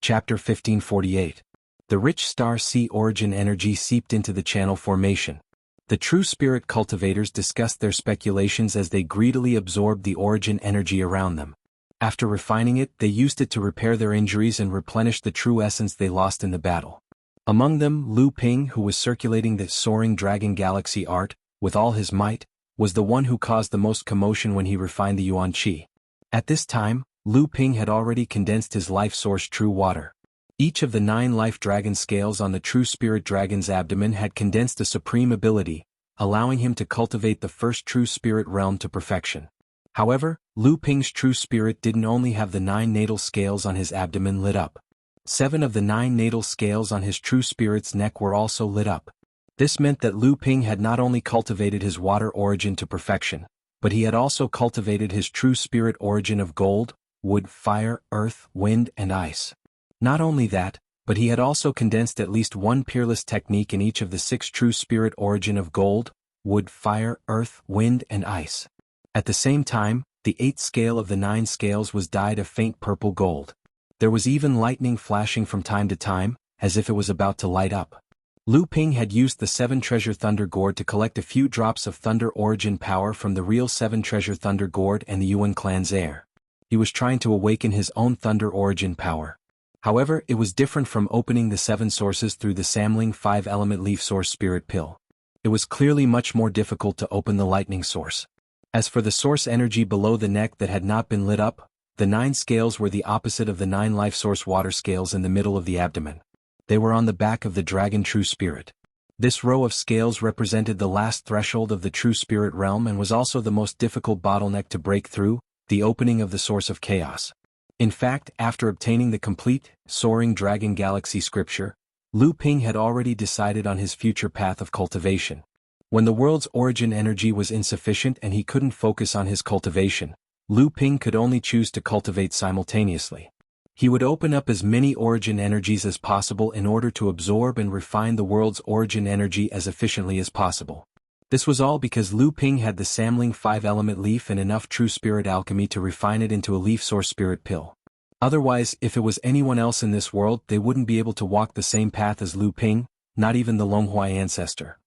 Chapter 1548. The rich star sea origin energy seeped into the channel formation. The true spirit cultivators discussed their speculations as they greedily absorbed the origin energy around them. After refining it, they used it to repair their injuries and replenish the true essence they lost in the battle. Among them, Lu Ping, who was circulating the soaring dragon galaxy art with all his might, was the one who caused the most commotion when he refined the Yuan Qi. At this time, Lu Ping had already condensed his life source true water. Each of the 9 life dragon scales on the true spirit dragon's abdomen had condensed a supreme ability, allowing him to cultivate the first true spirit realm to perfection. However, Lu Ping's true spirit didn't only have the 9 natal scales on his abdomen lit up. 7 of the 9 natal scales on his true spirit's neck were also lit up. This meant that Lu Ping had not only cultivated his water origin to perfection, but he had also cultivated his true spirit origin of gold, wood, fire, earth, wind, and ice. Not only that, but he had also condensed at least one peerless technique in each of the 6 true spirit origin of gold, wood, fire, earth, wind, and ice. At the same time, the 8th scale of the 9 scales was dyed a faint purple gold. There was even lightning flashing from time to time, as if it was about to light up. Lu Ping had used the 7 treasure thunder gourd to collect a few drops of thunder origin power from the real 7 treasure thunder gourd and the Yuan clan's heir. He was trying to awaken his own thunder origin power. However, it was different from opening the 7 sources through the Samling 5-element leaf source spirit pill. It was clearly much more difficult to open the lightning source. As for the source energy below the neck that had not been lit up, the 9 scales were the opposite of the 9 life source water scales in the middle of the abdomen. They were on the back of the dragon true spirit. This row of scales represented the last threshold of the true spirit realm and was also the most difficult bottleneck to break through, the opening of the source of chaos. In fact, after obtaining the complete, soaring dragon galaxy scripture, Lu Ping had already decided on his future path of cultivation. When the world's origin energy was insufficient and he couldn't focus on his cultivation, Lu Ping could only choose to cultivate simultaneously. He would open up as many origin energies as possible in order to absorb and refine the world's origin energy as efficiently as possible. This was all because Lu Ping had the Samling 5-element leaf and enough true spirit alchemy to refine it into a leaf source spirit pill. Otherwise, if it was anyone else in this world, they wouldn't be able to walk the same path as Lu Ping, not even the Longhuai ancestor.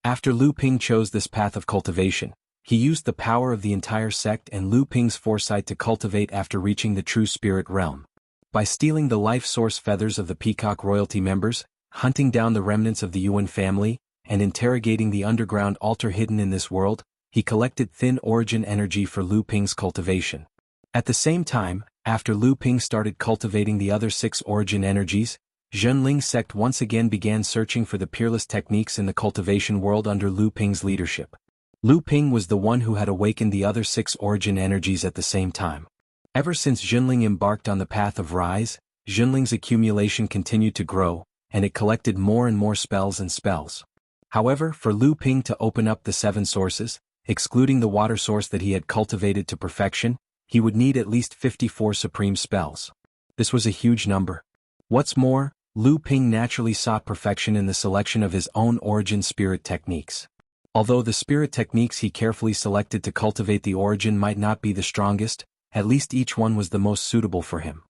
After Lu Ping chose this path of cultivation, he used the power of the entire sect and Lu Ping's foresight to cultivate after reaching the true spirit realm. By stealing the life source feathers of the peacock royalty members, hunting down the remnants of the Yuan family, and interrogating the underground altar hidden in this world, he collected thin origin energy for Lu Ping's cultivation. At the same time, after Lu Ping started cultivating the other 6 origin energies, Zhenling's sect once again began searching for the peerless techniques in the cultivation world under Lu Ping's leadership. Lu Ping was the one who had awakened the other 6 origin energies at the same time. Ever since Zhenling embarked on the path of rise, Zhenling's accumulation continued to grow, and it collected more and more spells and spells. However, for Lu Ping to open up the 7 sources, excluding the water source that he had cultivated to perfection, he would need at least 54 supreme spells. This was a huge number. What's more, Lu Ping naturally sought perfection in the selection of his own origin spirit techniques. Although the spirit techniques he carefully selected to cultivate the origin might not be the strongest, at least each one was the most suitable for him.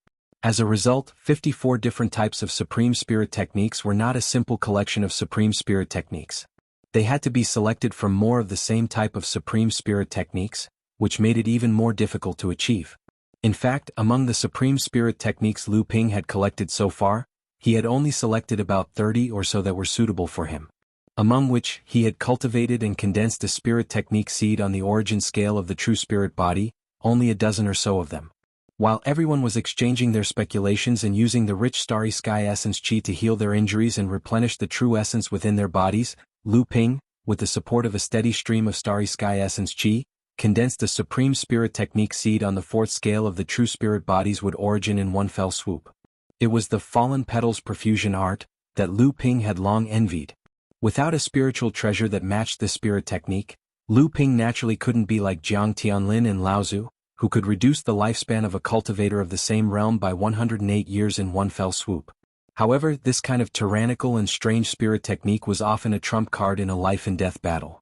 As a result, 54 different types of supreme spirit techniques were not a simple collection of supreme spirit techniques. They had to be selected from more of the same type of supreme spirit techniques, which made it even more difficult to achieve. In fact, among the supreme spirit techniques Lu Ping had collected so far, he had only selected about 30 or so that were suitable for him. Among which, he had cultivated and condensed a spirit technique seed on the origin scale of the true spirit body, only a dozen or so of them. While everyone was exchanging their speculations and using the rich starry sky essence chi to heal their injuries and replenish the true essence within their bodies, Lu Ping, with the support of a steady stream of starry sky essence chi, condensed a supreme spirit technique seed on the 4th scale of the true spirit body's wood origin in one fell swoop. It was the fallen petals perfusion art that Lu Ping had long envied. Without a spiritual treasure that matched this spirit technique, Lu Ping naturally couldn't be like Jiang Tianlin and Lao Tzu, who could reduce the lifespan of a cultivator of the same realm by 108 years in one fell swoop. However, this kind of tyrannical and strange spirit technique was often a trump card in a life-and-death battle.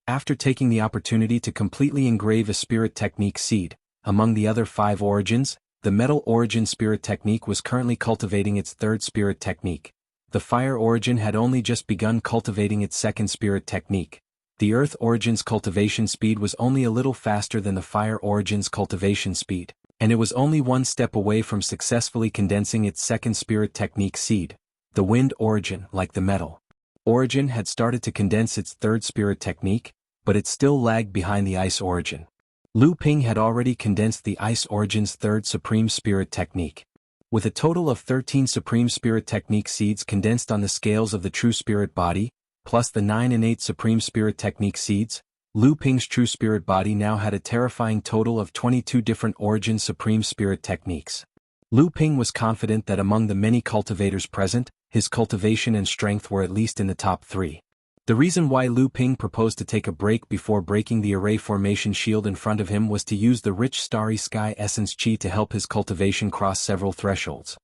After taking the opportunity to completely engrave a spirit technique seed, among the other 5 origins, the Metal Origin Spirit Technique was currently cultivating its third Spirit Technique. The Fire Origin had only just begun cultivating its second Spirit Technique. The Earth Origin's cultivation speed was only a little faster than the Fire Origin's cultivation speed, and it was only one step away from successfully condensing its second Spirit Technique seed. The Wind Origin, like the Metal Origin, had started to condense its third Spirit Technique, but it still lagged behind the Ice Origin. Lu Ping had already condensed the Ice Origin's third Supreme Spirit Technique. With a total of 13 Supreme Spirit Technique seeds condensed on the scales of the True Spirit Body, plus the 9 innate Supreme Spirit Technique seeds, Lu Ping's True Spirit Body now had a terrifying total of 22 different Origin Supreme Spirit Techniques. Lu Ping was confident that among the many cultivators present, his cultivation and strength were at least in the top 3. The reason why Lu Ping proposed to take a break before breaking the array formation shield in front of him was to use the rich Starry Sky Essence Qi to help his cultivation cross several thresholds.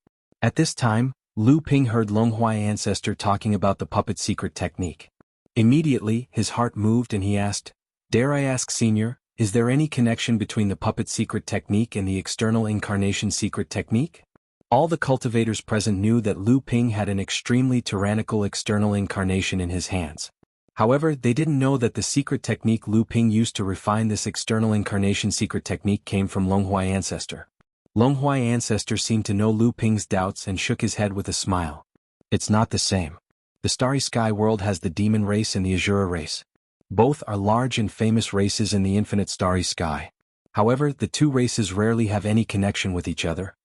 At this time, Lu Ping heard Longhua Ancestor talking about the Puppet Secret Technique. Immediately, his heart moved and he asked, "Dare I ask, Senior, is there any connection between the Puppet Secret Technique and the External Incarnation Secret Technique?" All the cultivators present knew that Lu Ping had an extremely tyrannical external incarnation in his hands. However, they didn't know that the secret technique Lu Ping used to refine this external incarnation secret technique came from Longhua Ancestor. Longhua Ancestor seemed to know Lu Ping's doubts and shook his head with a smile. "It's not the same. The Starry Sky world has the Demon race and the Azura race. Both are large and famous races in the infinite Starry Sky. However, the two races rarely have any connection with each other.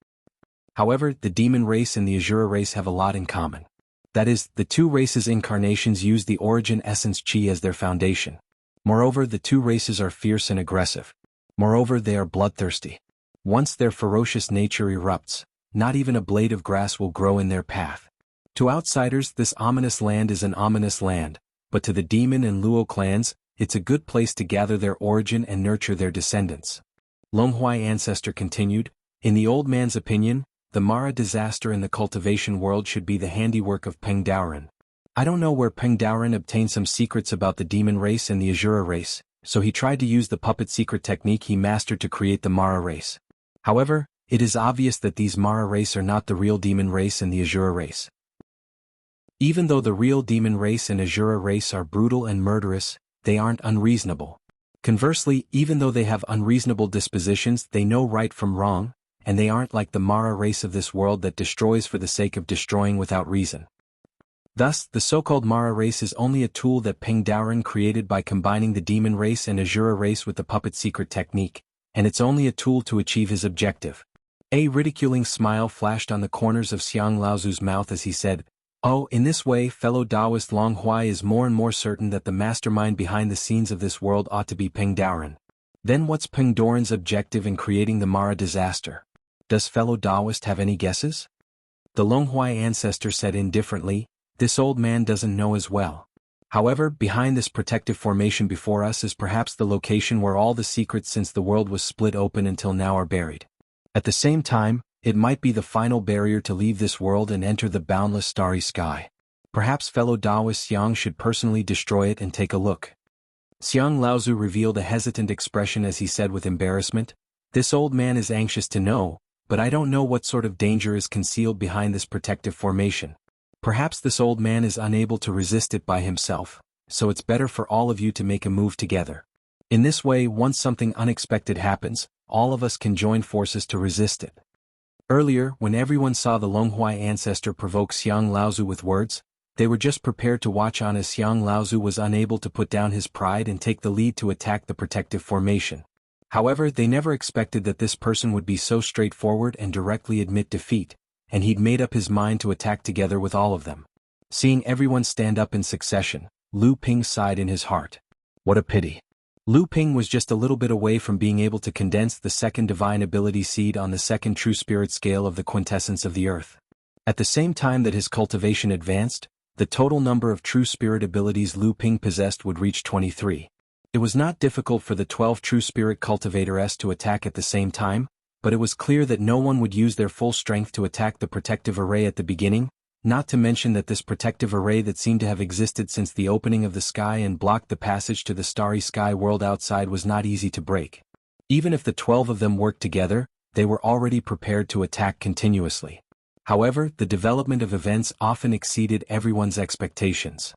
However, the Demon race and the Azura race have a lot in common. That is, the two races' incarnations use the Origin Essence Qi as their foundation. Moreover, the two races are fierce and aggressive. Moreover, they are bloodthirsty. Once their ferocious nature erupts, not even a blade of grass will grow in their path. To outsiders, this ominous land is an ominous land, but to the Demon and Luo clans, it's a good place to gather their origin and nurture their descendants." Longhua Ancestor continued, "In the old man's opinion, the Mara disaster in the cultivation world should be the handiwork of Peng Daoren. I don't know where Peng Daoren obtained some secrets about the Demon race and the Azura race, so he tried to use the puppet secret technique he mastered to create the Mara race. However, it is obvious that these Mara race are not the real Demon race and the Azura race. Even though the real Demon race and Azura race are brutal and murderous, they aren't unreasonable. Conversely, even though they have unreasonable dispositions, they know right from wrong, and they aren't like the Mara race of this world that destroys for the sake of destroying without reason. Thus, the so-called Mara race is only a tool that Peng Daoren created by combining the Demon race and Azura race with the puppet secret technique, and it's only a tool to achieve his objective." A ridiculing smile flashed on the corners of Xiang Laozu's mouth as he said, "Oh, in this way, fellow Taoist Longhua is more and more certain that the mastermind behind the scenes of this world ought to be Peng Daoren. Then what's Peng Daoren's objective in creating the Mara disaster? Does fellow Taoist have any guesses?" The Longhua Ancestor said indifferently, "This old man doesn't know as well. However, behind this protective formation before us is perhaps the location where all the secrets since the world was split open until now are buried. At the same time, it might be the final barrier to leave this world and enter the boundless starry sky. Perhaps fellow Taoist Xiang should personally destroy it and take a look." Xiang Laozu revealed a hesitant expression as he said with embarrassment, "This old man is anxious to know, but I don't know what sort of danger is concealed behind this protective formation. Perhaps this old man is unable to resist it by himself, so it's better for all of you to make a move together. In this way, once something unexpected happens, all of us can join forces to resist it." Earlier, when everyone saw the Longhua Ancestor provoke Xiang Laozu with words, they were just prepared to watch on as Xiang Laozu was unable to put down his pride and take the lead to attack the protective formation. However, they never expected that this person would be so straightforward and directly admit defeat, and he'd made up his mind to attack together with all of them. Seeing everyone stand up in succession, Lu Ping sighed in his heart. What a pity. Lu Ping was just a little bit away from being able to condense the second divine ability seed on the second true spirit scale of the quintessence of the earth. At the same time that his cultivation advanced, the total number of true spirit abilities Lu Ping possessed would reach 23. It was not difficult for the 12 true spirit cultivators to attack at the same time, but it was clear that no one would use their full strength to attack the protective array at the beginning, not to mention that this protective array that seemed to have existed since the opening of the sky and blocked the passage to the starry sky world outside was not easy to break. Even if the 12 of them worked together, they were already prepared to attack continuously. However, the development of events often exceeded everyone's expectations.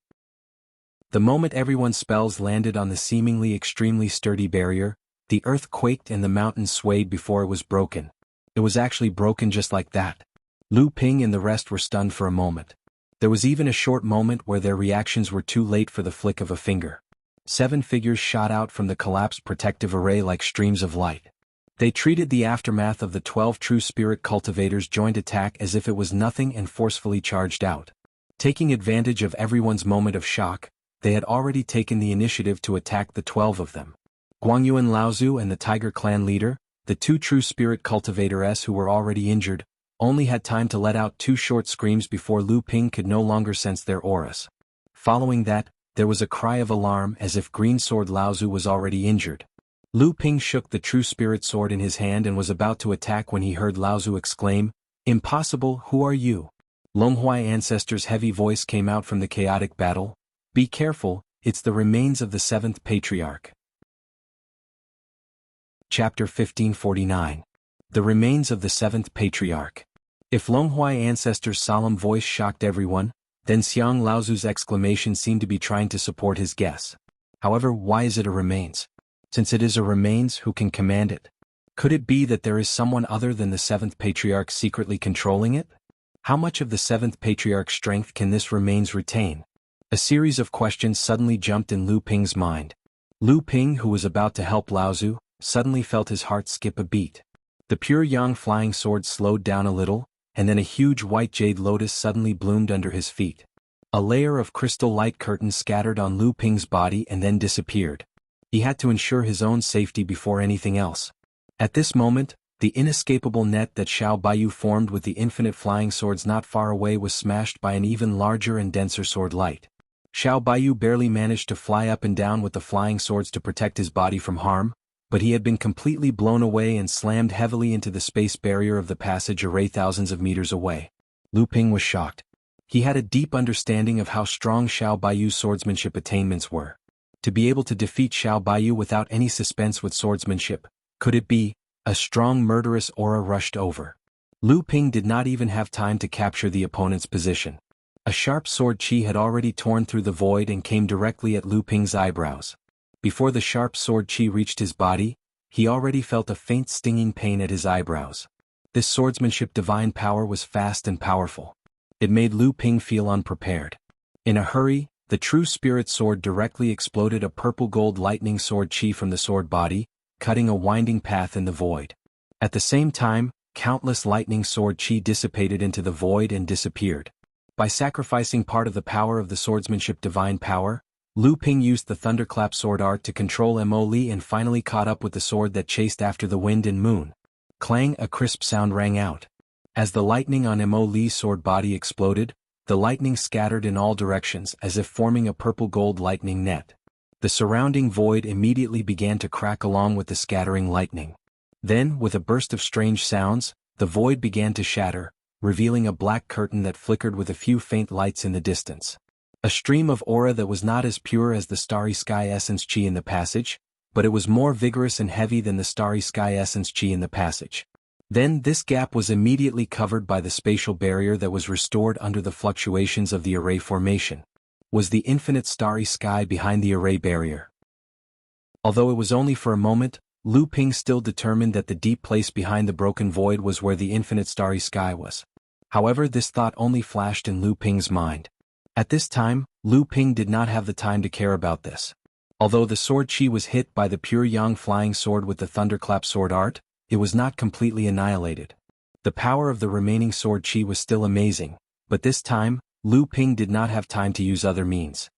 The moment everyone's spells landed on the seemingly extremely sturdy barrier, the earth quaked and the mountain swayed before it was broken. It was actually broken just like that. Lu Ping and the rest were stunned for a moment. There was even a short moment where their reactions were too late for the flick of a finger. 7 figures shot out from the collapsed protective array like streams of light. They treated the aftermath of the 12 true spirit cultivators' joint attack as if it was nothing and forcefully charged out. Taking advantage of everyone's moment of shock, they had already taken the initiative to attack the 12 of them. Guangyuan Laozu and the Tiger Clan leader, the 2 true spirit cultivators who were already injured, only had time to let out 2 short screams before Lu Ping could no longer sense their auras. Following that, there was a cry of alarm as if Green Sword Laozu was already injured. Lu Ping shook the true spirit sword in his hand and was about to attack when he heard Laozu exclaim, "Impossible, who are you?" Longhuai Ancestor's heavy voice came out from the chaotic battle. "Be careful, it's the remains of the 7th Patriarch." Chapter 1549. The Remains of the 7th Patriarch. If Longhuai Ancestor's solemn voice shocked everyone, then Xiang Laozu's exclamation seemed to be trying to support his guess. However, why is it a remains? Since it is a remains, who can command it? Could it be that there is someone other than the 7th Patriarch secretly controlling it? How much of the 7th Patriarch's strength can this remains retain? A series of questions suddenly jumped in Lu Ping's mind. Lu Ping, who was about to help Laozu, suddenly felt his heart skip a beat. The pure yang flying sword slowed down a little, and then a huge white jade lotus suddenly bloomed under his feet. A layer of crystal light curtains scattered on Lu Ping's body and then disappeared. He had to ensure his own safety before anything else. At this moment, the inescapable net that Xiao Baiyu formed with the infinite flying swords not far away was smashed by an even larger and denser sword light. Xiao Baiyu barely managed to fly up and down with the flying swords to protect his body from harm, but he had been completely blown away and slammed heavily into the space barrier of the passage array thousands of meters away. Lu Ping was shocked. He had a deep understanding of how strong Xiao Baiyu's swordsmanship attainments were. To be able to defeat Xiao Baiyu without any suspense with swordsmanship, could it be? A strong murderous aura rushed over. Lu Ping did not even have time to capture the opponent's position. A sharp sword chi had already torn through the void and came directly at Lu Ping's eyebrows. Before the sharp sword chi reached his body, he already felt a faint stinging pain at his eyebrows. This swordsmanship divine power was fast and powerful. It made Lu Ping feel unprepared. In a hurry, the true spirit sword directly exploded a purple-gold lightning sword chi from the sword body, cutting a winding path in the void. At the same time, countless lightning sword chi dissipated into the void and disappeared. By sacrificing part of the power of the swordsmanship divine power, Lu Ping used the thunderclap sword art to control Mo Li and finally caught up with the sword that chased after the wind and moon. Clang, a crisp sound rang out. As the lightning on Mo Li's sword body exploded, the lightning scattered in all directions as if forming a purple-gold lightning net. The surrounding void immediately began to crack along with the scattering lightning. Then, with a burst of strange sounds, the void began to shatter, revealing a black curtain that flickered with a few faint lights in the distance. A stream of aura that was not as pure as the starry sky essence chi in the passage, but it was more vigorous and heavy than the starry sky essence chi in the passage. Then this gap was immediately covered by the spatial barrier that was restored under the fluctuations of the array formation. Was the infinite starry sky behind the array barrier? Although it was only for a moment, Lu Ping still determined that the deep place behind the broken void was where the infinite starry sky was. However, this thought only flashed in Lu Ping's mind. At this time, Lu Ping did not have the time to care about this. Although the sword chi was hit by the pure yang flying sword with the thunderclap sword art, it was not completely annihilated. The power of the remaining sword chi was still amazing, but this time, Lu Ping did not have time to use other means.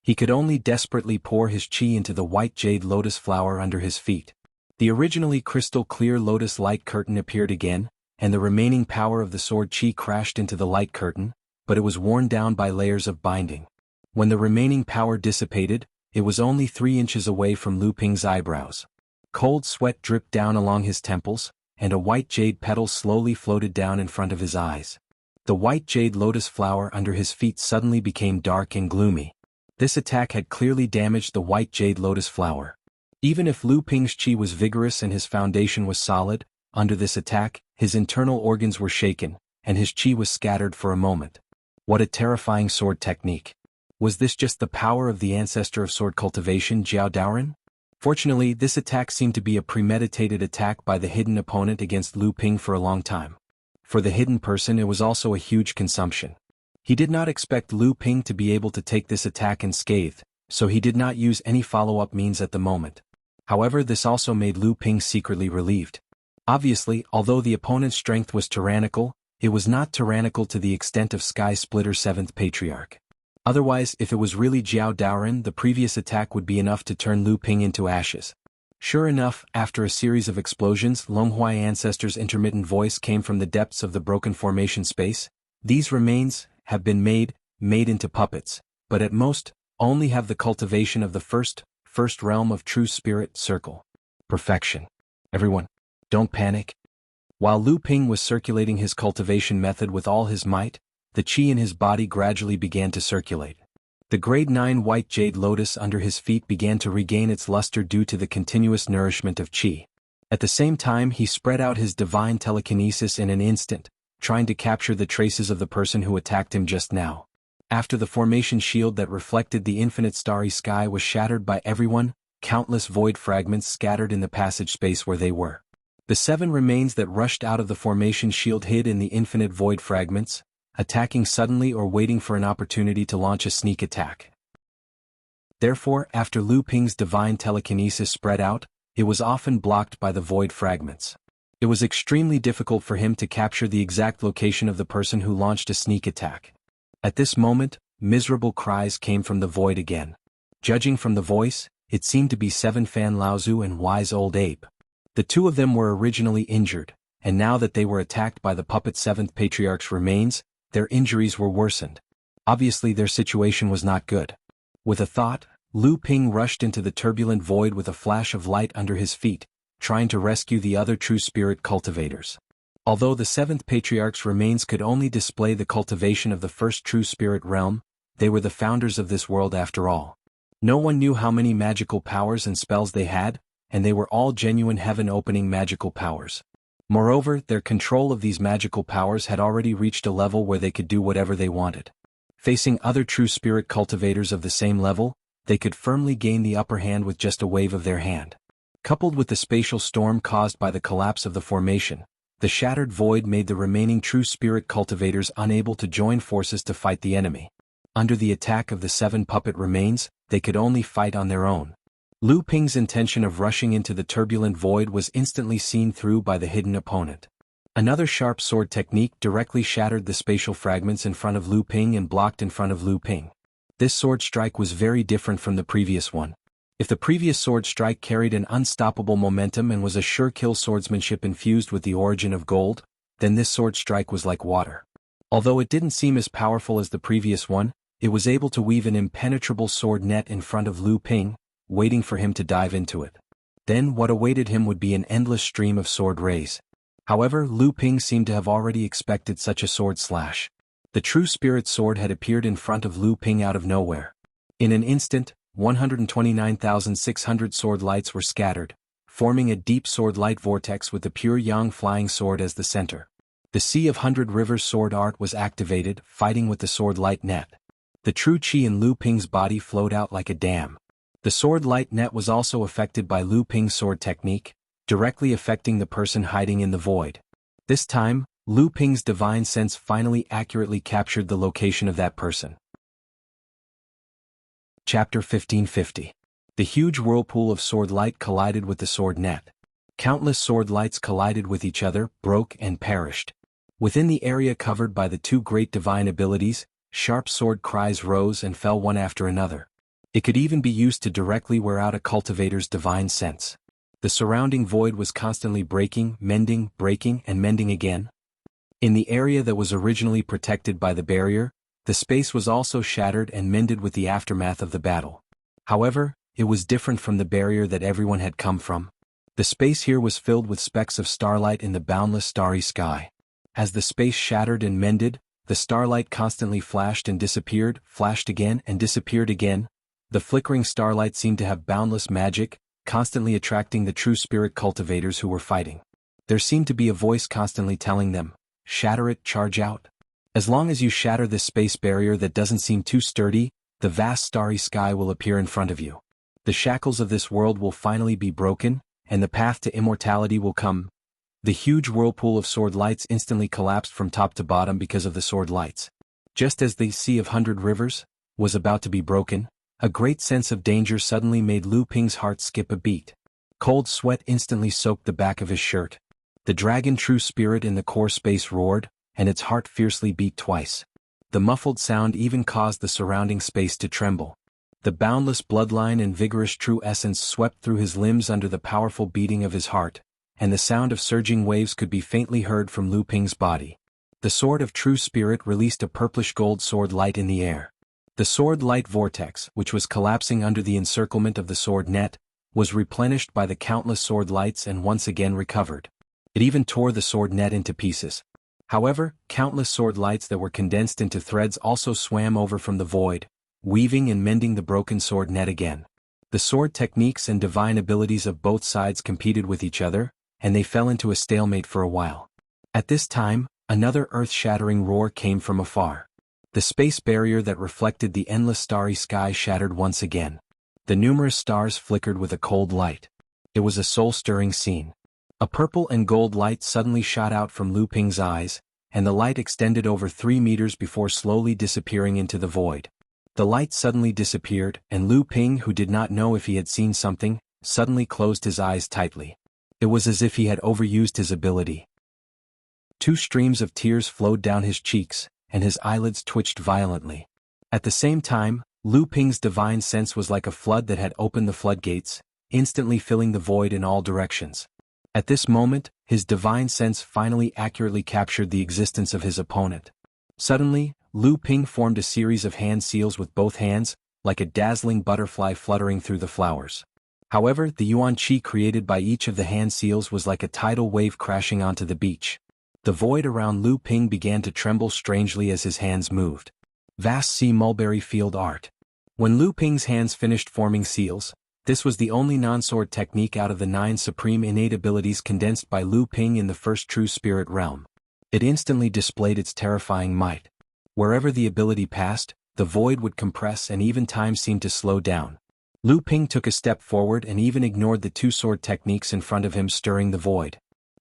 He could only desperately pour his chi into the white jade lotus flower under his feet. The originally crystal clear lotus light curtain appeared again, and the remaining power of the sword chi crashed into the light curtain, but it was worn down by layers of binding. When the remaining power dissipated, it was only 3 inches away from Lu Ping's eyebrows. Cold sweat dripped down along his temples, and a white jade petal slowly floated down in front of his eyes. The white jade lotus flower under his feet suddenly became dark and gloomy. This attack had clearly damaged the white jade lotus flower. Even if Lu Ping's chi was vigorous and his foundation was solid, Under this attack, his internal organs were shaken, and his chi was scattered for a moment. What a terrifying sword technique. Was this just the power of the ancestor of sword cultivation, Jiao Daoren? Fortunately, this attack seemed to be a premeditated attack by the hidden opponent against Lu Ping for a long time. For the hidden person, it was also a huge consumption. He did not expect Lu Ping to be able to take this attack unscathed, so he did not use any follow-up means at the moment. However, this also made Lu Ping secretly relieved. Obviously, although the opponent's strength was tyrannical, it was not tyrannical to the extent of Sky Splitter 7th Patriarch. Otherwise, if it was really Jiao Daoren, the previous attack would be enough to turn Lu Ping into ashes. Sure enough, after a series of explosions, Longhuai ancestors' intermittent voice came from the depths of the broken formation space. These remains have been made into puppets, but at most, only have the cultivation of the first realm of true spirit circle. Perfection. Everyone, don't panic. While Lu Ping was circulating his cultivation method with all his might, the qi in his body gradually began to circulate. The grade 9 white jade lotus under his feet began to regain its luster due to the continuous nourishment of qi. At the same time, he spread out his divine telekinesis in an instant, trying to capture the traces of the person who attacked him just now. After the formation shield that reflected the infinite starry sky was shattered by everyone, countless void fragments scattered in the passage space where they were. The 7 remains that rushed out of the formation shield hid in the infinite void fragments, attacking suddenly or waiting for an opportunity to launch a sneak attack. Therefore, after Lu Ping's divine telekinesis spread out, it was often blocked by the void fragments. It was extremely difficult for him to capture the exact location of the person who launched a sneak attack. At this moment, miserable cries came from the void again. Judging from the voice, it seemed to be 7 Fan Laozu and Wise Old Ape. The 2 of them were originally injured, and now that they were attacked by the puppet 7th Patriarch's remains, their injuries were worsened. Obviously their situation was not good. With a thought, Lu Ping rushed into the turbulent void with a flash of light under his feet, trying to rescue the other true spirit cultivators. Although the 7th Patriarch's remains could only display the cultivation of the first true spirit realm, they were the founders of this world after all. No one knew how many magical powers and spells they had, and they were all genuine heaven-opening magical powers. Moreover, their control of these magical powers had already reached a level where they could do whatever they wanted. Facing other true spirit cultivators of the same level, they could firmly gain the upper hand with just a wave of their hand. Coupled with the spatial storm caused by the collapse of the formation, the shattered void made the remaining true spirit cultivators unable to join forces to fight the enemy. Under the attack of the 7 puppet remains, they could only fight on their own. Lu Ping's intention of rushing into the turbulent void was instantly seen through by the hidden opponent. Another sharp sword technique directly shattered the spatial fragments in front of Lu Ping and blocked in front of Lu Ping. This sword strike was very different from the previous one. If the previous sword strike carried an unstoppable momentum and was a sure kill swordsmanship infused with the origin of gold, then this sword strike was like water. Although it didn't seem as powerful as the previous one, it was able to weave an impenetrable sword net in front of Lu Ping, waiting for him to dive into it. Then what awaited him would be an endless stream of sword rays. However, Lu Ping seemed to have already expected such a sword slash. The true spirit sword had appeared in front of Lu Ping out of nowhere. In an instant, 129,600 sword lights were scattered, forming a deep sword light vortex with the pure yang flying sword as the center. The Sea of 100 Rivers sword art was activated, fighting with the sword light net. The true chi in Lu Ping's body flowed out like a dam. The sword light net was also affected by Lu Ping's sword technique, directly affecting the person hiding in the void. This time, Lu Ping's divine sense finally accurately captured the location of that person. Chapter 1550. The huge whirlpool of sword light collided with the sword net. Countless sword lights collided with each other, broke and perished. Within the area covered by the 2 great divine abilities, sharp sword cries rose and fell one after another. It could even be used to directly wear out a cultivator's divine sense. The surrounding void was constantly breaking, mending, breaking, and mending again. In the area that was originally protected by the barrier, the space was also shattered and mended with the aftermath of the battle. However, it was different from the barrier that everyone had come from. The space here was filled with specks of starlight in the boundless starry sky. As the space shattered and mended, the starlight constantly flashed and disappeared, flashed again and disappeared again. The flickering starlight seemed to have boundless magic, constantly attracting the true spirit cultivators who were fighting. There seemed to be a voice constantly telling them, "Shatter it, charge out." As long as you shatter this space barrier that doesn't seem too sturdy, the vast starry sky will appear in front of you. The shackles of this world will finally be broken, and the path to immortality will come. The huge whirlpool of sword lights instantly collapsed from top to bottom because of the sword lights. Just as the Sea of 100 Rivers was about to be broken, a great sense of danger suddenly made Lu Ping's heart skip a beat. Cold sweat instantly soaked the back of his shirt. The dragon true spirit in the core space roared, and its heart fiercely beat twice. The muffled sound even caused the surrounding space to tremble. The boundless bloodline and vigorous true essence swept through his limbs under the powerful beating of his heart, and the sound of surging waves could be faintly heard from Lu Ping's body. The sword of true spirit released a purplish gold sword light in the air. The sword light vortex, which was collapsing under the encirclement of the sword net, was replenished by the countless sword lights and once again recovered. It even tore the sword net into pieces. However, countless sword lights that were condensed into threads also swam over from the void, weaving and mending the broken sword net again. The sword techniques and divine abilities of both sides competed with each other, and they fell into a stalemate for a while. At this time, another earth-shattering roar came from afar. The space barrier that reflected the endless starry sky shattered once again. The numerous stars flickered with a cold light. It was a soul-stirring scene. A purple and gold light suddenly shot out from Lu Ping's eyes, and the light extended over 3 meters before slowly disappearing into the void. The light suddenly disappeared, and Lu Ping, who did not know if he had seen something, suddenly closed his eyes tightly. It was as if he had overused his ability. 2 streams of tears flowed down his cheeks, and his eyelids twitched violently. At the same time, Lu Ping's divine sense was like a flood that had opened the floodgates, instantly filling the void in all directions. At this moment, his divine sense finally accurately captured the existence of his opponent. Suddenly, Lu Ping formed a series of hand seals with both hands, like a dazzling butterfly fluttering through the flowers. However, the yuan qi created by each of the hand seals was like a tidal wave crashing onto the beach. The void around Lu Ping began to tremble strangely as his hands moved. Vast sea mulberry field art. When Lu Ping's hands finished forming seals, this was the only non-sword technique out of the 9 supreme innate abilities condensed by Lu Ping in the first true spirit realm. It instantly displayed its terrifying might. Wherever the ability passed, the void would compress and even time seemed to slow down. Lu Ping took a step forward and even ignored the 2 sword techniques in front of him stirring the void.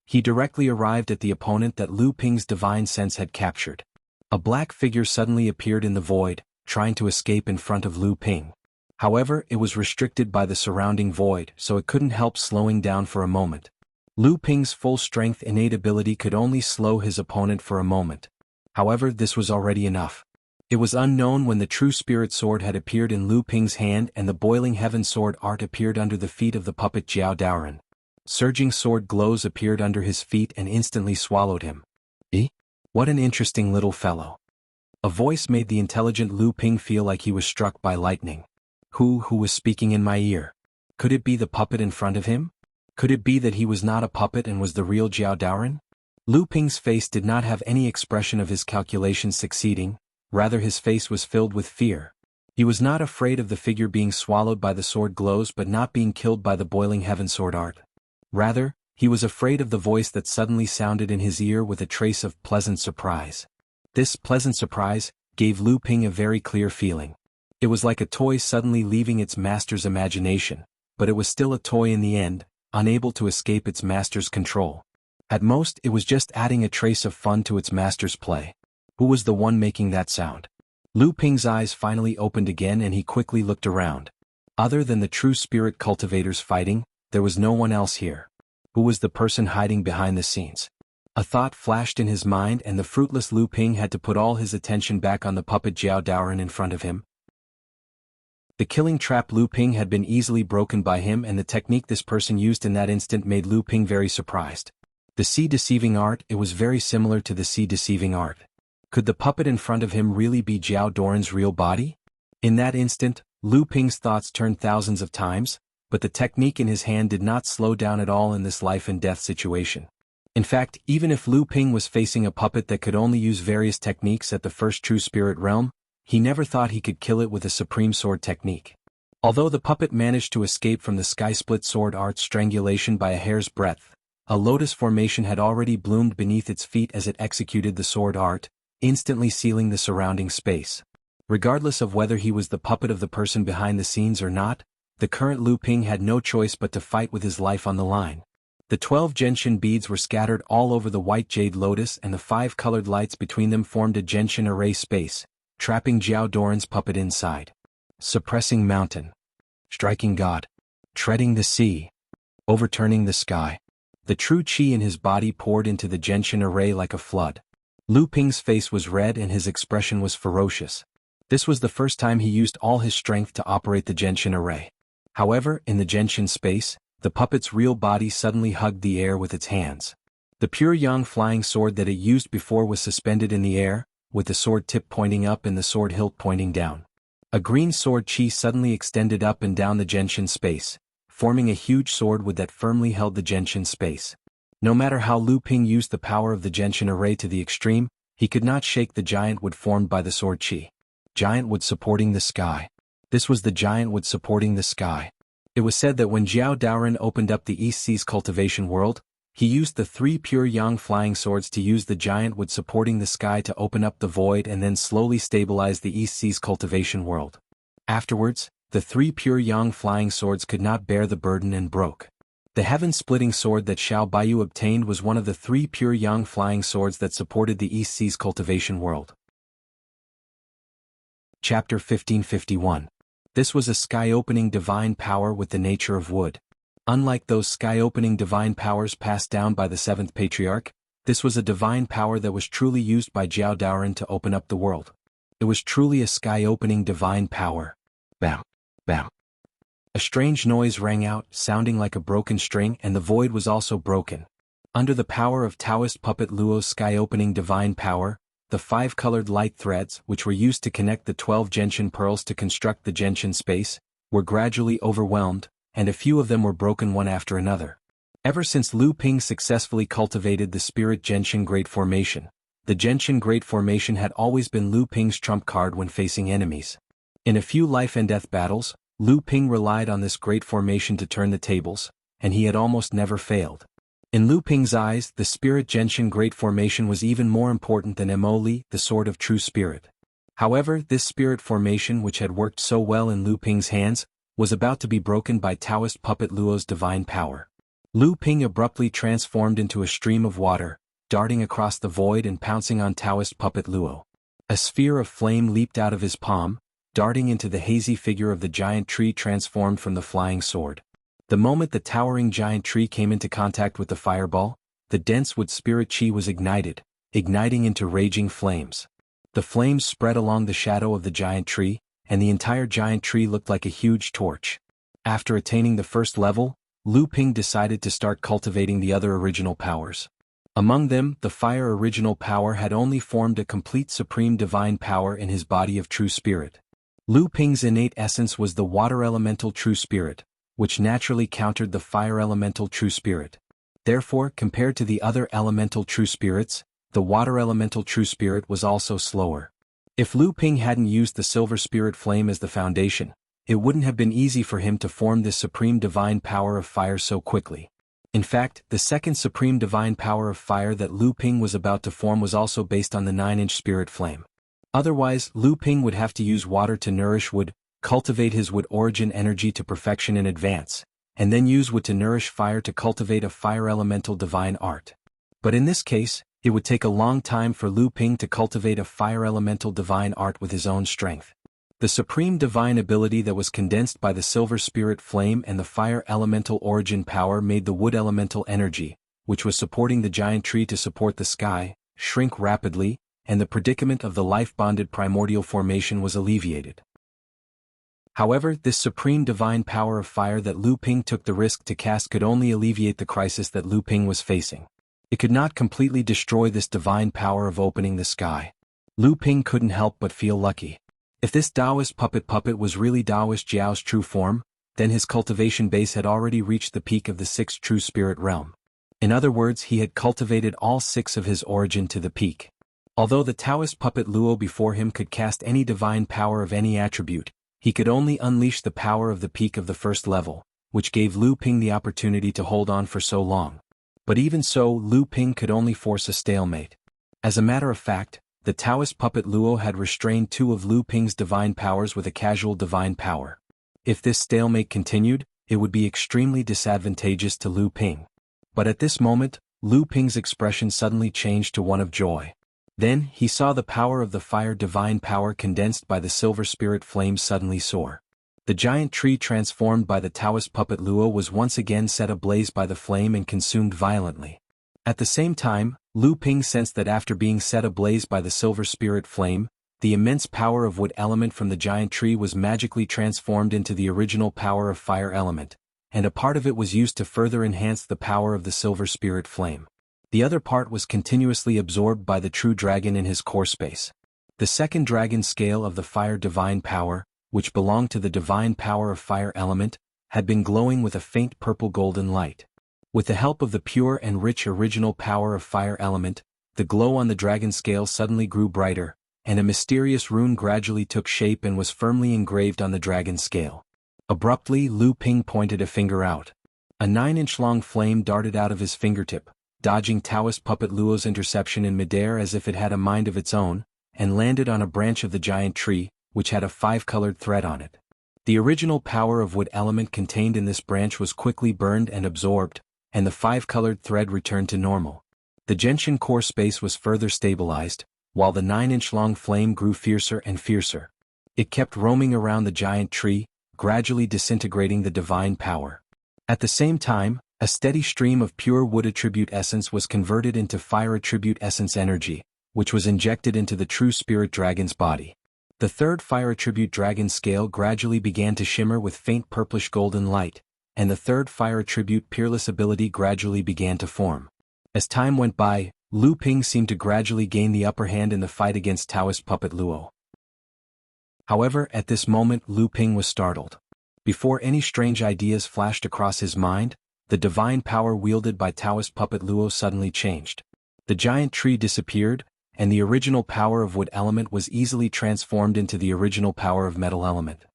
He directly arrived at the opponent that Lu Ping's divine sense had captured. A black figure suddenly appeared in the void, trying to escape in front of Lu Ping. However, it was restricted by the surrounding void, so it couldn't help slowing down for a moment. Lu Ping's full-strength innate ability could only slow his opponent for a moment. However, this was already enough. It was unknown when the true spirit sword had appeared in Lu Ping's hand and the boiling heaven sword art appeared under the feet of the puppet Jiao Daoren. Surging sword glows appeared under his feet and instantly swallowed him. Eh? What an interesting little fellow. A voice made the intelligent Lu Ping feel like he was struck by lightning. Who was speaking in my ear? Could it be the puppet in front of him? Could it be that he was not a puppet and was the real Jiao Daoren? Lu Ping's face did not have any expression of his calculations succeeding, rather his face was filled with fear. He was not afraid of the figure being swallowed by the sword glows but not being killed by the boiling heaven sword art. Rather, he was afraid of the voice that suddenly sounded in his ear with a trace of pleasant surprise. This pleasant surprise gave Lu Ping a very clear feeling. It was like a toy suddenly leaving its master's imagination, but it was still a toy in the end, unable to escape its master's control. At most, it was just adding a trace of fun to its master's play. Who was the one making that sound? Lu Ping's eyes finally opened again and he quickly looked around. Other than the true spirit cultivators fighting, there was no one else here. Who was the person hiding behind the scenes? A thought flashed in his mind and the fruitless Lu Ping had to put all his attention back on the puppet Jiao Daoren in front of him. The killing trap Lu Ping had been easily broken by him and the technique this person used in that instant made Lu Ping very surprised. The sea deceiving art, it was very similar to the sea deceiving art. Could the puppet in front of him really be Jiao Daoren's real body? In that instant, Lu Ping's thoughts turned thousands of times, but the technique in his hand did not slow down at all in this life and death situation. In fact, even if Lu Ping was facing a puppet that could only use various techniques at the first true spirit realm, he never thought he could kill it with a supreme sword technique. Although the puppet managed to escape from the sky-split sword art strangulation by a hair's breadth, A lotus formation had already bloomed beneath its feet as it executed the sword art, instantly sealing the surrounding space. Regardless of whether he was the puppet of the person behind the scenes or not, the current Lu Ping had no choice but to fight with his life on the line. The 12 gentian beads were scattered all over the white jade lotus, and the 5 colored lights between them formed a gentian array space, trapping Jiao Doran's puppet inside. Suppressing mountain. Striking God. Treading the sea. Overturning the sky. The true qi in his body poured into the gentian array like a flood. Lu Ping's face was red and his expression was ferocious. This was the first time he used all his strength to operate the gentian array. However, in the gentian space, the puppet's real body suddenly hugged the air with its hands. The pure yang flying sword that it used before was suspended in the air, with the sword tip pointing up and the sword hilt pointing down. A green sword qi suddenly extended up and down the gentian space, forming a huge sword that firmly held the gentian space. No matter how Lu Ping used the power of the gentian array to the extreme, he could not shake the giant wood formed by the sword qi. Giant wood supporting the sky. This was the giant wood supporting the sky. It was said that when Jiao Daoran opened up the East Sea's cultivation world, he used the 3 pure yang flying swords to use the giant wood supporting the sky to open up the void and then slowly stabilize the East Sea's cultivation world. Afterwards, the 3 pure yang flying swords could not bear the burden and broke. The heaven-splitting sword that Xiao Baiyu obtained was one of the 3 pure yang flying swords that supported the East Sea's cultivation world. Chapter 1551. This was a sky-opening divine power with the nature of wood. Unlike those sky-opening divine powers passed down by the 7th Patriarch, this was a divine power that was truly used by Jiao Daoran to open up the world. It was truly a sky-opening divine power. Bam, bam. A strange noise rang out, sounding like a broken string, and the void was also broken. Under the power of Taoist puppet Luo's sky-opening divine power, the 5 colored light threads, which were used to connect the 12 gentian pearls to construct the gentian space, were gradually overwhelmed, and a few of them were broken one after another. Ever since Lu Ping successfully cultivated the spirit gentian great formation, the gentian great formation had always been Lu Ping's trump card when facing enemies. In a few life and death battles, Lu Ping relied on this great formation to turn the tables, and he had almost never failed. In Lu Ping's eyes, the spirit gentian great formation was even more important than Emoli, the sword of true spirit. However, this spirit formation, which had worked so well in Lu Ping's hands, was about to be broken by Taoist puppet Luo's divine power. Lu Ping abruptly transformed into a stream of water, darting across the void and pouncing on Taoist puppet Luo. A sphere of flame leaped out of his palm, darting into the hazy figure of the giant tree transformed from the flying sword. The moment the towering giant tree came into contact with the fireball, the dense wood spirit qi was igniting into raging flames. The flames spread along the shadow of the giant tree, and the entire giant tree looked like a huge torch. After attaining the first level, Lu Ping decided to start cultivating the other original powers. Among them, the fire original power had only formed a complete supreme divine power in his body of true spirit. Lu Ping's innate essence was the water elemental true spirit, which naturally countered the fire elemental true spirit. Therefore, compared to the other elemental true spirits, the water elemental true spirit was also slower. If Lu Ping hadn't used the silver spirit flame as the foundation, it wouldn't have been easy for him to form this supreme divine power of fire so quickly. In fact, the second supreme divine power of fire that Lu Ping was about to form was also based on the 9-inch spirit flame. Otherwise, Lu Ping would have to use water to nourish wood, cultivate his wood origin energy to perfection in advance, and then use wood to nourish fire to cultivate a fire elemental divine art. But in this case, it would take a long time for Lu Ping to cultivate a fire elemental divine art with his own strength. The supreme divine ability that was condensed by the silver spirit flame and the fire elemental origin power made the wood elemental energy, which was supporting the giant tree to support the sky, shrink rapidly, and the predicament of the life-bonded primordial formation was alleviated. However, this supreme divine power of fire that Lu Ping took the risk to cast could only alleviate the crisis that Lu Ping was facing. It could not completely destroy this divine power of opening the sky. Lu Ping couldn't help but feel lucky. If this Taoist puppet was really Taoist Jiao's true form, then his cultivation base had already reached the peak of the 6th true spirit realm. In other words, he had cultivated all 6 of his origin to the peak. Although the Taoist puppet Luo before him could cast any divine power of any attribute, he could only unleash the power of the peak of the first level, which gave Lu Ping the opportunity to hold on for so long. But even so, Lu Ping could only force a stalemate. As a matter of fact, the Taoist puppet Luo had restrained two of Lu Ping's divine powers with a casual divine power. If this stalemate continued, it would be extremely disadvantageous to Lu Ping. But at this moment, Lu Ping's expression suddenly changed to one of joy. Then, he saw the power of the fire divine power condensed by the silver spirit flame suddenly soar. The giant tree transformed by the Taoist puppet Luo was once again set ablaze by the flame and consumed violently. At the same time, Lu Ping sensed that after being set ablaze by the silver spirit flame, the immense power of wood element from the giant tree was magically transformed into the original power of fire element, and a part of it was used to further enhance the power of the silver spirit flame. The other part was continuously absorbed by the true dragon in his core space. The second dragon scale of the fire divine power, which belonged to the divine power of fire element, had been glowing with a faint purple golden light. With the help of the pure and rich original power of fire element, the glow on the dragon scale suddenly grew brighter, and a mysterious rune gradually took shape and was firmly engraved on the dragon scale. Abruptly, Lu Ping pointed a finger out. A 9-inch-long flame darted out of his fingertip, dodging Taoist puppet Luo's interception in midair as if it had a mind of its own, and landed on a branch of the giant tree, which had a 5-colored thread on it. The original power of wood element contained in this branch was quickly burned and absorbed, and the 5-colored thread returned to normal. The gentian core space was further stabilized, while the 9-inch-long flame grew fiercer and fiercer. It kept roaming around the giant tree, gradually disintegrating the divine power. At the same time, a steady stream of pure wood attribute essence was converted into fire attribute essence energy, which was injected into the true spirit dragon's body. The third fire attribute dragon scale gradually began to shimmer with faint purplish golden light, and the third fire attribute peerless ability gradually began to form. As time went by, Lu Ping seemed to gradually gain the upper hand in the fight against Taoist puppet Luo. However, at this moment Lu Ping was startled. Before any strange ideas flashed across his mind, the divine power wielded by Taoist puppet Luo suddenly changed. The giant tree disappeared, and the original power of wood element was easily transformed into the original power of metal element.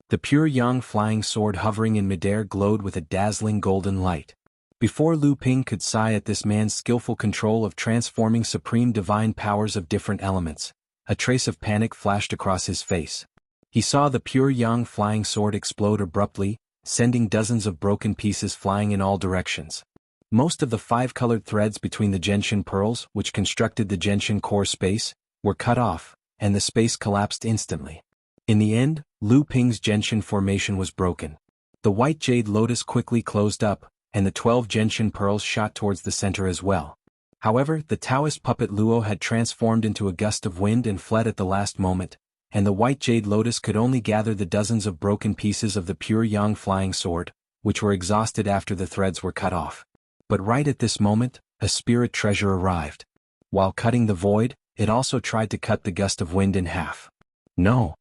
The pure yang flying sword hovering in midair glowed with a dazzling golden light. Before Lu Ping could sigh at this man's skillful control of transforming supreme divine powers of different elements, a trace of panic flashed across his face. He saw the pure yang flying sword explode abruptly, sending dozens of broken pieces flying in all directions. Most of the 5-colored threads between the gentian pearls, which constructed the gentian core space, were cut off, and the space collapsed instantly. In the end, Lu Ping's gentian formation was broken. The white jade lotus quickly closed up, and the 12 gentian pearls shot towards the center as well. However, the Taoist puppet Luo had transformed into a gust of wind and fled at the last moment, and the white jade lotus could only gather the dozens of broken pieces of the pure yang flying sword, which were exhausted after the threads were cut off. But right at this moment, a spirit treasure arrived. While cutting the void, it also tried to cut the gust of wind in half. No!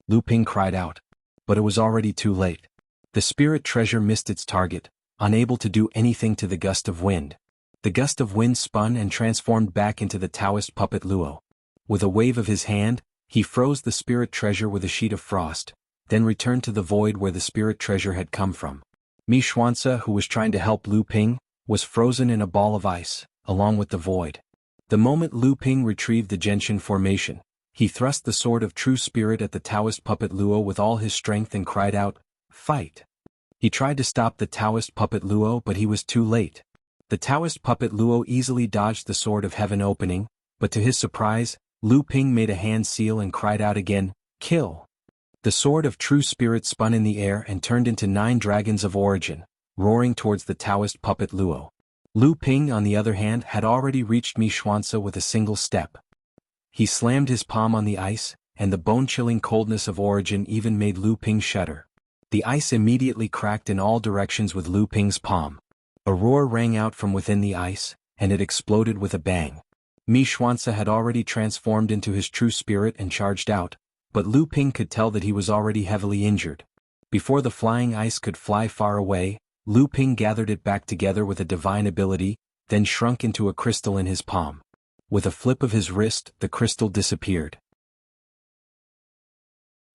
Lu Ping cried out. But it was already too late. The spirit treasure missed its target, unable to do anything to the gust of wind. The gust of wind spun and transformed back into the Taoist puppet Luo. With a wave of his hand, he froze the spirit treasure with a sheet of frost, then returned to the void where the spirit treasure had come from. Mi Xuanzi, who was trying to help Lu Ping, was frozen in a ball of ice, along with the void. The moment Lu Ping retrieved the gentian formation, he thrust the sword of true spirit at the Taoist puppet Luo with all his strength and cried out, "Fight!" He tried to stop the Taoist puppet Luo, but he was too late. The Taoist puppet Luo easily dodged the sword of heaven opening, but to his surprise, Lu Ping made a hand seal and cried out again, "Kill!" The sword of true spirit spun in the air and turned into 9 dragons of origin, roaring towards the Taoist puppet Luo. Lu Ping, on the other hand, had already reached Mi Xuanzi with a single step. He slammed his palm on the ice, and the bone-chilling coldness of origin even made Lu Ping shudder. The ice immediately cracked in all directions with Lu Ping's palm. A roar rang out from within the ice, and it exploded with a bang. Mi Xuanzi had already transformed into his true spirit and charged out, but Lu Ping could tell that he was already heavily injured. Before the flying ice could fly far away, Lu Ping gathered it back together with a divine ability, then shrunk into a crystal in his palm. With a flip of his wrist, the crystal disappeared.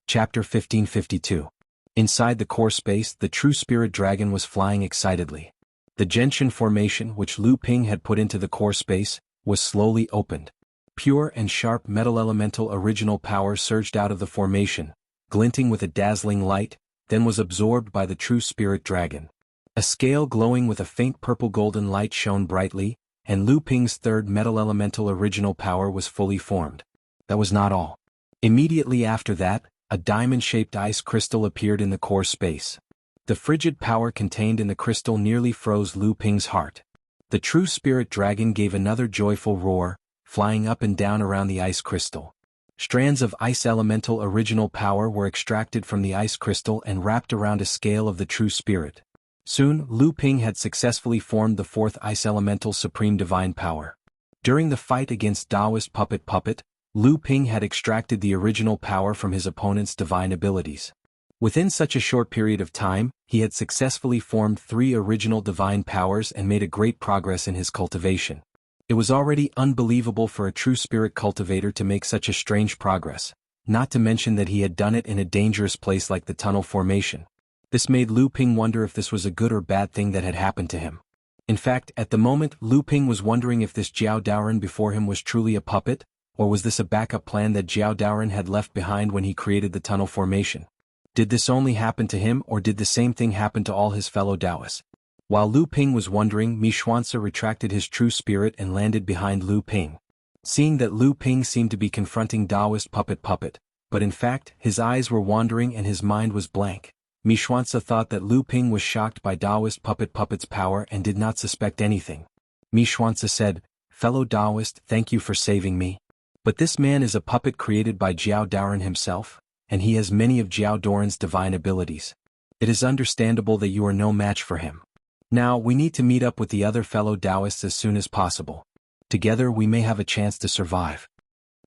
Chapter 1552. Inside the core space, the true spirit dragon was flying excitedly. The gentian formation which Lu Ping had put into the core space was slowly opened. Pure and sharp metal elemental original power surged out of the formation, glinting with a dazzling light, then was absorbed by the true spirit dragon. A scale glowing with a faint purple-golden light shone brightly, and Lu Ping's third metal elemental original power was fully formed. That was not all. Immediately after that, a diamond-shaped ice crystal appeared in the core space. The frigid power contained in the crystal nearly froze Lu Ping's heart. The true spirit dragon gave another joyful roar, flying up and down around the ice crystal. Strands of ice elemental original power were extracted from the ice crystal and wrapped around a scale of the true spirit. Soon, Lu Ping had successfully formed the fourth ice elemental supreme divine power. During the fight against Taoist Puppet, Lu Ping had extracted the original power from his opponent's divine abilities. Within such a short period of time, he had successfully formed 3 original divine powers and made a great progress in his cultivation. It was already unbelievable for a true spirit cultivator to make such a strange progress, not to mention that he had done it in a dangerous place like the tunnel formation. This made Lu Ping wonder if this was a good or bad thing that had happened to him. In fact, at the moment, Lu Ping was wondering if this Jiao Daoren before him was truly a puppet, or was this a backup plan that Jiao Daoren had left behind when he created the tunnel formation? Did this only happen to him or did the same thing happen to all his fellow Taoists? While Lu Ping was wondering, Xuanze retracted his true spirit and landed behind Lu Ping. Seeing that Lu Ping seemed to be confronting Taoist Puppet, but in fact, his eyes were wandering and his mind was blank, Xuanze thought that Lu Ping was shocked by Taoist Puppet's power and did not suspect anything. Xuanze said, "Fellow Taoist, thank you for saving me. But this man is a puppet created by Jiao Daoren himself, and he has many of Jiao Daoren's divine abilities. It is understandable that you are no match for him. Now we need to meet up with the other fellow Taoists as soon as possible. Together we may have a chance to survive."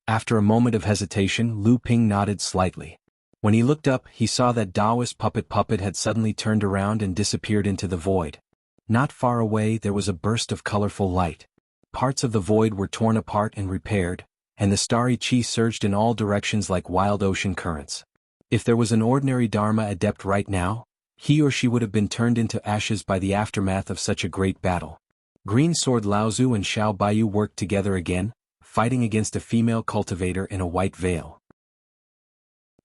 After a moment of hesitation, Lu Ping nodded slightly. When he looked up, he saw that Taoist Puppet had suddenly turned around and disappeared into the void. Not far away there was a burst of colorful light. Parts of the void were torn apart and repaired, and the starry chi surged in all directions like wild ocean currents. If there was an ordinary Dharma adept right now, he or she would have been turned into ashes by the aftermath of such a great battle. Green Sword Laozu and Xiao Baiyu worked together again, fighting against a female cultivator in a white veil.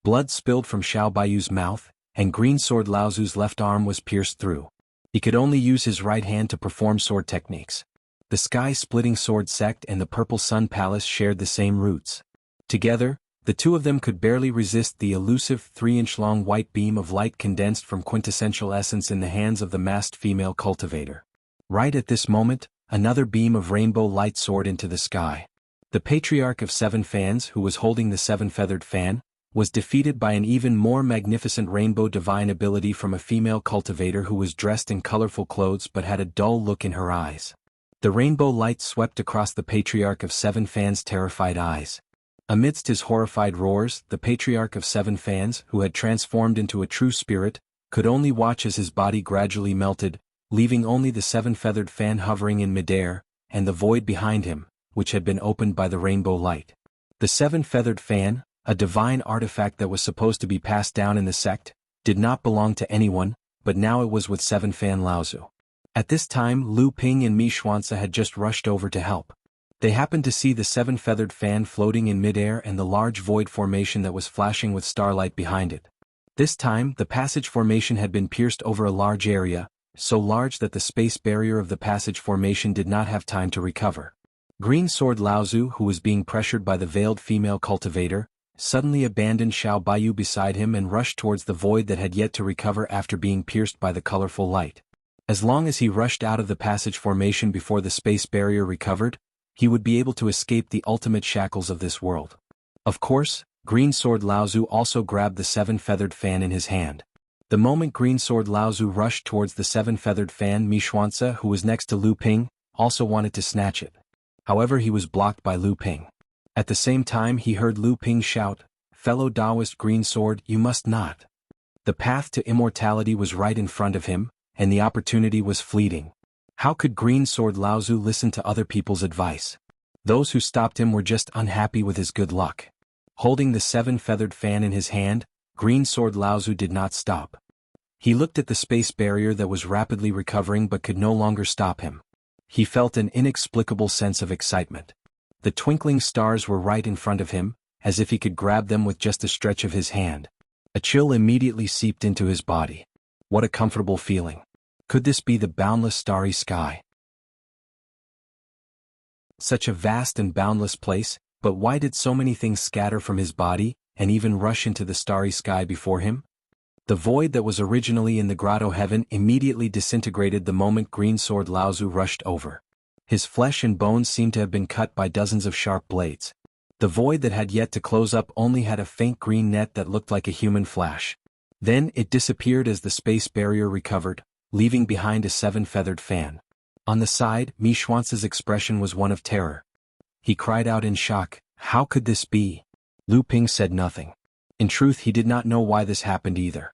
Blood spilled from Xiao Baiyu's mouth, and Green Sword Laozu's left arm was pierced through. He could only use his right hand to perform sword techniques. The sky-splitting sword sect and the Purple Sun Palace shared the same roots. Together, the two of them could barely resist the elusive 3-inch-long white beam of light condensed from quintessential essence in the hands of the masked female cultivator. Right at this moment, another beam of rainbow light soared into the sky. The Patriarch of 7 Fans, who was holding the 7-feathered fan, was defeated by an even more magnificent rainbow divine ability from a female cultivator who was dressed in colorful clothes but had a dull look in her eyes. The rainbow light swept across the Patriarch of 7 Fans' terrified eyes. Amidst his horrified roars, the Patriarch of 7 Fans, who had transformed into a true spirit, could only watch as his body gradually melted, leaving only the 7-feathered fan hovering in midair, and the void behind him, which had been opened by the rainbow light. The 7-feathered fan, a divine artifact that was supposed to be passed down in the sect, did not belong to anyone, but now it was with 7-fan Laozu. At this time Lu Ping and Xuanze had just rushed over to help. They happened to see the 7-feathered fan floating in midair and the large void formation that was flashing with starlight behind it. This time the passage formation had been pierced over a large area, so large that the space barrier of the passage formation did not have time to recover. Green Sword Laozu, who was being pressured by the veiled female cultivator, suddenly abandoned Xiao Baiyu beside him and rushed towards the void that had yet to recover after being pierced by the colorful light. As long as he rushed out of the passage formation before the space barrier recovered, he would be able to escape the ultimate shackles of this world. Of course, Green Sword Laozu also grabbed the 7-feathered fan in his hand. The moment Green Sword Laozu rushed towards the 7-feathered fan, Xuanze, who was next to Lu Ping, also wanted to snatch it. However, he was blocked by Lu Ping. At the same time he heard Lu Ping shout, "Fellow Taoist Green Sword, you must not." The path to immortality was right in front of him, and the opportunity was fleeting. How could Green Sword Laozu listen to other people's advice? Those who stopped him were just unhappy with his good luck. Holding the 7-feathered fan in his hand, Green Sword Laozu did not stop. He looked at the space barrier that was rapidly recovering but could no longer stop him. He felt an inexplicable sense of excitement. The twinkling stars were right in front of him, as if he could grab them with just a stretch of his hand. A chill immediately seeped into his body. What a comfortable feeling. Could this be the boundless starry sky? Such a vast and boundless place, but why did so many things scatter from his body, and even rush into the starry sky before him? The void that was originally in the grotto heaven immediately disintegrated the moment Green Sword Laozu rushed over. His flesh and bones seemed to have been cut by dozens of sharp blades. The void that had yet to close up only had a faint green net that looked like a human flash. Then it disappeared as the space barrier recovered, leaving behind a seven-feathered fan. On the side, Mi Xuance's expression was one of terror. He cried out in shock, "How could this be?" Lu Ping said nothing. In truth, he did not know why this happened either.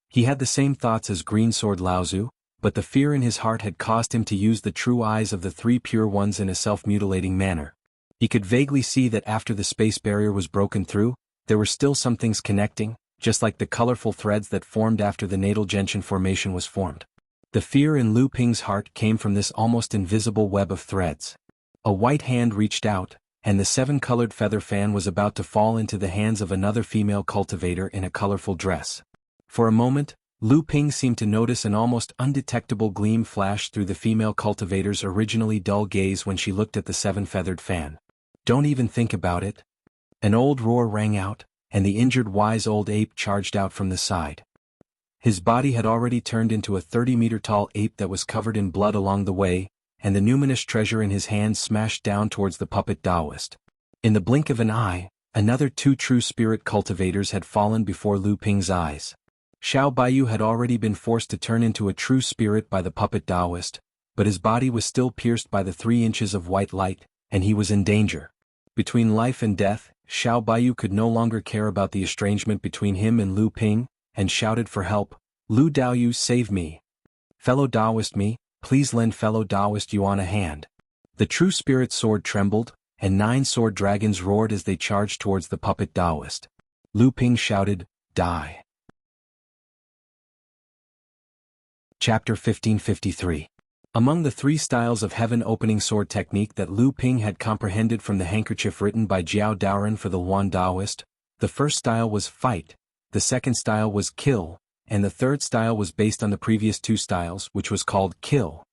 He had the same thoughts as Green Sword Laozu, but the fear in his heart had caused him to use the true eyes of the three pure ones in a self-mutilating manner. He could vaguely see that after the space barrier was broken through, there were still some things connecting, just like the colorful threads that formed after the natal gentian formation was formed. The fear in Lu Ping's heart came from this almost invisible web of threads. A white hand reached out, and the seven-colored feather fan was about to fall into the hands of another female cultivator in a colorful dress. For a moment, Lu Ping seemed to notice an almost undetectable gleam flash through the female cultivator's originally dull gaze when she looked at the seven-feathered fan. "Don't even think about it." An old roar rang out, and the injured wise old ape charged out from the side. His body had already turned into a 30-meter-tall ape that was covered in blood along the way, and the numinous treasure in his hand smashed down towards the puppet Taoist. In the blink of an eye, another two true spirit cultivators had fallen before Lu Ping's eyes. Xiao Baiyu had already been forced to turn into a true spirit by the puppet Taoist, but his body was still pierced by the 3 inches of white light, and he was in danger. Between life and death, Xiao Baiyu could no longer care about the estrangement between him and Lu Ping, and shouted for help. "Lu Daoyu, save me. Fellow Taoist me, please lend fellow Taoist Yuan a hand." The true spirit sword trembled, and 9 sword dragons roared as they charged towards the puppet Taoist. Lu Ping shouted, "Die." Chapter 1553. Among the 3 styles of heaven-opening sword technique that Lu Ping had comprehended from the handkerchief written by Jiao Daoren for the Yuan Taoist, the first style was fight, the second style was kill, and the third style was based on the previous 2 styles, which was called kill.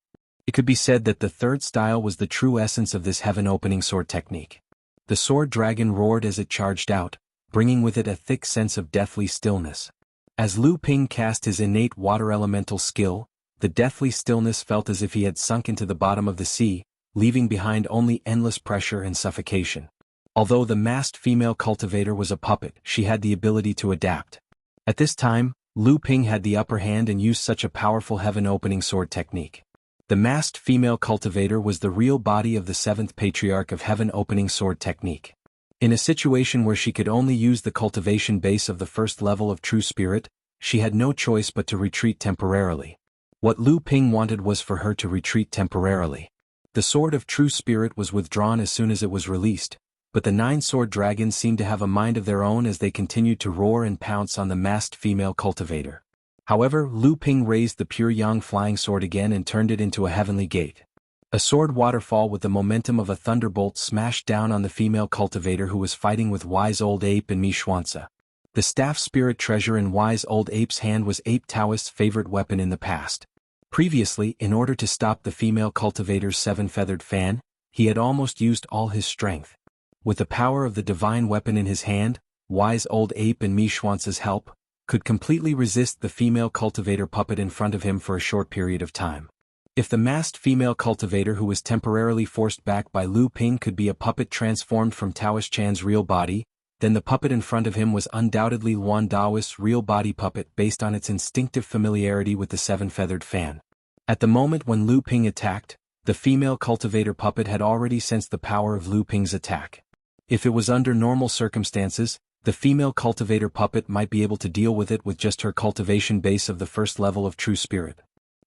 It could be said that the third style was the true essence of this heaven-opening sword technique. The sword dragon roared as it charged out, bringing with it a thick sense of deathly stillness. As Lu Ping cast his innate water elemental skill, the deathly stillness felt as if he had sunk into the bottom of the sea, leaving behind only endless pressure and suffocation. Although the masked female cultivator was a puppet, she had the ability to adapt. At this time, Lu Ping had the upper hand and used such a powerful heaven-opening sword technique. The masked female cultivator was the real body of the 7th patriarch of heaven-opening sword technique. In a situation where she could only use the cultivation base of the first level of true spirit, she had no choice but to retreat temporarily. What Lu Ping wanted was for her to retreat temporarily. The sword of true spirit was withdrawn as soon as it was released, but the 9 sword dragons seemed to have a mind of their own as they continued to roar and pounce on the masked female cultivator. However, Lu Ping raised the pure yang flying sword again and turned it into a heavenly gate. A sword waterfall with the momentum of a thunderbolt smashed down on the female cultivator who was fighting with wise old ape and Mi Xuance. The staff spirit treasure in wise old ape's hand was ape Taoist's favorite weapon in the past. Previously, in order to stop the female cultivator's 7-feathered fan, he had almost used all his strength. With the power of the divine weapon in his hand, wise old ape and Mi Xuance's help, could completely resist the female cultivator puppet in front of him for a short period of time. If the masked female cultivator who was temporarily forced back by Lu Ping could be a puppet transformed from Taoist Chan's real body, then the puppet in front of him was undoubtedly Yuan Taoist's real body puppet based on its instinctive familiarity with the 7-feathered fan. At the moment when Lu Ping attacked, the female cultivator puppet had already sensed the power of Lu Ping's attack. If it was under normal circumstances, the female cultivator puppet might be able to deal with it with just her cultivation base of the first level of true spirit.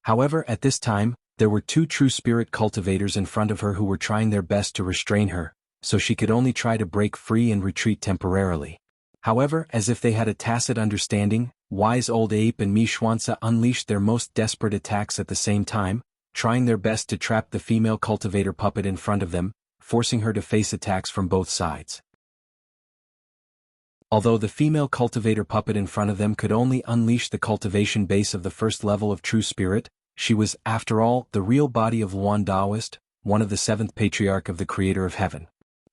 However, at this time, there were 2 true spirit cultivators in front of her who were trying their best to restrain her, so she could only try to break free and retreat temporarily. However, as if they had a tacit understanding, Wise Old Ape and Mi Xuanzi unleashed their most desperate attacks at the same time, trying their best to trap the female cultivator puppet in front of them, forcing her to face attacks from both sides. Although the female cultivator puppet in front of them could only unleash the cultivation base of the first level of true spirit, she was, after all, the real body of Luan Daoist, one of the seventh patriarch of the Creator of Heaven.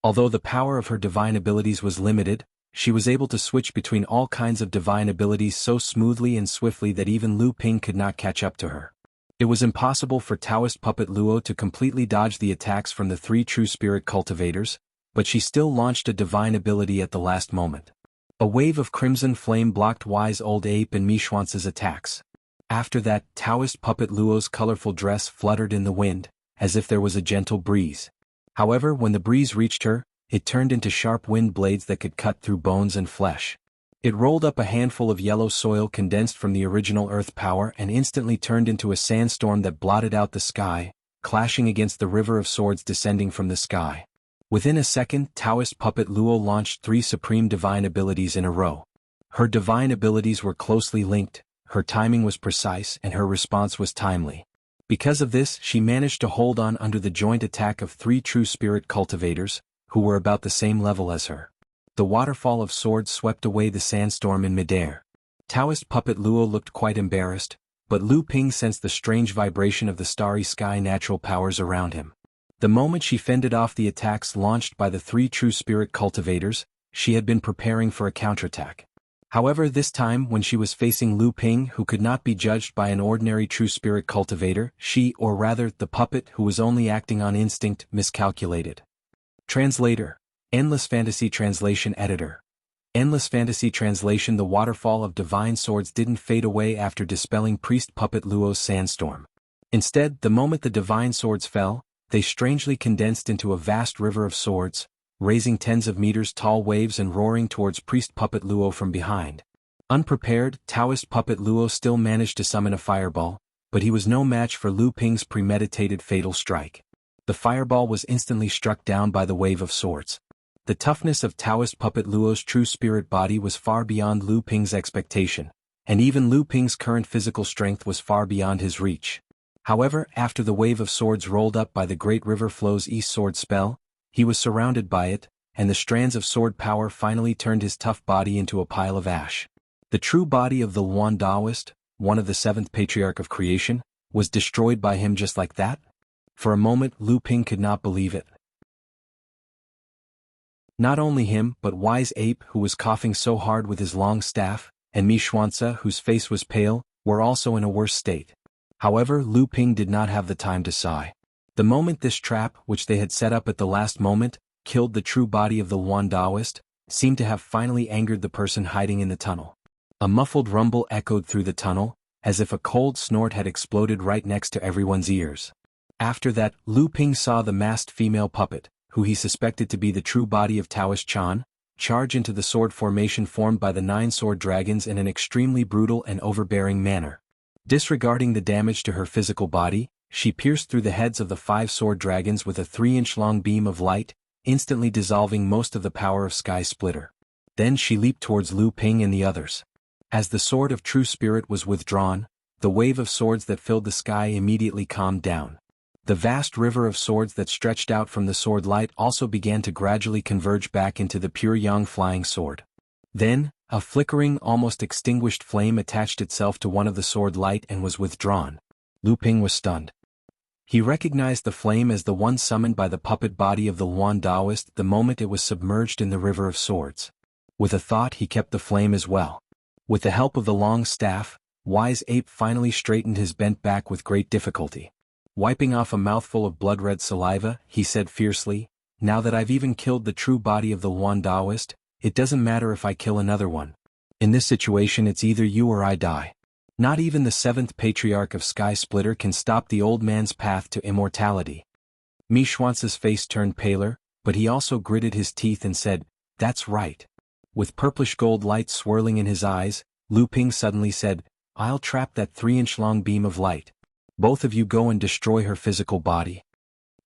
Although the power of her divine abilities was limited, she was able to switch between all kinds of divine abilities so smoothly and swiftly that even Lu Ping could not catch up to her. It was impossible for Taoist puppet Luo to completely dodge the attacks from the three true spirit cultivators, but she still launched a divine ability at the last moment. A wave of crimson flame blocked Wise Old Ape and Mi Xuanzi's attacks. After that, Taoist puppet Luo's colorful dress fluttered in the wind, as if there was a gentle breeze. However, when the breeze reached her, it turned into sharp wind blades that could cut through bones and flesh. It rolled up a handful of yellow soil condensed from the original earth power and instantly turned into a sandstorm that blotted out the sky, clashing against the river of swords descending from the sky. Within a second, Taoist puppet Luo launched 3 supreme divine abilities in a row. Her divine abilities were closely linked, her timing was precise and her response was timely. Because of this, she managed to hold on under the joint attack of 3 true spirit cultivators, who were about the same level as her. The waterfall of swords swept away the sandstorm in midair. Taoist puppet Luo looked quite embarrassed, but Lu Ping sensed the strange vibration of the starry sky natural powers around him. The moment she fended off the attacks launched by the 3 true spirit cultivators, she had been preparing for a counterattack. However, this time when she was facing Lu Ping, who could not be judged by an ordinary true spirit cultivator, she, or rather, the puppet who was only acting on instinct, miscalculated. Translator. Endless Fantasy Translation Editor. Endless Fantasy Translation. The waterfall of divine swords didn't fade away after dispelling priest puppet Luo's sandstorm. Instead, the moment the divine swords fell, they strangely condensed into a vast river of swords, raising tens of meters tall waves and roaring towards priest puppet Luo from behind. Unprepared, Taoist puppet Luo still managed to summon a fireball, but he was no match for Lu Ping's premeditated fatal strike. The fireball was instantly struck down by the wave of swords. The toughness of Taoist puppet Luo's true spirit body was far beyond Lu Ping's expectation, and even Lu Ping's current physical strength was far beyond his reach. However, after the wave of swords rolled up by the great river flow's east sword spell, he was surrounded by it, and the strands of sword power finally turned his tough body into a pile of ash. The true body of the Luan Daoist, one of the seventh patriarch of creation, was destroyed by him just like that? For a moment, Lu Ping could not believe it. Not only him, but Wise Ape, who was coughing so hard with his long staff, and Mi Xuanzi, whose face was pale, were also in a worse state. However, Lu Ping did not have the time to sigh. The moment this trap, which they had set up at the last moment, killed the true body of the Luan Daoist, seemed to have finally angered the person hiding in the tunnel. A muffled rumble echoed through the tunnel, as if a cold snort had exploded right next to everyone's ears. After that, Lu Ping saw the masked female puppet, who he suspected to be the true body of Taoist Chan, charge into the sword formation formed by the 9 sword dragons in an extremely brutal and overbearing manner. Disregarding the damage to her physical body, she pierced through the heads of the 5 sword dragons with a 3-inch-long beam of light, instantly dissolving most of the power of Sky Splitter. Then she leaped towards Lu Ping and the others. As the sword of true spirit was withdrawn, the wave of swords that filled the sky immediately calmed down. The vast river of swords that stretched out from the sword light also began to gradually converge back into the pure yang flying sword. Then, a flickering, almost extinguished flame attached itself to one of the sword light and was withdrawn. Lu Ping was stunned. He recognized the flame as the one summoned by the puppet body of the Luan Daoist the moment it was submerged in the river of swords. With a thought, he kept the flame as well. With the help of the long staff, Wise Ape finally straightened his bent back with great difficulty. Wiping off a mouthful of blood-red saliva, he said fiercely, "Now that I've even killed the true body of the Luan Daoist, it doesn't matter if I kill another one. In this situation it's either you or I die. Not even the 7th patriarch of Sky Splitter can stop the old man's path to immortality." Mi Xuanzi's face turned paler, but he also gritted his teeth and said, "That's right." With purplish gold light swirling in his eyes, Lu Ping suddenly said, "I'll trap that 3-inch-long beam of light. Both of you go and destroy her physical body."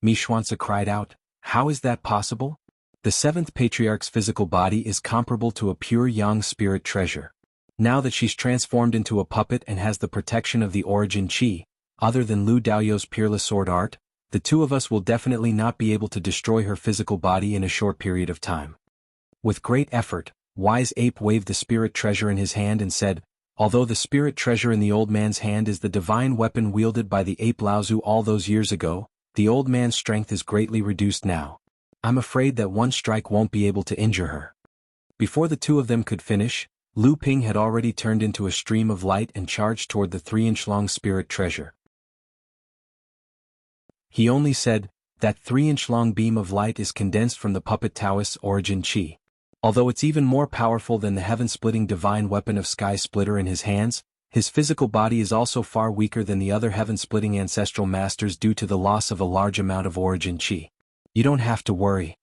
Mi Xuanzi cried out, "How is that possible? The 7th patriarch's physical body is comparable to a pure yang spirit treasure. Now that she's transformed into a puppet and has the protection of the origin chi, other than Lu Daoyou's peerless sword art, the two of us will definitely not be able to destroy her physical body in a short period of time. With great effort, Wise Ape waved the spirit treasure in his hand and said, although the spirit treasure in the old man's hand is the divine weapon wielded by the ape Laozu all those years ago, the old man's strength is greatly reduced now. I'm afraid that one strike won't be able to injure her. Before the two of them could finish, Lu Ping had already turned into a stream of light and charged toward the 3-inch-long spirit treasure. He only said, that 3-inch-long beam of light is condensed from the puppet Taoist's origin chi. Although it's even more powerful than the heaven-splitting divine weapon of Sky Splitter in his hands, his physical body is also far weaker than the other heaven-splitting ancestral masters due to the loss of a large amount of origin chi. You don't have to worry.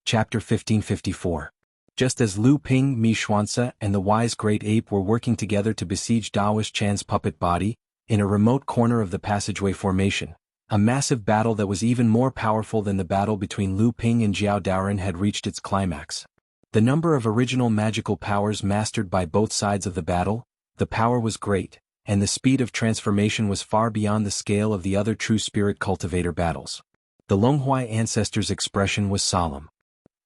Chapter 1554. Just as Lu Ping, Mi Xuanzi, and the wise great ape were working together to besiege Daoist Chan's puppet body, in a remote corner of the passageway formation, a massive battle that was even more powerful than the battle between Lu Ping and Jiao Daoren had reached its climax. The number of original magical powers mastered by both sides of the battle, the power was great, and the speed of transformation was far beyond the scale of the other true spirit cultivator battles. The Longhuai ancestor's expression was solemn.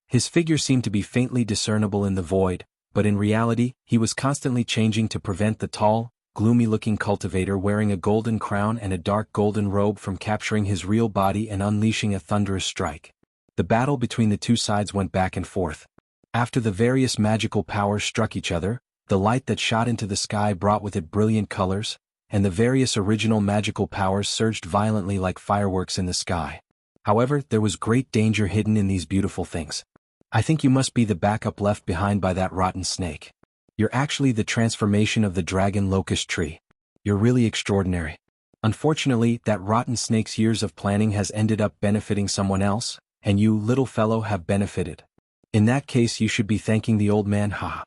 His figure seemed to be faintly discernible in the void, but in reality, he was constantly changing to prevent the tall, gloomy-looking cultivator wearing a golden crown and a dark golden robe from capturing his real body and unleashing a thunderous strike. The battle between the two sides went back and forth. After the various magical powers struck each other, the light that shot into the sky brought with it brilliant colors, and the various original magical powers surged violently like fireworks in the sky. However, there was great danger hidden in these beautiful things. I think you must be the backup left behind by that rotten snake. You're actually the transformation of the dragon locust tree. You're really extraordinary. Unfortunately, that rotten snake's years of planning has ended up benefiting someone else, and you, little fellow, have benefited. In that case you should be thanking the old man, ha.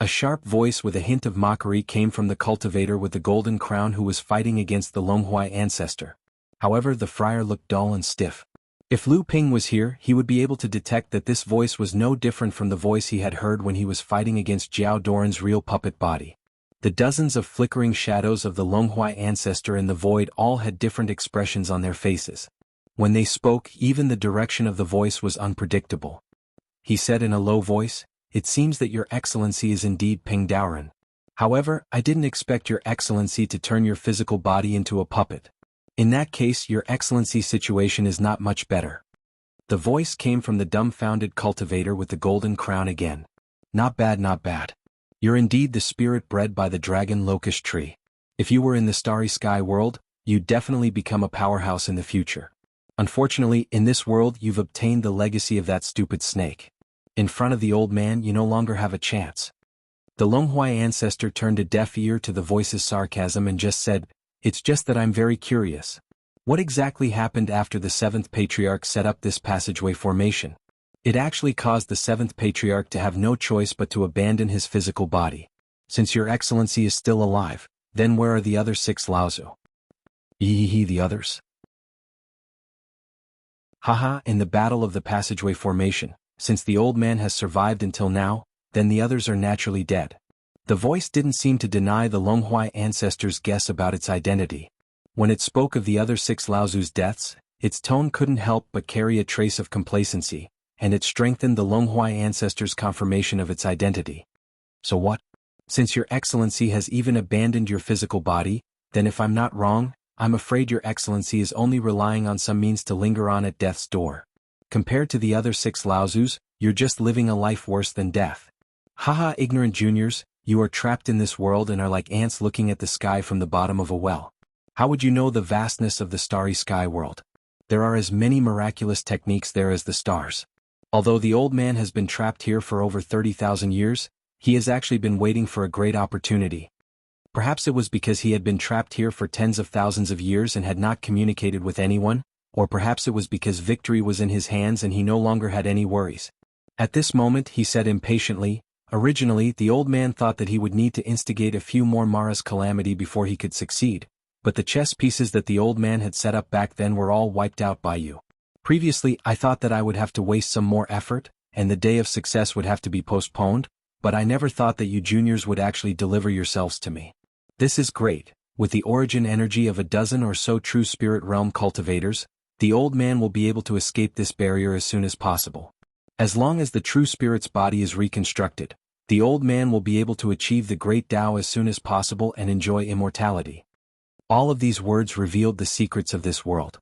A sharp voice with a hint of mockery came from the cultivator with the golden crown who was fighting against the Longhuai ancestor. However, the friar looked dull and stiff. If Lu Ping was here, he would be able to detect that this voice was no different from the voice he had heard when he was fighting against Jiao Daoren's real puppet body. The dozens of flickering shadows of the Longhuai ancestor in the void all had different expressions on their faces. When they spoke, even the direction of the voice was unpredictable. He said in a low voice, "It seems that your excellency is indeed Ping Daoren. However, I didn't expect your excellency to turn your physical body into a puppet. In that case, your excellency's situation is not much better." The voice came from the dumbfounded cultivator with the golden crown again. "Not bad, not bad. You're indeed the spirit bred by the dragon locust tree. If you were in the starry sky world, you'd definitely become a powerhouse in the future. Unfortunately, in this world you've obtained the legacy of that stupid snake. In front of the old man you no longer have a chance." The Longhuai ancestor turned a deaf ear to the voice's sarcasm and just said, "It's just that I'm very curious. What exactly happened after the 7th Patriarch set up this passageway formation? It actually caused the 7th Patriarch to have no choice but to abandon his physical body. Since your excellency is still alive, then where are the other 6 Laozu?" The others? Haha, in the battle of the passageway formation, since the old man has survived until now, then the others are naturally dead. The voice didn't seem to deny the Longhuai ancestor's guess about its identity. When it spoke of the other 6 Laozu's deaths, its tone couldn't help but carry a trace of complacency, and it strengthened the Longhuai ancestor's confirmation of its identity. "So what? Since your excellency has even abandoned your physical body, then if I'm not wrong, I'm afraid your excellency is only relying on some means to linger on at death's door. Compared to the other 6 Laozus, you're just living a life worse than death. Haha, ignorant juniors. You are trapped in this world and are like ants looking at the sky from the bottom of a well. How would you know the vastness of the starry sky world? There are as many miraculous techniques there as the stars. Although the old man has been trapped here for over 30,000 years, he has actually been waiting for a great opportunity. Perhaps it was because he had been trapped here for tens of thousands of years and had not communicated with anyone, or perhaps it was because victory was in his hands and he no longer had any worries. At this moment he said impatiently, "Originally, the old man thought that he would need to instigate a few more Mara's calamity before he could succeed, but the chess pieces that the old man had set up back then were all wiped out by you. Previously, I thought that I would have to waste some more effort, and the day of success would have to be postponed, but I never thought that you juniors would actually deliver yourselves to me. This is great. With the origin energy of a dozen or so true spirit realm cultivators, the old man will be able to escape this barrier as soon as possible. As long as the true spirit's body is reconstructed, the old man will be able to achieve the great Tao as soon as possible and enjoy immortality. All of these words revealed the secrets of this world.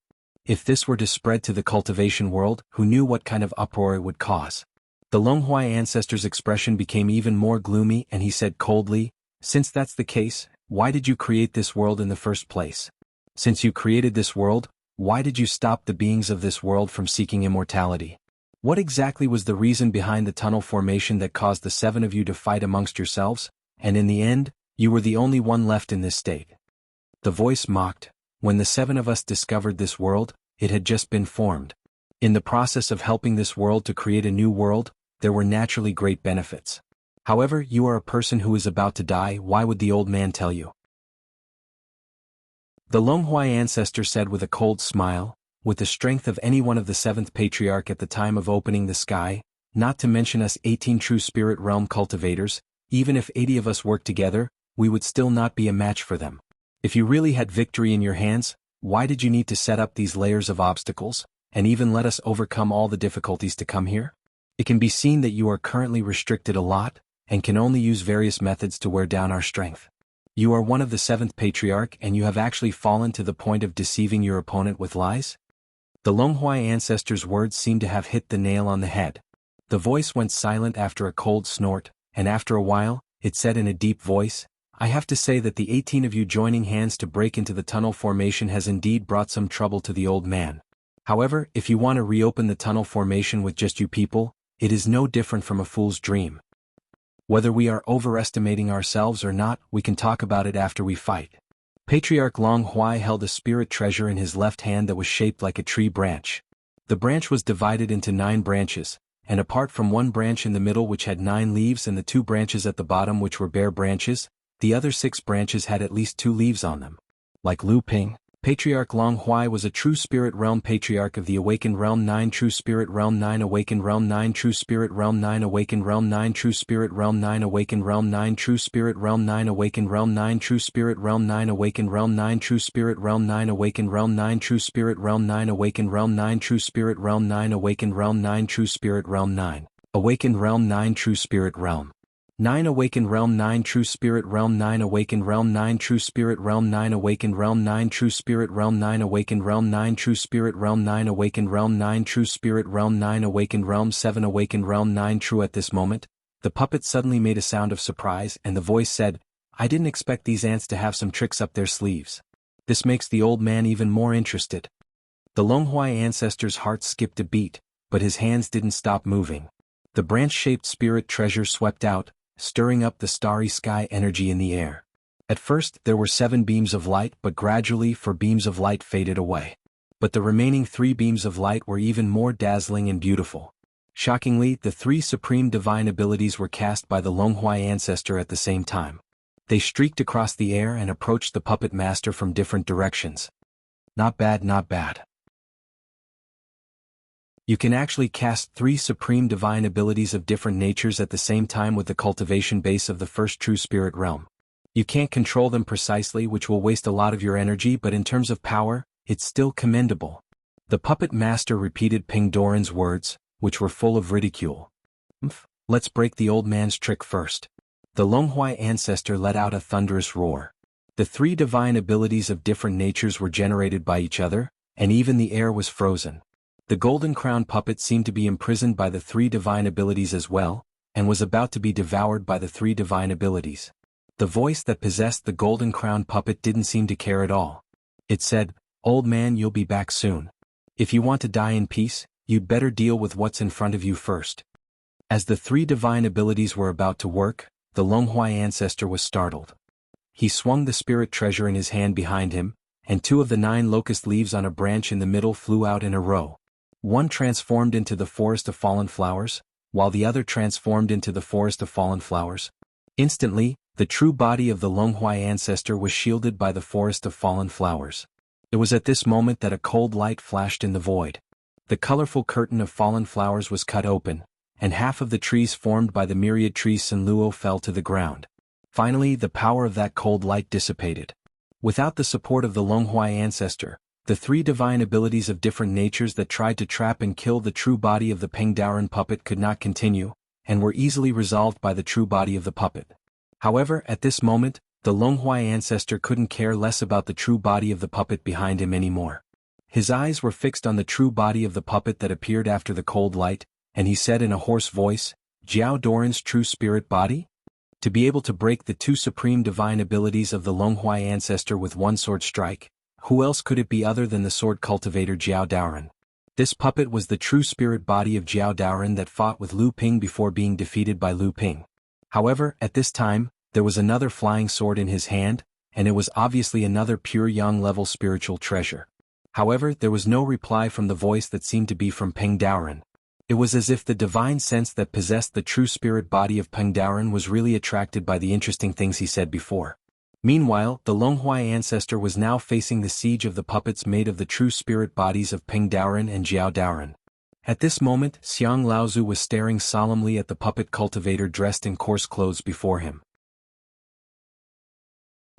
If this were to spread to the cultivation world, who knew what kind of uproar it would cause? The Longhuai ancestor's expression became even more gloomy and he said coldly, "Since that's the case, why did you create this world in the first place? Since you created this world, why did you stop the beings of this world from seeking immortality? What exactly was the reason behind the tunnel formation that caused the 7 of you to fight amongst yourselves, and in the end, you were the only one left in this state?" The voice mocked, "When the 7 of us discovered this world, it had just been formed. In the process of helping this world to create a new world, there were naturally great benefits. However, you are a person who is about to die, why would the old man tell you?" The Longhuai ancestor said with a cold smile, "With the strength of any one of the 7th patriarch at the time of opening the sky, not to mention us 18 true spirit realm cultivators, even if 80 of us worked together, we would still not be a match for them. If you really had victory in your hands, why did you need to set up these layers of obstacles, and even let us overcome all the difficulties to come here? It can be seen that you are currently restricted a lot, and can only use various methods to wear down our strength. You are one of the 7th patriarch and you have actually fallen to the point of deceiving your opponent with lies?" The Longhuai ancestor's words seemed to have hit the nail on the head. The voice went silent after a cold snort, and after a while, it said in a deep voice, "I have to say that the 18 of you joining hands to break into the tunnel formation has indeed brought some trouble to the old man. However, if you want to reopen the tunnel formation with just you people, it is no different from a fool's dream. Whether we are overestimating ourselves or not, we can talk about it after we fight." Patriarch Long Huai held a spirit treasure in his left hand that was shaped like a tree branch. The branch was divided into 9 branches, and apart from one branch in the middle which had 9 leaves and the 2 branches at the bottom which were bare branches, the other 6 branches had at least 2 leaves on them. Like Lu Ping, Patriarch Long Huai was a true spirit realm patriarch of the awakened realm 9 true spirit realm 9 awakened realm 9 true spirit realm 9 awakened realm 9 true spirit realm 9 awakened realm 9 true spirit realm 9 awakened realm 9 true spirit realm 9 awakened realm 9 true spirit realm 9 awakened realm 9 true spirit realm 9 awakened realm 9 true spirit realm 9 awakened realm 9 true spirit realm 9 awakened realm 9 true spirit realm 9 awakened realm 9 true spirit realm 9 awakened realm 9 true spirit realm 9 awakened realm 9 true spirit realm 9 awakened realm 9 true spirit realm 9 awakened realm 9 true spirit realm 9 awakened realm 7 awakened realm 9 true. At this moment, the puppet suddenly made a sound of surprise and the voice said, "I didn't expect these ants to have some tricks up their sleeves." This makes the old man even more interested. The Longhuai ancestor's heart skipped a beat, but his hands didn't stop moving. The branch-shaped spirit treasure swept out, stirring up the starry sky energy in the air. At first there were 7 beams of light, but gradually 4 beams of light faded away. But the remaining 3 beams of light were even more dazzling and beautiful. Shockingly, the 3 supreme divine abilities were cast by the Longhuai ancestor at the same time. They streaked across the air and approached the puppet master from different directions. Not bad, not bad. You can actually cast 3 supreme divine abilities of different natures at the same time with the cultivation base of the first true spirit realm. You can't control them precisely, which will waste a lot of your energy, but in terms of power, it's still commendable. The puppet master repeated Ping Doran's words, which were full of ridicule. Let's break the old man's trick first." The Longhuai ancestor let out a thunderous roar. The 3 divine abilities of different natures were generated by each other, and even the air was frozen. The golden crown puppet seemed to be imprisoned by the 3 divine abilities as well, and was about to be devoured by the 3 divine abilities. The voice that possessed the golden crown puppet didn't seem to care at all. It said, "Old man, you'll be back soon. If you want to die in peace, you'd better deal with what's in front of you first." As the 3 divine abilities were about to work, the Longhuai ancestor was startled. He swung the spirit treasure in his hand behind him, and 2 of the 9 locust leaves on a branch in the middle flew out in a row. One transformed into the forest of fallen flowers, while the other transformed into the forest of fallen flowers. Instantly, the true body of the Longhuai ancestor was shielded by the forest of fallen flowers. It was at this moment that a cold light flashed in the void. The colorful curtain of fallen flowers was cut open, and half of the trees formed by the myriad trees Sunluo fell to the ground. Finally, the power of that cold light dissipated. Without the support of the Longhuai ancestor, the three divine abilities of different natures that tried to trap and kill the true body of the Pengdaoren puppet could not continue, and were easily resolved by the true body of the puppet. However, at this moment, the Longhuai ancestor couldn't care less about the true body of the puppet behind him anymore. His eyes were fixed on the true body of the puppet that appeared after the cold light, and he said in a hoarse voice, "Jiao Doran's true spirit body? To be able to break the two supreme divine abilities of the Longhuai ancestor with one sword strike, who else could it be other than the sword cultivator Jiao Daoren? This puppet was the true spirit body of Jiao Daoren that fought with Lu Ping before being defeated by Lu Ping. However, at this time, there was another flying sword in his hand, and it was obviously another pure yang-level spiritual treasure. However, there was no reply from the voice that seemed to be from Pengdaoren. It was as if the divine sense that possessed the true spirit body of Pengdaoren was really attracted by the interesting things he said before. Meanwhile, the Longhuai ancestor was now facing the siege of the puppets made of the true spirit bodies of Pengdaoren and Jiao Daoren. At this moment, Xiang Laozu was staring solemnly at the puppet cultivator dressed in coarse clothes before him.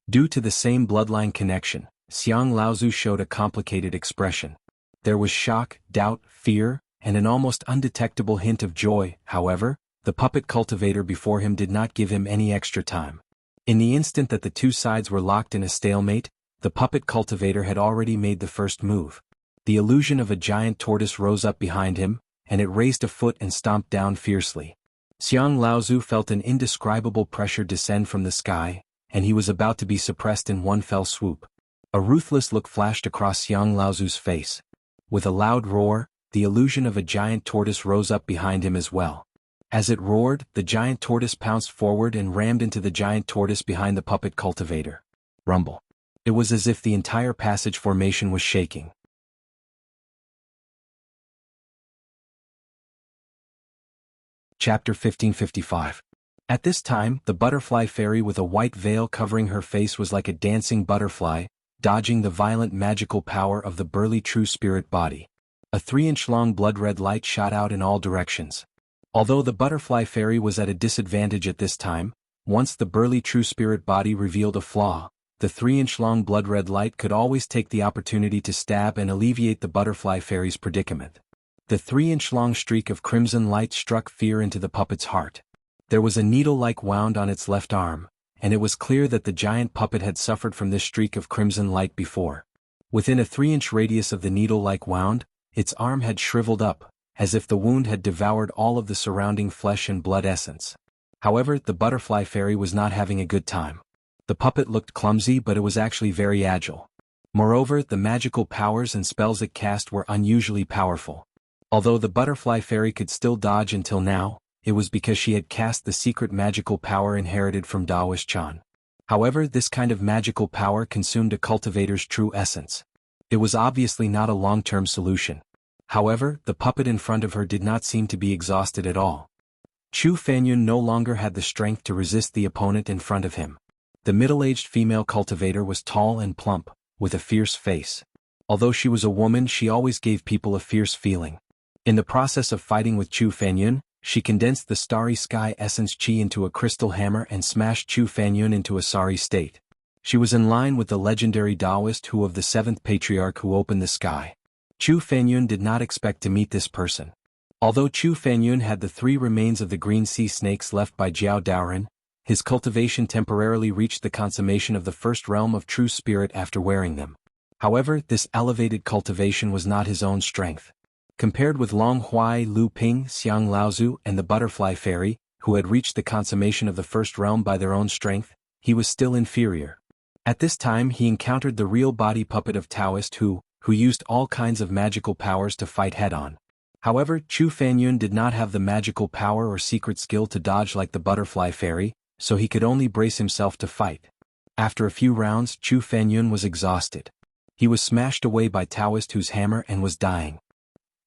Due to the same bloodline connection, Xiang Laozu showed a complicated expression. There was shock, doubt, fear, and an almost undetectable hint of joy. However, the puppet cultivator before him did not give him any extra time. In the instant that the two sides were locked in a stalemate, the puppet cultivator had already made the first move. The illusion of a giant tortoise rose up behind him, and it raised a foot and stomped down fiercely. Xiang Laozu felt an indescribable pressure descend from the sky, and he was about to be suppressed in one fell swoop. A ruthless look flashed across Xiang Laozu's face. With a loud roar, the illusion of a giant tortoise rose up behind him as well. As it roared, the giant tortoise pounced forward and rammed into the giant tortoise behind the puppet cultivator. Rumble. It was as if the entire passage formation was shaking. Chapter 1555. At this time, the butterfly fairy with a white veil covering her face was like a dancing butterfly, dodging the violent magical power of the burly true spirit body. A 3-inch-long blood-red light shot out in all directions. Although the butterfly fairy was at a disadvantage at this time, once the burly true spirit body revealed a flaw, the 3-inch-long blood-red light could always take the opportunity to stab and alleviate the butterfly fairy's predicament. The 3-inch-long streak of crimson light struck fear into the puppet's heart. There was a needle-like wound on its left arm, and it was clear that the giant puppet had suffered from this streak of crimson light before. Within a 3-inch radius of the needle-like wound, its arm had shriveled up, as if the wound had devoured all of the surrounding flesh and blood essence. However, the butterfly fairy was not having a good time. The puppet looked clumsy, but it was actually very agile. Moreover, the magical powers and spells it cast were unusually powerful. Although the butterfly fairy could still dodge until now, it was because she had cast the secret magical power inherited from Daoist Chan. However, this kind of magical power consumed a cultivator's true essence. It was obviously not a long-term solution. However, the puppet in front of her did not seem to be exhausted at all. Chu Fanyun no longer had the strength to resist the opponent in front of him. The middle-aged female cultivator was tall and plump, with a fierce face. Although she was a woman, she always gave people a fierce feeling. In the process of fighting with Chu Fanyun, she condensed the starry sky essence chi into a crystal hammer and smashed Chu Fanyun into a sorry state. She was in line with the legendary Taoist Hu of the 7th Patriarch who opened the sky. Chu Fanyun did not expect to meet this person. Although Chu Fanyun had the 3 remains of the green sea snakes left by Jiao Daoren, his cultivation temporarily reached the consummation of the first realm of true spirit after wearing them. However, this elevated cultivation was not his own strength. Compared with Long Huai, Lu Ping, Xiang Laozu, and the butterfly fairy, who had reached the consummation of the first realm by their own strength, he was still inferior. At this time he encountered the real body puppet of Taoist Hu used all kinds of magical powers to fight head-on. However, Chu Fanyun did not have the magical power or secret skill to dodge like the butterfly fairy, so he could only brace himself to fight. After a few rounds, Chu Fanyun was exhausted. He was smashed away by Taoist Hu's hammer and was dying.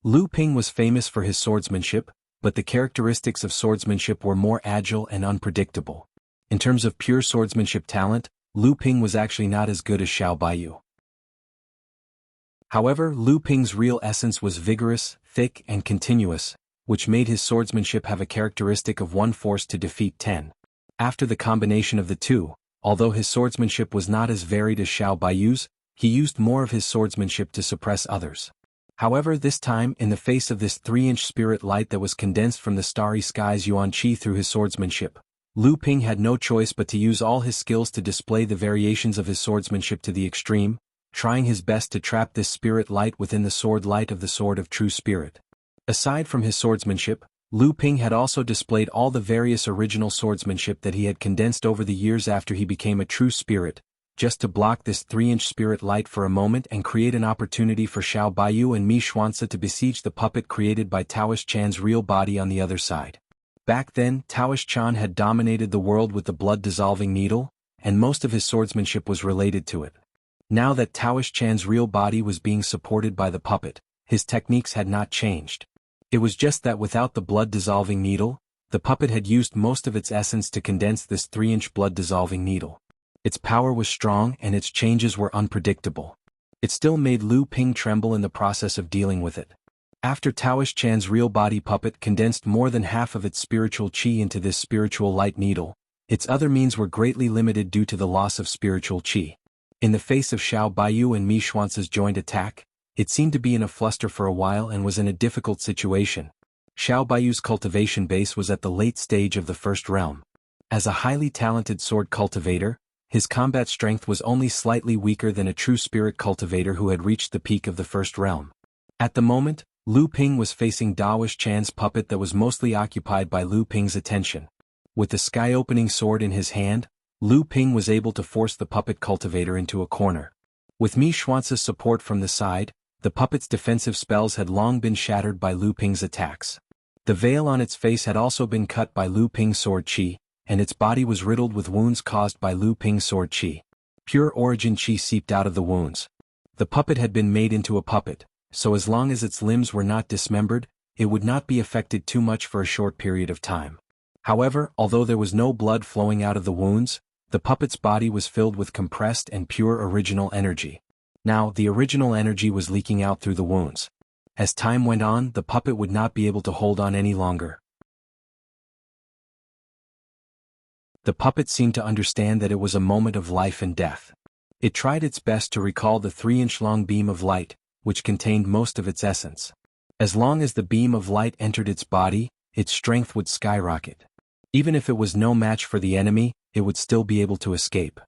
Lu Ping was famous for his swordsmanship, but the characteristics of swordsmanship were more agile and unpredictable. In terms of pure swordsmanship talent, Lu Ping was actually not as good as Xiao Baiyu. However, Lu Ping's real essence was vigorous, thick, and continuous, which made his swordsmanship have a characteristic of one force to defeat 10. After the combination of the two, although his swordsmanship was not as varied as Xiao Baiyu's, he used more of his swordsmanship to suppress others. However, this time, in the face of this 3-inch spirit light that was condensed from the starry skies Yuan Qi through his swordsmanship, Lu Ping had no choice but to use all his skills to display the variations of his swordsmanship to the extreme, trying his best to trap this spirit light within the sword light of the sword of true spirit. Aside from his swordsmanship, Lu Ping had also displayed all the various original swordsmanship that he had condensed over the years after he became a true spirit, just to block this 3-inch spirit light for a moment and create an opportunity for Xiao Baiyu and Mi Xuanzi to besiege the puppet created by Taoish Chan's real body on the other side. Back then, Taoish Chan had dominated the world with the blood-dissolving needle, and most of his swordsmanship was related to it. Now that Taoish Chan's real body was being supported by the puppet, his techniques had not changed. It was just that without the blood-dissolving needle, the puppet had used most of its essence to condense this 3-inch blood-dissolving needle. Its power was strong and its changes were unpredictable. It still made Lu Ping tremble in the process of dealing with it. After Taoish Chan's real body puppet condensed more than half of its spiritual qi into this spiritual light needle, its other means were greatly limited due to the loss of spiritual qi. In the face of Xiao Baiyu and Mi Xuanzi's joint attack, it seemed to be in a fluster for a while and was in a difficult situation. Xiao Baiyu's cultivation base was at the late stage of the first realm. As a highly talented sword cultivator, his combat strength was only slightly weaker than a true spirit cultivator who had reached the peak of the first realm. At the moment, Lu Ping was facing Taoish Chan's puppet that was mostly occupied by Lu Ping's attention. With the sky-opening sword in his hand, Lu Ping was able to force the puppet cultivator into a corner. With Mi Xuanzi's support from the side, the puppet's defensive spells had long been shattered by Lu Ping's attacks. The veil on its face had also been cut by Lu Ping's sword qi, and its body was riddled with wounds caused by Lu Ping's sword qi. Pure origin qi seeped out of the wounds. The puppet had been made into a puppet, so as long as its limbs were not dismembered, it would not be affected too much for a short period of time. However, although there was no blood flowing out of the wounds, the puppet's body was filled with compressed and pure original energy. Now, the original energy was leaking out through the wounds. As time went on, the puppet would not be able to hold on any longer. The puppet seemed to understand that it was a moment of life and death. It tried its best to recall the 3-inch-long beam of light, which contained most of its essence. As long as the beam of light entered its body, its strength would skyrocket. Even if it was no match for the enemy, it would still be able to escape.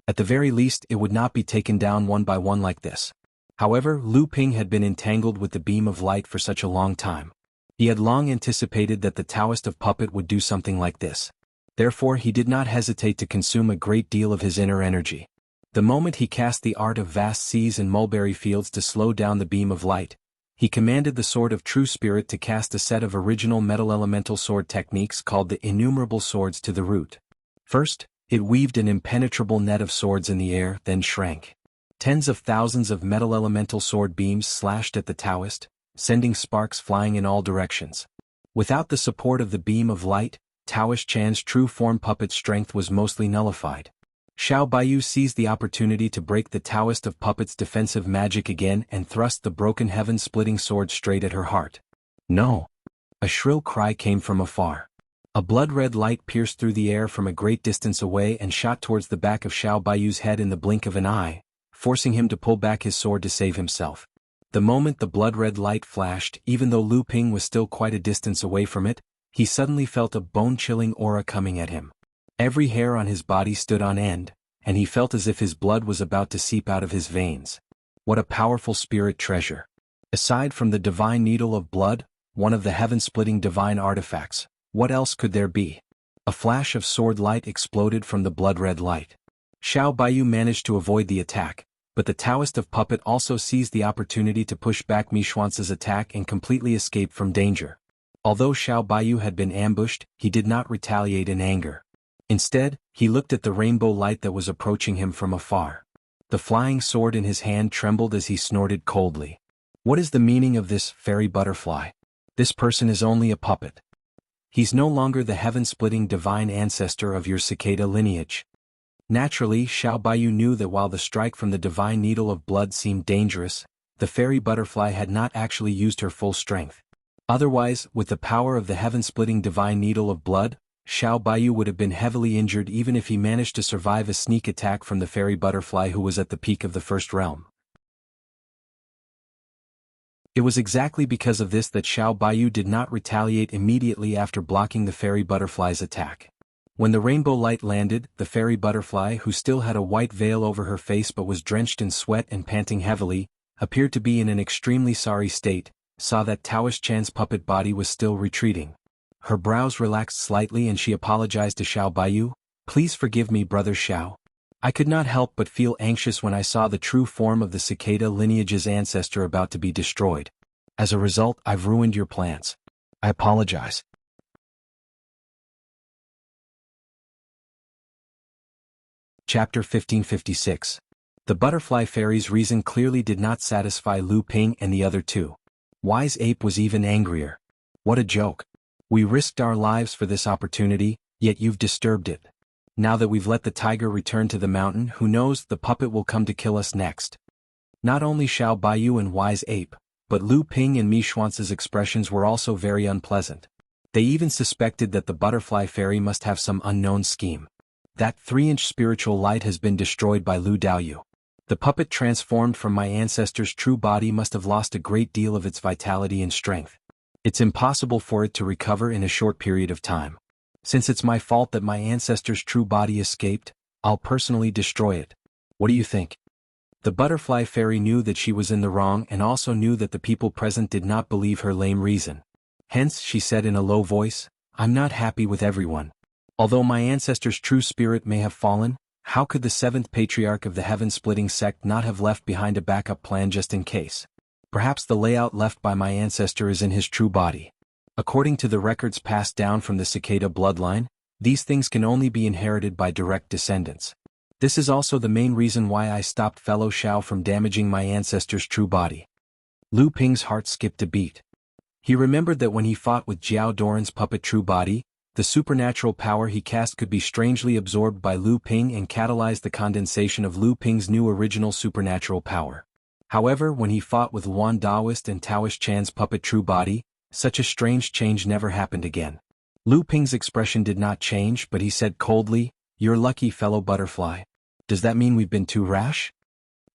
At the very least, it would not be taken down one by one like this. However, Lu Ping had been entangled with the beam of light for such a long time. He had long anticipated that the Taoist of puppet would do something like this. Therefore, he did not hesitate to consume a great deal of his inner energy. The moment he cast the art of vast seas and mulberry fields to slow down the beam of light, he commanded the Sword of True Spirit to cast a set of original metal elemental sword techniques called the Innumerable Swords to the root. First, it weaved an impenetrable net of swords in the air, then shrank. Tens of thousands of metal elemental sword beams slashed at the Taoist, sending sparks flying in all directions. Without the support of the beam of light, Taoish Chan's true form puppet's strength was mostly nullified. Xiao Baiyu seized the opportunity to break the Taoist of puppet's defensive magic again and thrust the broken heaven-splitting sword straight at her heart. No! A shrill cry came from afar. A blood-red light pierced through the air from a great distance away and shot towards the back of Xiao Baiyu's head in the blink of an eye, forcing him to pull back his sword to save himself. The moment the blood-red light flashed, even though Lu Ping was still quite a distance away from it, he suddenly felt a bone-chilling aura coming at him. Every hair on his body stood on end, and he felt as if his blood was about to seep out of his veins. What a powerful spirit treasure. Aside from the divine needle of blood, one of the heaven-splitting divine artifacts, what else could there be? A flash of sword light exploded from the blood-red light. Xiao Baiyu managed to avoid the attack, but the Taoist of puppet also seized the opportunity to push back Mi Xuanzi's attack and completely escape from danger. Although Xiao Baiyu had been ambushed, he did not retaliate in anger. Instead, he looked at the rainbow light that was approaching him from afar. The flying sword in his hand trembled as he snorted coldly. What is the meaning of this fairy butterfly? This person is only a puppet. He's no longer the heaven-splitting divine ancestor of your cicada lineage. Naturally, Xiao Baiyu knew that while the strike from the divine needle of blood seemed dangerous, the fairy butterfly had not actually used her full strength. Otherwise, with the power of the heaven-splitting divine needle of blood, Xiao Baiyu would have been heavily injured even if he managed to survive a sneak attack from the fairy butterfly who was at the peak of the first realm. It was exactly because of this that Xiao Baiyu did not retaliate immediately after blocking the fairy butterfly's attack. When the rainbow light landed, the fairy butterfly, who still had a white veil over her face but was drenched in sweat and panting heavily, appeared to be in an extremely sorry state, saw that Taoish Chan's puppet body was still retreating. Her brows relaxed slightly and she apologized to Xiao Baiyu. "Please forgive me, Brother Xiao. I could not help but feel anxious when I saw the true form of the cicada lineage's ancestor about to be destroyed. As a result, I've ruined your plans. I apologize." Chapter 1556. The butterfly fairy's reason clearly did not satisfy Lu Ping and the other two. Wise Ape was even angrier. "What a joke. We risked our lives for this opportunity, yet you've disturbed it. Now that we've let the tiger return to the mountain, who knows, the puppet will come to kill us next." Not only Xiao Baiyu and Wise Ape, but Lu Ping and Mi Xuance's expressions were also very unpleasant. They even suspected that the butterfly fairy must have some unknown scheme. "That 3-inch spiritual light has been destroyed by Lu Daoyu. The puppet transformed from my ancestor's true body must have lost a great deal of its vitality and strength. It's impossible for it to recover in a short period of time. Since it's my fault that my ancestor's true body escaped, I'll personally destroy it. What do you think?" The butterfly fairy knew that she was in the wrong and also knew that the people present did not believe her lame reason. Hence, she said in a low voice, "I'm not happy with everyone. Although my ancestor's true spirit may have fallen, how could the 7th patriarch of the heaven-splitting sect not have left behind a backup plan just in case? Perhaps the layout left by my ancestor is in his true body. According to the records passed down from the cicada bloodline, these things can only be inherited by direct descendants. This is also the main reason why I stopped fellow Xiao from damaging my ancestor's true body." Lu Ping's heart skipped a beat. He remembered that when he fought with Jiao Doran's puppet true body, the supernatural power he cast could be strangely absorbed by Lu Ping and catalyze the condensation of Lu Ping's new original supernatural power. However, when he fought with Luan Daoist and Taoish Chan's puppet true body, such a strange change never happened again. Lu Ping's expression did not change, but he said coldly, "You're lucky, fellow butterfly. Does that mean we've been too rash?"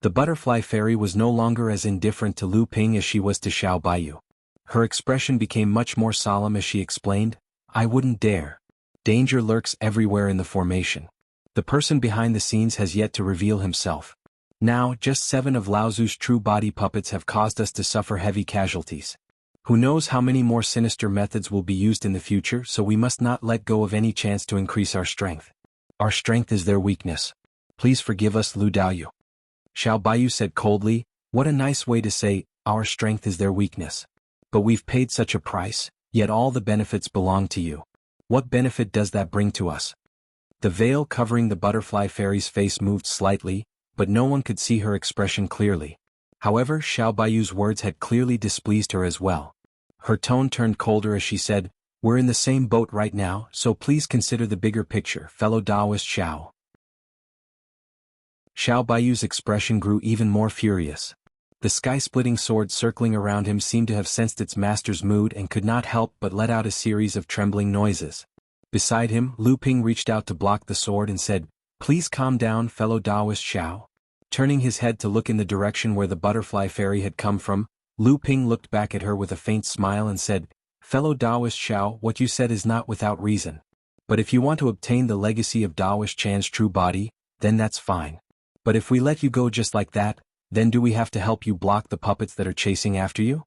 The butterfly fairy was no longer as indifferent to Lu Ping as she was to Xiao Baiyu. Her expression became much more solemn as she explained, "I wouldn't dare. Danger lurks everywhere in the formation. The person behind the scenes has yet to reveal himself. Now, just 7 of Laozu's true body puppets have caused us to suffer heavy casualties. Who knows how many more sinister methods will be used in the future, so we must not let go of any chance to increase our strength. Our strength is their weakness. Please forgive us, Lu Daoyu." Xiao Baiyu said coldly, "What a nice way to say, our strength is their weakness. But we've paid such a price, yet all the benefits belong to you. What benefit does that bring to us?" The veil covering the butterfly fairy's face moved slightly, but no one could see her expression clearly. However, Xiao Baiyu's words had clearly displeased her as well. Her tone turned colder as she said, "We're in the same boat right now, so please consider the bigger picture, fellow Daoist Xiao." Xiao Baiyu's expression grew even more furious. The sky-splitting sword circling around him seemed to have sensed its master's mood and could not help but let out a series of trembling noises. Beside him, Lu Ping reached out to block the sword and said, "Please calm down, fellow Daoist Xiao." Turning his head to look in the direction where the butterfly fairy had come from, Lu Ping looked back at her with a faint smile and said, "Fellow Daoist Xiao, what you said is not without reason. But if you want to obtain the legacy of Daoist Chan's true body, then that's fine. But if we let you go just like that, then do we have to help you block the puppets that are chasing after you?"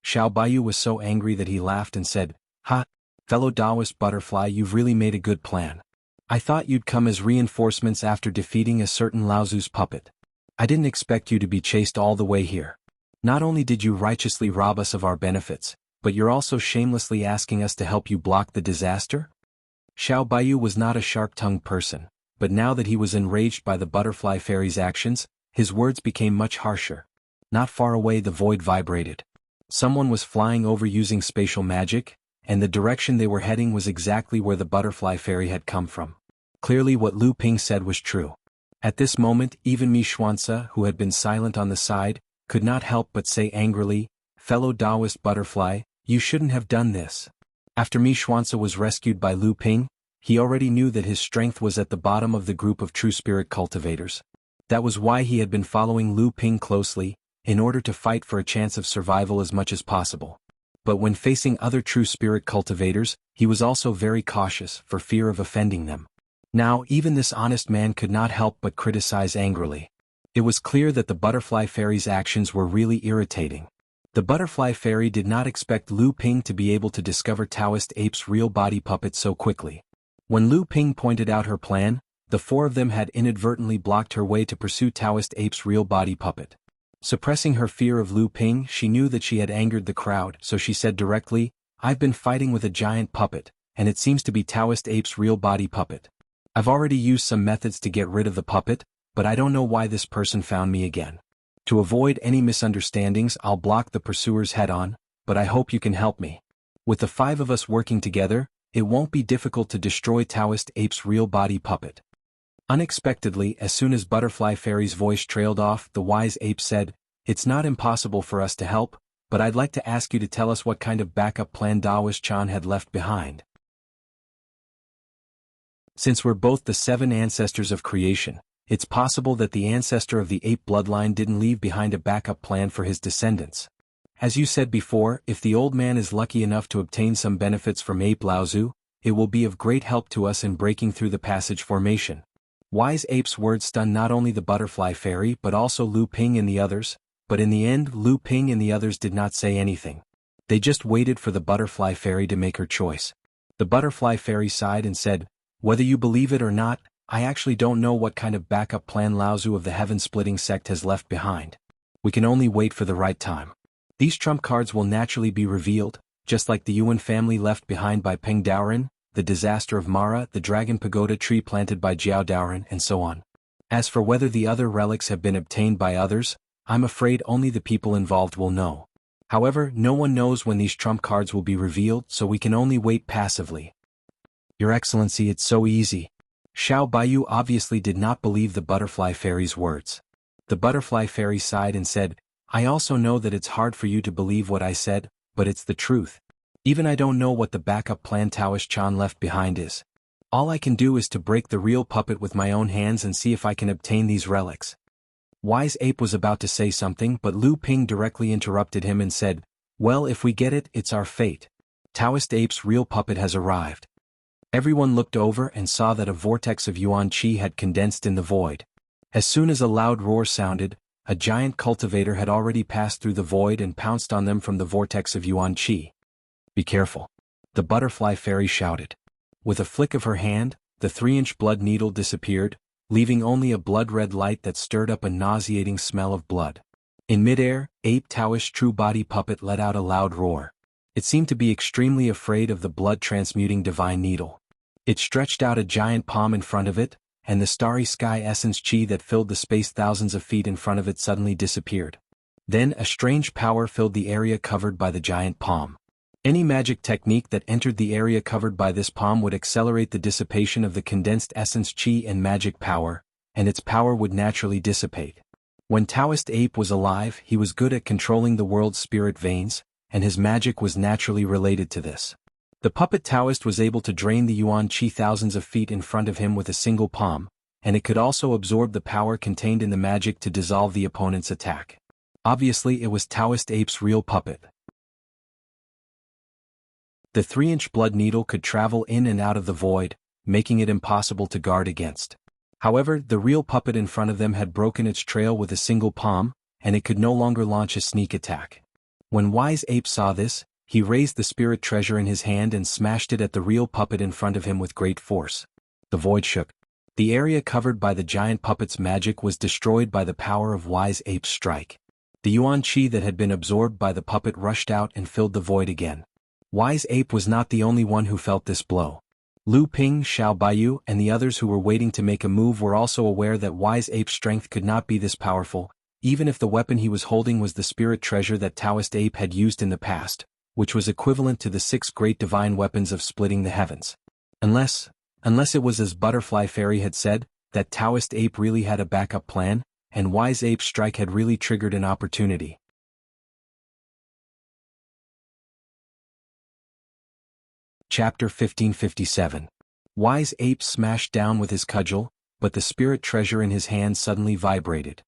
Xiao Baiyu was so angry that he laughed and said, "Ha, fellow Daoist butterfly, you've really made a good plan. I thought you'd come as reinforcements after defeating a certain Laozu's puppet. I didn't expect you to be chased all the way here. Not only did you righteously rob us of our benefits, but you're also shamelessly asking us to help you block the disaster?" Xiao Baiyu was not a sharp-tongued person, but now that he was enraged by the butterfly fairy's actions, his words became much harsher. Not far away the void vibrated. Someone was flying over using spatial magic, and the direction they were heading was exactly where the butterfly fairy had come from. Clearly what Lu Ping said was true. At this moment, even Mi Xuance, who had been silent on the side, could not help but say angrily, "Fellow Daoist butterfly, You shouldn't have done this. After Mi Xuanzi was rescued by Lu Ping, he already knew that his strength was at the bottom of the group of true spirit cultivators. That was why he had been following Lu Ping closely, in order to fight for a chance of survival as much as possible. But when facing other true spirit cultivators, he was also very cautious for fear of offending them. Now even this honest man could not help but criticize angrily. It was clear that the butterfly fairy's actions were really irritating. The butterfly fairy did not expect Lu Ping to be able to discover Taoist Ape's real body puppet so quickly. When Lu Ping pointed out her plan, the four of them had inadvertently blocked her way to pursue Taoist Ape's real body puppet. Suppressing her fear of Lu Ping, she knew that she had angered the crowd, so she said directly, "I've been fighting with a giant puppet, and it seems to be Taoist Ape's real body puppet. I've already used some methods to get rid of the puppet, but I don't know why this person found me again. To avoid any misunderstandings, I'll block the pursuers head-on, but I hope you can help me. With the five of us working together, it won't be difficult to destroy Taoist Ape's real body puppet." Unexpectedly, as soon as Butterfly Fairy's voice trailed off, the wise ape said, "It's not impossible for us to help, but I'd like to ask you to tell us what kind of backup plan Daoist Chan had left behind. Since we're both the seven ancestors of creation, it's possible that the ancestor of the ape bloodline didn't leave behind a backup plan for his descendants. As you said before, if the old man is lucky enough to obtain some benefits from Ape Laozu, it will be of great help to us in breaking through the passage formation." Wise Ape's words stunned not only the Butterfly Fairy but also Lu Ping and the others, but in the end Lu Ping and the others did not say anything. They just waited for the Butterfly Fairy to make her choice. The Butterfly Fairy sighed and said, "Whether you believe it or not, I actually don't know what kind of backup plan Laozu of the Heaven-Splitting Sect has left behind. We can only wait for the right time. These trump cards will naturally be revealed, just like the Yuan family left behind by Peng Daoren, the disaster of Mara, the dragon pagoda tree planted by Jiao Daoren, and so on. As for whether the other relics have been obtained by others, I'm afraid only the people involved will know. However, no one knows when these trump cards will be revealed, so we can only wait passively." "Your Excellency, it's so easy." Xiao Baiyu obviously did not believe the Butterfly Fairy's words. The Butterfly Fairy sighed and said, "I also know that it's hard for you to believe what I said, but it's the truth. Even I don't know what the backup plan Taoist Chan left behind is. All I can do is to break the real puppet with my own hands and see if I can obtain these relics." Wise Ape was about to say something, but Lu Ping directly interrupted him and said, "Well, if we get it, it's our fate. Taoist Ape's real puppet has arrived." Everyone looked over and saw that a vortex of Yuan Qi had condensed in the void. As soon as a loud roar sounded, a giant cultivator had already passed through the void and pounced on them from the vortex of Yuan Qi. "Be careful," the Butterfly Fairy shouted. With a flick of her hand, the 3-inch blood needle disappeared, leaving only a blood-red light that stirred up a nauseating smell of blood. In midair, Ape Taoist True Body Puppet let out a loud roar. It seemed to be extremely afraid of the blood-transmuting divine needle. It stretched out a giant palm in front of it, and the starry sky essence chi that filled the space thousands of feet in front of it suddenly disappeared. Then a strange power filled the area covered by the giant palm. Any magic technique that entered the area covered by this palm would accelerate the dissipation of the condensed essence chi and magic power, and its power would naturally dissipate. When Taoist Ape was alive, he was good at controlling the world's spirit veins, and his magic was naturally related to this. The puppet Taoist was able to drain the Yuan Qi thousands of feet in front of him with a single palm, and it could also absorb the power contained in the magic to dissolve the opponent's attack. Obviously, it was Taoist Ape's real puppet. The 3-inch blood needle could travel in and out of the void, making it impossible to guard against. However, the real puppet in front of them had broken its trail with a single palm, and it could no longer launch a sneak attack. When Wise Ape saw this, he raised the spirit treasure in his hand and smashed it at the real puppet in front of him with great force. The void shook. The area covered by the giant puppet's magic was destroyed by the power of Wise Ape's strike. The Yuan Qi that had been absorbed by the puppet rushed out and filled the void again. Wise Ape was not the only one who felt this blow. Lu Ping, Xiao Baiyu, and the others who were waiting to make a move were also aware that Wise Ape's strength could not be this powerful, even if the weapon he was holding was the spirit treasure that Taoist Ape had used in the past, which was equivalent to the 6 great divine weapons of splitting the heavens. Unless it was as Butterfly Fairy had said, that Taoist Ape really had a backup plan, and Wise Ape's strike had really triggered an opportunity. Chapter 1557. Wise Ape smashed down with his cudgel, but the spirit treasure in his hand suddenly vibrated.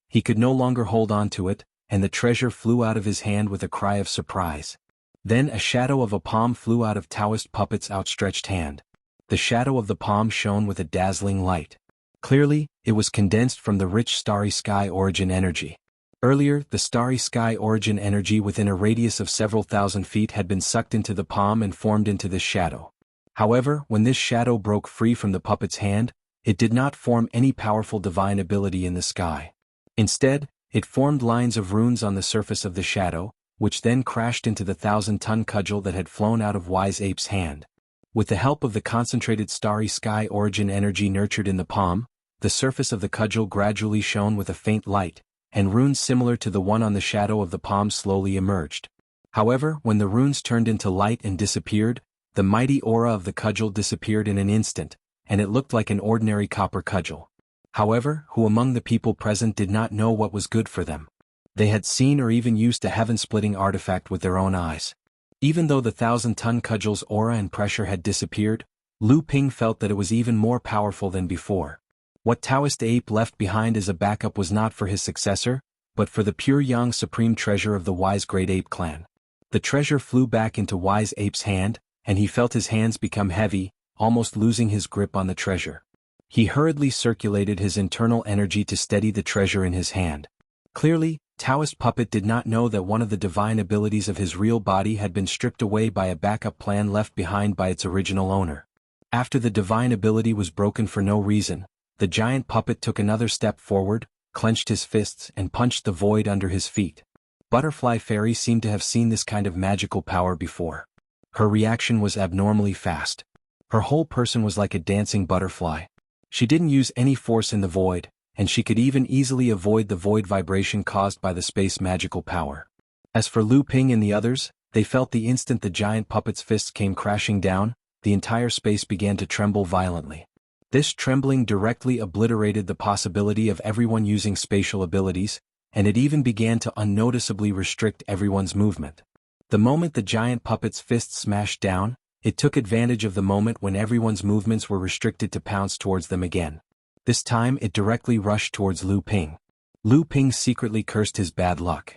He could no longer hold on to it, and the treasure flew out of his hand with a cry of surprise. Then a shadow of a palm flew out of Taoist Puppet's outstretched hand. The shadow of the palm shone with a dazzling light. Clearly, it was condensed from the rich starry sky origin energy. Earlier, the starry sky origin energy within a radius of several thousand feet had been sucked into the palm and formed into this shadow. However, when this shadow broke free from the puppet's hand, it did not form any powerful divine ability in the sky. Instead, it formed lines of runes on the surface of the shadow, which then crashed into the 1,000-ton cudgel that had flown out of Wise Ape's hand. With the help of the concentrated starry sky origin energy nurtured in the palm, the surface of the cudgel gradually shone with a faint light, and runes similar to the one on the shadow of the palm slowly emerged. However, when the runes turned into light and disappeared, the mighty aura of the cudgel disappeared in an instant, and it looked like an ordinary copper cudgel. However, who among the people present did not know what was good for them? They had seen or even used a heaven-splitting artifact with their own eyes. Even though the 1,000-ton cudgel's aura and pressure had disappeared, Lu Ping felt that it was even more powerful than before. What Taoist Ape left behind as a backup was not for his successor, but for the pure Yang supreme treasure of the Wise Great Ape clan. The treasure flew back into Wise Ape's hand, and he felt his hands become heavy, almost losing his grip on the treasure. He hurriedly circulated his internal energy to steady the treasure in his hand. Clearly, Taoist Puppet did not know that one of the divine abilities of his real body had been stripped away by a backup plan left behind by its original owner. After the divine ability was broken for no reason, the giant puppet took another step forward, clenched his fists and punched the void under his feet. Butterfly Fairy seemed to have seen this kind of magical power before. Her reaction was abnormally fast. Her whole person was like a dancing butterfly. She didn't use any force in the void, and she could even easily avoid the void vibration caused by the space magical power. As for Lu Ping and the others, they felt the instant the giant puppet's fists came crashing down, the entire space began to tremble violently. This trembling directly obliterated the possibility of everyone using spatial abilities, and it even began to unnoticeably restrict everyone's movement. The moment the giant puppet's fists smashed down, it took advantage of the moment when everyone's movements were restricted to pounce towards them again. This time it directly rushed towards Lu Ping. Lu Ping secretly cursed his bad luck.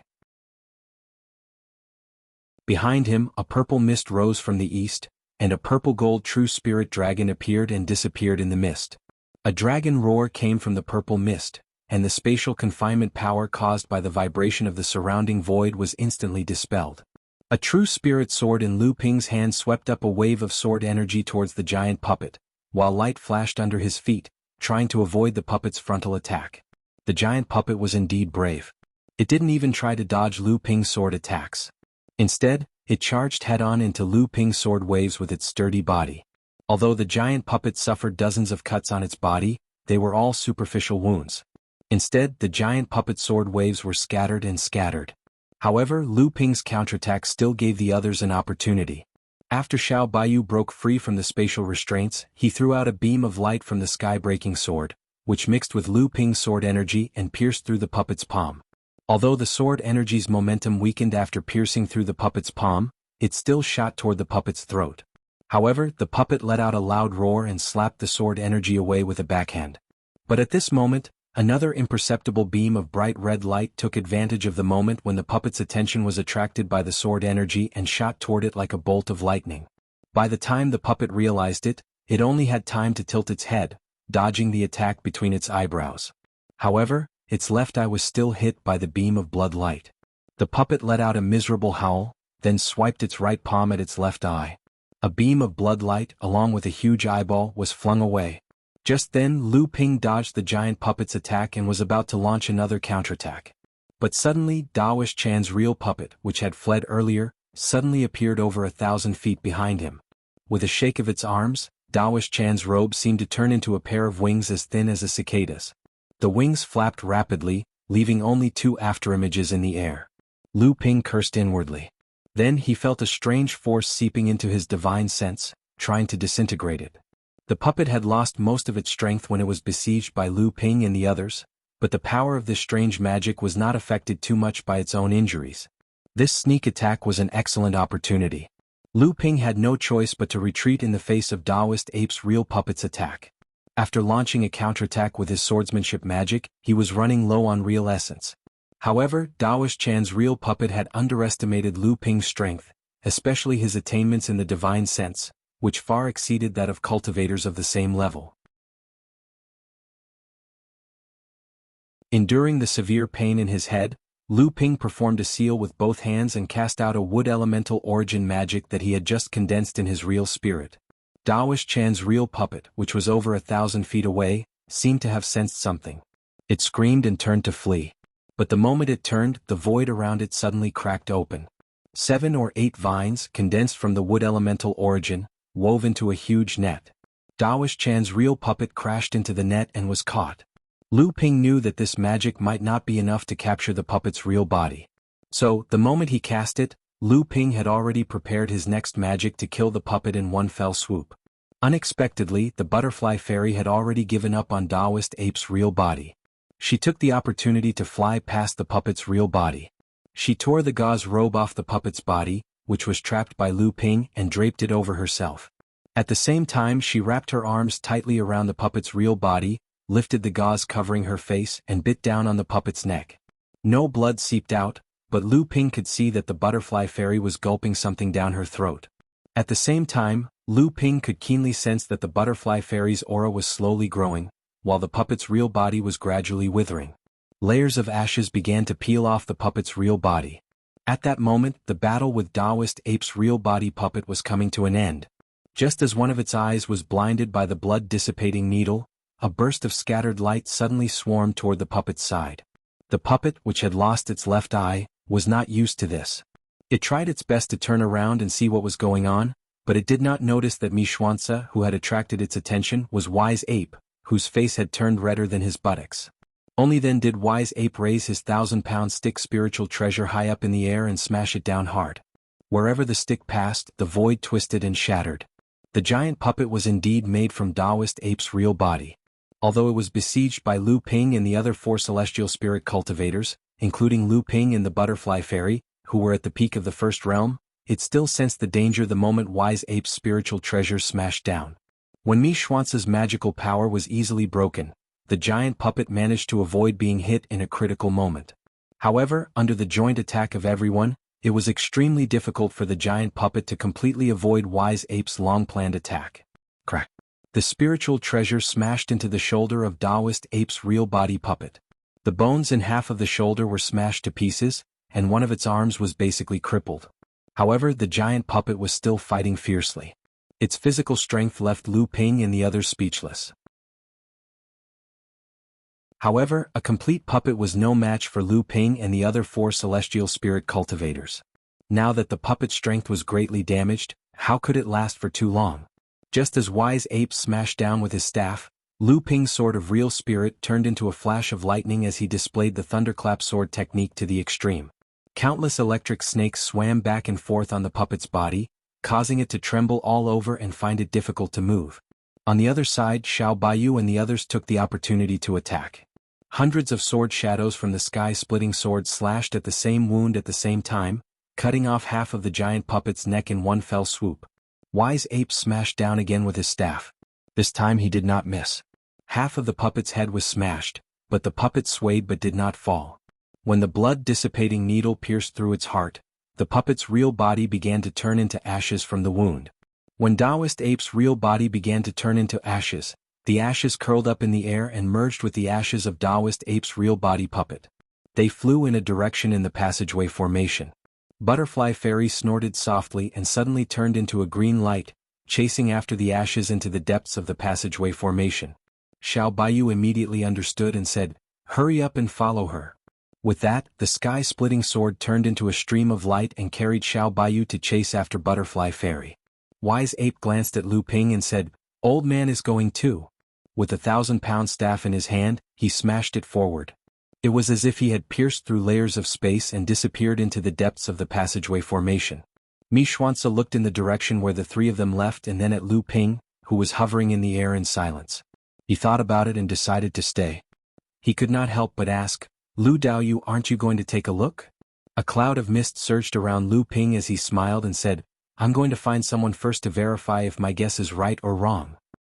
Behind him, a purple mist rose from the east, and a purple-gold true spirit dragon appeared and disappeared in the mist. A dragon roar came from the purple mist, and the spatial confinement power caused by the vibration of the surrounding void was instantly dispelled. A true spirit sword in Lu Ping's hand swept up a wave of sword energy towards the giant puppet, while light flashed under his feet, trying to avoid the puppet's frontal attack. The giant puppet was indeed brave. It didn't even try to dodge Lu Ping's sword attacks. Instead, it charged head-on into Lu Ping's sword waves with its sturdy body. Although the giant puppet suffered dozens of cuts on its body, they were all superficial wounds. Instead, the giant puppet's sword waves were scattered and scattered. However, Lu Ping's counterattack still gave the others an opportunity. After Xiao Baiyu broke free from the spatial restraints, he threw out a beam of light from the sky-breaking sword, which mixed with Lu Ping's sword energy and pierced through the puppet's palm. Although the sword energy's momentum weakened after piercing through the puppet's palm, it still shot toward the puppet's throat. However, the puppet let out a loud roar and slapped the sword energy away with a backhand. But at this moment, another imperceptible beam of bright red light took advantage of the moment when the puppet's attention was attracted by the sword energy and shot toward it like a bolt of lightning. By the time the puppet realized it, it only had time to tilt its head, dodging the attack between its eyebrows. However, its left eye was still hit by the beam of blood light. The puppet let out a miserable howl, then swiped its right palm at its left eye. A beam of blood light, along with a huge eyeball, was flung away. Just then, Lu Ping dodged the giant puppet's attack and was about to launch another counterattack. But suddenly, Dawish Chan's real puppet, which had fled earlier, suddenly appeared over 1,000 feet behind him. With a shake of its arms, Dawish Chan's robe seemed to turn into a pair of wings as thin as a cicada's. The wings flapped rapidly, leaving only 2 afterimages in the air. Lu Ping cursed inwardly. Then he felt a strange force seeping into his divine sense, trying to disintegrate it. The puppet had lost most of its strength when it was besieged by Lu Ping and the others, but the power of this strange magic was not affected too much by its own injuries. This sneak attack was an excellent opportunity. Lu Ping had no choice but to retreat in the face of Taoist Ape's real puppet's attack. After launching a counterattack with his swordsmanship magic, he was running low on real essence. However, Taoist Chan's real puppet had underestimated Lu Ping's strength, especially his attainments in the divine sense, which far exceeded that of cultivators of the same level. Enduring the severe pain in his head, Lu Ping performed a seal with both hands and cast out a wood elemental origin magic that he had just condensed in his real spirit. Taoist Chan's real puppet, which was over 1,000 feet away, seemed to have sensed something. It screamed and turned to flee. But the moment it turned, the void around it suddenly cracked open. 7 or 8 vines, condensed from the wood elemental origin, wove into a huge net. Taoist Chan's real puppet crashed into the net and was caught. Lu Ping knew that this magic might not be enough to capture the puppet's real body. So, the moment he cast it, Lu Ping had already prepared his next magic to kill the puppet in one fell swoop. Unexpectedly, the butterfly fairy had already given up on Taoist Ape's real body. She took the opportunity to fly past the puppet's real body. She tore the gauze robe off the puppet's body, which was trapped by Lu Ping, and draped it over herself. At the same time, she wrapped her arms tightly around the puppet's real body, lifted the gauze covering her face, and bit down on the puppet's neck. No blood seeped out, but Lu Ping could see that the butterfly fairy was gulping something down her throat. At the same time, Lu Ping could keenly sense that the butterfly fairy's aura was slowly growing, while the puppet's real body was gradually withering. Layers of ashes began to peel off the puppet's real body. At that moment, the battle with Taoist Ape's real body puppet was coming to an end. Just as one of its eyes was blinded by the blood-dissipating needle, a burst of scattered light suddenly swarmed toward the puppet's side. The puppet, which had lost its left eye, was not used to this. It tried its best to turn around and see what was going on, but it did not notice that Xuanzi, who had attracted its attention, was Wise Ape, whose face had turned redder than his buttocks. Only then did Wise Ape raise his 1,000-pound stick spiritual treasure high up in the air and smash it down hard. Wherever the stick passed, the void twisted and shattered. The giant puppet was indeed made from Taoist Ape's real body. Although it was besieged by Lu Ping and the other 4 celestial spirit cultivators, including Lu Ping and the butterfly fairy, who were at the peak of the first realm, it still sensed the danger the moment Wise Ape's spiritual treasures smashed down. When Xuanzi's magical power was easily broken, the giant puppet managed to avoid being hit in a critical moment. However, under the joint attack of everyone, it was extremely difficult for the giant puppet to completely avoid Wise Ape's long-planned attack. Crack! The spiritual treasure smashed into the shoulder of Taoist Ape's real body puppet. The bones in half of the shoulder were smashed to pieces, and one of its arms was basically crippled. However, the giant puppet was still fighting fiercely. Its physical strength left Lu Ping and the others speechless. However, a complete puppet was no match for Lu Ping and the other 4 celestial spirit cultivators. Now that the puppet's strength was greatly damaged, how could it last for too long? Just as Wise Ape smashed down with his staff, Lu Ping's sword of real spirit turned into a flash of lightning as he displayed the thunderclap sword technique to the extreme. Countless electric snakes swam back and forth on the puppet's body, causing it to tremble all over and find it difficult to move. On the other side, Xiao Baiyu and the others took the opportunity to attack. Hundreds of sword shadows from the sky-splitting sword slashed at the same wound at the same time, cutting off half of the giant puppet's neck in one fell swoop. Wise Ape smashed down again with his staff. This time he did not miss. Half of the puppet's head was smashed, but the puppet swayed but did not fall. When the blood-dissipating needle pierced through its heart, the puppet's real body began to turn into ashes from the wound. When Taoist Ape's real body began to turn into ashes, the ashes curled up in the air and merged with the ashes of Taoist Ape's real body puppet. They flew in a direction in the passageway formation. Butterfly Fairy snorted softly and suddenly turned into a green light, chasing after the ashes into the depths of the passageway formation. Xiao Baiyu immediately understood and said, "Hurry up and follow her." With that, the sky-splitting sword turned into a stream of light and carried Xiao Baiyu to chase after Butterfly Fairy. Wise Ape glanced at Lu Ping and said, "Old man is going too." With a 1,000-pound staff in his hand, he smashed it forward. It was as if he had pierced through layers of space and disappeared into the depths of the passageway formation. Xuanzi looked in the direction where the 3 of them left and then at Lu Ping, who was hovering in the air in silence. He thought about it and decided to stay. He could not help but ask, "Lu Daoyu, aren't you going to take a look?" A cloud of mist surged around Lu Ping as he smiled and said, I'm going to find someone first to verify if my guess is right or wrong.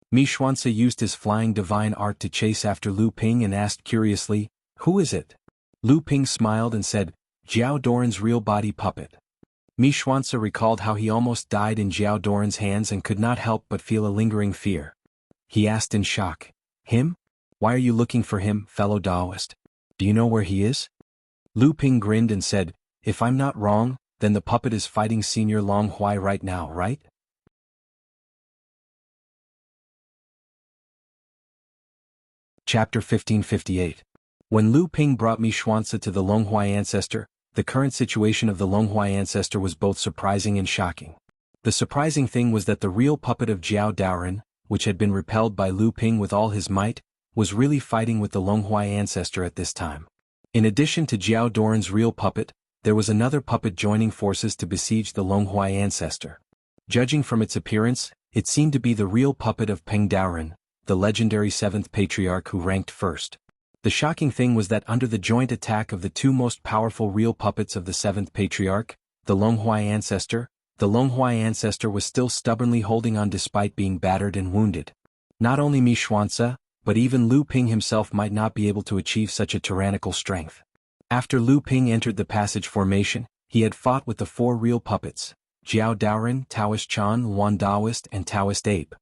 Mi Xuanzi used his flying divine art to chase after Lu Ping and asked curiously, "Who is it?" Lu Ping smiled and said, "Jiao Doran's real body puppet." Mi Xuanzi recalled how he almost died in Jiao Doran's hands and could not help but feel a lingering fear. He asked in shock, "Him? Why are you looking for him, fellow Taoist? Do you know where he is?" Lu Ping grinned and said, "If I'm not wrong, then the puppet is fighting Senior Long Huai right now, right?" Chapter 1558. When Lu Ping brought Mi Xuanzi to the Longhuai ancestor, the current situation of the Longhuai ancestor was both surprising and shocking. The surprising thing was that the real puppet of Jiao Daoren, which had been repelled by Lu Ping with all his might, was really fighting with the Longhuai ancestor at this time. In addition to Jiao Doran's real puppet, there was another puppet joining forces to besiege the Longhuai ancestor. Judging from its appearance, it seemed to be the real puppet of Peng Daoren, the legendary 7th patriarch who ranked first. The shocking thing was that under the joint attack of the two most powerful real puppets of the 7th patriarch, the Longhuai ancestor was still stubbornly holding on despite being battered and wounded. Not only Mi Xuanzi, but even Lu Ping himself might not be able to achieve such a tyrannical strength. After Lu Ping entered the passage formation, he had fought with the four real puppets, Jiao Daoren, Taoist Chan, Luan Daoist, and Taoist Ape.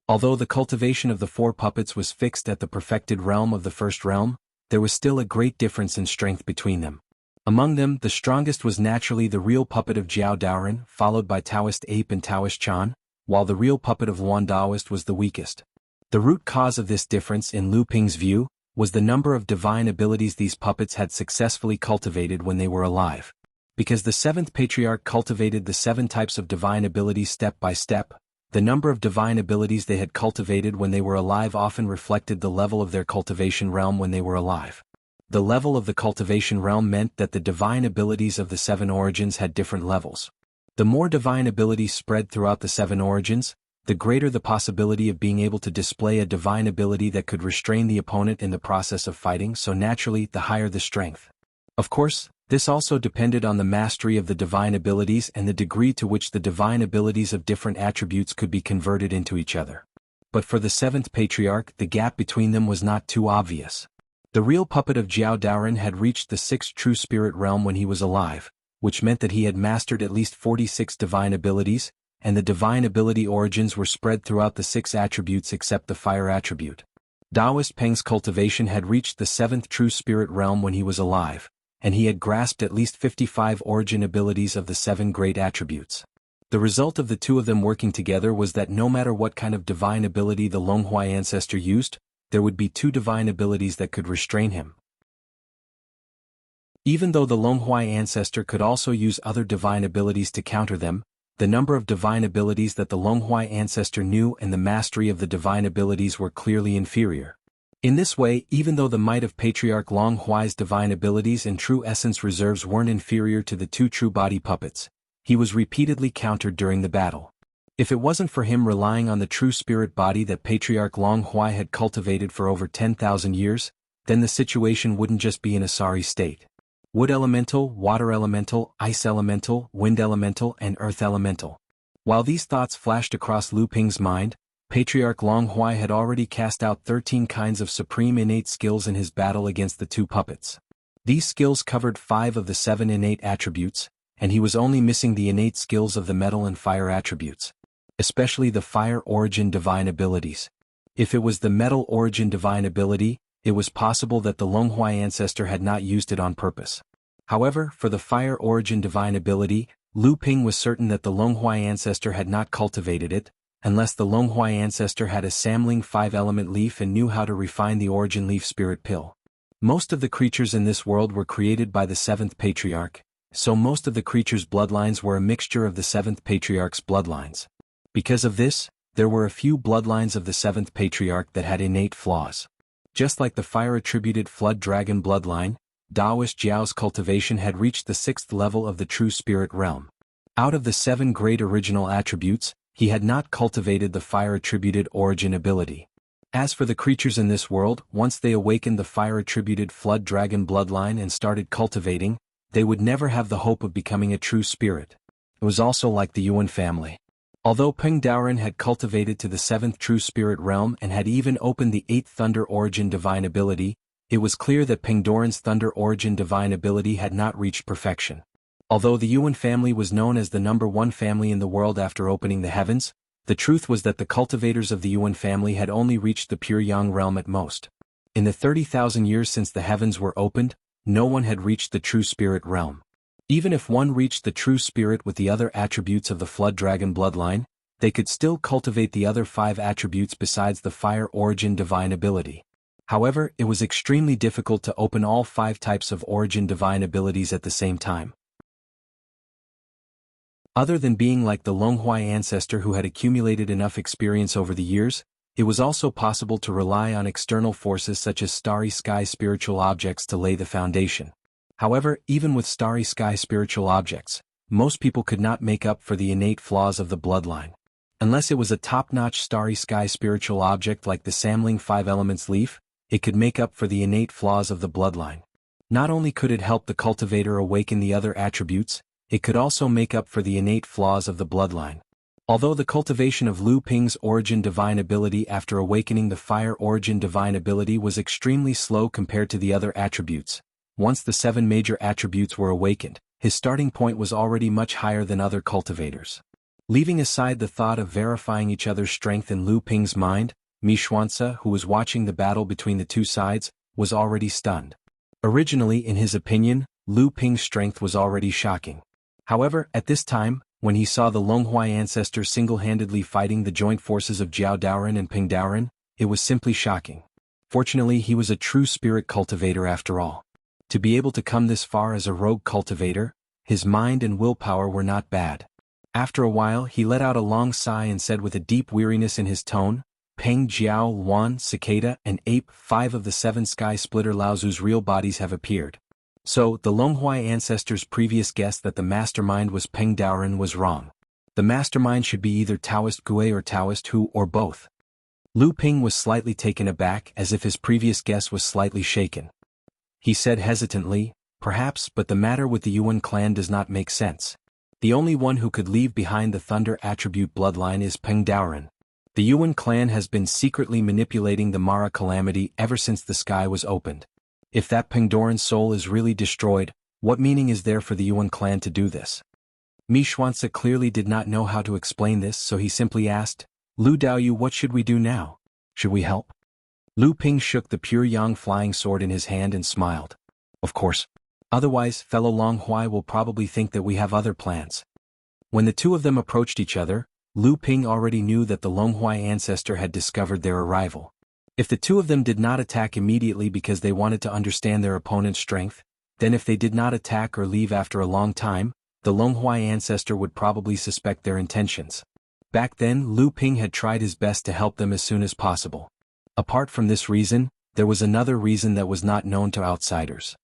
Although the cultivation of the four puppets was fixed at the perfected realm of the first realm, there was still a great difference in strength between them. Among them, the strongest was naturally the real puppet of Jiao Daoren, followed by Taoist Ape and Taoist Chan, while the real puppet of Luan Daoist was the weakest. The root cause of this difference in Lu Ping's view was the number of divine abilities these puppets had successfully cultivated when they were alive. Because the 7th patriarch cultivated the 7 types of divine abilities step by step, the number of divine abilities they had cultivated when they were alive often reflected the level of their cultivation realm when they were alive. The level of the cultivation realm meant that the divine abilities of the 7 origins had different levels. The more divine abilities spread throughout the 7 origins, the greater the possibility of being able to display a divine ability that could restrain the opponent in the process of fighting, so naturally the higher the strength. Of course, this also depended on the mastery of the divine abilities and the degree to which the divine abilities of different attributes could be converted into each other. But for the 7th patriarch, the gap between them was not too obvious. The real puppet of Jiao Daoren had reached the 6th true spirit realm when he was alive, which meant that he had mastered at least 46 divine abilities, and the divine ability origins were spread throughout the 6 attributes except the fire attribute. Taoist Peng's cultivation had reached the 7th true spirit realm when he was alive, and he had grasped at least 55 origin abilities of the 7 great attributes. The result of the two of them working together was that no matter what kind of divine ability the Longhuai ancestor used, there would be 2 divine abilities that could restrain him. Even though the Longhuai ancestor could also use other divine abilities to counter them, the number of divine abilities that the Longhuai ancestor knew and the mastery of the divine abilities were clearly inferior. In this way, even though the might of Patriarch Longhuai's divine abilities and true essence reserves weren't inferior to the 2 true body puppets, he was repeatedly countered during the battle. If it wasn't for him relying on the true spirit body that Patriarch Longhuai had cultivated for over 10,000 years, then the situation wouldn't just be in a sorry state. Wood elemental, water elemental, ice elemental, wind elemental, and earth elemental. While these thoughts flashed across Lu Ping's mind, Patriarch Longhuai had already cast out 13 kinds of supreme innate skills in his battle against the 2 puppets. These skills covered 5 of the 7 innate attributes, and he was only missing the innate skills of the metal and fire attributes, especially the fire origin divine abilities. If it was the metal origin divine ability, it was possible that the Longhuai ancestor had not used it on purpose. However, for the fire origin divine ability, Lu Ping was certain that the Longhuai ancestor had not cultivated it, unless the Longhuai ancestor had a Samling 5-element leaf and knew how to refine the origin leaf spirit pill. Most of the creatures in this world were created by the 7th patriarch, so most of the creatures' bloodlines were a mixture of the 7th patriarch's bloodlines. Because of this, there were a few bloodlines of the 7th patriarch that had innate flaws. Just like the fire-attributed flood dragon bloodline, Taoist Jiao's cultivation had reached the 6th level of the true spirit realm. Out of the 7 great original attributes, he had not cultivated the fire-attributed origin ability. As for the creatures in this world, once they awakened the fire-attributed flood dragon bloodline and started cultivating, they would never have the hope of becoming a true spirit. It was also like the Yuan family. Although Peng Daoren had cultivated to the 7th true spirit realm and had even opened the 8th thunder origin divine ability, it was clear that Peng Daoren's thunder origin divine ability had not reached perfection. Although the Yuan family was known as the #1 family in the world after opening the heavens, the truth was that the cultivators of the Yuan family had only reached the pure Yang realm at most. In the 30,000 years since the heavens were opened, no one had reached the true spirit realm. Even if one reached the true spirit with the other attributes of the flood dragon bloodline, they could still cultivate the other 5 attributes besides the fire origin divine ability. However, it was extremely difficult to open all 5 types of origin divine abilities at the same time. Other than being like the Longhuai ancestor who had accumulated enough experience over the years, it was also possible to rely on external forces such as starry sky spiritual objects to lay the foundation. However, even with starry sky spiritual objects, most people could not make up for the innate flaws of the bloodline. Unless it was a top-notch starry sky spiritual object like the Samling 5 Elements leaf, it could make up for the innate flaws of the bloodline. Not only could it help the cultivator awaken the other attributes, it could also make up for the innate flaws of the bloodline. Although the cultivation of Lu Ping's origin divine ability after awakening the fire origin divine ability was extremely slow compared to the other attributes, once the 7 major attributes were awakened, his starting point was already much higher than other cultivators. Leaving aside the thought of verifying each other's strength in Lu Ping's mind, Mi Xuanzi, who was watching the battle between the two sides, was already stunned. Originally, in his opinion, Lu Ping's strength was already shocking. However, at this time, when he saw the Longhuai ancestor single-handedly fighting the joint forces of Jiao Daoren and Peng Daoren, it was simply shocking. Fortunately, he was a true spirit cultivator after all. To be able to come this far as a rogue cultivator, his mind and willpower were not bad. After a while, he let out a long sigh and said with a deep weariness in his tone, Peng, Jiao, Luan, Cicada, and Ape, 5 of the 7 sky splitter Laozu's real bodies have appeared. So, the Longhuai ancestor's previous guess that the mastermind was Peng Daoren was wrong. The mastermind should be either Taoist Gui or Taoist Hu or both. Lu Ping was slightly taken aback as if his previous guess was slightly shaken. He said hesitantly, perhaps, but the matter with the Yuan clan does not make sense. The only one who could leave behind the thunder attribute bloodline is Peng Daoren. The Yuan clan has been secretly manipulating the Mara calamity ever since the sky was opened. If that Peng Daoren's soul is really destroyed, what meaning is there for the Yuan clan to do this? Mi Xuanzi clearly did not know how to explain this, so he simply asked, Lu Daoyu, what should we do now? Should we help? Lu Ping shook the pure yang flying sword in his hand and smiled. Of course. Otherwise, fellow Longhuai will probably think that we have other plans. When the two of them approached each other, Lu Ping already knew that the Longhuai ancestor had discovered their arrival. If the two of them did not attack immediately because they wanted to understand their opponent's strength, then if they did not attack or leave after a long time, the Longhuai ancestor would probably suspect their intentions. Back then, Lu Ping had tried his best to help them as soon as possible. Apart from this reason, there was another reason that was not known to outsiders.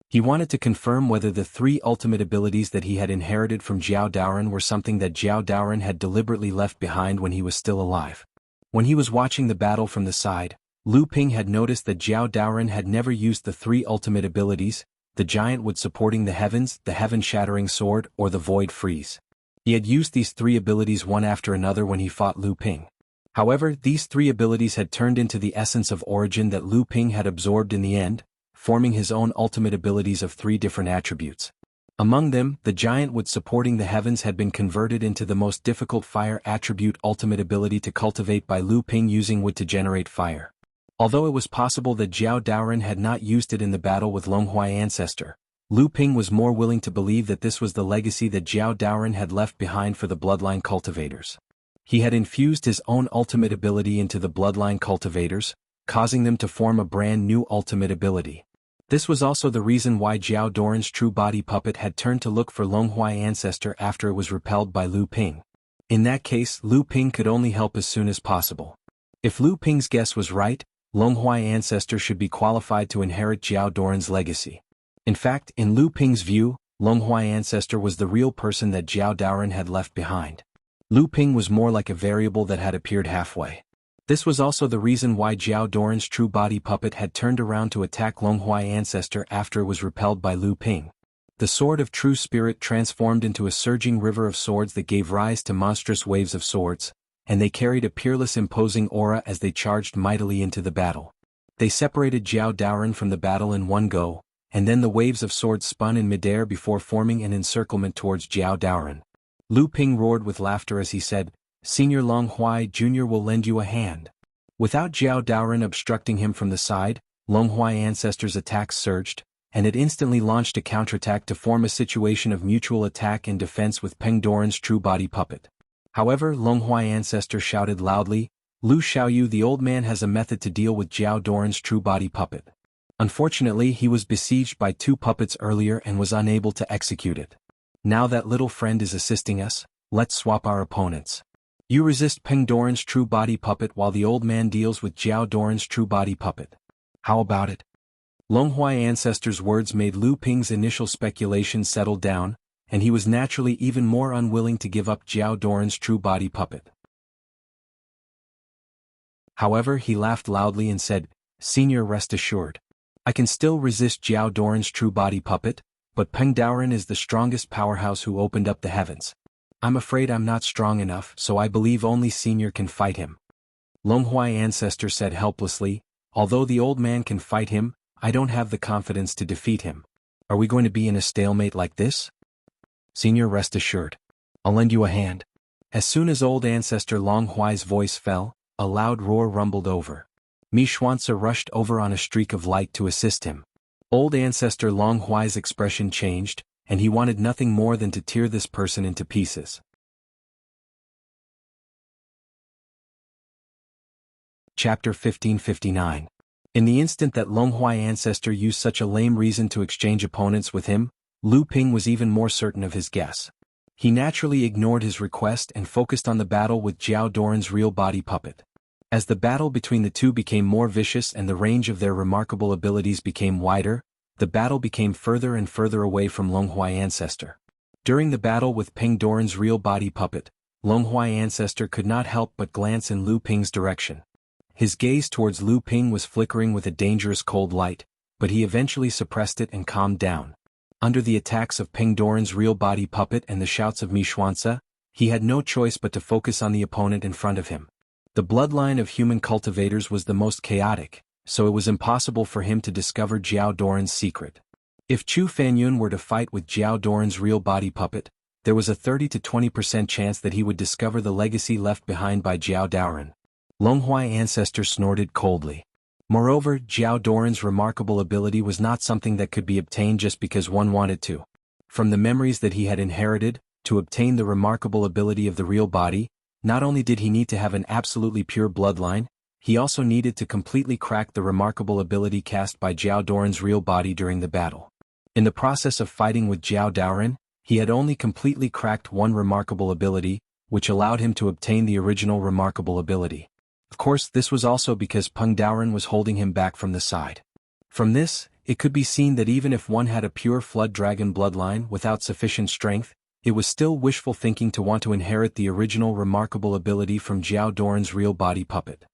He wanted to confirm whether the 3 ultimate abilities that he had inherited from Jiao Daoren were something that Jiao Daoren had deliberately left behind when he was still alive. When he was watching the battle from the side, Lu Ping had noticed that Jiao Daoren had never used the 3 ultimate abilities, the giant wood supporting the heavens, the heaven-shattering sword, or the void freeze. He had used these 3 abilities one after another when he fought Lu Ping. However, these 3 abilities had turned into the essence of origin that Lu Ping had absorbed in the end, forming his own ultimate abilities of 3 different attributes. Among them, the giant wood supporting the heavens had been converted into the most difficult fire attribute ultimate ability to cultivate by Lu Ping using wood to generate fire. Although it was possible that Jiao Daoren had not used it in the battle with Longhuai ancestor, Lu Ping was more willing to believe that this was the legacy that Jiao Daoren had left behind for the bloodline cultivators. He had infused his own ultimate ability into the bloodline cultivators, causing them to form a brand new ultimate ability. This was also the reason why Jiao Daoren's true body puppet had turned to look for Longhuai ancestor after it was repelled by Lu Ping. In that case, Lu Ping could only help as soon as possible. If Lu Ping's guess was right, Longhuai ancestor should be qualified to inherit Jiao Daoren's legacy. In fact, in Lu Ping's view, Longhuai ancestor was the real person that Jiao Daoren had left behind. Lu Ping was more like a variable that had appeared halfway. This was also the reason why Jiao Daoren's true body puppet had turned around to attack Longhuai ancestor after it was repelled by Lu Ping. The sword of true spirit transformed into a surging river of swords that gave rise to monstrous waves of swords, and they carried a peerless imposing aura as they charged mightily into the battle. They separated Jiao Daoren from the battle in one go, and then the waves of swords spun in midair before forming an encirclement towards Jiao Daoren. Lu Ping roared with laughter as he said, "Senior Long Huai Jr. will lend you a hand." Without Jiao Daoren obstructing him from the side, Long Huai Ancestor's attacks surged, and it instantly launched a counterattack to form a situation of mutual attack and defense with Peng Doran's true body puppet. However, Long Huai Ancestor shouted loudly, "Lu Xiaoyu, the old man has a method to deal with Jiao Doran's true body puppet. Unfortunately, he was besieged by two puppets earlier and was unable to execute it. Now that little friend is assisting us, let's swap our opponents. You resist Peng Doran's true body puppet while the old man deals with Jiao Doran's true body puppet. How about it?" Long Huai Ancestor's words made Lu Ping's initial speculations settle down, and he was naturally even more unwilling to give up Jiao Doran's true body puppet. However, he laughed loudly and said, "Senior, rest assured. I can still resist Jiao Doran's true body puppet, but Peng Doran is the strongest powerhouse who opened up the heavens. I'm afraid I'm not strong enough, so I believe only Senior can fight him." Long Huai Ancestor said helplessly, "Although the old man can fight him, I don't have the confidence to defeat him. Are we going to be in a stalemate like this?" "Senior, rest assured. I'll lend you a hand." As soon as old Ancestor Long Huai's voice fell, a loud roar rumbled over. Mi Xuanzi rushed over on a streak of light to assist him. Old Ancestor Long Huai's expression changed, and he wanted nothing more than to tear this person into pieces. Chapter 1559. In the instant that Long Huai Ancestor used such a lame reason to exchange opponents with him, Lu Ping was even more certain of his guess. He naturally ignored his request and focused on the battle with Jiao Doran's real body puppet. As the battle between the two became more vicious and the range of their remarkable abilities became wider, the battle became further and further away from Long Huai Ancestor. During the battle with Peng Doran's real body puppet, Long Huai Ancestor could not help but glance in Lu Ping's direction. His gaze towards Lu Ping was flickering with a dangerous cold light, but he eventually suppressed it and calmed down. Under the attacks of Peng Doran's real body puppet and the shouts of Mi Xuanzi, he had no choice but to focus on the opponent in front of him. The bloodline of human cultivators was the most chaotic, so it was impossible for him to discover Jiao Doran's secret. If Chu Fanyun were to fight with Jiao Doran's real body puppet, there was a 30 to 20% chance that he would discover the legacy left behind by Jiao Daoren. Long Huai Ancestor snorted coldly. Moreover, Jiao Doran's remarkable ability was not something that could be obtained just because one wanted to. From the memories that he had inherited, to obtain the remarkable ability of the real body, not only did he need to have an absolutely pure bloodline, he also needed to completely crack the remarkable ability cast by Jiao Doran's real body during the battle. In the process of fighting with Jiao Daoren, he had only completely cracked one remarkable ability, which allowed him to obtain the original remarkable ability. Of course, this was also because Peng Doran was holding him back from the side. From this, it could be seen that even if one had a pure Flood Dragon bloodline without sufficient strength, it was still wishful thinking to want to inherit the original remarkable ability from Jiao Doran's real body puppet.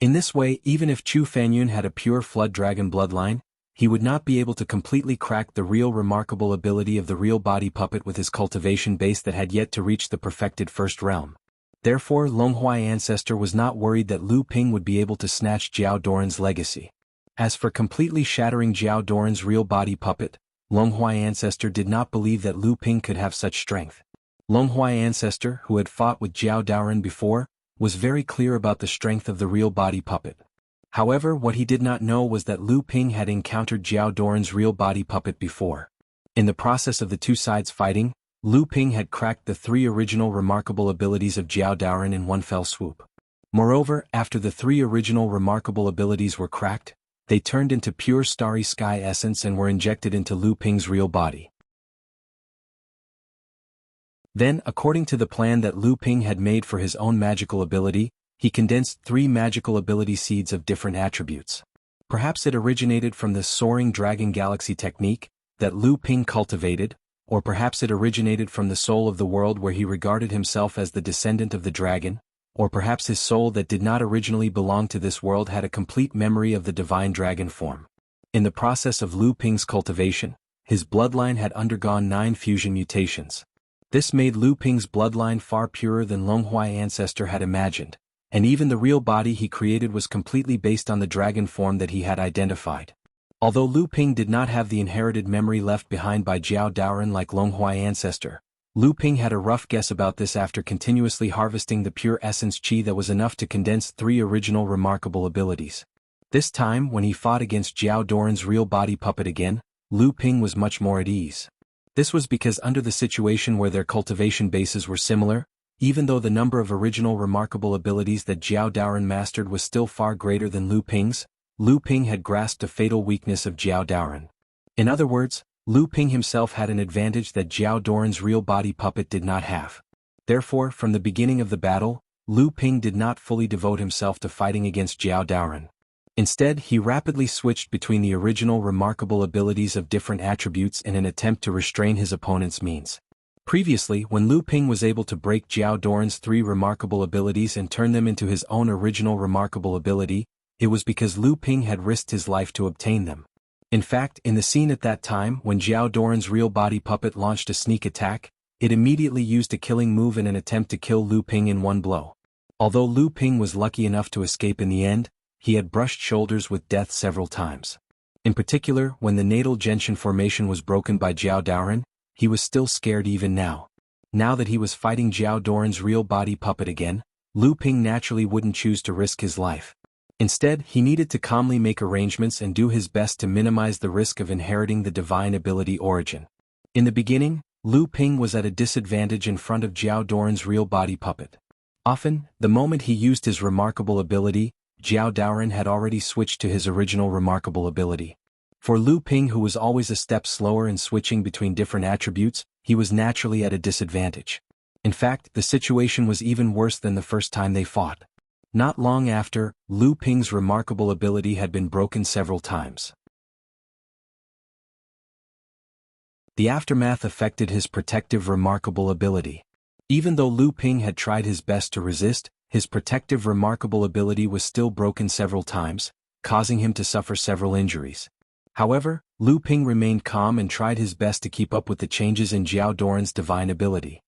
In this way, even if Chu Fanyun had a pure Flood Dragon bloodline, he would not be able to completely crack the real remarkable ability of the real body puppet with his cultivation base that had yet to reach the perfected first realm. Therefore, Long Huai Ancestor was not worried that Lu Ping would be able to snatch Jiao Doran's legacy. As for completely shattering Jiao Doran's real body puppet, Long Huai Ancestor did not believe that Lu Ping could have such strength. Long Huai Ancestor, who had fought with Jiao Daoren before, was very clear about the strength of the real body puppet. However, what he did not know was that Lu Ping had encountered Jiao Doran's real body puppet before. In the process of the two sides fighting, Lu Ping had cracked the three original remarkable abilities of Jiao Daoren in one fell swoop. Moreover, after the three original remarkable abilities were cracked, they turned into pure starry sky essence and were injected into Lu Ping's real body. Then, according to the plan that Lu Ping had made for his own magical ability, he condensed three magical ability seeds of different attributes. Perhaps it originated from the Soaring Dragon Galaxy technique that Lu Ping cultivated, or perhaps it originated from the soul of the world where he regarded himself as the descendant of the dragon, or perhaps his soul that did not originally belong to this world had a complete memory of the divine dragon form. In the process of Lu Ping's cultivation, his bloodline had undergone 9 fusion mutations. This made Lu Ping's bloodline far purer than Longhua ancestor had imagined, and even the real body he created was completely based on the dragon form that he had identified. Although Lu Ping did not have the inherited memory left behind by Jiao Daoren like Longhua ancestor, Lu Ping had a rough guess about this after continuously harvesting the pure essence qi that was enough to condense 3 original remarkable abilities. This time, when he fought against Jiao Daoren's real body puppet again, Lu Ping was much more at ease. This was because under the situation where their cultivation bases were similar, even though the number of original remarkable abilities that Jiao Daoren mastered was still far greater than Lu Ping's, Lu Ping had grasped a fatal weakness of Jiao Daoren. In other words, Lu Ping himself had an advantage that Jiao Daoren's real body puppet did not have. Therefore, from the beginning of the battle, Lu Ping did not fully devote himself to fighting against Jiao Daoren. Instead, he rapidly switched between the original remarkable abilities of different attributes in an attempt to restrain his opponent's means. Previously, when Lu Ping was able to break Jiao Daoren's 3 remarkable abilities and turn them into his own original remarkable ability, it was because Lu Ping had risked his life to obtain them. In fact, in the scene at that time when Jiao Daoren's real body puppet launched a sneak attack, it immediately used a killing move in an attempt to kill Lu Ping in one blow. Although Lu Ping was lucky enough to escape in the end, he had brushed shoulders with death several times. In particular, when the natal gentian formation was broken by Jiao Daoren, he was still scared even now. Now that he was fighting Jiao Daoren's real body puppet again, Lu Ping naturally wouldn't choose to risk his life. Instead, he needed to calmly make arrangements and do his best to minimize the risk of inheriting the divine ability origin. In the beginning, Lu Ping was at a disadvantage in front of Jiao Daoren's real body puppet. Often, the moment he used his remarkable ability, Jiao Daoren had already switched to his original remarkable ability. For Lu Ping, who was always a step slower in switching between different attributes, he was naturally at a disadvantage. In fact, the situation was even worse than the first time they fought. Not long after, Lu Ping's remarkable ability had been broken several times. The aftermath affected his protective remarkable ability. Even though Lu Ping had tried his best to resist, his protective remarkable ability was still broken several times, causing him to suffer several injuries. However, Lu Ping remained calm and tried his best to keep up with the changes in Jiao Daoren's divine ability.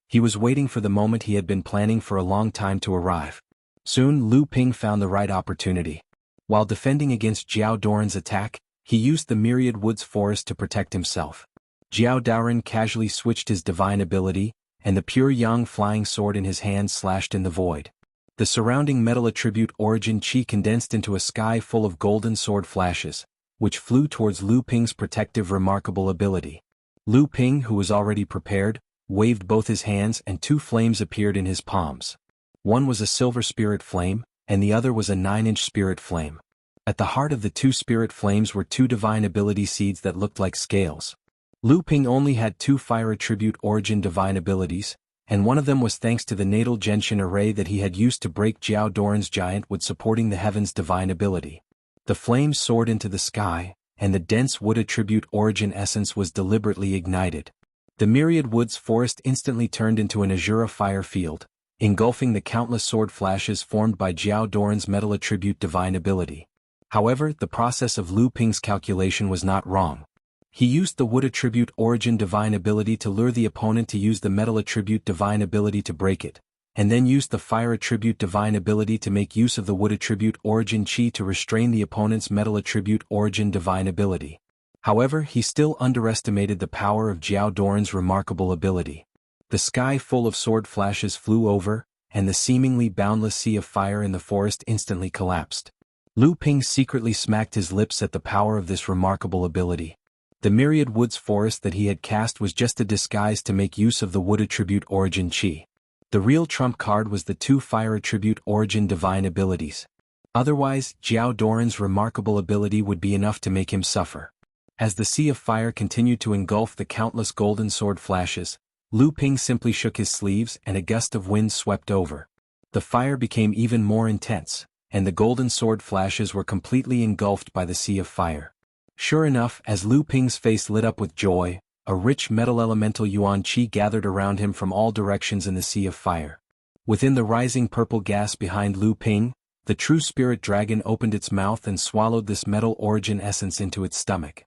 He was waiting for the moment he had been planning for a long time to arrive. Soon Lu Ping found the right opportunity. While defending against Jiao Daoren's attack, he used the Myriad Woods Forest to protect himself. Jiao Daoren casually switched his divine ability, and the pure yang flying sword in his hand slashed in the void. The surrounding metal attribute origin qi condensed into a sky full of golden sword flashes, which flew towards Lu Ping's protective remarkable ability. Lu Ping, who was already prepared, waved both his hands and 2 flames appeared in his palms. One was a silver spirit flame, and the other was a 9-inch spirit flame. At the heart of the 2 spirit flames were 2 divine ability seeds that looked like scales. Lu Ping only had 2 fire attribute origin divine abilities, and one of them was thanks to the natal gentian array that he had used to break Jiao Daoren's giant wood supporting the heavens divine ability. The flames soared into the sky, and the dense wood attribute origin essence was deliberately ignited. The Myriad Woods Forest instantly turned into an azure fire field, engulfing the countless sword flashes formed by Jiao Daoren's metal attribute divine ability. However, the process of Lu Ping's calculation was not wrong. He used the wood attribute origin divine ability to lure the opponent to use the metal attribute divine ability to break it, and then used the fire attribute divine ability to make use of the wood attribute origin qi to restrain the opponent's metal attribute origin divine ability. However, he still underestimated the power of Jiao Daoren's remarkable ability. The sky full of sword flashes flew over, and the seemingly boundless sea of fire in the forest instantly collapsed. Lu Ping secretly smacked his lips at the power of this remarkable ability. The Myriad Woods Forest that he had cast was just a disguise to make use of the wood attribute origin qi. The real trump card was the 2 fire attribute origin divine abilities. Otherwise, Jiao Daoren's remarkable ability would be enough to make him suffer. As the sea of fire continued to engulf the countless golden sword flashes, Lu Ping simply shook his sleeves and a gust of wind swept over. The fire became even more intense, and the golden sword flashes were completely engulfed by the sea of fire. Sure enough, as Lu Ping's face lit up with joy, a rich metal elemental yuan qi gathered around him from all directions in the sea of fire. Within the rising purple gas behind Lu Ping, the true spirit dragon opened its mouth and swallowed this metal origin essence into its stomach.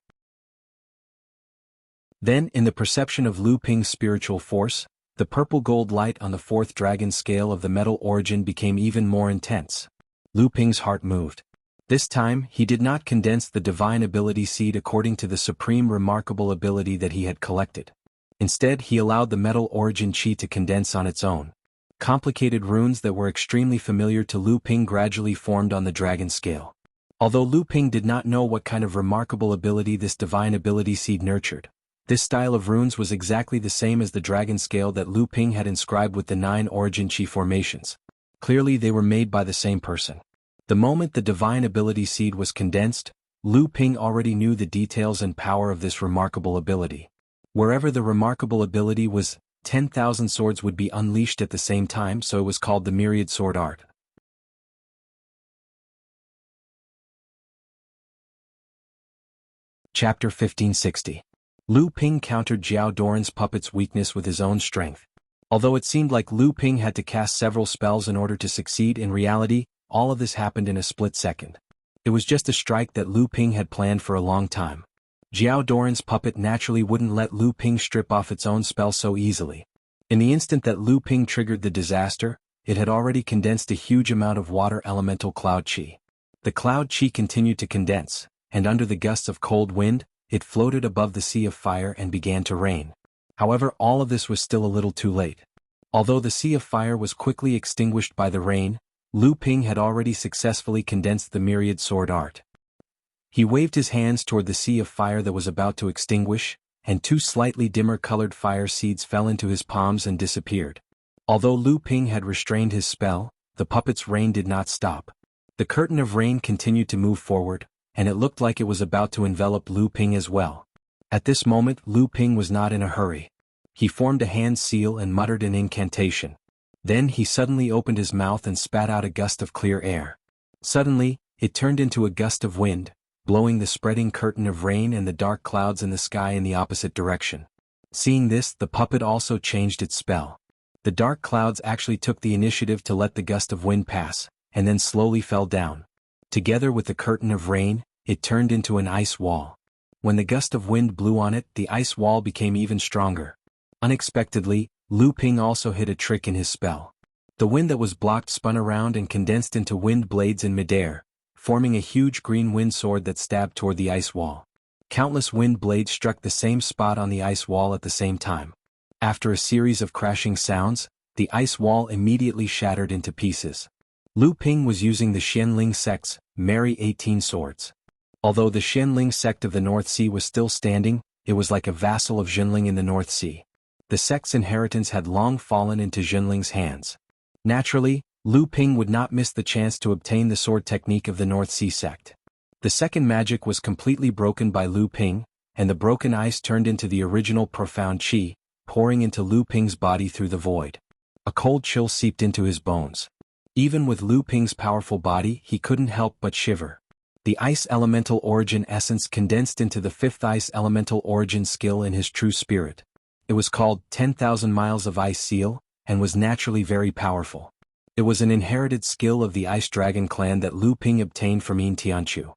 Then, in the perception of Lu Ping's spiritual force, the purple-gold light on the fourth dragon scale of the metal origin became even more intense. Lu Ping's heart moved. This time, he did not condense the divine ability seed according to the supreme remarkable ability that he had collected. Instead, he allowed the metal origin chi to condense on its own. Complicated runes that were extremely familiar to Lu Ping gradually formed on the dragon scale. Although Lu Ping did not know what kind of remarkable ability this divine ability seed nurtured, this style of runes was exactly the same as the dragon scale that Lu Ping had inscribed with the 9 origin chi formations. Clearly they were made by the same person. The moment the divine ability seed was condensed, Lu Ping already knew the details and power of this remarkable ability. Wherever the remarkable ability was, 10,000 swords would be unleashed at the same time, so it was called the myriad sword art. Chapter 1560. Lu Ping countered Jiao Doran's puppet's weakness with his own strength. Although it seemed like Lu Ping had to cast several spells in order to succeed, in reality, all of this happened in a split second. It was just a strike that Lu Ping had planned for a long time. Jiao Doran's puppet naturally wouldn't let Lu Ping strip off its own spell so easily. In the instant that Lu Ping triggered the disaster, it had already condensed a huge amount of water elemental cloud chi. The cloud chi continued to condense, and under the gusts of cold wind, it floated above the sea of fire and began to rain. However, all of this was still a little too late. Although the sea of fire was quickly extinguished by the rain, Lu Ping had already successfully condensed the myriad sword art. He waved his hands toward the sea of fire that was about to extinguish, and 2 slightly dimmer colored fire seeds fell into his palms and disappeared. Although Lu Ping had restrained his spell, the puppet's rain did not stop. The curtain of rain continued to move forward, and it looked like it was about to envelop Lu Ping as well. At this moment, Lu Ping was not in a hurry. He formed a hand seal and muttered an incantation. Then he suddenly opened his mouth and spat out a gust of clear air. Suddenly, it turned into a gust of wind, blowing the spreading curtain of rain and the dark clouds in the sky in the opposite direction. Seeing this, the puppet also changed its spell. The dark clouds actually took the initiative to let the gust of wind pass, and then slowly fell down. Together with the curtain of rain, it turned into an ice wall. When the gust of wind blew on it, the ice wall became even stronger. Unexpectedly, Lu Ping also hit a trick in his spell. The wind that was blocked spun around and condensed into wind blades in midair, forming a huge green wind sword that stabbed toward the ice wall. Countless wind blades struck the same spot on the ice wall at the same time. After a series of crashing sounds, the ice wall immediately shattered into pieces. Lu Ping was using the Xianling sect's Merry 18 swords. Although the Xianling sect of the North Sea was still standing, it was like a vassal of Jinling in the North Sea. The sect's inheritance had long fallen into Jinling's hands. Naturally, Lu Ping would not miss the chance to obtain the sword technique of the North Sea sect. The second magic was completely broken by Lu Ping, and the broken ice turned into the original profound qi, pouring into Lu Ping's body through the void. A cold chill seeped into his bones. Even with Lu Ping's powerful body, he couldn't help but shiver. The ice elemental origin essence condensed into the 5th ice elemental origin skill in his true spirit. It was called 10,000 Miles of Ice Seal, and was naturally very powerful. It was an inherited skill of the Ice Dragon clan that Lu Ping obtained from Yin Tianchu.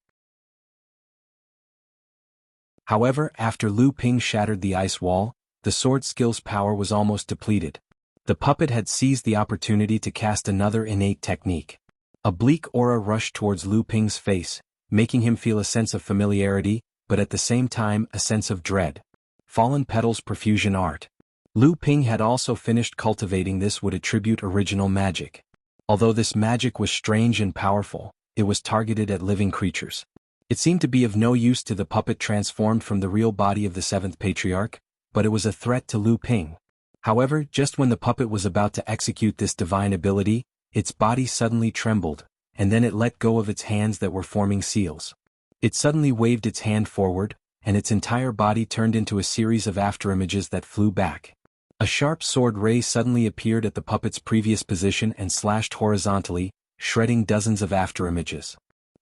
However, after Lu Ping shattered the ice wall, the sword skill's power was almost depleted. The puppet had seized the opportunity to cast another innate technique. A bleak aura rushed towards Lu Ping's face, making him feel a sense of familiarity, but at the same time a sense of dread. Fallen Petals Perfusion Art. Lu Ping had also finished cultivating this would attribute original magic. Although this magic was strange and powerful, it was targeted at living creatures. It seemed to be of no use to the puppet transformed from the real body of the 7th Patriarch, but it was a threat to Lu Ping. However, just when the puppet was about to execute this divine ability, its body suddenly trembled, and then it let go of its hands that were forming seals. It suddenly waved its hand forward, and its entire body turned into a series of afterimages that flew back. A sharp sword ray suddenly appeared at the puppet's previous position and slashed horizontally, shredding dozens of afterimages.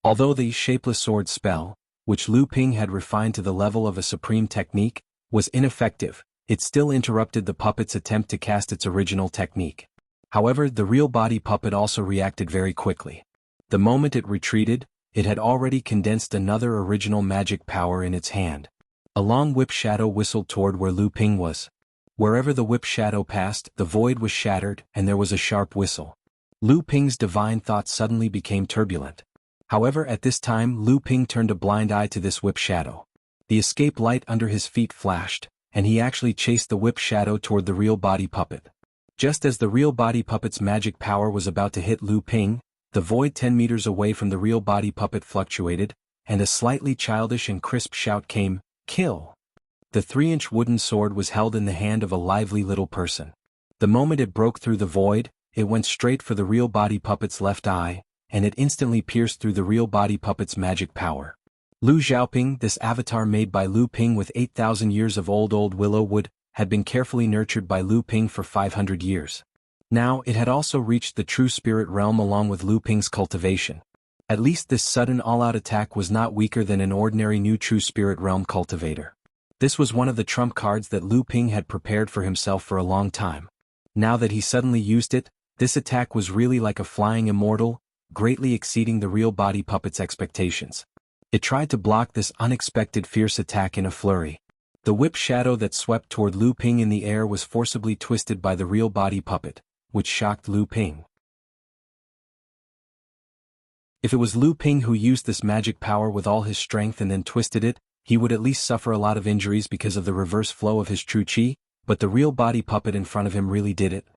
Although the shapeless sword spell, which Lu Ping had refined to the level of a supreme technique, was ineffective, it still interrupted the puppet's attempt to cast its original technique. However, the real body puppet also reacted very quickly. The moment it retreated, it had already condensed another original magic power in its hand. A long whip shadow whistled toward where Lu Ping was. Wherever the whip shadow passed, the void was shattered, and there was a sharp whistle. Lu Ping's divine thoughts suddenly became turbulent. However, at this time Lu Ping turned a blind eye to this whip shadow. The escape light under his feet flashed, and he actually chased the whip shadow toward the real body puppet. Just as the real body puppet's magic power was about to hit Lu Ping, the void 10 meters away from the real body puppet fluctuated, and a slightly childish and crisp shout came, "Kill!" The 3-inch wooden sword was held in the hand of a lively little person. The moment it broke through the void, it went straight for the real body puppet's left eye, and it instantly pierced through the real body puppet's magic power. Lu Xiaoping, this avatar made by Lu Ping with 8,000 years of old willow wood, had been carefully nurtured by Lu Ping for 500 years. Now it had also reached the true spirit realm along with Lu Ping's cultivation. At least this sudden all-out attack was not weaker than an ordinary new true spirit realm cultivator. This was one of the trump cards that Lu Ping had prepared for himself for a long time. Now that he suddenly used it, this attack was really like a flying immortal, greatly exceeding the real body puppet's expectations. It tried to block this unexpected fierce attack in a flurry. The whip shadow that swept toward Lu Ping in the air was forcibly twisted by the real body puppet, which shocked Lu Ping. If it was Lu Ping who used this magic power with all his strength and then twisted it, he would at least suffer a lot of injuries because of the reverse flow of his true qi, but the real body puppet in front of him really did it.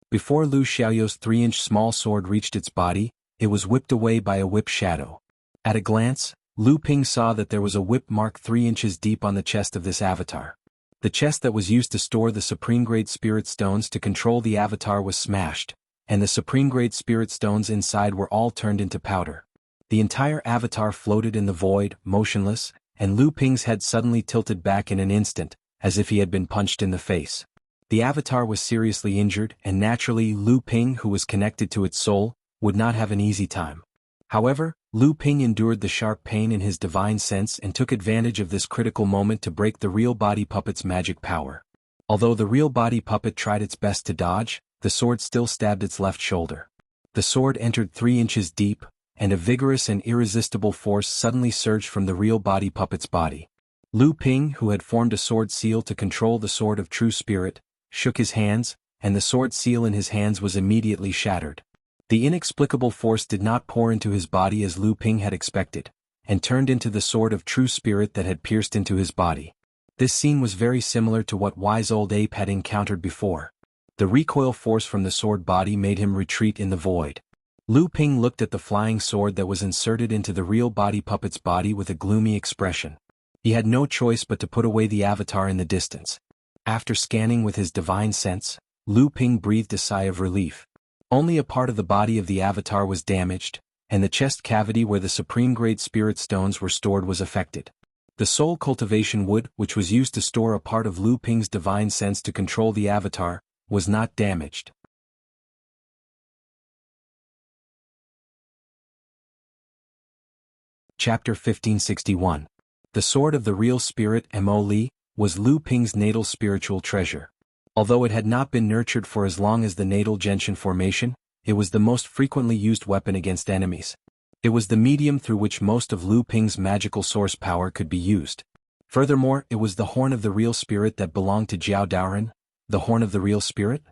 Before Lu Xiaoyou's 3-inch small sword reached its body, it was whipped away by a whip shadow. At a glance, Lu Ping saw that there was a whip mark 3 inches deep on the chest of this avatar. The chest that was used to store the supreme-grade spirit stones to control the avatar was smashed, and the supreme-grade spirit stones inside were all turned into powder. The entire avatar floated in the void, motionless, and Lu Ping's head suddenly tilted back in an instant, as if he had been punched in the face. The avatar was seriously injured, and naturally Lu Ping, who was connected to its soul, would not have an easy time. However, Lu Ping endured the sharp pain in his divine sense and took advantage of this critical moment to break the real body puppet's magic power. Although the real body puppet tried its best to dodge, the sword still stabbed its left shoulder. The sword entered 3 inches deep, and a vigorous and irresistible force suddenly surged from the real body puppet's body. Lu Ping, who had formed a sword seal to control the sword of true spirit, shook his hands, and the sword seal in his hands was immediately shattered. The inexplicable force did not pour into his body as Lu Ping had expected, and turned into the sword of true spirit that had pierced into his body. This scene was very similar to what wise old ape had encountered before. The recoil force from the sword body made him retreat in the void. Lu Ping looked at the flying sword that was inserted into the real body puppet's body with a gloomy expression. He had no choice but to put away the avatar in the distance. After scanning with his divine sense, Lu Ping breathed a sigh of relief. Only a part of the body of the avatar was damaged, and the chest cavity where the supreme-grade spirit stones were stored was affected. The soul cultivation wood, which was used to store a part of Lu Ping's divine sense to control the avatar, was not damaged. Chapter 1561. The Sword of the Real Spirit Mo Li was Lu Ping's natal spiritual treasure. Although it had not been nurtured for as long as the natal gentian formation, it was the most frequently used weapon against enemies. It was the medium through which most of Lu Ping's magical source power could be used. Furthermore, it was the horn of the real spirit that belonged to Jiao Daoren, the horn of the real spirit.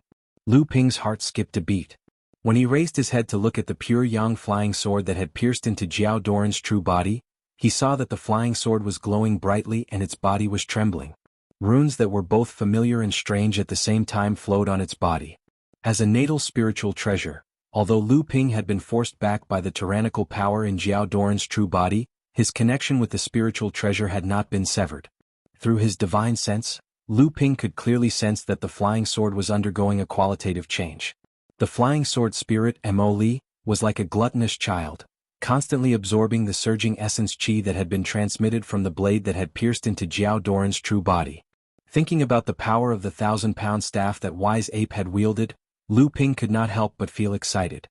Lu Ping's heart skipped a beat. When he raised his head to look at the pure yang flying sword that had pierced into Jiao Daoren's true body, he saw that the flying sword was glowing brightly and its body was trembling. Runes that were both familiar and strange at the same time flowed on its body. As a natal spiritual treasure, although Lu Ping had been forced back by the tyrannical power in Jiao Daoren's true body, his connection with the spiritual treasure had not been severed. Through his divine sense, Lu Ping could clearly sense that the flying sword was undergoing a qualitative change. The flying sword spirit Mo Li was like a gluttonous child, constantly absorbing the surging essence qi that had been transmitted from the blade that had pierced into Jiao Daoren's true body. Thinking about the power of the 1,000-pound staff that wise ape had wielded, Lu Ping could not help but feel excited.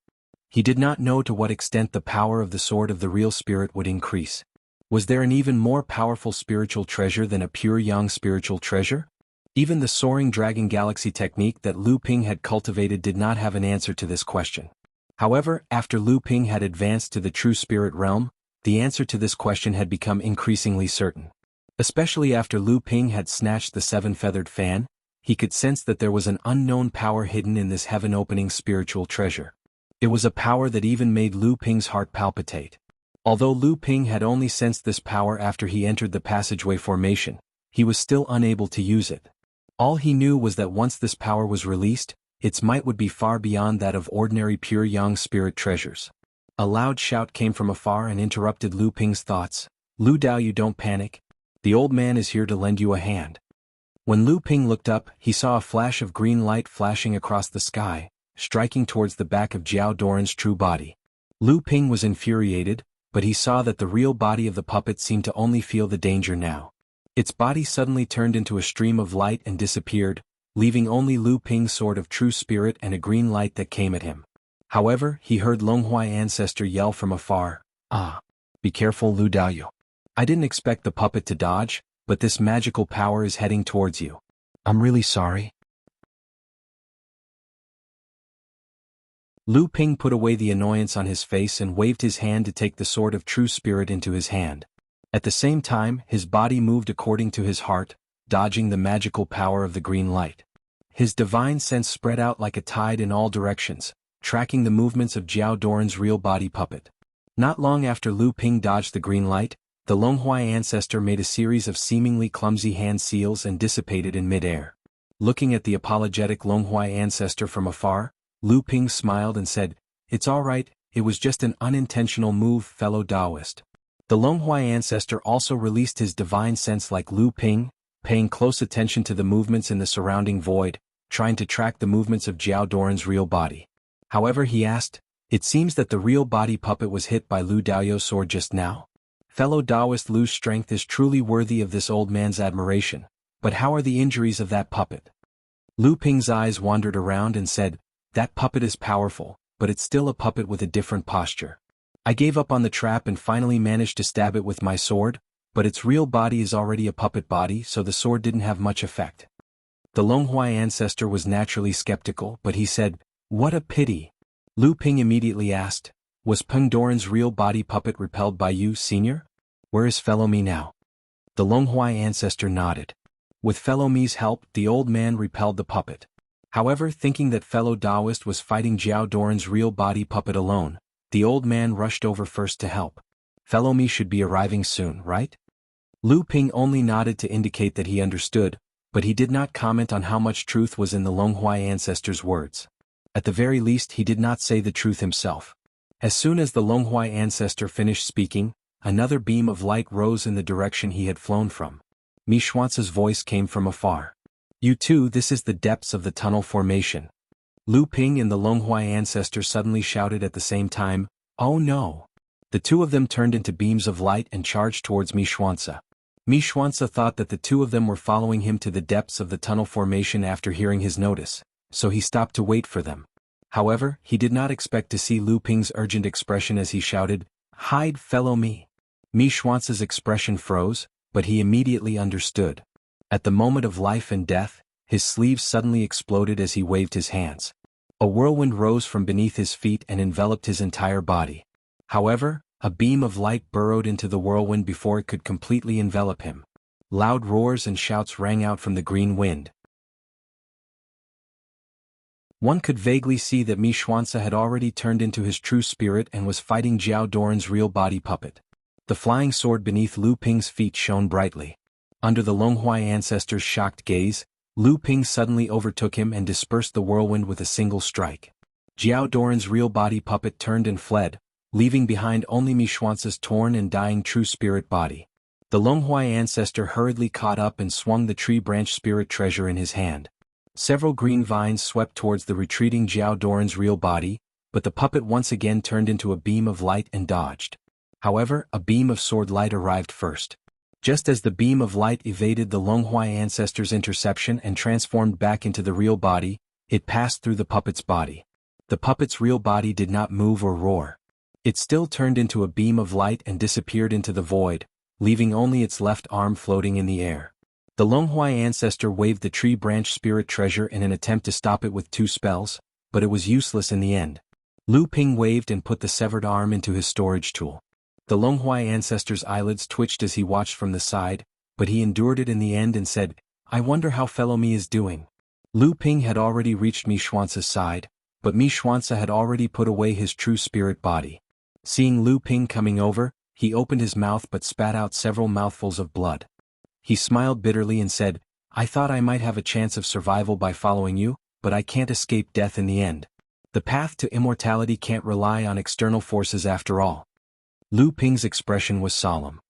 He did not know to what extent the power of the sword of the real spirit would increase. Was there an even more powerful spiritual treasure than a pure yang spiritual treasure? Even the soaring dragon galaxy technique that Lu Ping had cultivated did not have an answer to this question. However, after Lu Ping had advanced to the true spirit realm, the answer to this question had become increasingly certain. Especially after Lu Ping had snatched the seven-feathered fan, he could sense that there was an unknown power hidden in this heaven-opening spiritual treasure. It was a power that even made Lu Ping's heart palpitate. Although Lu Ping had only sensed this power after he entered the passageway formation, he was still unable to use it. All he knew was that once this power was released, its might would be far beyond that of ordinary pure yang spirit treasures. A loud shout came from afar and interrupted Lu Ping's thoughts. "Lu Dao, you don't panic. The old man is here to lend you a hand." When Lu Ping looked up, he saw a flash of green light flashing across the sky, striking towards the back of Jiao Doran's true body. Lu Ping was infuriated, but he saw that the real body of the puppet seemed to only feel the danger now. Its body suddenly turned into a stream of light and disappeared, leaving only Lu Ping's sword of true spirit and a green light that came at him. However, he heard Longhuai Ancestor yell from afar, "Ah! Be careful, Lu Daoyu. I didn't expect the puppet to dodge, but this magical power is heading towards you. I'm really sorry." Lu Ping put away the annoyance on his face and waved his hand to take the sword of true spirit into his hand. At the same time, his body moved according to his heart, dodging the magical power of the green light. His divine sense spread out like a tide in all directions, tracking the movements of Jiao Doran's real body puppet. Not long after Lu Ping dodged the green light, the Longhuai Ancestor made a series of seemingly clumsy hand seals and dissipated in mid-air. Looking at the apologetic Longhuai Ancestor from afar, Lu Ping smiled and said, "It's all right, it was just an unintentional move, fellow Taoist." The Longhuai Ancestor also released his divine sense like Lu Ping, paying close attention to the movements in the surrounding void, trying to track the movements of Jiao Doran's real body. However, he asked, "It seems that the real body puppet was hit by Lu Daoyu's sword just now. Fellow Taoist, Lu's strength is truly worthy of this old man's admiration, but how are the injuries of that puppet?" Lu Ping's eyes wandered around and said, "That puppet is powerful, but it's still a puppet with a different posture. I gave up on the trap and finally managed to stab it with my sword, but its real body is already a puppet body, so the sword didn't have much effect." The Longhuai Ancestor was naturally skeptical, but he said, "What a pity." Lu Ping immediately asked, "Was Peng Doran's real body puppet repelled by you, senior? Where is Fellow Me now?" The Longhuai Ancestor nodded. With Fellow Me's help, the old man repelled the puppet. However, thinking that fellow Taoist was fighting Jiao Doran's real body puppet alone, the old man rushed over first to help. "Fellow Me should be arriving soon, right?" Lu Ping only nodded to indicate that he understood, but he did not comment on how much truth was in the Longhuai Ancestor's words. At the very least, he did not say the truth himself. As soon as the Longhuai Ancestor finished speaking, another beam of light rose in the direction he had flown from. Mi Xuance's voice came from afar. "You too, this is the depths of the tunnel formation." Lu Ping and the Longhuai Ancestor suddenly shouted at the same time, "Oh no!" The two of them turned into beams of light and charged towards Mi Xuance. Mi Xuance thought that the two of them were following him to the depths of the tunnel formation after hearing his notice, so he stopped to wait for them. However, he did not expect to see Lu Ping's urgent expression as he shouted, "Hide, Fellow Me!" Mi Xuance's expression froze, but he immediately understood. At the moment of life and death, his sleeves suddenly exploded as he waved his hands. A whirlwind rose from beneath his feet and enveloped his entire body. However, a beam of light burrowed into the whirlwind before it could completely envelop him. Loud roars and shouts rang out from the green wind. One could vaguely see that Mi Xuance had already turned into his true spirit and was fighting Jiao Doran's real body puppet. The flying sword beneath Lu Ping's feet shone brightly. Under the Longhuai Ancestor's shocked gaze, Lu Ping suddenly overtook him and dispersed the whirlwind with a single strike. Jiao Doran's real body puppet turned and fled, leaving behind only Mi Xuance's torn and dying true spirit body. The Longhuai Ancestor hurriedly caught up and swung the tree branch spirit treasure in his hand. Several green vines swept towards the retreating Jiao Doran's real body, but the puppet once again turned into a beam of light and dodged. However, a beam of sword light arrived first. Just as the beam of light evaded the Longhuai Ancestor's interception and transformed back into the real body, it passed through the puppet's body. The puppet's real body did not move or roar. It still turned into a beam of light and disappeared into the void, leaving only its left arm floating in the air. The Longhuai Ancestor waved the tree branch spirit treasure in an attempt to stop it with 2 spells, but it was useless in the end. Lu Ping waved and put the severed arm into his storage tool. The Longhuai Ancestor's eyelids twitched as he watched from the side, but he endured it in the end and said, "I wonder how fellow me is doing." Lu Ping had already reached Mi Xuance's side, but Mi Xuance had already put away his true spirit body. Seeing Lu Ping coming over, he opened his mouth but spat out several mouthfuls of blood. He smiled bitterly and said, "I thought I might have a chance of survival by following you, but I can't escape death in the end. The path to immortality can't rely on external forces after all." Lu Ping's expression was solemn.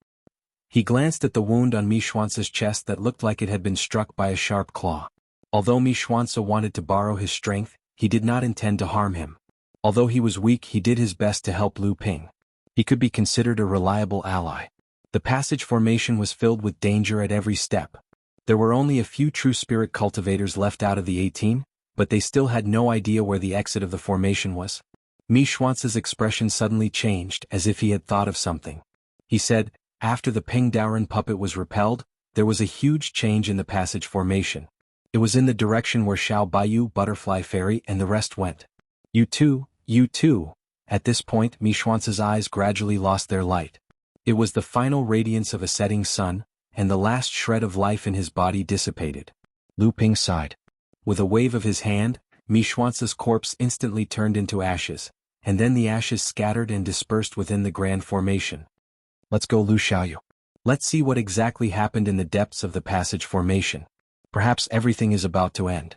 He glanced at the wound on Mi Xuance's chest that looked like it had been struck by a sharp claw. Although Mi Xuance wanted to borrow his strength, he did not intend to harm him. Although he was weak, he did his best to help Lu Ping. He could be considered a reliable ally. The passage formation was filled with danger at every step. There were only a few true spirit cultivators left out of the 18, but they still had no idea where the exit of the formation was. Mi Xuance's expression suddenly changed, as if he had thought of something. He said, "After the Ping Daoren puppet was repelled, there was a huge change in the passage formation. It was in the direction where Xiao Baiyu, Butterfly Fairy, and the rest went. You too, you too." At this point, Mi Xuance's eyes gradually lost their light. It was the final radiance of a setting sun, and the last shred of life in his body dissipated. Lu Ping sighed. With a wave of his hand, Mi Xuance's corpse instantly turned into ashes, and then the ashes scattered and dispersed within the grand formation. "Let's go, Lu Xiaoyu. Let's see what exactly happened in the depths of the passage formation. Perhaps everything is about to end."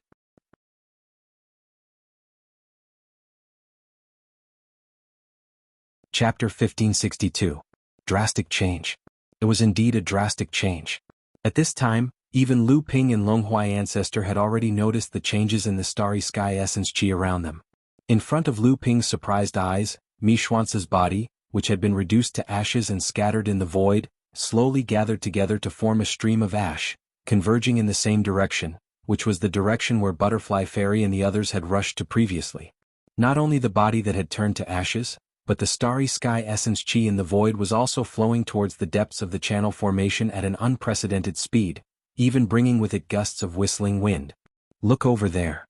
Chapter 1562. Drastic Change. It was indeed a drastic change. At this time, even Lu Ping and Longhuai Ancestor had already noticed the changes in the starry sky essence qi around them. In front of Lu Ping's surprised eyes, Mi Xuance's body, which had been reduced to ashes and scattered in the void, slowly gathered together to form a stream of ash, converging in the same direction, which was the direction where Butterfly Fairy and the others had rushed to previously. Not only the body that had turned to ashes, but the starry sky essence qi in the void was also flowing towards the depths of the channel formation at an unprecedented speed, even bringing with it gusts of whistling wind. "Look over there."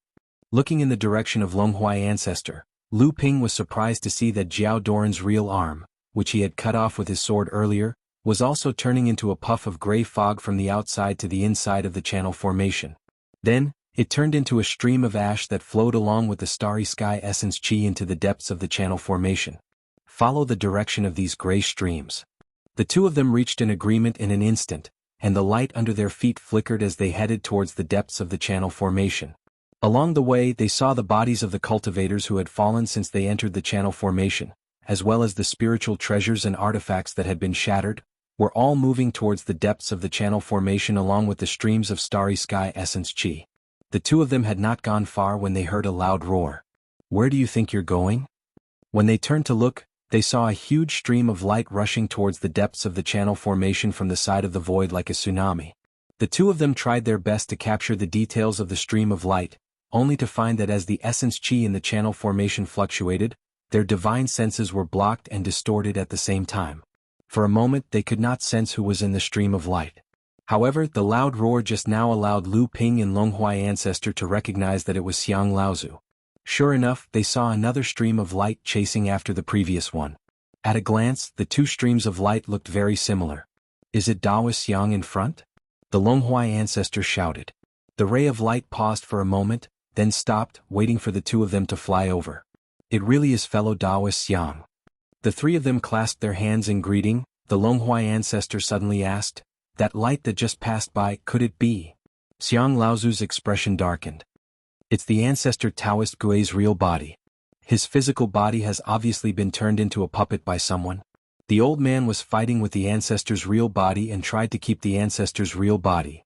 Looking in the direction of Longhuai Ancestor, Lu Ping was surprised to see that Jiao Doran's real arm, which he had cut off with his sword earlier, was also turning into a puff of gray fog from the outside to the inside of the channel formation. Then, it turned into a stream of ash that flowed along with the starry sky essence qi into the depths of the channel formation. Follow the direction of these gray streams. The two of them reached an agreement in an instant, and the light under their feet flickered as they headed towards the depths of the channel formation. Along the way, they saw the bodies of the cultivators who had fallen since they entered the channel formation, as well as the spiritual treasures and artifacts that had been shattered, were all moving towards the depths of the channel formation along with the streams of starry sky essence qi. The two of them had not gone far when they heard a loud roar. "Where do you think you're going?" When they turned to look, they saw a huge stream of light rushing towards the depths of the channel formation from the side of the void like a tsunami. The two of them tried their best to capture the details of the stream of light, only to find that as the essence qi in the channel formation fluctuated, their divine senses were blocked and distorted at the same time. For a moment they could not sense who was in the stream of light. However, the loud roar just now allowed Lu Ping and Longhuai Ancestor to recognize that it was Xiang Laozu. Sure enough, they saw another stream of light chasing after the previous one. At a glance, the two streams of light looked very similar. "Is it Daoist Xiang in front?" the Longhuai Ancestor shouted. The ray of light paused for a moment, then stopped, waiting for the two of them to fly over. "It really is fellow Daoist Xiang." The three of them clasped their hands in greeting. The Longhuai Ancestor suddenly asked, "That light that just passed by, could it be?" Xiang Laozu's expression darkened. "It's the ancestor Taoist Gui's real body. His physical body has obviously been turned into a puppet by someone. The old man was fighting with the ancestor's real body and tried to keep the ancestor's real body."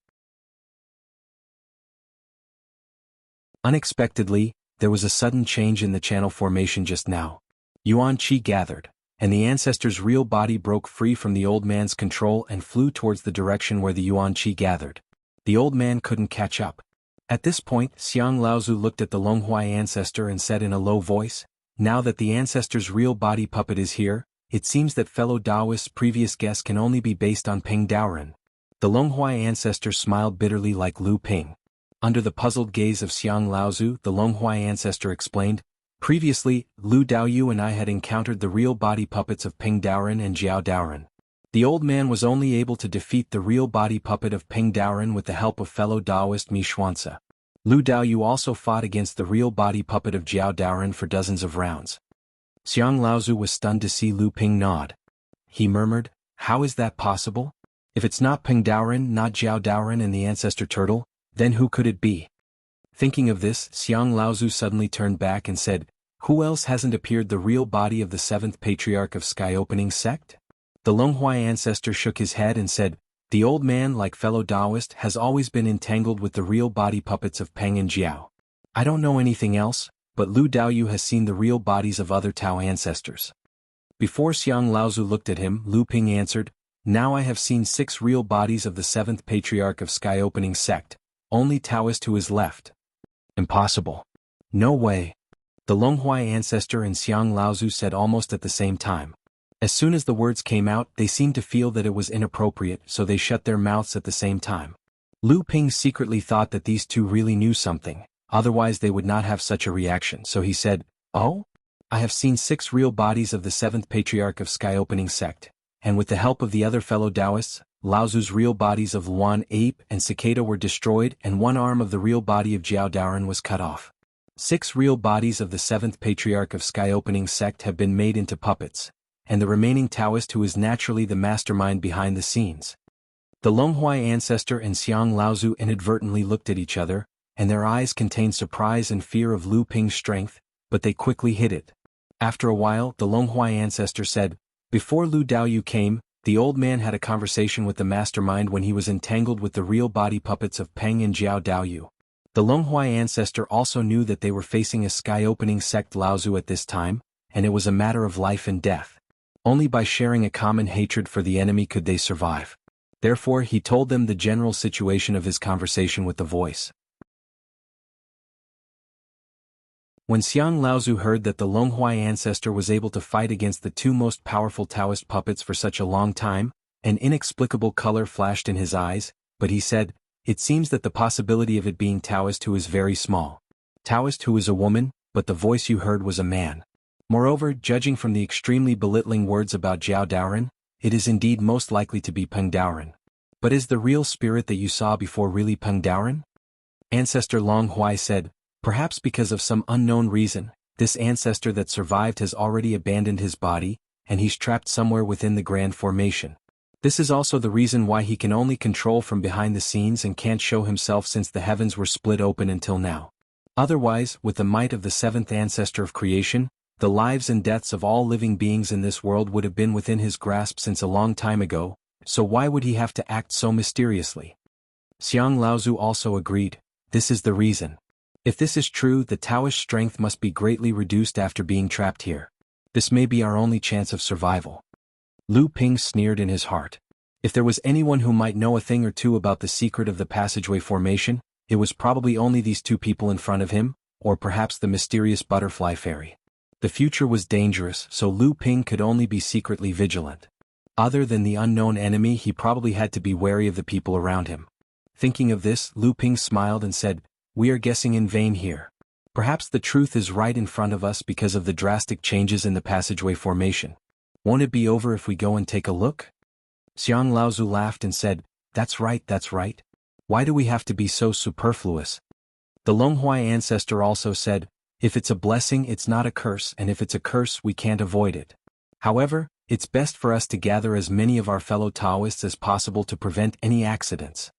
Unexpectedly, there was a sudden change in the channel formation just now. Yuan Qi gathered, and the ancestor's real body broke free from the old man's control and flew towards the direction where the Yuan Qi gathered. The old man couldn't catch up. At this point, Xiang Laozu looked at the Longhuai Ancestor and said in a low voice, "Now that the ancestor's real body puppet is here, it seems that fellow Daoist's previous guess can only be based on Ping Daoren." The Longhuai Ancestor smiled bitterly like Lu Ping. Under the puzzled gaze of Xiang Laozu, the Longhuai Ancestor explained, "Previously, Lu Daoyu and I had encountered the real body puppets of Ping Daoren and Jiao Daoren. The old man was only able to defeat the real body puppet of Peng Daoren with the help of fellow Taoist Mi Xuanzi. Lu Daoyu also fought against the real body puppet of Jiao Daoren for dozens of rounds. Xiang Laozu was stunned to see Lu Ping nod. He murmured, "How is that possible? If it's not Peng Daoren, not Jiao Daoren and the ancestor turtle, then who could it be?" Thinking of this, Xiang Laozu suddenly turned back and said, "Who else hasn't appeared the real body of the seventh patriarch of Sky Opening Sect?" The Longhuai ancestor shook his head and said, "The old man, like fellow Taoist, has always been entangled with the real body puppets of Peng and Jiao. I don't know anything else, but Lu Daoyu has seen the real bodies of other Tao ancestors." Before Xiang Laozu looked at him, Lu Ping answered, "Now I have seen 6 real bodies of the seventh patriarch of Sky Opening Sect, only Taoist who is left." "Impossible. No way." The Longhuai ancestor and Xiang Laozu said almost at the same time. As soon as the words came out, they seemed to feel that it was inappropriate, so they shut their mouths at the same time. Lu Ping secretly thought that these two really knew something, otherwise they would not have such a reaction, so he said, "Oh? I have seen 6 real bodies of the seventh patriarch of Sky Opening Sect, and with the help of the other fellow Taoists, Laozu's real bodies of Luan Ape and Cicada were destroyed and one arm of the real body of Jiao Daoren was cut off. 6 real bodies of the seventh patriarch of Sky Opening Sect have been made into puppets, and the remaining Taoist who is naturally the mastermind behind the scenes." The Longhuai ancestor and Xiang Laozu inadvertently looked at each other, and their eyes contained surprise and fear of Lu Ping's strength, but they quickly hid it. After a while, the Longhuai ancestor said, "Before Lu Daoyu came, the old man had a conversation with the mastermind when he was entangled with the real body puppets of Peng and Jiao Daoyu." The Longhuai ancestor also knew that they were facing a Sky-Opening Sect Laozu at this time, and it was a matter of life and death. Only by sharing a common hatred for the enemy could they survive. Therefore he told them the general situation of his conversation with the voice. When Xiang Laozu heard that the Longhuai ancestor was able to fight against the 2 most powerful Taoist puppets for such a long time, an inexplicable color flashed in his eyes, but he said, "It seems that the possibility of it being Taoist who is very small. Taoist who is a woman, but the voice you heard was a man. Moreover, judging from the extremely belittling words about Jiao Daoren, it is indeed most likely to be Peng Daoren. But is the real spirit that you saw before really Peng Daoren?" Ancestor Longhuai said, "Perhaps because of some unknown reason, this ancestor that survived has already abandoned his body, and he's trapped somewhere within the Grand Formation. This is also the reason why he can only control from behind the scenes and can't show himself since the heavens were split open until now. Otherwise, with the might of the 7th ancestor of creation, the lives and deaths of all living beings in this world would have been within his grasp since a long time ago, so why would he have to act so mysteriously?" Xiang Laozu also agreed, "This is the reason. If this is true, the Taoist strength must be greatly reduced after being trapped here. This may be our only chance of survival." Lu Ping sneered in his heart. If there was anyone who might know a thing or two about the secret of the passageway formation, it was probably only these 2 people in front of him, or perhaps the mysterious butterfly fairy. The future was dangerous, so Lu Ping could only be secretly vigilant. Other than the unknown enemy, he probably had to be wary of the people around him. Thinking of this, Lu Ping smiled and said, "We are guessing in vain here. Perhaps the truth is right in front of us because of the drastic changes in the passageway formation. Won't it be over if we go and take a look?" Xiang Laozu laughed and said, that's right. Why do we have to be so superfluous?" The Longhuai ancestor also said, "If it's a blessing, it's not a curse, and if it's a curse, we can't avoid it. However, it's best for us to gather as many of our fellow Taoists as possible to prevent any accidents."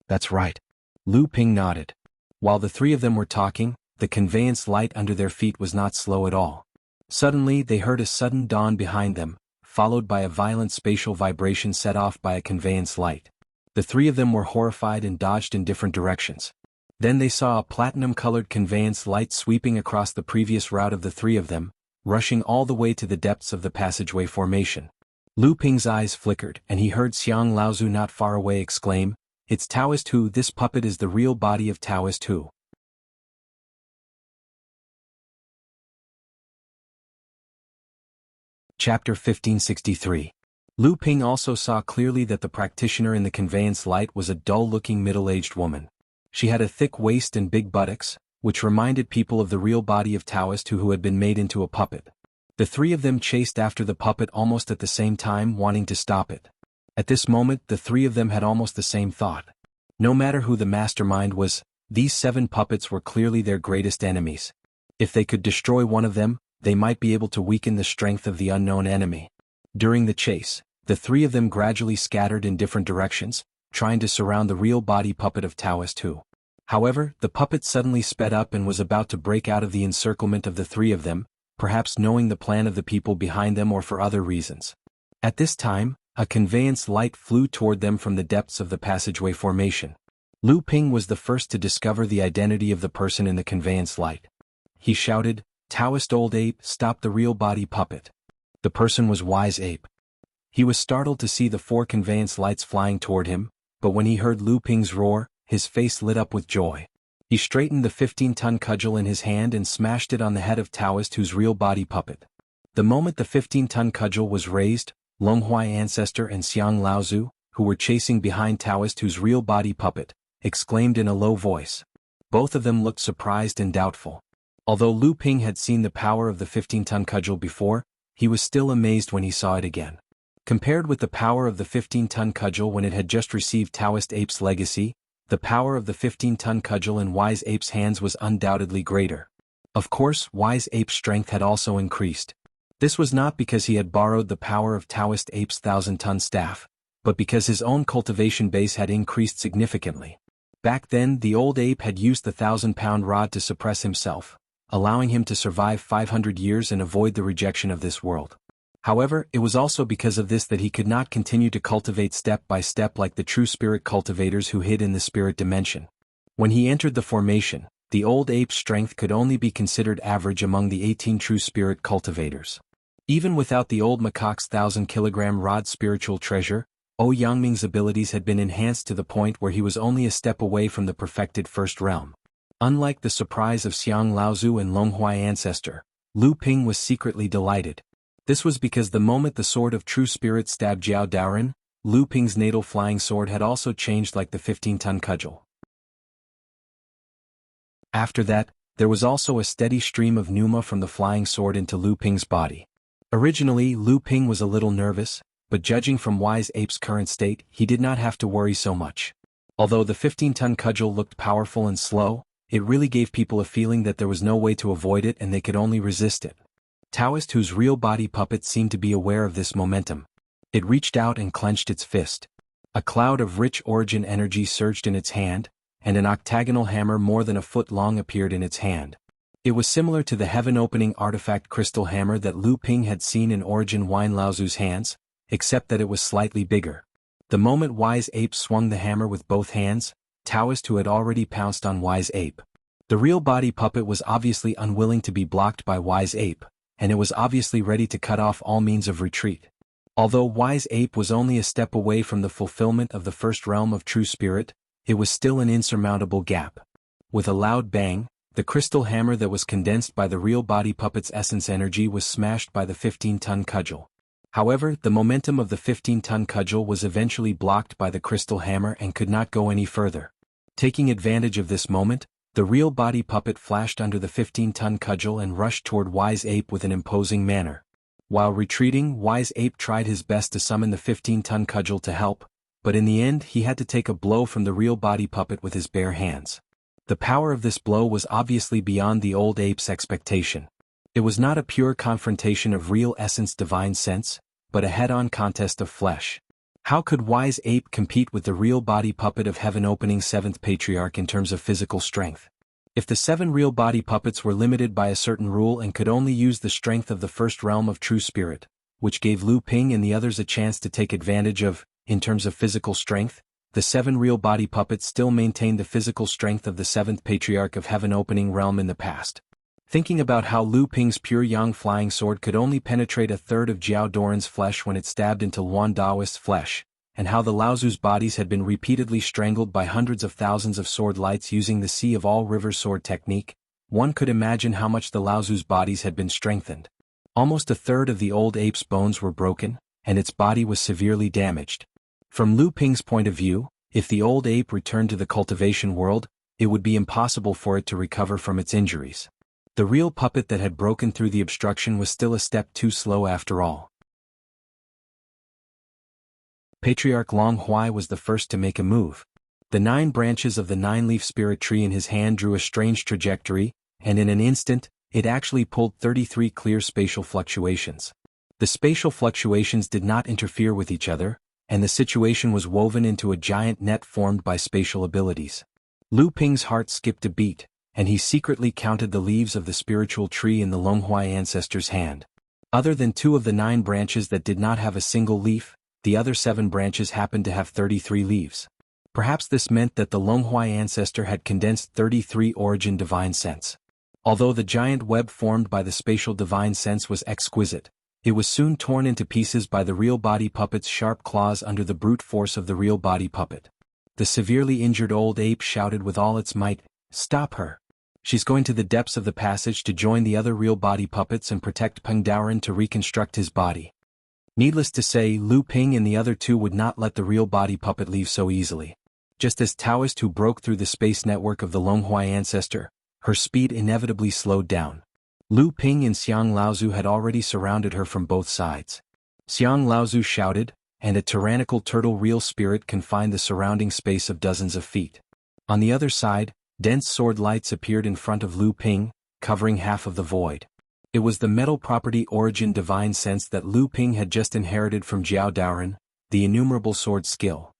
"That's right." Lu Ping nodded. While the 3 of them were talking, the conveyance light under their feet was not slow at all. Suddenly they heard a sudden dawn behind them, followed by a violent spatial vibration set off by a conveyance light. The 3 of them were horrified and dodged in different directions. Then they saw a platinum-colored conveyance light sweeping across the previous route of the 3 of them, rushing all the way to the depths of the passageway formation. Lu Ping's eyes flickered, and he heard Xiang Laozu not far away exclaim, "It's Taoist Hu, this puppet is the real body of Taoist Hu." Chapter 1563. Lu Ping also saw clearly that the practitioner in the conveyance light was a dull-looking middle-aged woman. She had a thick waist and big buttocks, which reminded people of the real body of Taoist who had been made into a puppet. The three of them chased after the puppet almost at the same time, wanting to stop it. At this moment, the three of them had almost the same thought. No matter who the mastermind was, these 7 puppets were clearly their greatest enemies. If they could destroy one of them, they might be able to weaken the strength of the unknown enemy. During the chase, the three of them gradually scattered in different directions, trying to surround the real body puppet of Taoist Hu. However, the puppet suddenly sped up and was about to break out of the encirclement of the three of them, perhaps knowing the plan of the people behind them or for other reasons. At this time, a conveyance light flew toward them from the depths of the passageway formation. Lu Ping was the first to discover the identity of the person in the conveyance light. He shouted, "Taoist old ape, stop the real body puppet." The person was Wise Ape. He was startled to see the 4 conveyance lights flying toward him, but when he heard Lu Ping's roar, his face lit up with joy. He straightened the 15-ton cudgel in his hand and smashed it on the head of Taoist Hu's real body puppet. The moment the 15-ton cudgel was raised, Longhuai Ancestor and Xiang Laozu, who were chasing behind Taoist Hu's real body puppet, exclaimed in a low voice. Both of them looked surprised and doubtful. Although Lu Ping had seen the power of the 15-ton cudgel before, he was still amazed when he saw it again. Compared with the power of the 15-ton cudgel when it had just received Taoist Ape's legacy, the power of the 15-ton cudgel in Wise Ape's hands was undoubtedly greater. Of course, Wise Ape's strength had also increased. This was not because he had borrowed the power of Taoist Ape's 1,000-ton staff, but because his own cultivation base had increased significantly. Back then, the old ape had used the 1,000-pound rod to suppress himself, allowing him to survive 500 years and avoid the rejection of this world. However, it was also because of this that he could not continue to cultivate step by step like the true spirit cultivators who hid in the spirit dimension. When he entered the formation, the old ape's strength could only be considered average among the 18 true spirit cultivators. Even without the old macaque's 1,000-kilogram rod spiritual treasure, Yangming's abilities had been enhanced to the point where he was only a step away from the perfected first realm. Unlike the surprise of Xiang Laozu and Longhuai Ancestor, Lu Ping was secretly delighted. This was because the moment the sword of true spirit stabbed Jiao Daoren, Lu Ping's natal flying sword had also changed like the 15-ton cudgel. After that, there was also a steady stream of pneuma from the flying sword into Lu Ping's body. Originally, Lu Ping was a little nervous, but judging from Wise Ape's current state, he did not have to worry so much. Although the 15-ton cudgel looked powerful and slow, it really gave people a feeling that there was no way to avoid it and they could only resist it. Taoist Hu's real body puppet seemed to be aware of this momentum. It reached out and clenched its fist. A cloud of rich origin energy surged in its hand, and an octagonal hammer more than a foot long appeared in its hand. It was similar to the heaven-opening artifact crystal hammer that Lu Ping had seen in Origin Wine Laozu's hands, except that it was slightly bigger. The moment Wise Ape swung the hammer with both hands, Taoist Hu had already pounced on Wise Ape. The real body puppet was obviously unwilling to be blocked by Wise Ape, and it was obviously ready to cut off all means of retreat. Although Wise Ape was only a step away from the fulfillment of the first realm of true spirit, it was still an insurmountable gap. With a loud bang, the crystal hammer that was condensed by the real body puppet's essence energy was smashed by the 15-ton cudgel. However, the momentum of the 15-ton cudgel was eventually blocked by the crystal hammer and could not go any further. Taking advantage of this moment, the real body puppet flashed under the 15-ton cudgel and rushed toward Wise Ape with an imposing manner. While retreating, Wise Ape tried his best to summon the 15-ton cudgel to help, but in the end he had to take a blow from the real body puppet with his bare hands. The power of this blow was obviously beyond the old ape's expectation. It was not a pure confrontation of real essence divine sense, but a head-on contest of flesh. How could Wise Ape compete with the real body puppet of heaven-opening 7th Patriarch in terms of physical strength? If the 7 real body puppets were limited by a certain rule and could only use the strength of the first realm of true spirit, which gave Lu Ping and the others a chance to take advantage of, in terms of physical strength, the 7 real body puppets still maintained the physical strength of the 7th Patriarch of heaven-opening realm in the past. Thinking about how Lu Ping's pure yang flying sword could only penetrate a third of Jiao Daoren's flesh when it stabbed into Luan Daoist's flesh, and how the Laozu's bodies had been repeatedly strangled by hundreds of thousands of sword lights using the Sea of All Rivers sword technique, one could imagine how much the Laozu's bodies had been strengthened. Almost a third of the old ape's bones were broken, and its body was severely damaged. From Lu Ping's point of view, if the old ape returned to the cultivation world, it would be impossible for it to recover from its injuries. The real puppet that had broken through the obstruction was still a step too slow after all. Patriarch Long Huai was the first to make a move. The 9 branches of the 9-leaf spirit tree in his hand drew a strange trajectory, and in an instant, it actually pulled 33 clear spatial fluctuations. The spatial fluctuations did not interfere with each other, and the situation was woven into a giant net formed by spatial abilities. Lu Ping's heart skipped a beat, and he secretly counted the leaves of the spiritual tree in the Longhuai ancestor's hand. Other than 2 of the 9 branches that did not have a single leaf, the other 7 branches happened to have 33 leaves. Perhaps this meant that the Longhuai ancestor had condensed 33 origin divine sense. Although the giant web formed by the spatial divine sense was exquisite, it was soon torn into pieces by the real body puppet's sharp claws under the brute force of the real body puppet. The severely injured old ape shouted with all its might, "Stop her! She's going to the depths of the passage to join the other real body puppets and protect Peng Daoren to reconstruct his body." Needless to say, Lu Ping and the other 2 would not let the real body puppet leave so easily. Just as Taoist who broke through the space network of the Longhuai ancestor, her speed inevitably slowed down. Lu Ping and Xiang Laozu had already surrounded her from both sides. Xiang Laozu shouted, and a tyrannical turtle real spirit confined the surrounding space of dozens of feet. On the other side, dense sword lights appeared in front of Lu Ping, covering half of the void. It was the metal property origin divine sense that Lu Ping had just inherited from Jiao Daoren, the innumerable sword skill.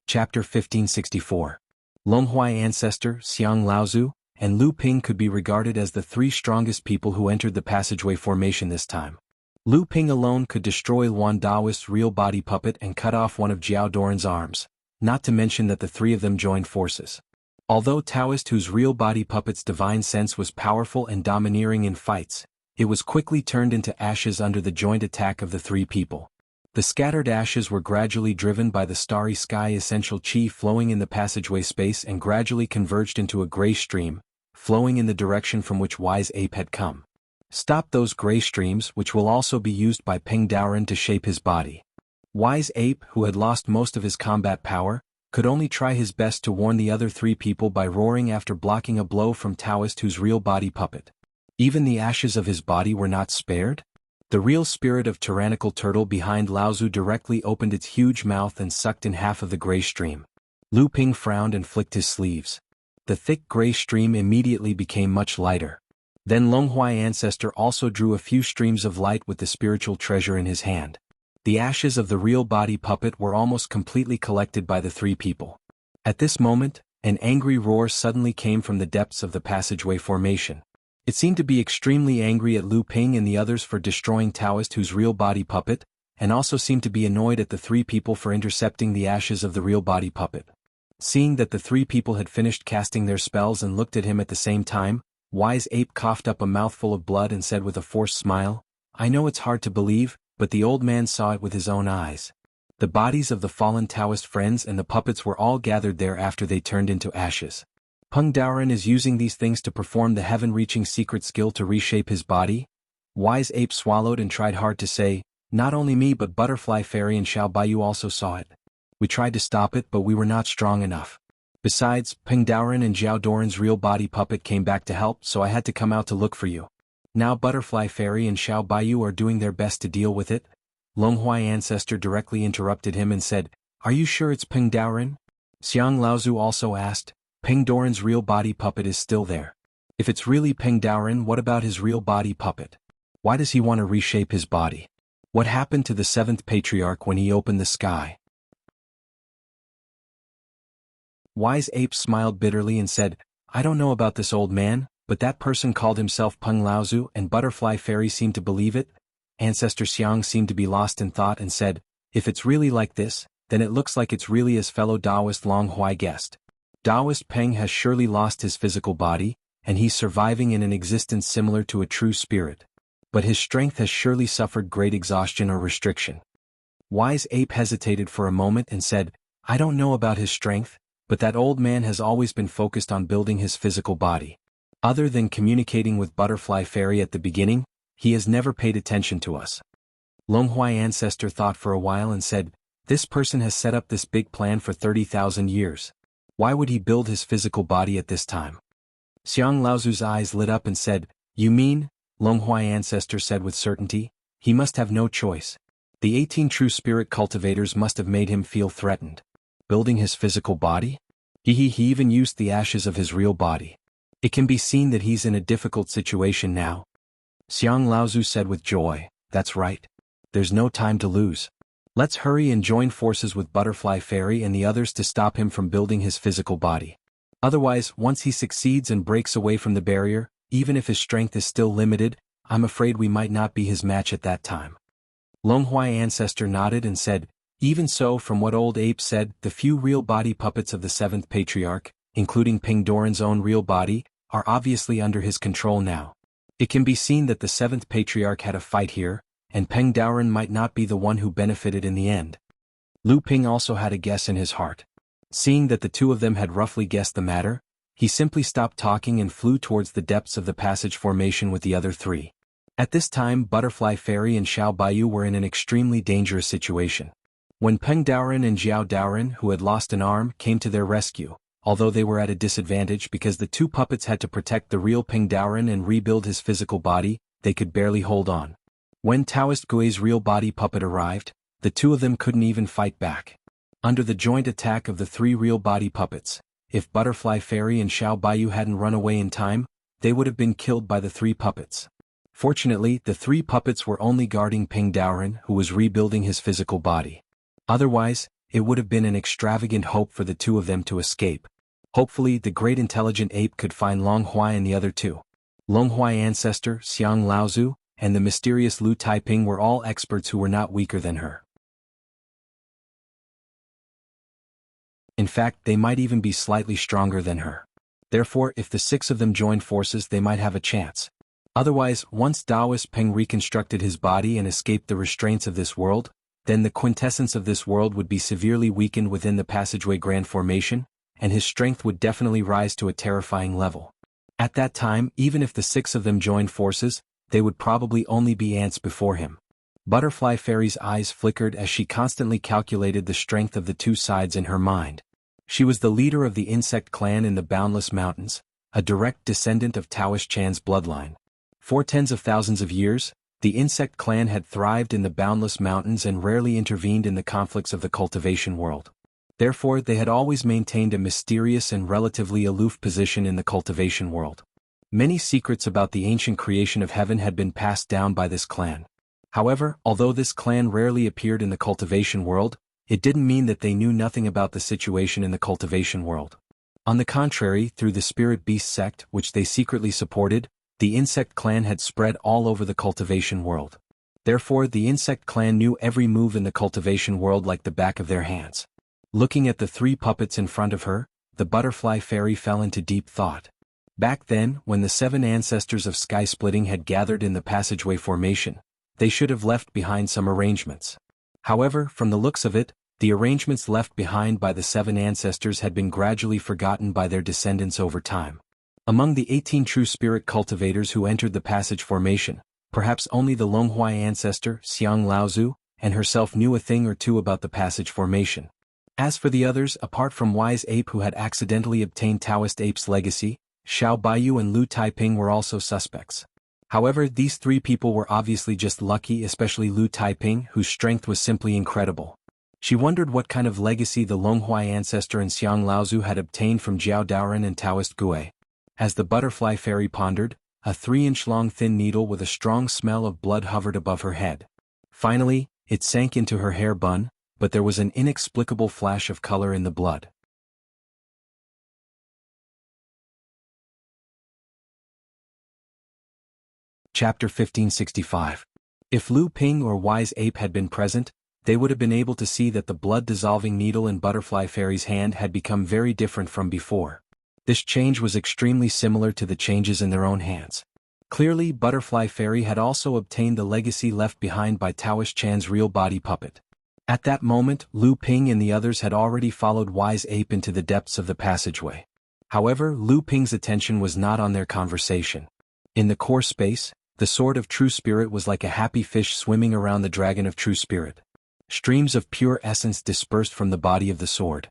Chapter 1564. Longhuai ancestor, Xiang Laozu, and Lu Ping could be regarded as the 3 strongest people who entered the passageway formation this time. Lu Ping alone could destroy Luan Daoist's real body puppet and cut off one of Jiao Daoren's arms, not to mention that the 3 of them joined forces. Although Taoist whose real body puppet's divine sense was powerful and domineering in fights, it was quickly turned into ashes under the joint attack of the 3 people. The scattered ashes were gradually driven by the starry sky essential chi flowing in the passageway space and gradually converged into a gray stream, flowing in the direction from which Wise Ape had come. Stop those gray streams, which will also be used by Peng Daoren to shape his body. Wise Ape, who had lost most of his combat power, could only try his best to warn the other 3 people by roaring after blocking a blow from Taoist whose real body puppet. Even the ashes of his body were not spared? The real spirit of tyrannical turtle behind Laozu directly opened its huge mouth and sucked in half of the gray stream. Lu Ping frowned and flicked his sleeves. The thick gray stream immediately became much lighter. Then Longhuai ancestor also drew a few streams of light with the spiritual treasure in his hand. The ashes of the real body puppet were almost completely collected by the 3 people. At this moment, an angry roar suddenly came from the depths of the passageway formation. It seemed to be extremely angry at Lu Ping and the others for destroying Taoist whose real body puppet, and also seemed to be annoyed at the 3 people for intercepting the ashes of the real body puppet. Seeing that the 3 people had finished casting their spells and looked at him at the same time, Wise Ape coughed up a mouthful of blood and said with a forced smile, "I know it's hard to believe, but the old man saw it with his own eyes." The bodies of the fallen Taoist friends and the puppets were all gathered there after they turned into ashes. Peng Daoren is using these things to perform the heaven-reaching secret skill to reshape his body? Wise Ape swallowed and tried hard to say, "Not only me but Butterfly Fairy and Xiao Baiyu also saw it. We tried to stop it but we were not strong enough. Besides, Peng Daoren and Jiao Daoren's real body puppet came back to help, so I had to come out to look for you. Now Butterfly Fairy and Xiao Baiyu are doing their best to deal with it." Longhuai ancestor directly interrupted him and said, "Are you sure it's Peng Daoren?" Xiang Laozu also asked, "Peng Daoren's real body puppet is still there. If it's really Peng Daoren, what about his real body puppet? Why does he want to reshape his body? What happened to the 7th patriarch when he opened the sky?" Wise Ape smiled bitterly and said, "I don't know about this old man, but that person called himself Peng Laozu and Butterfly Fairy seemed to believe it." Ancestor Xiang seemed to be lost in thought and said, "If it's really like this, then it looks like it's really as fellow Taoist Longhuai guessed. Taoist Peng has surely lost his physical body, and he's surviving in an existence similar to a true spirit. But his strength has surely suffered great exhaustion or restriction." Wise Ape hesitated for a moment and said, "I don't know about his strength, but that old man has always been focused on building his physical body. Other than communicating with Butterfly Fairy at the beginning, he has never paid attention to us." Longhuai ancestor thought for a while and said, This person has set up this big plan for 30,000 years. Why would he build his physical body at this time? Xiang Laozu's eyes lit up and said, "You mean?" Longhuai ancestor said with certainty. "He must have no choice. The 18 true spirit cultivators must have made him feel threatened. Building his physical body? He even used the ashes of his real body. It can be seen that he's in a difficult situation now." Xiang Laozu said with joy, "That's right. There's no time to lose. Let's hurry and join forces with Butterfly Fairy and the others to stop him from building his physical body. Otherwise, once he succeeds and breaks away from the barrier, even if his strength is still limited, I'm afraid we might not be his match at that time." Longhuai ancestor nodded and said, "Even so, from what old ape said, the few real body puppets of the 7th patriarch, including Ping Doran's own real body, are obviously under his control now. It can be seen that the 7th patriarch had a fight here, and Peng Daoren might not be the one who benefited in the end." Lu Ping also had a guess in his heart. Seeing that the two of them had roughly guessed the matter, he simply stopped talking and flew towards the depths of the passage formation with the other three. At this time, Butterfly Fairy and Xiao Baiyu were in an extremely dangerous situation. When Peng Daoren and Jiao Daoren, who had lost an arm, came to their rescue, although they were at a disadvantage because the two puppets had to protect the real Peng Daoren and rebuild his physical body, they could barely hold on. When Taoist Gui's real body puppet arrived, the two of them couldn't even fight back. Under the joint attack of the three real body puppets, if Butterfly Fairy and Xiao Baiyu hadn't run away in time, they would have been killed by the three puppets. Fortunately, the three puppets were only guarding Peng Daoren, who was rebuilding his physical body. Otherwise, it would have been an extravagant hope for the two of them to escape. Hopefully, the great intelligent ape could find Longhuai and the other two. Longhuai ancestor, Xiang Laozu, and the mysterious Lu Taiping were all experts who were not weaker than her. In fact, they might even be slightly stronger than her. Therefore, if the six of them joined forces, they might have a chance. Otherwise, once Taoist Peng reconstructed his body and escaped the restraints of this world, then the quintessence of this world would be severely weakened within the passageway grand formation, and his strength would definitely rise to a terrifying level. At that time, even if the six of them joined forces, they would probably only be ants before him. Butterfly Fairy's eyes flickered as she constantly calculated the strength of the two sides in her mind. She was the leader of the insect clan in the Boundless Mountains, a direct descendant of Taoist Chan's bloodline. For tens of thousands of years, the insect clan had thrived in the Boundless Mountains and rarely intervened in the conflicts of the cultivation world. Therefore, they had always maintained a mysterious and relatively aloof position in the cultivation world. Many secrets about the ancient creation of heaven had been passed down by this clan. However, although this clan rarely appeared in the cultivation world, it didn't mean that they knew nothing about the situation in the cultivation world. On the contrary, through the Spirit Beast sect, which they secretly supported, the insect clan had spread all over the cultivation world. Therefore, the insect clan knew every move in the cultivation world like the back of their hands. Looking at the three puppets in front of her, the Butterfly Fairy fell into deep thought. Back then, when the 7 ancestors of sky splitting had gathered in the passageway formation, they should have left behind some arrangements. However, from the looks of it, the arrangements left behind by the 7 ancestors had been gradually forgotten by their descendants over time. Among the 18 true spirit cultivators who entered the passage formation, perhaps only the Longhuai ancestor, Xiang Laozu, and herself knew a thing or two about the passage formation. As for the others, apart from Wise Ape who had accidentally obtained Taoist Ape's legacy, Xiao Baiyu and Lu Taiping were also suspects. However, these three people were obviously just lucky, especially Lu Taiping, whose strength was simply incredible. She wondered what kind of legacy the Longhuai ancestor and Xiang Laozu had obtained from Jiao Daoren and Taoist Gui. As the Butterfly Fairy pondered, a 3-inch-long thin needle with a strong smell of blood hovered above her head. Finally, it sank into her hair bun, but there was an inexplicable flash of color in the blood. Chapter 1565. If Lu Ping or Wise Ape had been present, they would have been able to see that the blood-dissolving needle in Butterfly Fairy's hand had become very different from before. This change was extremely similar to the changes in their own hands. Clearly, Butterfly Fairy had also obtained the legacy left behind by Taoist Chan's real body puppet. At that moment, Lu Ping and the others had already followed Wise Ape into the depths of the passageway. However, Lu Ping's attention was not on their conversation. In the core space, the sword of true spirit was like a happy fish swimming around the dragon of true spirit. Streams of pure essence dispersed from the body of the sword.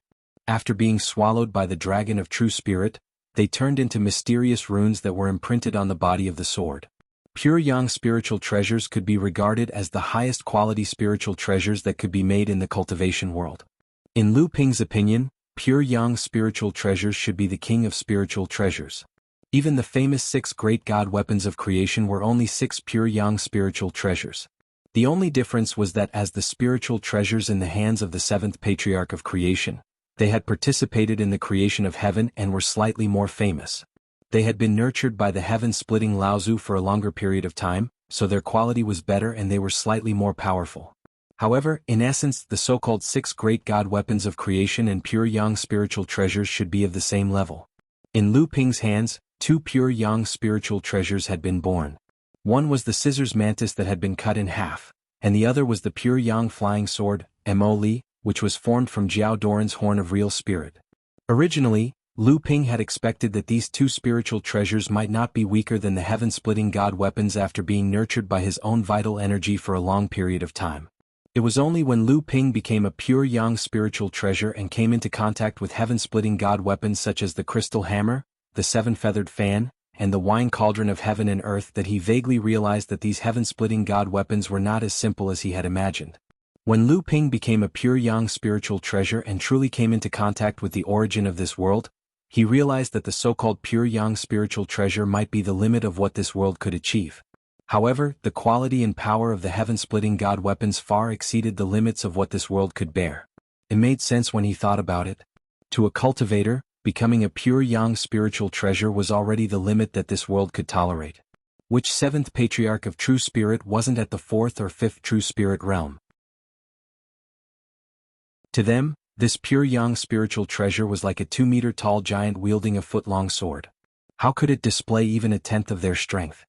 After being swallowed by the dragon of true spirit, they turned into mysterious runes that were imprinted on the body of the sword. Pure yang spiritual treasures could be regarded as the highest quality spiritual treasures that could be made in the cultivation world. In Lu Ping's opinion, pure yang spiritual treasures should be the king of spiritual treasures. Even the famous 6 great god weapons of creation were only 6 pure yang spiritual treasures. The only difference was that as the spiritual treasures in the hands of the 7th patriarch of creation, they had participated in the creation of heaven and were slightly more famous. They had been nurtured by the heaven-splitting Laozu for a longer period of time, so their quality was better and they were slightly more powerful. However, in essence, the so-called 6 great god weapons of creation and pure yang spiritual treasures should be of the same level. In Lu Ping's hands, 2 pure yang spiritual treasures had been born. One was the scissors mantis that had been cut in half, and the other was the pure yang flying sword, Mo Li, which was formed from Jiao Doran's horn of real spirit. Originally, Lu Ping had expected that these 2 spiritual treasures might not be weaker than the heaven-splitting god weapons after being nurtured by his own vital energy for a long period of time. It was only when Lu Ping became a pure yang spiritual treasure and came into contact with heaven-splitting god weapons such as the crystal hammer, the 7-feathered fan, and the wine cauldron of heaven and earth that he vaguely realized that these heaven-splitting god weapons were not as simple as he had imagined. When Lu Ping became a pure yang spiritual treasure and truly came into contact with the origin of this world, he realized that the so-called pure yang spiritual treasure might be the limit of what this world could achieve. However, the quality and power of the heaven-splitting god weapons far exceeded the limits of what this world could bear. It made sense when he thought about it. To a cultivator, becoming a pure yang spiritual treasure was already the limit that this world could tolerate. Which 7th patriarch of true spirit wasn't at the 4th or 5th true spirit realm? To them, this pure yang spiritual treasure was like a 2-meter-tall giant wielding a foot-long sword. How could it display even a tenth of their strength?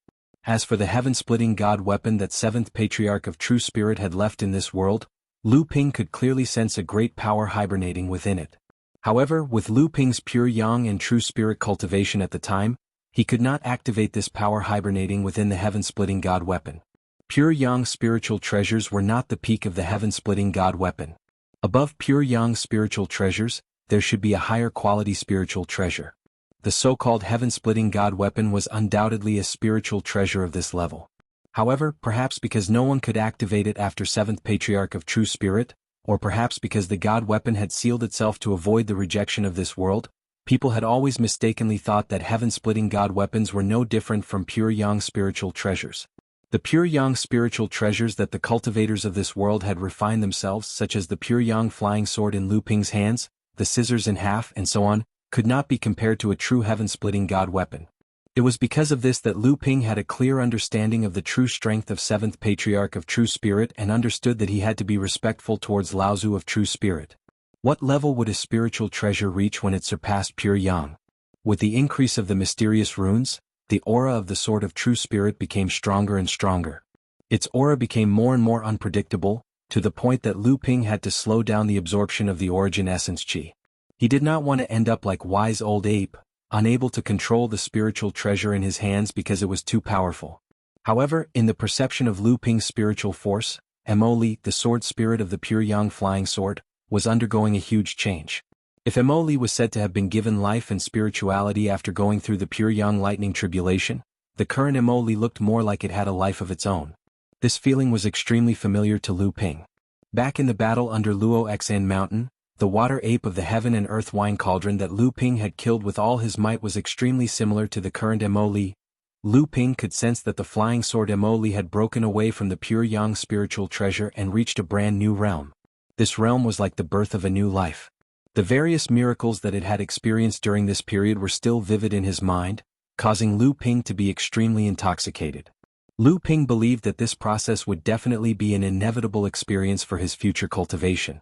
As for the heaven-splitting god weapon that 7th patriarch of true spirit had left in this world, Lu Ping could clearly sense a great power hibernating within it. However, with Lu Ping's pure yang and true spirit cultivation at the time, he could not activate this power hibernating within the heaven-splitting god weapon. Pure yang spiritual treasures were not the peak of the heaven-splitting god weapon. Above pure yang spiritual treasures, there should be a higher quality spiritual treasure. The so-called heaven-splitting god weapon was undoubtedly a spiritual treasure of this level. However, perhaps because no one could activate it after 7th patriarch of true spirit, or perhaps because the god weapon had sealed itself to avoid the rejection of this world, people had always mistakenly thought that heaven-splitting god weapons were no different from pure yang spiritual treasures. The pure yang spiritual treasures that the cultivators of this world had refined themselves, such as the pure yang flying sword in Lu Ping's hands, the scissors in half, and so on, could not be compared to a true heaven-splitting god weapon. It was because of this that Lu Ping had a clear understanding of the true strength of 7th patriarch of true spirit and understood that he had to be respectful towards Laozu of true spirit. What level would a spiritual treasure reach when it surpassed pure yang? With the increase of the mysterious runes, the aura of the sword of true spirit became stronger and stronger. Its aura became more and more unpredictable, to the point that Lu Ping had to slow down the absorption of the origin essence qi. He did not want to end up like wise old ape, unable to control the spiritual treasure in his hands because it was too powerful. However, in the perception of Lu Ping's spiritual force, Mo Li, the sword spirit of the pure yang flying sword, was undergoing a huge change. If Mo Li was said to have been given life and spirituality after going through the pure yang lightning tribulation, the current Mo Li looked more like it had a life of its own. This feeling was extremely familiar to Lu Ping. Back in the battle under Luo Xan Mountain, the water ape of the heaven and earth wine cauldron that Lu Ping had killed with all his might was extremely similar to the current Mo Li. Lu Ping could sense that the flying sword Mo Li had broken away from the pure yang spiritual treasure and reached a brand new realm. This realm was like the birth of a new life. The various miracles that it had experienced during this period were still vivid in his mind, causing Lu Ping to be extremely intoxicated. Lu Ping believed that this process would definitely be an inevitable experience for his future cultivation.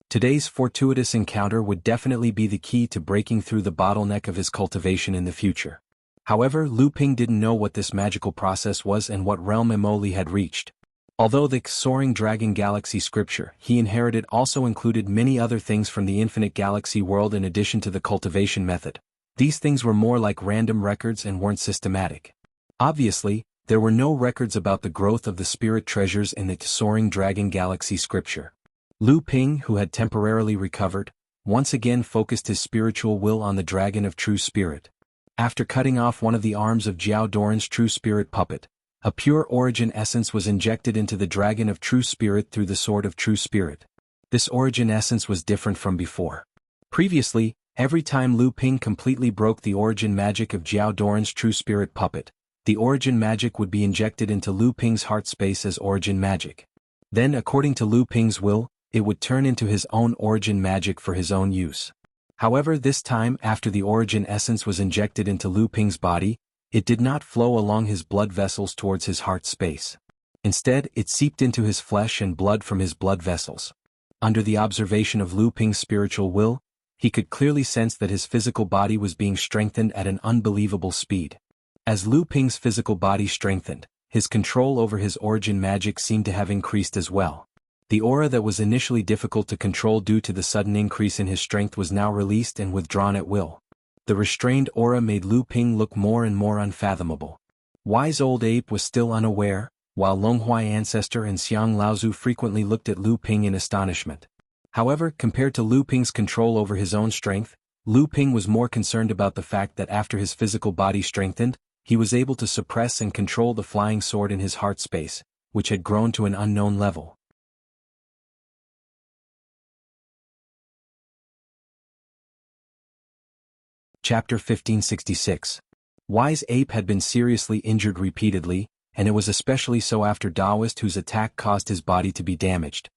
Today's fortuitous encounter would definitely be the key to breaking through the bottleneck of his cultivation in the future. However, Lu Ping didn't know what this magical process was and what realm Mo Li had reached. Although the Soaring Dragon Galaxy scripture he inherited also included many other things from the infinite galaxy world in addition to the cultivation method, these things were more like random records and weren't systematic. Obviously, There were no records about the growth of the spirit treasures in the Soaring Dragon Galaxy scripture. Lu Ping, who had temporarily recovered, once again focused his spiritual will on the Dragon of True Spirit. After cutting off one of the arms of Jiao Doran's True Spirit puppet, a pure origin essence was injected into the Dragon of True Spirit through the Sword of True Spirit. This origin essence was different from before. Previously, every time Lu Ping completely broke the origin magic of Jiao Doran's True Spirit puppet, the origin magic would be injected into Lu Ping's heart space as origin magic. Then, according to Lu Ping's will, it would turn into his own origin magic for his own use. However, this time, after the origin essence was injected into Lu Ping's body, it did not flow along his blood vessels towards his heart space. Instead, it seeped into his flesh and blood from his blood vessels. Under the observation of Lu Ping's spiritual will, he could clearly sense that his physical body was being strengthened at an unbelievable speed. As Lu Ping's physical body strengthened, his control over his origin magic seemed to have increased as well. The aura that was initially difficult to control due to the sudden increase in his strength was now released and withdrawn at will. The restrained aura made Lu Ping look more and more unfathomable. Wise Old Ape was still unaware, while Longhuai Ancestor and Xiang Laozu frequently looked at Lu Ping in astonishment. However, compared to Lu Ping's control over his own strength, Lu Ping was more concerned about the fact that after his physical body strengthened, he was able to suppress and control the flying sword in his heart space, which had grown to an unknown level. Chapter 1566. Wise Ape had been seriously injured repeatedly, and it was especially so after Daoist, whose attack caused his body to be damaged.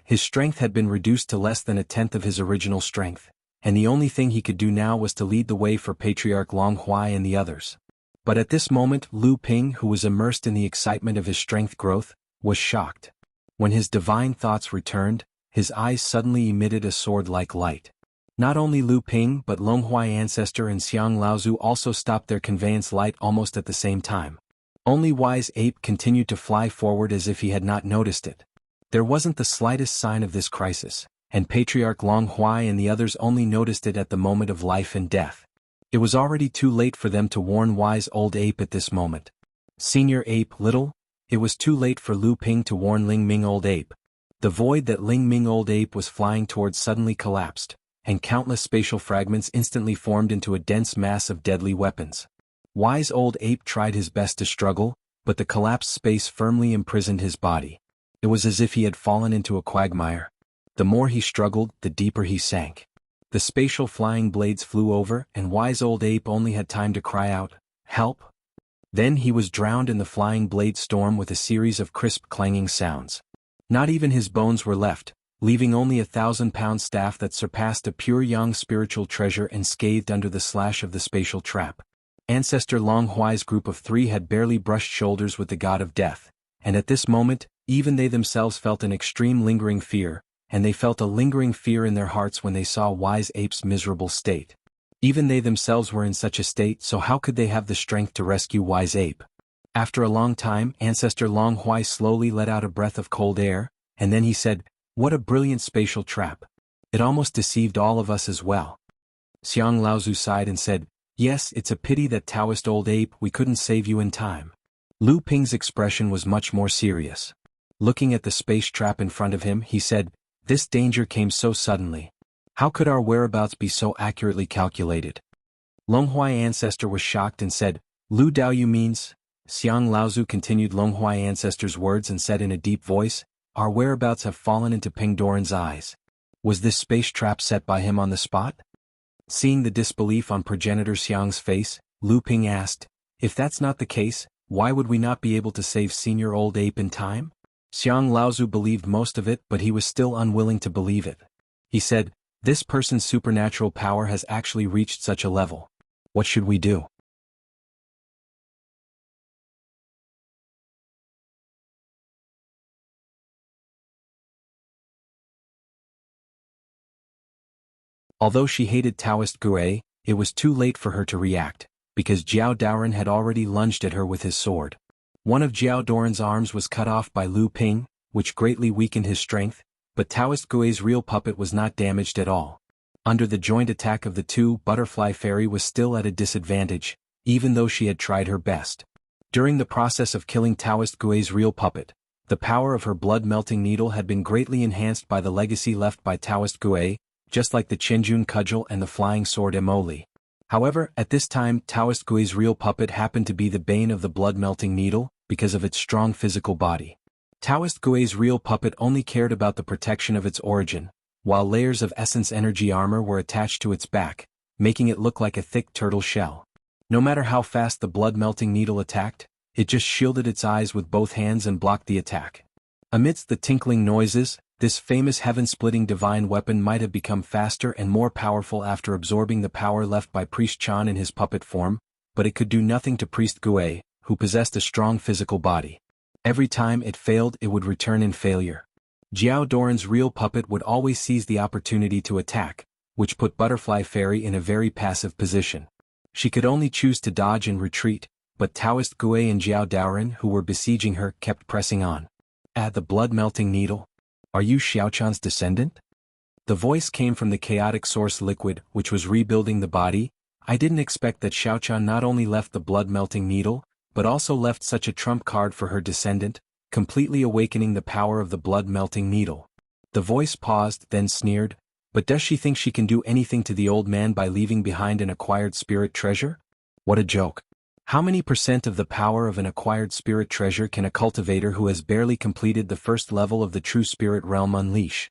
His strength had been reduced to less than a tenth of his original strength, and the only thing he could do now was to lead the way for Patriarch Longhuai and the others. But at this moment, Lu Ping, who was immersed in the excitement of his strength growth, was shocked. When his divine thoughts returned, his eyes suddenly emitted a sword-like light. Not only Lu Ping but Longhuai Ancestor and Xiang Laozu also stopped their conveyance light almost at the same time. Only Wise Ape continued to fly forward as if he had not noticed it. There wasn't the slightest sign of this crisis, and Patriarch Longhuai and the others only noticed it at the moment of life and death. It was already too late for them to warn Wise Old Ape at this moment. Senior Ape Little, it was too late for Lu Ping to warn Ling Ming Old Ape. The void that Ling Ming Old Ape was flying towards suddenly collapsed, and countless spatial fragments instantly formed into a dense mass of deadly weapons. Wise Old Ape tried his best to struggle, but the collapsed space firmly imprisoned his body. It was as if he had fallen into a quagmire. The more he struggled, the deeper he sank. The spatial flying blades flew over, and Wise Old Ape only had time to cry out, "Help!" Then he was drowned in the flying blade storm with a series of crisp clanging sounds. Not even his bones were left, leaving only 1,000-pound staff that surpassed a pure young spiritual treasure and scathed under the slash of the spatial trap. Ancestor Longhuai's group of 3 had barely brushed shoulders with the god of death, and at this moment, even they themselves felt an extreme lingering fear, and they felt a lingering fear in their hearts when they saw Wise Ape's miserable state. Even they themselves were in such a state, so how could they have the strength to rescue Wise Ape? After a long time, Ancestor Longhuai slowly let out a breath of cold air, and then he said, "What a brilliant spatial trap. It almost deceived all of us as well." Xiang Laozu sighed and said, "Yes, it's a pity that Taoist Old Ape we couldn't save you in time." Lu Ping's expression was much more serious. Looking at the space trap in front of him, he said, "This danger came so suddenly. How could our whereabouts be so accurately calculated?" Longhuai Ancestor was shocked and said, "Lu Daoyu means?" Xiang Laozu continued Longhuai Ancestor's words and said in a deep voice, "Our whereabouts have fallen into Ping Doran's eyes. Was this space trap set by him on the spot?" Seeing the disbelief on progenitor Xiang's face, Lu Ping asked, "If that's not the case, why would we not be able to save Senior Old Ape in time?" Xiang Laozu believed most of it, but he was still unwilling to believe it. He said, "This person's supernatural power has actually reached such a level. What should we do?" Although she hated Taoist Gue, it was too late for her to react, because Jiao Daoran had already lunged at her with his sword. One of Jiao Doran's arms was cut off by Lu Ping, which greatly weakened his strength, but Taoist Gue's real puppet was not damaged at all. Under the joint attack of the two, Butterfly Fairy was still at a disadvantage, even though she had tried her best. During the process of killing Taoist Gui's real puppet, the power of her blood-melting needle had been greatly enhanced by the legacy left by Taoist Gui, just like the Qianjun cudgel and the flying sword Emoli. However, at this time Taoist Gui's real puppet happened to be the bane of the blood-melting needle, because of its strong physical body. Taoist Gui's real puppet only cared about the protection of its origin, while layers of essence energy armor were attached to its back, making it look like a thick turtle shell. No matter how fast the blood-melting needle attacked, it just shielded its eyes with both hands and blocked the attack. Amidst the tinkling noises, this famous heaven-splitting divine weapon might have become faster and more powerful after absorbing the power left by Priest Chan in his puppet form, but it could do nothing to Priest Gui, who possessed a strong physical body. Every time it failed, it would return in failure. Jiao Doran's real puppet would always seize the opportunity to attack, which put Butterfly Fairy in a very passive position. She could only choose to dodge and retreat, but Taoist Gui and Jiao Doran, who were besieging her, kept pressing on. The blood-melting needle? Are you Xiaochan's descendant? The voice came from the chaotic source liquid, which was rebuilding the body. I didn't expect that Xiaochan not only left the blood-melting needle, but also left such a trump card for her descendant, completely awakening the power of the blood-melting needle. The voice paused, then sneered, but does she think she can do anything to the old man by leaving behind an acquired spirit treasure? What a joke. How many % of the power of an acquired spirit treasure can a cultivator who has barely completed the first level of the true spirit realm unleash?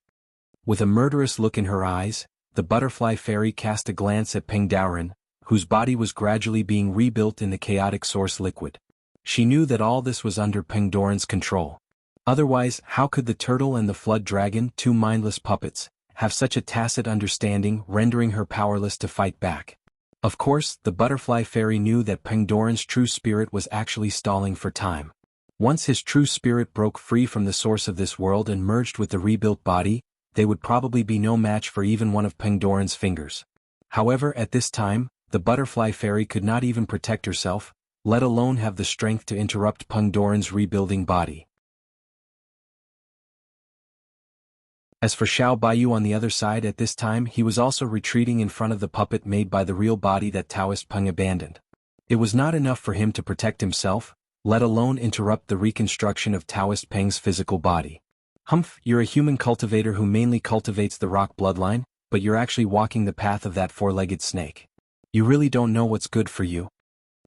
With a murderous look in her eyes, the Butterfly Fairy cast a glance at Peng Daoran, whose body was gradually being rebuilt in the chaotic source liquid. She knew that all this was under Peng Doran's control. Otherwise, how could the turtle and the flood dragon, two mindless puppets, have such a tacit understanding, rendering her powerless to fight back? Of course, the Butterfly Fairy knew that Peng Doran's true spirit was actually stalling for time. Once his true spirit broke free from the source of this world and merged with the rebuilt body, they would probably be no match for even one of Peng Doran's fingers. However, at this time, the Butterfly Fairy could not even protect herself, let alone have the strength to interrupt Peng Doran's rebuilding body. As for Xiao Baiyu on the other side, at this time he was also retreating in front of the puppet made by the real body that Taoist Peng abandoned. It was not enough for him to protect himself, let alone interrupt the reconstruction of Taoist Peng's physical body. Humph, you're a human cultivator who mainly cultivates the rock bloodline, but you're actually walking the path of that four-legged snake. You really don't know what's good for you.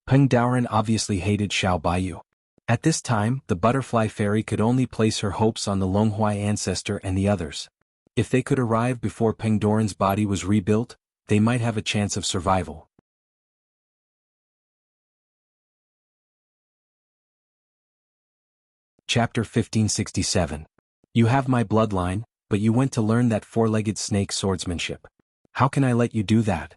Peng Daoran obviously hated Xiao Baiyu. At this time, the Butterfly Fairy could only place her hopes on the Longhuai ancestor and the others. If they could arrive before Peng Doran's body was rebuilt, they might have a chance of survival. Chapter 1567. You have my bloodline, but you went to learn that four-legged snake swordsmanship. How can I let you do that?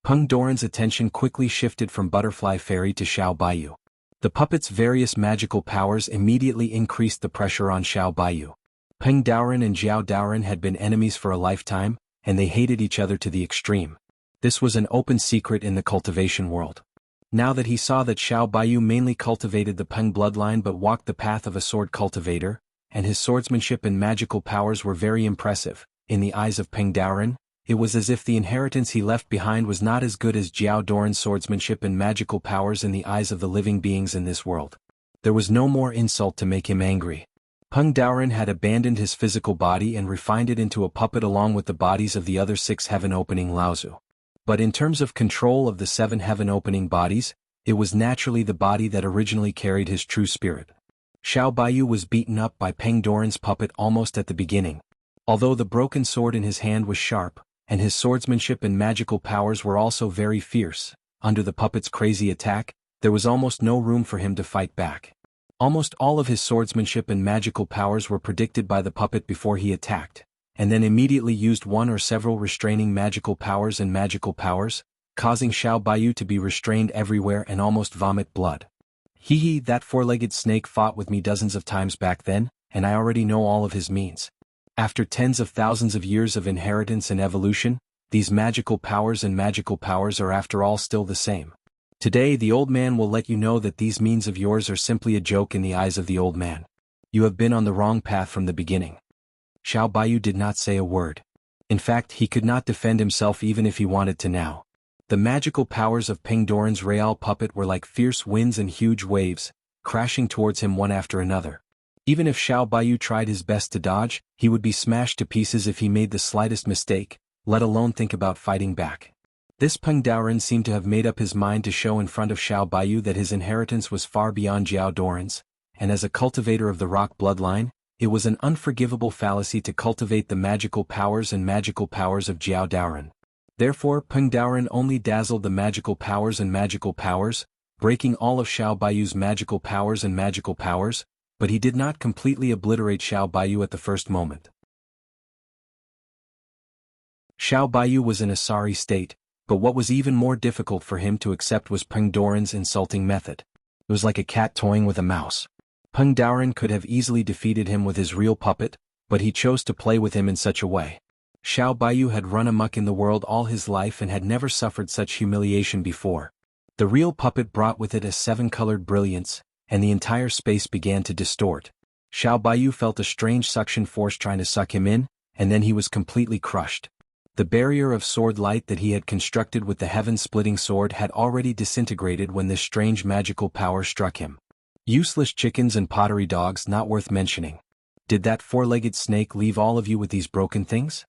Peng Doran's attention quickly shifted from Butterfly Fairy to Xiao Baiyu. The puppet's various magical powers immediately increased the pressure on Xiao Baiyu. Peng Daoran and Jiao Daoran had been enemies for a lifetime, and they hated each other to the extreme. This was an open secret in the cultivation world. Now that he saw that Xiao Baiyu mainly cultivated the Peng bloodline but walked the path of a sword cultivator, and his swordsmanship and magical powers were very impressive, in the eyes of Peng Daoran, it was as if the inheritance he left behind was not as good as Jiao Doran's swordsmanship and magical powers in the eyes of the living beings in this world. There was no more insult to make him angry. Peng Daoran had abandoned his physical body and refined it into a puppet along with the bodies of the other 6 heaven-opening Laozu. But in terms of control of the 7 heaven-opening bodies, it was naturally the body that originally carried his true spirit. Xiao Baiyu was beaten up by Peng Doran's puppet almost at the beginning. Although the broken sword in his hand was sharp, and his swordsmanship and magical powers were also very fierce, under the puppet's crazy attack, there was almost no room for him to fight back. Almost all of his swordsmanship and magical powers were predicted by the puppet before he attacked, and then immediately used one or several restraining magical powers, causing Xiao Baiyu to be restrained everywhere and almost vomit blood. Hee, that four-legged snake fought with me dozens of times back then, and I already know all of his means. After tens of thousands of years of inheritance and evolution, these magical powers are after all still the same. Today the old man will let you know that these means of yours are simply a joke in the eyes of the old man. You have been on the wrong path from the beginning. Xiao Baiyu did not say a word. In fact, he could not defend himself even if he wanted to now. The magical powers of Peng Doran's Real puppet were like fierce winds and huge waves, crashing towards him one after another. Even if Xiao Baiyu tried his best to dodge, he would be smashed to pieces if he made the slightest mistake, let alone think about fighting back. This Peng Doran seemed to have made up his mind to show in front of Xiao Baiyu that his inheritance was far beyond Jiao Doran's, and as a cultivator of the rock bloodline, it was an unforgivable fallacy to cultivate the magical powers and magical powers of Jiao Doran. Therefore, Peng Doran only dazzled the magical powers and magical powers, breaking all of Xiao Baiyu's magical powers and magical powers, but he did not completely obliterate Xiao Baiyu at the first moment. Xiao Baiyu was in a sorry state, but what was even more difficult for him to accept was Peng Doran's insulting method. It was like a cat toying with a mouse. Peng Doran could have easily defeated him with his real puppet, but he chose to play with him in such a way. Xiao Baiyu had run amok in the world all his life and had never suffered such humiliation before. The real puppet brought with it a seven-colored brilliance, and the entire space began to distort. Xiao Baiyu felt a strange suction force trying to suck him in, and then he was completely crushed. The barrier of sword light that he had constructed with the heaven-splitting sword had already disintegrated when this strange magical power struck him. Useless chickens and pottery dogs not worth mentioning. Did that four-legged snake leave all of you with these broken things?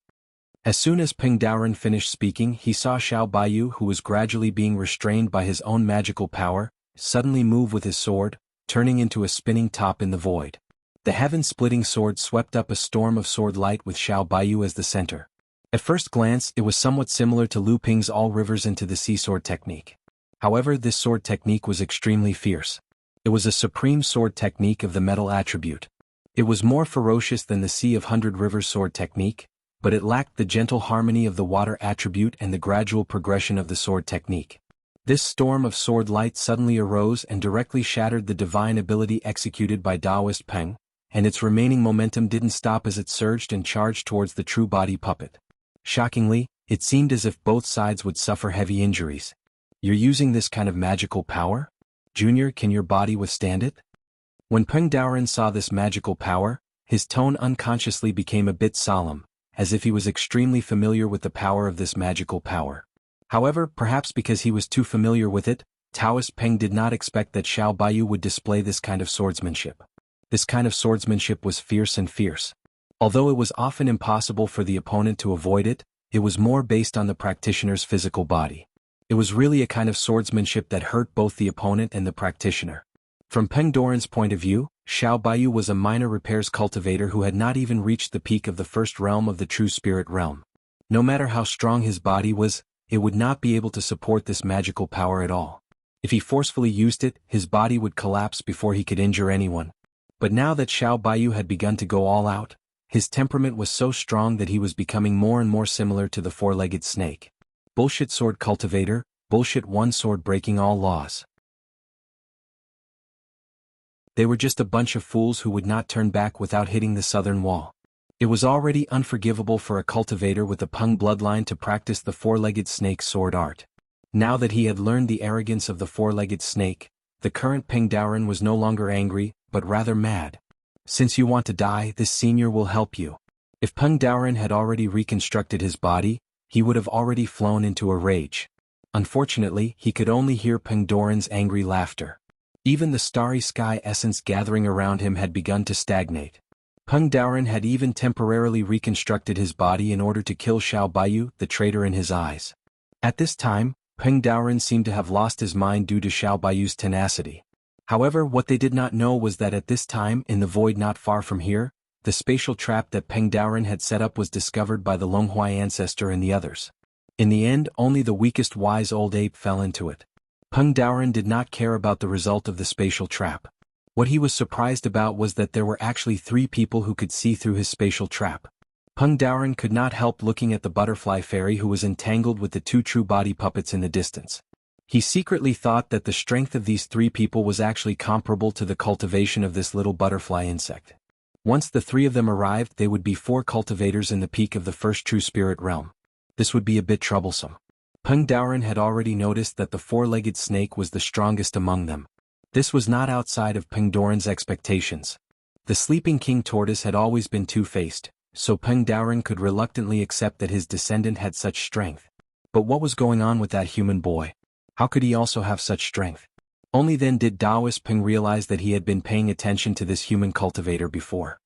As soon as Peng Doran finished speaking, he saw Xiao Baiyu, who was gradually being restrained by his own magical power, suddenly move with his sword, turning into a spinning top in the void. The heaven-splitting sword swept up a storm of sword light with Xiao Baiyu as the center. At first glance, it was somewhat similar to Lu Ping's all rivers into the sea sword technique. However, this sword technique was extremely fierce. It was a supreme sword technique of the metal attribute. It was more ferocious than the Sea of Hundred Rivers sword technique, but it lacked the gentle harmony of the water attribute and the gradual progression of the sword technique. This storm of sword light suddenly arose and directly shattered the divine ability executed by Taoist Peng, and its remaining momentum didn't stop as it surged and charged towards the true body puppet. Shockingly, it seemed as if both sides would suffer heavy injuries. You're using this kind of magical power? Junior, can your body withstand it? When Peng Doran saw this magical power, his tone unconsciously became a bit solemn, as if he was extremely familiar with the power of this magical power. However, perhaps because he was too familiar with it, Taoist Peng did not expect that Xiao Baiyu would display this kind of swordsmanship. This kind of swordsmanship was fierce and fierce. Although it was often impossible for the opponent to avoid it, it was more based on the practitioner's physical body. It was really a kind of swordsmanship that hurt both the opponent and the practitioner. From Peng Doran's point of view, Xiao Baiyu was a minor repairs cultivator who had not even reached the peak of the first realm of the true spirit realm. No matter how strong his body was, it would not be able to support this magical power at all. If he forcefully used it, his body would collapse before he could injure anyone. But now that Xiao Baiyu had begun to go all out, his temperament was so strong that he was becoming more and more similar to the four-legged snake. Bullshit sword cultivator, bullshit one sword breaking all laws. They were just a bunch of fools who would not turn back without hitting the southern wall. It was already unforgivable for a cultivator with a Peng bloodline to practice the four-legged snake sword art. Now that he had learned the arrogance of the four-legged snake, the current Peng Doran was no longer angry, but rather mad. Since you want to die, this senior will help you. If Peng Doran had already reconstructed his body, he would have already flown into a rage. Unfortunately, he could only hear Peng Doran's angry laughter. Even the starry sky essence gathering around him had begun to stagnate. Peng Doran had even temporarily reconstructed his body in order to kill Xiao Baiyu, the traitor in his eyes. At this time, Peng Doran seemed to have lost his mind due to Xiao Baiyu's tenacity. However, what they did not know was that at this time, in the void not far from here, the spatial trap that Peng Doran had set up was discovered by the Longhuai ancestor and the others. In the end, only the weakest wise old ape fell into it. Peng Doran did not care about the result of the spatial trap. What he was surprised about was that there were actually 3 people who could see through his spatial trap. Peng Doran could not help looking at the butterfly fairy who was entangled with the 2 true body puppets in the distance. He secretly thought that the strength of these 3 people was actually comparable to the cultivation of this little butterfly insect. Once the 3 of them arrived, they would be 4 cultivators in the peak of the first true spirit realm. This would be a bit troublesome. Peng Doran had already noticed that the four-legged snake was the strongest among them. This was not outside of Peng Doran's expectations. The sleeping king tortoise had always been two-faced, so Peng Doran could reluctantly accept that his descendant had such strength. But what was going on with that human boy? How could he also have such strength? Only then did Taoist Peng realize that he had been paying attention to this human cultivator before.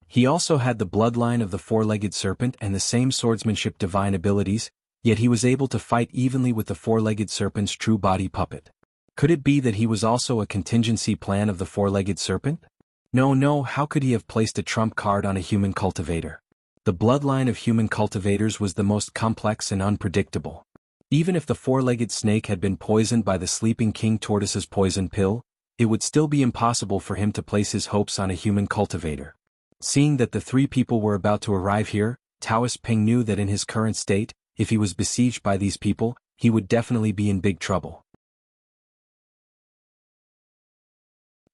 He also had the bloodline of the four-legged serpent and the same swordsmanship divine abilities, yet he was able to fight evenly with the four-legged serpent's true body puppet. Could it be that he was also a contingency plan of the four-legged serpent? No, how could he have placed a trump card on a human cultivator? The bloodline of human cultivators was the most complex and unpredictable. Even if the four-legged snake had been poisoned by the sleeping king tortoise's poison pill, it would still be impossible for him to place his hopes on a human cultivator. Seeing that the three people were about to arrive here, Taoist Peng knew that in his current state, if he was besieged by these people, he would definitely be in big trouble.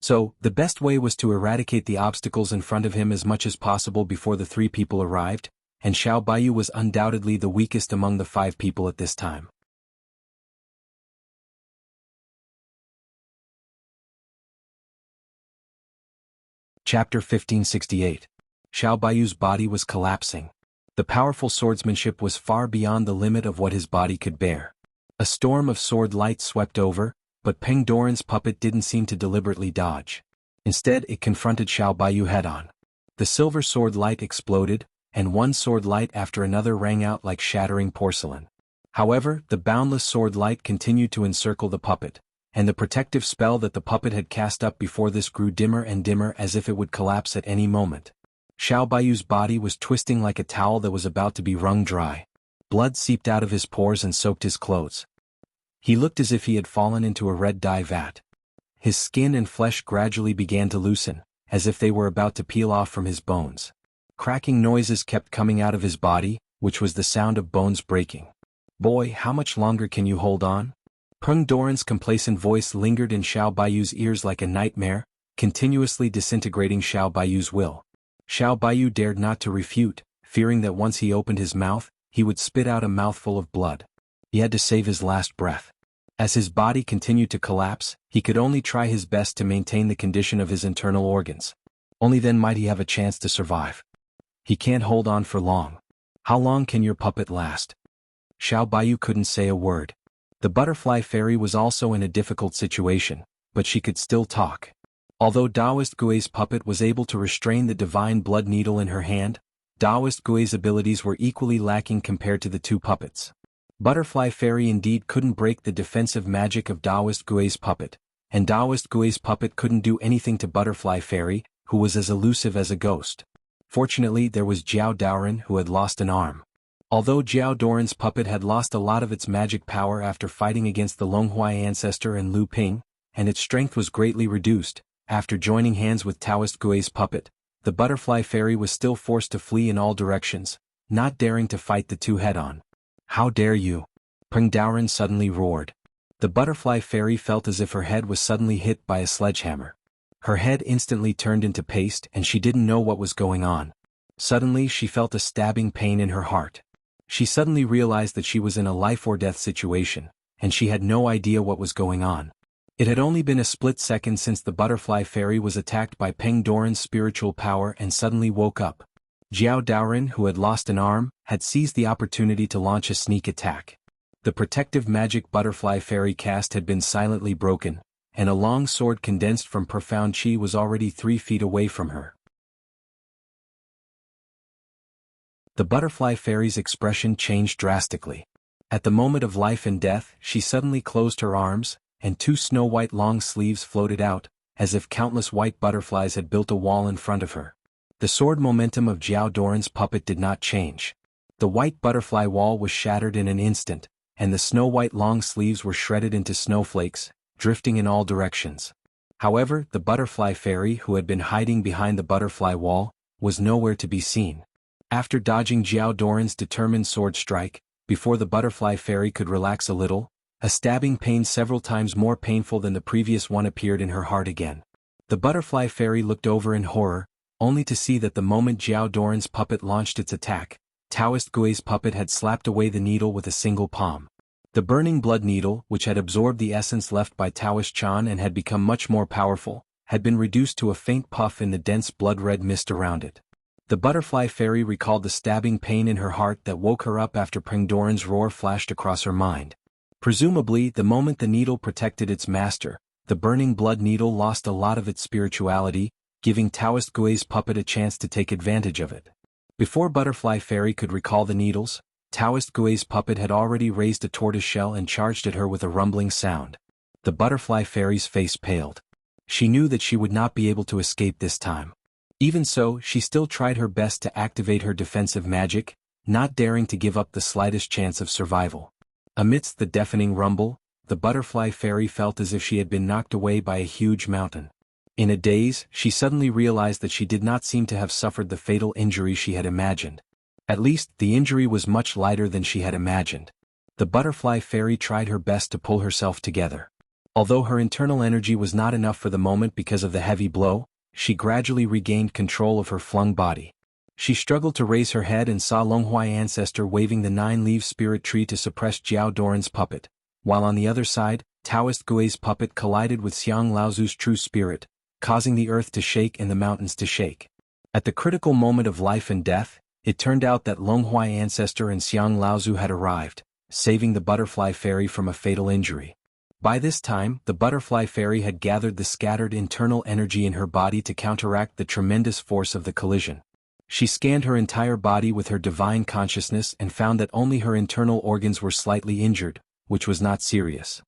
So, the best way was to eradicate the obstacles in front of him as much as possible before the three people arrived, and Xiao Baiyu was undoubtedly the weakest among the five people at this time. Chapter 1568. Xiao Baiyu's body was collapsing. The powerful swordsmanship was far beyond the limit of what his body could bear. A storm of sword light swept over, but Peng Doran's puppet didn't seem to deliberately dodge. Instead, it confronted Xiao Baiyu head-on. The silver sword light exploded, and one sword light after another rang out like shattering porcelain. However, the boundless sword light continued to encircle the puppet, and the protective spell that the puppet had cast up before this grew dimmer and dimmer as if it would collapse at any moment. Xiao Baiyu's body was twisting like a towel that was about to be wrung dry. Blood seeped out of his pores and soaked his clothes. He looked as if he had fallen into a red dye vat. His skin and flesh gradually began to loosen, as if they were about to peel off from his bones. Cracking noises kept coming out of his body, which was the sound of bones breaking. "Boy, how much longer can you hold on?" Peng Doran's complacent voice lingered in Xiao Baiyu's ears like a nightmare, continuously disintegrating Xiao Baiyu's will. Xiao Baiyu dared not to refute, fearing that once he opened his mouth, he would spit out a mouthful of blood. He had to save his last breath. As his body continued to collapse, he could only try his best to maintain the condition of his internal organs. Only then might he have a chance to survive. He can't hold on for long. How long can your puppet last? Xiao Baiyu couldn't say a word. The butterfly fairy was also in a difficult situation, but she could still talk. Although Taoist Gui's puppet was able to restrain the divine blood needle in her hand, Taoist Gui's abilities were equally lacking compared to the two puppets. Butterfly Fairy indeed couldn't break the defensive magic of Taoist Gui's puppet, and Taoist Gui's puppet couldn't do anything to Butterfly Fairy, who was as elusive as a ghost. Fortunately, there was Jiao Daoran, who had lost an arm. Although Jiao Daoran's puppet had lost a lot of its magic power after fighting against the Longhuai ancestor and Lu Ping, and its strength was greatly reduced, after joining hands with Taoist Gui's puppet, the Butterfly Fairy was still forced to flee in all directions, not daring to fight the two head-on. "How dare you!" Peng Daoran suddenly roared. The Butterfly Fairy felt as if her head was suddenly hit by a sledgehammer. Her head instantly turned into paste and she didn't know what was going on. Suddenly she felt a stabbing pain in her heart. She suddenly realized that she was in a life-or-death situation, and she had no idea what was going on. It had only been a split second since the Butterfly Fairy was attacked by Peng Doran's spiritual power and suddenly woke up. Jiao Daoran, who had lost an arm, had seized the opportunity to launch a sneak attack. The protective magic Butterfly Fairy cast had been silently broken, and a long sword condensed from profound chi was already 3 feet away from her. The Butterfly Fairy's expression changed drastically. At the moment of life and death, she suddenly closed her arms, and 2 snow-white long sleeves floated out, as if countless white butterflies had built a wall in front of her. The sword momentum of Jiao Daoran's puppet did not change. The white butterfly wall was shattered in an instant, and the snow-white long sleeves were shredded into snowflakes, drifting in all directions. However, the Butterfly Fairy, who had been hiding behind the butterfly wall, was nowhere to be seen. After dodging Jiao Daoran's determined sword strike, before the Butterfly Fairy could relax a little, a stabbing pain several times more painful than the previous one appeared in her heart again. The Butterfly Fairy looked over in horror, only to see that the moment Jiao Daoran's puppet launched its attack, Taoist Gui's puppet had slapped away the needle with a single palm. The burning blood needle, which had absorbed the essence left by Taoist Chan and had become much more powerful, had been reduced to a faint puff in the dense blood-red mist around it. The butterfly fairy recalled the stabbing pain in her heart that woke her up after Pengdoran's roar flashed across her mind. Presumably, the moment the needle protected its master, the burning blood needle lost a lot of its spirituality, giving Taoist Gui's puppet a chance to take advantage of it. Before Butterfly Fairy could recall the needles, Taoist Gui's puppet had already raised a tortoise shell and charged at her with a rumbling sound. The Butterfly Fairy's face paled. She knew that she would not be able to escape this time. Even so, she still tried her best to activate her defensive magic, not daring to give up the slightest chance of survival. Amidst the deafening rumble, the Butterfly Fairy felt as if she had been knocked away by a huge mountain. In a daze, she suddenly realized that she did not seem to have suffered the fatal injury she had imagined. At least, the injury was much lighter than she had imagined. The Butterfly Fairy tried her best to pull herself together. Although her internal energy was not enough for the moment because of the heavy blow, she gradually regained control of her flung body. She struggled to raise her head and saw Longhua Ancestor waving the 9-leaf spirit tree to suppress Jiao Doran's puppet, while on the other side, Taoist Gui's puppet collided with Xiang Laozu's true spirit, causing the earth to shake and the mountains to shake. At the critical moment of life and death, it turned out that Longhua Ancestor and Xiang Laozu had arrived, saving the Butterfly Fairy from a fatal injury. By this time, the Butterfly Fairy had gathered the scattered internal energy in her body to counteract the tremendous force of the collision. She scanned her entire body with her divine consciousness and found that only her internal organs were slightly injured, which was not serious.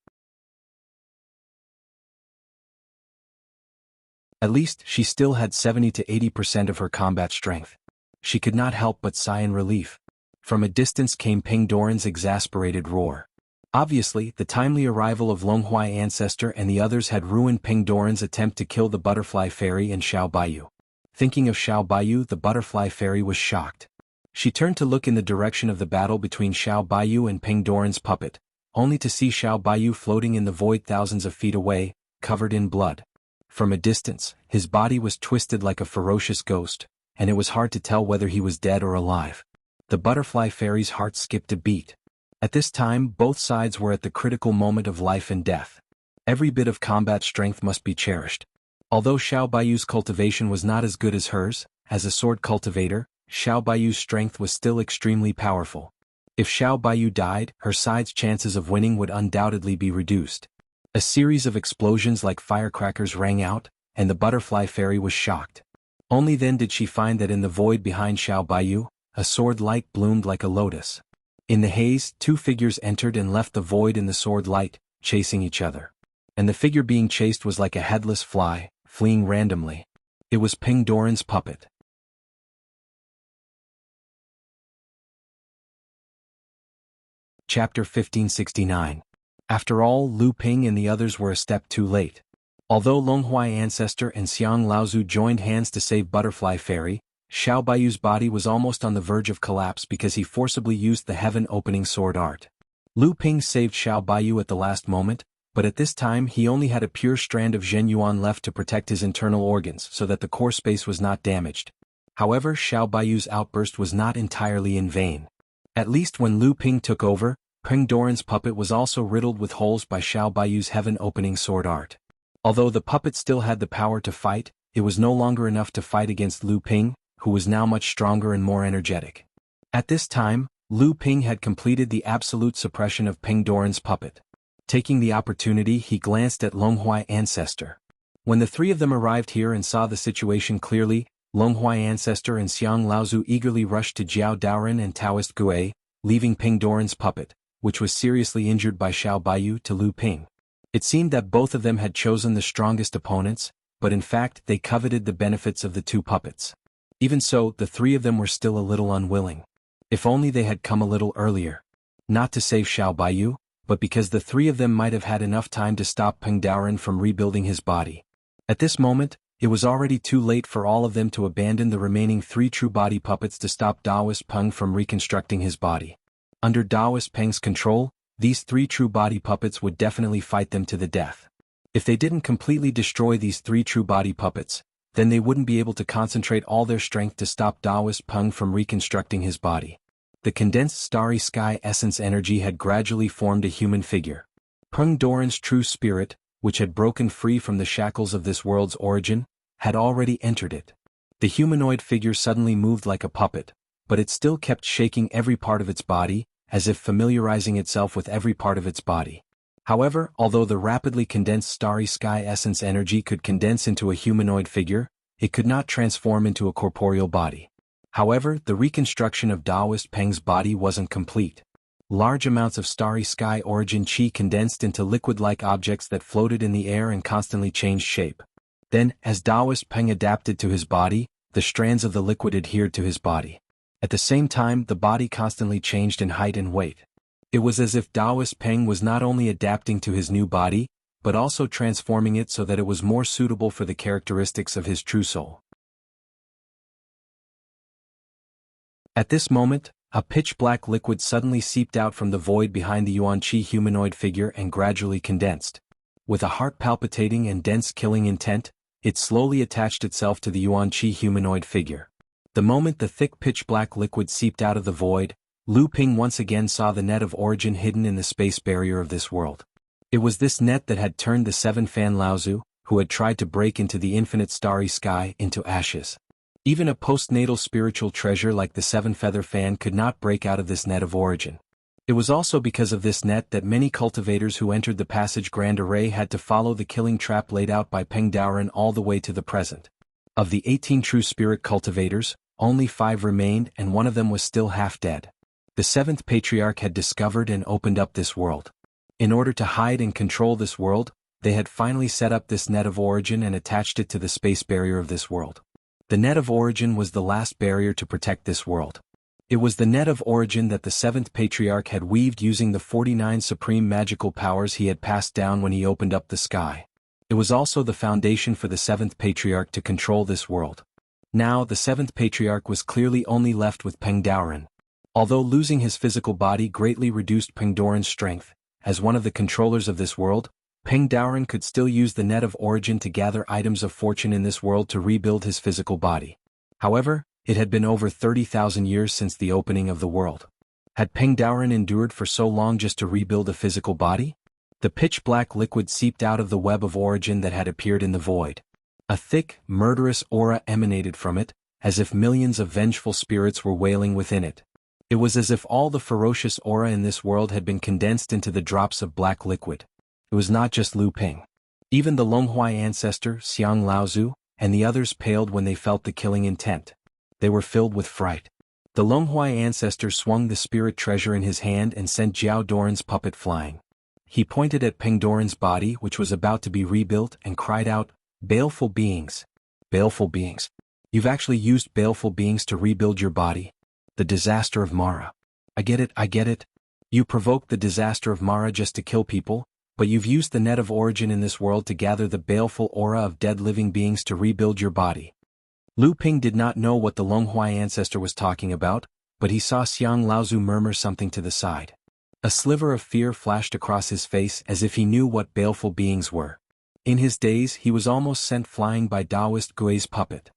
At least, she still had 70 to 80% of her combat strength. She could not help but sigh in relief. From a distance came Pengdoran's exasperated roar. Obviously, the timely arrival of Longhua Ancestor and the others had ruined Pengdoran's attempt to kill the Butterfly Fairy and Xiao Baiyu. Thinking of Xiao Baiyu, the Butterfly Fairy was shocked. She turned to look in the direction of the battle between Xiao Baiyu and Pengdoran's puppet, only to see Xiao Baiyu floating in the void thousands of feet away, covered in blood. From a distance, his body was twisted like a ferocious ghost, and it was hard to tell whether he was dead or alive. The Butterfly Fairy's heart skipped a beat. At this time, both sides were at the critical moment of life and death. Every bit of combat strength must be cherished. Although Xiao Baiyu's cultivation was not as good as hers, as a sword cultivator, Xiao Baiyu's strength was still extremely powerful. If Xiao Baiyu died, her side's chances of winning would undoubtedly be reduced. A series of explosions like firecrackers rang out, and the Butterfly Fairy was shocked. Only then did she find that in the void behind Xiao Baiyu, a sword light bloomed like a lotus. In the haze, two figures entered and left the void in the sword light, chasing each other. And the figure being chased was like a headless fly, fleeing randomly. It was Pengdoran's puppet. Chapter 1569. After all, Lu Ping and the others were a step too late. Although Longhua Ancestor and Xiang Laozu joined hands to save Butterfly Fairy, Xiao Baiyu's body was almost on the verge of collapse because he forcibly used the heaven-opening sword art. Lu Ping saved Xiao Baiyu at the last moment, but at this time he only had a pure strand of Zhenyuan left to protect his internal organs so that the core space was not damaged. However, Xiao Baiyu's outburst was not entirely in vain. At least when Lu Ping took over, Pengdoran's puppet was also riddled with holes by Xiao Baiyu's heaven-opening sword art. Although the puppet still had the power to fight, it was no longer enough to fight against Lu Ping, who was now much stronger and more energetic. At this time, Lu Ping had completed the absolute suppression of Pengdoran's puppet. Taking the opportunity, he glanced at Longhua Ancestor. When the three of them arrived here and saw the situation clearly, Longhua Ancestor and Xiang Laozu eagerly rushed to Jiao Daoran and Taoist Gui, leaving Pengdoran's puppet, which was seriously injured by Xiao Baiyu, to Lu Ping. It seemed that both of them had chosen the strongest opponents, but in fact they coveted the benefits of the two puppets. Even so, the three of them were still a little unwilling. If only they had come a little earlier. Not to save Xiao Baiyu, but because the three of them might have had enough time to stop Pengdoran from rebuilding his body. At this moment, it was already too late for all of them to abandon the remaining 3 true body puppets to stop Daoist Peng from reconstructing his body. Under Daoist Peng's control, these 3 true body puppets would definitely fight them to the death. If they didn't completely destroy these 3 true body puppets, then they wouldn't be able to concentrate all their strength to stop Daoist Peng from reconstructing his body. The condensed starry sky essence energy had gradually formed a human figure. Pengdoran's true spirit, which had broken free from the shackles of this world's origin, had already entered it. The humanoid figure suddenly moved like a puppet, but it still kept shaking every part of its body, as if familiarizing itself with every part of its body. However, although the rapidly condensed starry sky essence energy could condense into a humanoid figure, it could not transform into a corporeal body. However, the reconstruction of Taoist Peng's body wasn't complete. Large amounts of starry sky origin qi condensed into liquid-like objects that floated in the air and constantly changed shape. Then, as Taoist Peng adapted to his body, the strands of the liquid adhered to his body. At the same time, the body constantly changed in height and weight. It was as if Taoist Peng was not only adapting to his new body, but also transforming it so that it was more suitable for the characteristics of his true soul. At this moment, a pitch-black liquid suddenly seeped out from the void behind the Yuan-Chi humanoid figure and gradually condensed. With a heart palpitating and dense killing intent, it slowly attached itself to the Yuan-Chi humanoid figure. The moment the thick pitch-black liquid seeped out of the void, Lu Ping once again saw the net of origin hidden in the space barrier of this world. It was this net that had turned the seven Fan Laozu, who had tried to break into the infinite starry sky, into ashes. Even a postnatal spiritual treasure like the seven-feather fan could not break out of this net of origin. It was also because of this net that many cultivators who entered the passage Grand Array had to follow the killing trap laid out by Peng Daoren all the way to the present. Of the 18 true spirit cultivators, only 5 remained and one of them was still half dead. The 7th patriarch had discovered and opened up this world. In order to hide and control this world, they had finally set up this net of origin and attached it to the space barrier of this world. The net of origin was the last barrier to protect this world. It was the net of origin that the 7th patriarch had weaved using the 49 supreme magical powers he had passed down when he opened up the sky. It was also the foundation for the 7th patriarch to control this world. Now the 7th patriarch was clearly only left with Peng Daoren. Although losing his physical body greatly reduced Peng Daoren's strength, as one of the controllers of this world, Peng Daoren could still use the net of origin to gather items of fortune in this world to rebuild his physical body. However, it had been over 30,000 years since the opening of the world. Had Peng Daoren endured for so long just to rebuild a physical body? The pitch-black liquid seeped out of the web of origin that had appeared in the void. A thick, murderous aura emanated from it, as if millions of vengeful spirits were wailing within it. It was as if all the ferocious aura in this world had been condensed into the drops of black liquid. It was not just Lu Ping. Even the Longhuai ancestor, Xiang Laozu, and the others paled when they felt the killing intent. They were filled with fright. The Longhuai ancestor swung the spirit treasure in his hand and sent Jiao Doran's puppet flying. He pointed at Peng Doran's body, which was about to be rebuilt, and cried out, "Baleful beings! Baleful beings! You've actually used baleful beings to rebuild your body. The disaster of Mara. I get it. You provoked the disaster of Mara just to kill people, but you've used the net of origin in this world to gather the baleful aura of dead living beings to rebuild your body." Lu Ping did not know what the Longhuai ancestor was talking about, but he saw Xiang Laozu murmur something to the side. A sliver of fear flashed across his face as if he knew what baleful beings were. In his days he was almost sent flying by Taoist Gui's puppet.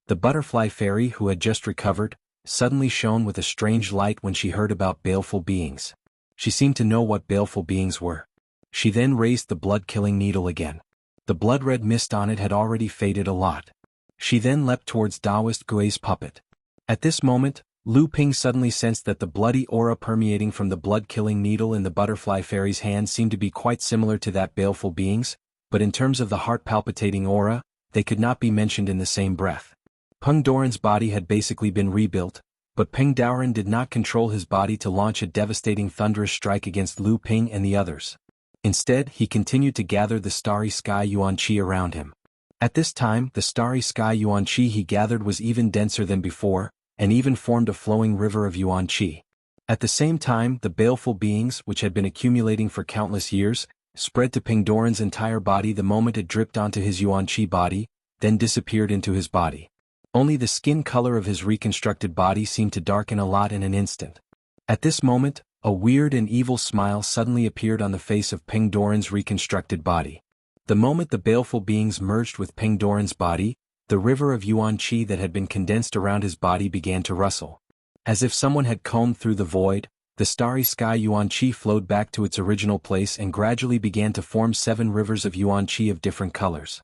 The butterfly fairy who had just recovered, suddenly shone with a strange light when she heard about baleful beings. She seemed to know what baleful beings were. She then raised the blood-killing needle again. The blood-red mist on it had already faded a lot. She then leapt towards Taoist Gui's puppet. At this moment, Lu Ping suddenly sensed that the bloody aura permeating from the blood-killing needle in the butterfly fairy's hand seemed to be quite similar to that baleful being's, but in terms of the heart-palpitating aura, they could not be mentioned in the same breath. Peng Doran's body had basically been rebuilt, but Peng Daoren did not control his body to launch a devastating thunderous strike against Lu Ping and the others. Instead, he continued to gather the starry sky Yuan-Chi around him. At this time, the starry sky Yuan-Chi he gathered was even denser than before, and even formed a flowing river of Yuan-Chi. At the same time, the baleful beings, which had been accumulating for countless years, spread to Peng Doran's entire body the moment it dripped onto his Yuan-Chi body, then disappeared into his body. Only the skin color of his reconstructed body seemed to darken a lot in an instant. At this moment, a weird and evil smile suddenly appeared on the face of Peng Doran's reconstructed body. The moment the baleful beings merged with Peng Doran's body, the river of Yuan-Chi that had been condensed around his body began to rustle. As if someone had combed through the void, the starry sky Yuan-Chi flowed back to its original place and gradually began to form 7 rivers of Yuan-Chi of different colors.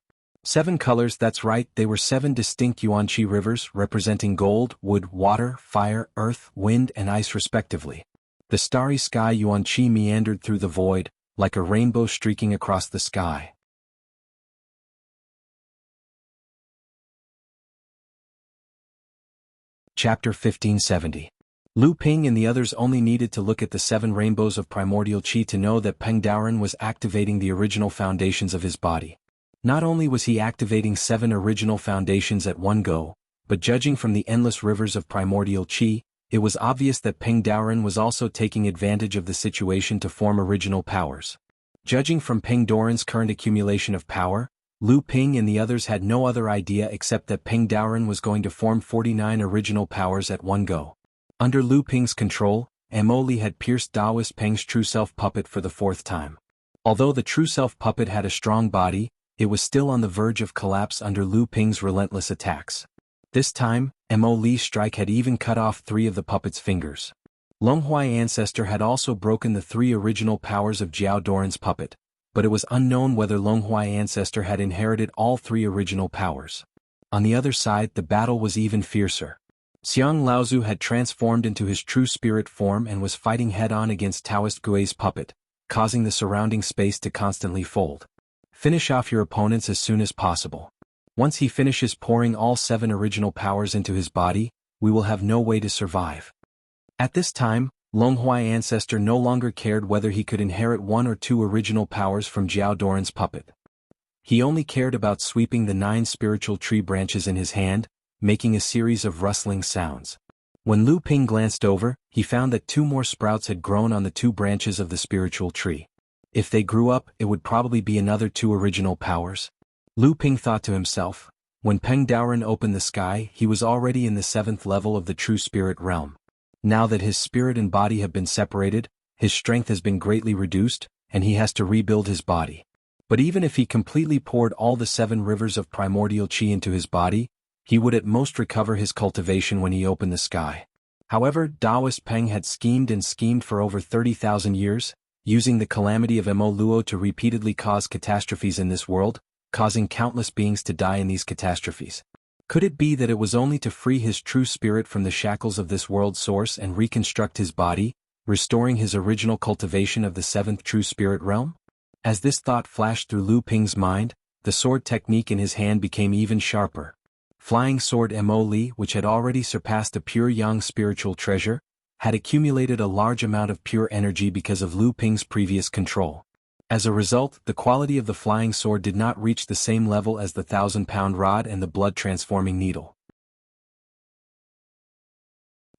7 colors, that's right, they were 7 distinct yuan-chi rivers representing gold, wood, water, fire, earth, wind, and ice respectively. The starry sky yuan-chi meandered through the void, like a rainbow streaking across the sky. Chapter 1570. Lu Ping and the others only needed to look at the 7 rainbows of primordial qi to know that Peng Daoren was activating the original foundations of his body. Not only was he activating 7 original foundations at one go, but judging from the endless rivers of primordial qi, it was obvious that Peng Daoren was also taking advantage of the situation to form original powers. Judging from Peng Daoren's current accumulation of power, Lu Ping and the others had no other idea except that Peng Daoren was going to form 49 original powers at one go. Under Lu Ping's control, Mo Li had pierced Daoist Peng's true self puppet for the 4th time. Although the true self puppet had a strong body, it was still on the verge of collapse under Lu Ping's relentless attacks. This time, Mo Li's strike had even cut off 3 of the puppet's fingers. Longhuai Ancestor had also broken the 3 original powers of Jiao Doran's puppet, but it was unknown whether Longhuai Ancestor had inherited all 3 original powers. On the other side, the battle was even fiercer. Xiang Laozu had transformed into his true spirit form and was fighting head-on against Taoist Gui's puppet, causing the surrounding space to constantly fold. Finish off your opponents as soon as possible. Once he finishes pouring all 7 original powers into his body, we will have no way to survive. At this time, Longhuai Ancestor no longer cared whether he could inherit 1 or 2 original powers from Jiao Doran's puppet. He only cared about sweeping the 9 spiritual tree branches in his hand, making a series of rustling sounds. When Lu Ping glanced over, he found that 2 more sprouts had grown on the 2 branches of the spiritual tree. If they grew up, it would probably be another 2 original powers. Lu Ping thought to himself. When Peng Daoren opened the sky, he was already in the 7th level of the true spirit realm. Now that his spirit and body have been separated, his strength has been greatly reduced, and he has to rebuild his body. But even if he completely poured all the 7 rivers of primordial qi into his body, he would at most recover his cultivation when he opened the sky. However, Daoist Peng had schemed and schemed for over 30,000 years, using the calamity of Mo Luo to repeatedly cause catastrophes in this world, causing countless beings to die in these catastrophes. Could it be that it was only to free his true spirit from the shackles of this world source and reconstruct his body, restoring his original cultivation of the 7th true spirit realm? As this thought flashed through Lu Ping's mind, the sword technique in his hand became even sharper. Flying sword Mo Li, which had already surpassed a pure yang spiritual treasure, had accumulated a large amount of pure energy because of Lu Ping's previous control. As a result, the quality of the flying sword did not reach the same level as the 1,000-pound rod and the blood-transforming needle.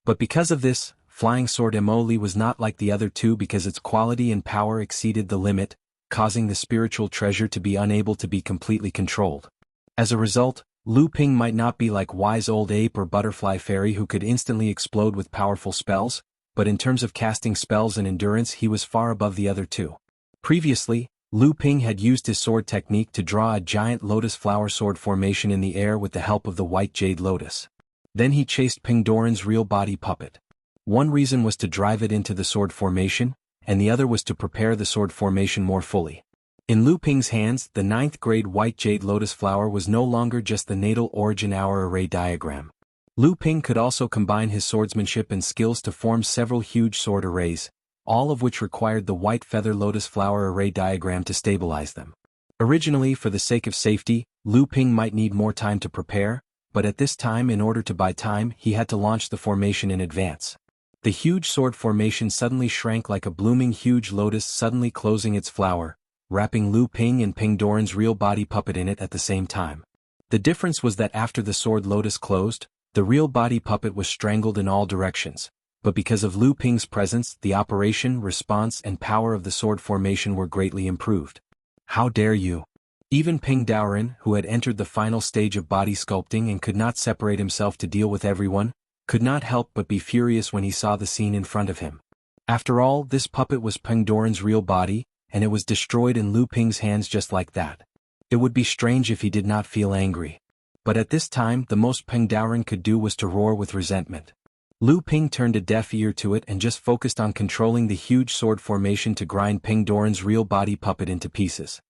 But because of this, flying sword Mo Li was not like the other 2 because its quality and power exceeded the limit, causing the spiritual treasure to be unable to be completely controlled. As a result, Lu Ping might not be like Wise Old Ape or Butterfly Fairy who could instantly explode with powerful spells, but in terms of casting spells and endurance he was far above the other 2. Previously, Lu Ping had used his sword technique to draw a giant lotus flower sword formation in the air with the help of the white jade lotus. Then he chased Peng Daoren's real body puppet. One reason was to drive it into the sword formation, and the other was to prepare the sword formation more fully. In Lu Ping's hands, the 9th grade white jade lotus flower was no longer just the natal origin hour array diagram. Lu Ping could also combine his swordsmanship and skills to form several huge sword arrays, all of which required the white feather lotus flower array diagram to stabilize them. Originally, for the sake of safety, Lu Ping might need more time to prepare, but at this time, in order to buy time, he had to launch the formation in advance. The huge sword formation suddenly shrank like a blooming huge lotus suddenly closing its flower, wrapping Lu Ping and Peng Daoren's real body puppet in it at the same time. The difference was that after the sword lotus closed, the real body puppet was strangled in all directions, but because of Lu Ping's presence, the operation, response and power of the sword formation were greatly improved. How dare you! Even Peng Daoren, who had entered the final stage of body sculpting and could not separate himself to deal with everyone, could not help but be furious when he saw the scene in front of him. After all, this puppet was Peng Daoren's real body, and it was destroyed in Lu Ping's hands just like that. It would be strange if he did not feel angry. But at this time, the most Peng Daoren could do was to roar with resentment. Lu Ping turned a deaf ear to it and just focused on controlling the huge sword formation to grind Peng Daoren's real body puppet into pieces.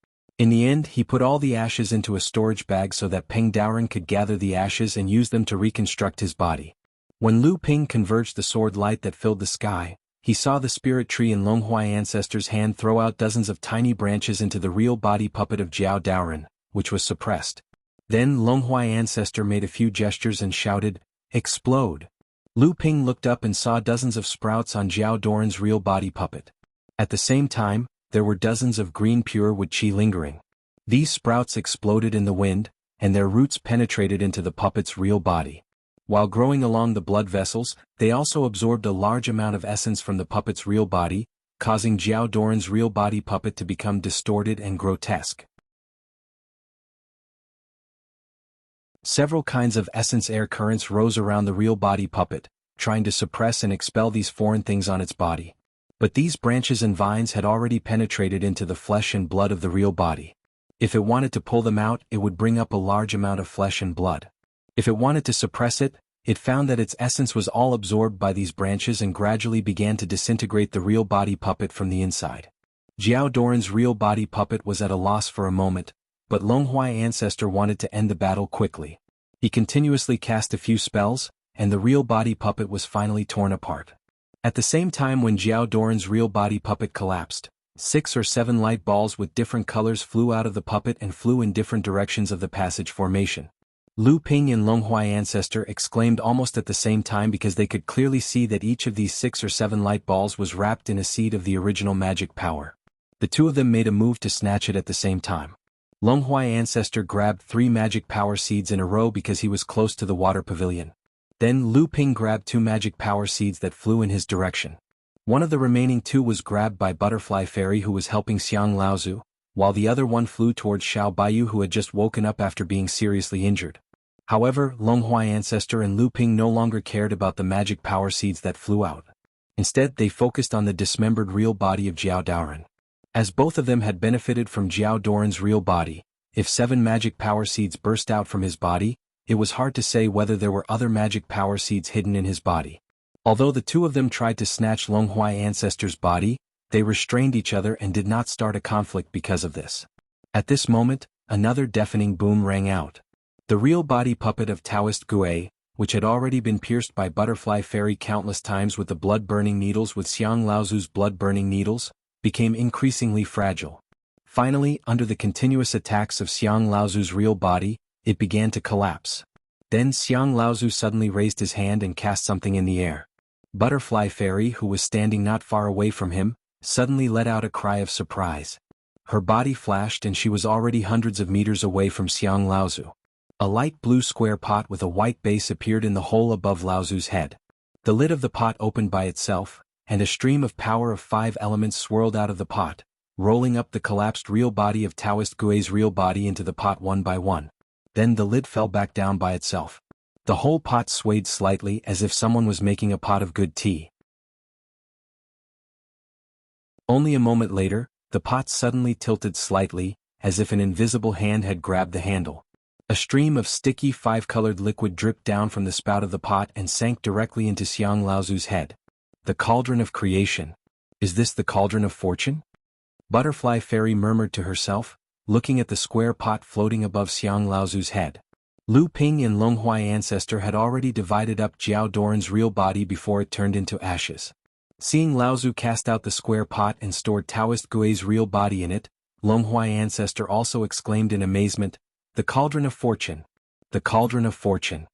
In the end, he put all the ashes into a storage bag so that Peng Daoren could gather the ashes and use them to reconstruct his body. When Lu Ping converged the sword light that filled the sky, he saw the spirit tree in Longhuai ancestor's hand throw out dozens of tiny branches into the real body puppet of Jiao Daoren, which was suppressed. Then Longhuai ancestor made a few gestures and shouted, "Explode!" Lu Ping looked up and saw dozens of sprouts on Jiao Daoren's real body puppet. At the same time, there were dozens of green pure wood qi lingering. These sprouts exploded in the wind, and their roots penetrated into the puppet's real body. While growing along the blood vessels, they also absorbed a large amount of essence from the puppet's real body, causing Jiao Daoren's real body puppet to become distorted and grotesque. Several kinds of essence air currents rose around the real body puppet, trying to suppress and expel these foreign things on its body. But these branches and vines had already penetrated into the flesh and blood of the real body. If it wanted to pull them out, it would bring up a large amount of flesh and blood. If it wanted to suppress it, it found that its essence was all absorbed by these branches and gradually began to disintegrate the real body puppet from the inside. Jiao Daoren's real body puppet was at a loss for a moment, but Longhuai ancestor wanted to end the battle quickly. He continuously cast a few spells, and the real body puppet was finally torn apart. At the same time when Jiao Daoren's real body puppet collapsed, 6 or 7 light balls with different colors flew out of the puppet and flew in different directions of the passage formation. Lu Ping and Longhuai ancestor exclaimed almost at the same time because they could clearly see that each of these 6 or 7 light balls was wrapped in a seed of the original magic power. The two of them made a move to snatch it at the same time. Longhuai ancestor grabbed 3 magic power seeds in a row because he was close to the water pavilion. Then Lu Ping grabbed 2 magic power seeds that flew in his direction. One of the remaining 2 was grabbed by Butterfly Fairy who was helping Xiang Laozu, while the other one flew towards Xiao Baiyu who had just woken up after being seriously injured. However, Longhuai ancestor and Lu Ping no longer cared about the magic power seeds that flew out. Instead, they focused on the dismembered real body of Jiao Daoren. As both of them had benefited from Jiao Daoren's real body, if 7 magic power seeds burst out from his body, it was hard to say whether there were other magic power seeds hidden in his body. Although the two of them tried to snatch Longhuai ancestor's body, they restrained each other and did not start a conflict because of this. At this moment, another deafening boom rang out. The real body puppet of Taoist Gui, which had already been pierced by Butterfly Fairy countless times with the blood-burning needles with Xiang Laozu's blood-burning needles, became increasingly fragile. Finally, under the continuous attacks of Xiang Laozu's real body, it began to collapse. Then Xiang Laozu suddenly raised his hand and cast something in the air. Butterfly Fairy, who was standing not far away from him, suddenly let out a cry of surprise. Her body flashed and she was already hundreds of meters away from Xiang Laozu. A light blue square pot with a white base appeared in the hole above Laozu's head. The lid of the pot opened by itself, and a stream of power of 5 elements swirled out of the pot, rolling up the collapsed real body of Taoist Gui's real body into the pot one by one. Then the lid fell back down by itself. The whole pot swayed slightly as if someone was making a pot of good tea. Only a moment later, the pot suddenly tilted slightly, as if an invisible hand had grabbed the handle. A stream of sticky 5-colored liquid dripped down from the spout of the pot and sank directly into Xiang Laozu's head. The cauldron of creation. Is this the cauldron of fortune? Butterfly Fairy murmured to herself, looking at the square pot floating above Xiang Laozu's head. Lu Ping and Longhuai ancestor had already divided up Jiao Daoren's real body before it turned into ashes. Seeing Laozu cast out the square pot and stored Taoist Gui's real body in it, Longhuai ancestor also exclaimed in amazement, "The cauldron of fortune! The cauldron of fortune!"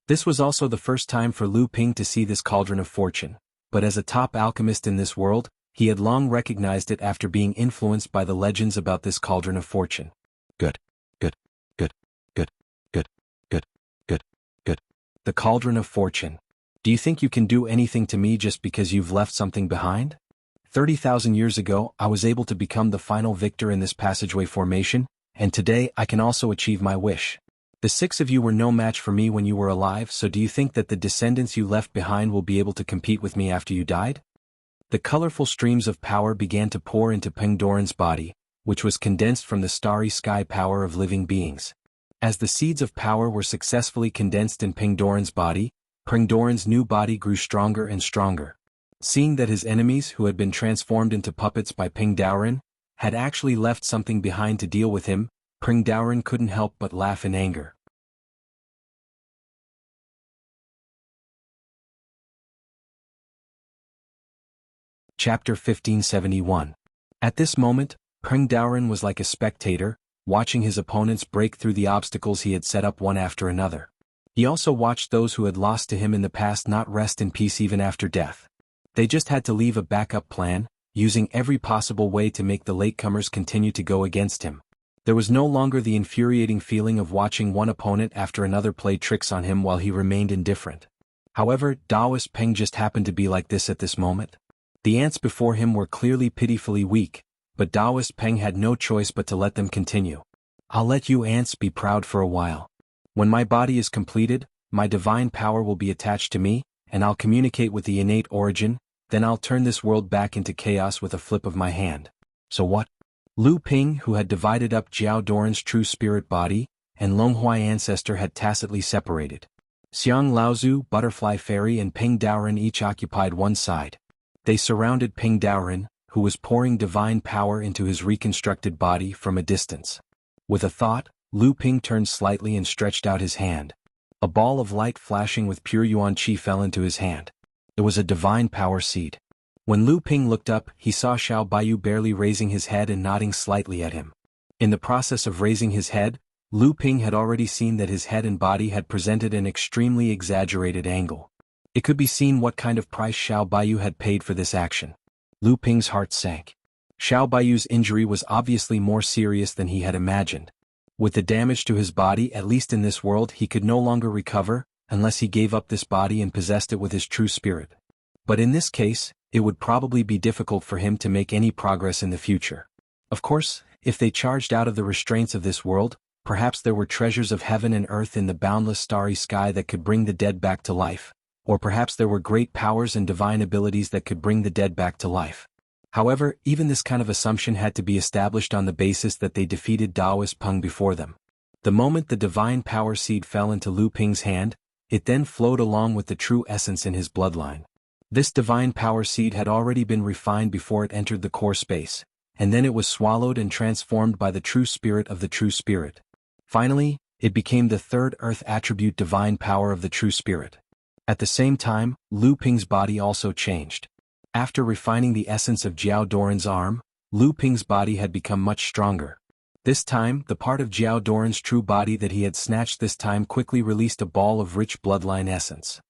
This was also the first time for Lu Ping to see this cauldron of fortune, but as a top alchemist in this world, he had long recognized it after being influenced by the legends about this cauldron of fortune. Good. The cauldron of fortune. Do you think you can do anything to me just because you've left something behind? 30,000 years ago, I was able to become the final victor in this passageway formation, and today I can also achieve my wish. The 6 of you were no match for me when you were alive, so do you think that the descendants you left behind will be able to compete with me after you died? The colorful streams of power began to pour into Peng Daoren's body, which was condensed from the starry sky power of living beings. As the seeds of power were successfully condensed in Peng Daoren's body, Peng Daoren's new body grew stronger and stronger. Seeing that his enemies who had been transformed into puppets by Peng Daoren, had actually left something behind to deal with him, Peng Daoren couldn't help but laugh in anger. Chapter 1571. At this moment, Peng Daoren was like a spectator, watching his opponents break through the obstacles he had set up one after another. He also watched those who had lost to him in the past not rest in peace even after death. They just had to leave a backup plan, using every possible way to make the latecomers continue to go against him. There was no longer the infuriating feeling of watching one opponent after another play tricks on him while he remained indifferent. However, Daoist Peng just happened to be like this at this moment. The ants before him were clearly pitifully weak, but Daoist Peng had no choice but to let them continue. I'll let you ants be proud for a while. When my body is completed, my divine power will be attached to me, and I'll communicate with the innate origin, then I'll turn this world back into chaos with a flip of my hand. So what? Lu Ping, who had divided up Jiao Doran's true spirit body, and Longhuai ancestor had tacitly separated. Xiang Laozu, Butterfly Fairy and Peng Daoren each occupied one side. They surrounded Peng Daoren, who was pouring divine power into his reconstructed body from a distance. With a thought, Lu Ping turned slightly and stretched out his hand. A ball of light flashing with pure yuan qi fell into his hand. It was a divine power seed. When Lu Ping looked up, he saw Xiao Baiyu barely raising his head and nodding slightly at him. In the process of raising his head, Lu Ping had already seen that his head and body had presented an extremely exaggerated angle. It could be seen what kind of price Xiao Baiyu had paid for this action. Lu Ping's heart sank. Xiao Baiyu's injury was obviously more serious than he had imagined. With the damage to his body, at least in this world, he could no longer recover, unless he gave up this body and possessed it with his true spirit. But in this case, it would probably be difficult for him to make any progress in the future. Of course, if they charged out of the restraints of this world, perhaps there were treasures of heaven and earth in the boundless starry sky that could bring the dead back to life. Or perhaps there were great powers and divine abilities that could bring the dead back to life. However, even this kind of assumption had to be established on the basis that they defeated Daoist Peng before them. The moment the divine power seed fell into Lu Ping's hand, it then flowed along with the true essence in his bloodline. This divine power seed had already been refined before it entered the core space, and then it was swallowed and transformed by the true spirit of the true spirit. Finally, it became the third earth attribute divine power of the true spirit. At the same time, Lu Ping's body also changed. After refining the essence of Jiao Doran's arm, Lu Ping's body had become much stronger. This time, the part of Jiao Doran's true body that he had snatched this time quickly released a ball of rich bloodline essence.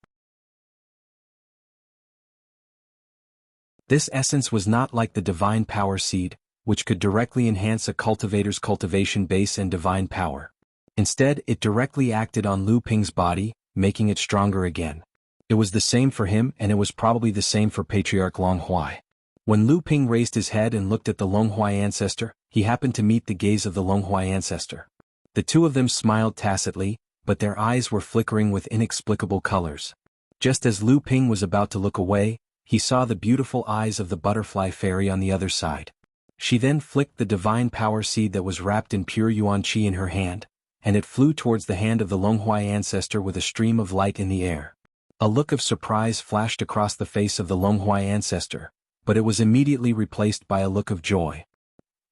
This essence was not like the divine power seed, which could directly enhance a cultivator's cultivation base and divine power. Instead, it directly acted on Lu Ping's body, making it stronger again. It was the same for him, and it was probably the same for Patriarch Longhuai. When Lu Ping raised his head and looked at the Longhuai ancestor, he happened to meet the gaze of the Longhuai ancestor. The two of them smiled tacitly, but their eyes were flickering with inexplicable colors. Just as Lu Ping was about to look away, he saw the beautiful eyes of the butterfly fairy on the other side. She then flicked the divine power seed that was wrapped in pure yuan qi in her hand, and it flew towards the hand of the Longhuai ancestor with a stream of light in the air. A look of surprise flashed across the face of the Longhuai ancestor, but it was immediately replaced by a look of joy.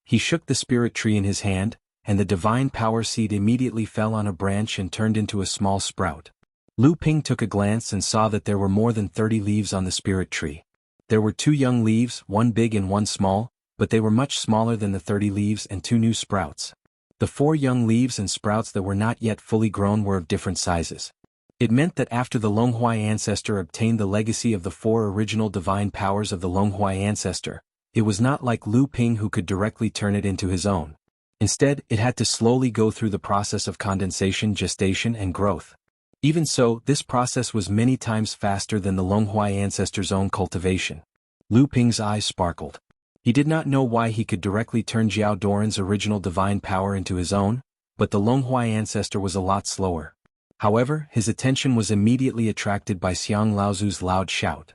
He shook the spirit tree in his hand, and the divine power seed immediately fell on a branch and turned into a small sprout. Lu Ping took a glance and saw that there were more than 30 leaves on the spirit tree. There were 2 young leaves, one big and one small, but they were much smaller than the 30 leaves and 2 new sprouts. The 4 young leaves and sprouts that were not yet fully grown were of different sizes. It meant that after the Longhuai ancestor obtained the legacy of the 4 original divine powers of the Longhuai ancestor, it was not like Lu Ping who could directly turn it into his own. Instead, it had to slowly go through the process of condensation, gestation, and growth. Even so, this process was many times faster than the Longhuai ancestor's own cultivation. Lu Ping's eyes sparkled. He did not know why he could directly turn Jiao Doran's original divine power into his own, but the Longhuai ancestor was a lot slower. However, his attention was immediately attracted by Xiang Laozu's loud shout.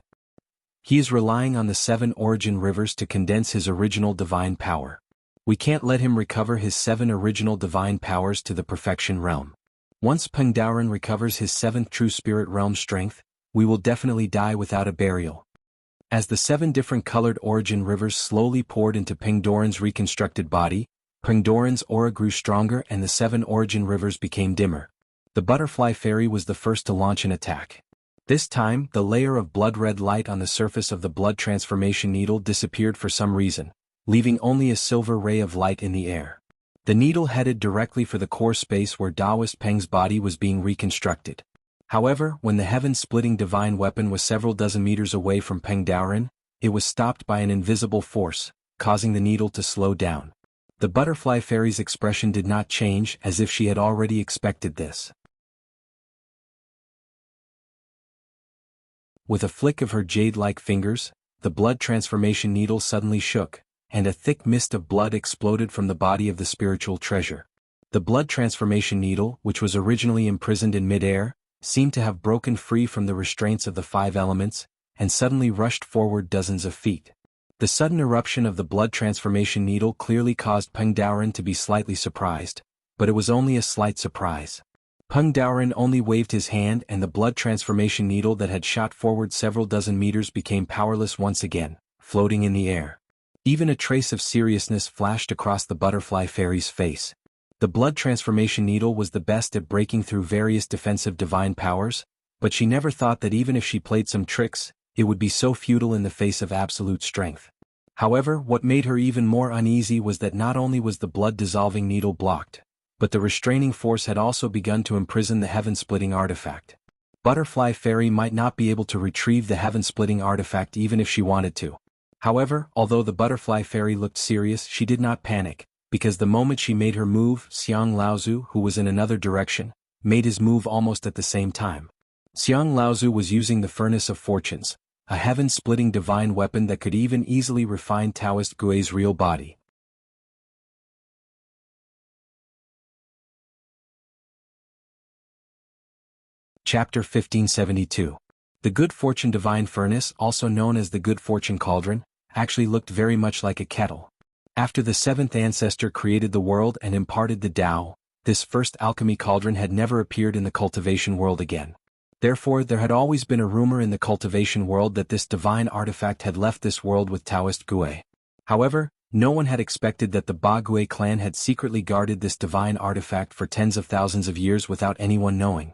He is relying on the 7 origin rivers to condense his original divine power. We can't let him recover his 7 original divine powers to the perfection realm. Once Peng Daoren recovers his 7th true spirit realm strength, we will definitely die without a burial. As the 7 different colored origin rivers slowly poured into Pengdoran's reconstructed body, Pengdoran's aura grew stronger and the 7 origin rivers became dimmer. The butterfly fairy was the first to launch an attack. This time, the layer of blood-red light on the surface of the blood transformation needle disappeared for some reason, leaving only a silver ray of light in the air. The needle headed directly for the core space where Taoist Peng's body was being reconstructed. However, when the heaven-splitting divine weapon was several dozen meters away from Pengdoran, it was stopped by an invisible force, causing the needle to slow down. The butterfly fairy's expression did not change, as if she had already expected this. With a flick of her jade-like fingers, the blood transformation needle suddenly shook, and a thick mist of blood exploded from the body of the spiritual treasure. The blood transformation needle, which was originally imprisoned in mid-air, seemed to have broken free from the restraints of the 5 elements, and suddenly rushed forward dozens of feet. The sudden eruption of the blood transformation needle clearly caused Pengdoran to be slightly surprised, but it was only a slight surprise. Pengdoran only waved his hand and the blood transformation needle that had shot forward several dozen meters became powerless once again, floating in the air. Even a trace of seriousness flashed across the butterfly fairy's face. The blood transformation needle was the best at breaking through various defensive divine powers, but she never thought that even if she played some tricks, it would be so futile in the face of absolute strength. However, what made her even more uneasy was that not only was the blood-dissolving needle blocked, but the restraining force had also begun to imprison the heaven-splitting artifact. Butterfly Fairy might not be able to retrieve the heaven-splitting artifact even if she wanted to. However, although the Butterfly Fairy looked serious, she did not panic, because the moment she made her move, Xiang Laozu, who was in another direction, made his move almost at the same time. Xiang Laozu was using the Furnace of Fortunes, a heaven-splitting divine weapon that could even easily refine Taoist Gui's real body. Chapter 1572. The Good Fortune Divine Furnace, also known as the Good Fortune Cauldron, actually looked very much like a kettle. After the 7th ancestor created the world and imparted the Tao, this first alchemy cauldron had never appeared in the cultivation world again. Therefore, there had always been a rumor in the cultivation world that this divine artifact had left this world with Taoist Gui. However, no one had expected that the Ba Gui clan had secretly guarded this divine artifact for tens of thousands of years without anyone knowing.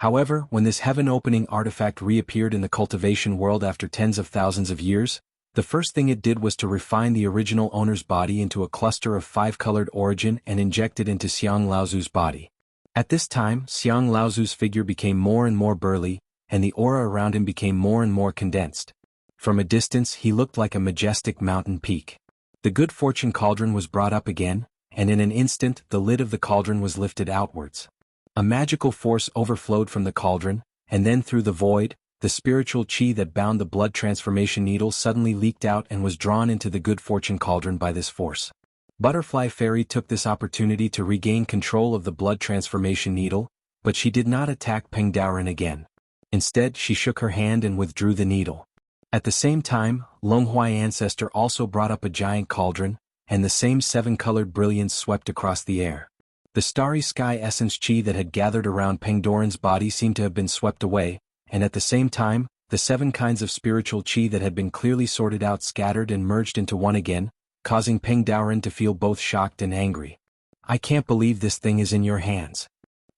However, when this heaven-opening artifact reappeared in the cultivation world after tens of thousands of years, the first thing it did was to refine the original owner's body into a cluster of 5-colored origin and inject it into Xiang Laozu's body. At this time, Xiang Laozu's figure became more and more burly, and the aura around him became more and more condensed. From a distance he looked like a majestic mountain peak. The Good Fortune Cauldron was brought up again, and in an instant the lid of the cauldron was lifted outwards. A magical force overflowed from the cauldron, and then through the void, the spiritual chi that bound the blood transformation needle suddenly leaked out and was drawn into the Good Fortune Cauldron by this force. Butterfly Fairy took this opportunity to regain control of the blood transformation needle, but she did not attack Pengdoran again. Instead, she shook her hand and withdrew the needle. At the same time, Longhuai Ancestor also brought up a giant cauldron, and the same 7-colored brilliance swept across the air. The starry sky essence chi that had gathered around Pengdoran's body seemed to have been swept away, and at the same time, the 7 kinds of spiritual chi that had been clearly sorted out scattered and merged into one again, causing Pengdoran to feel both shocked and angry. "I can't believe this thing is in your hands,"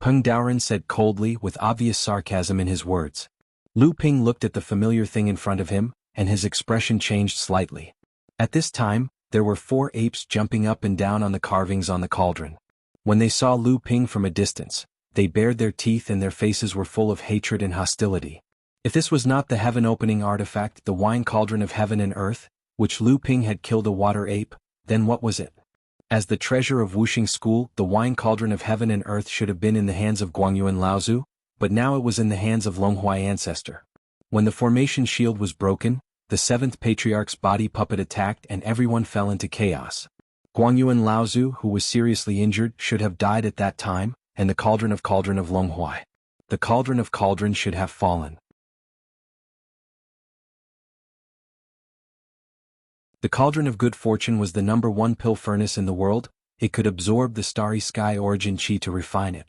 Pengdoran said coldly with obvious sarcasm in his words. Lu Ping looked at the familiar thing in front of him, and his expression changed slightly. At this time, there were 4 apes jumping up and down on the carvings on the cauldron. When they saw Lu Ping from a distance, they bared their teeth and their faces were full of hatred and hostility. If this was not the heaven-opening artifact, the wine cauldron of heaven and earth, which Lu Ping had killed a water ape, then what was it? As the treasure of Wuxing school, the wine cauldron of heaven and earth should have been in the hands of Guangyuan Laozu, but now it was in the hands of Longhuai Ancestor. When the formation shield was broken, the 7th Patriarch's body puppet attacked and everyone fell into chaos. Guangyuan Laozu, who was seriously injured, should have died at that time, and the cauldron of Longhuai. The cauldron of cauldrons should have fallen. The Cauldron of Good Fortune was the #1 pill furnace in the world. It could absorb the starry sky origin chi to refine it.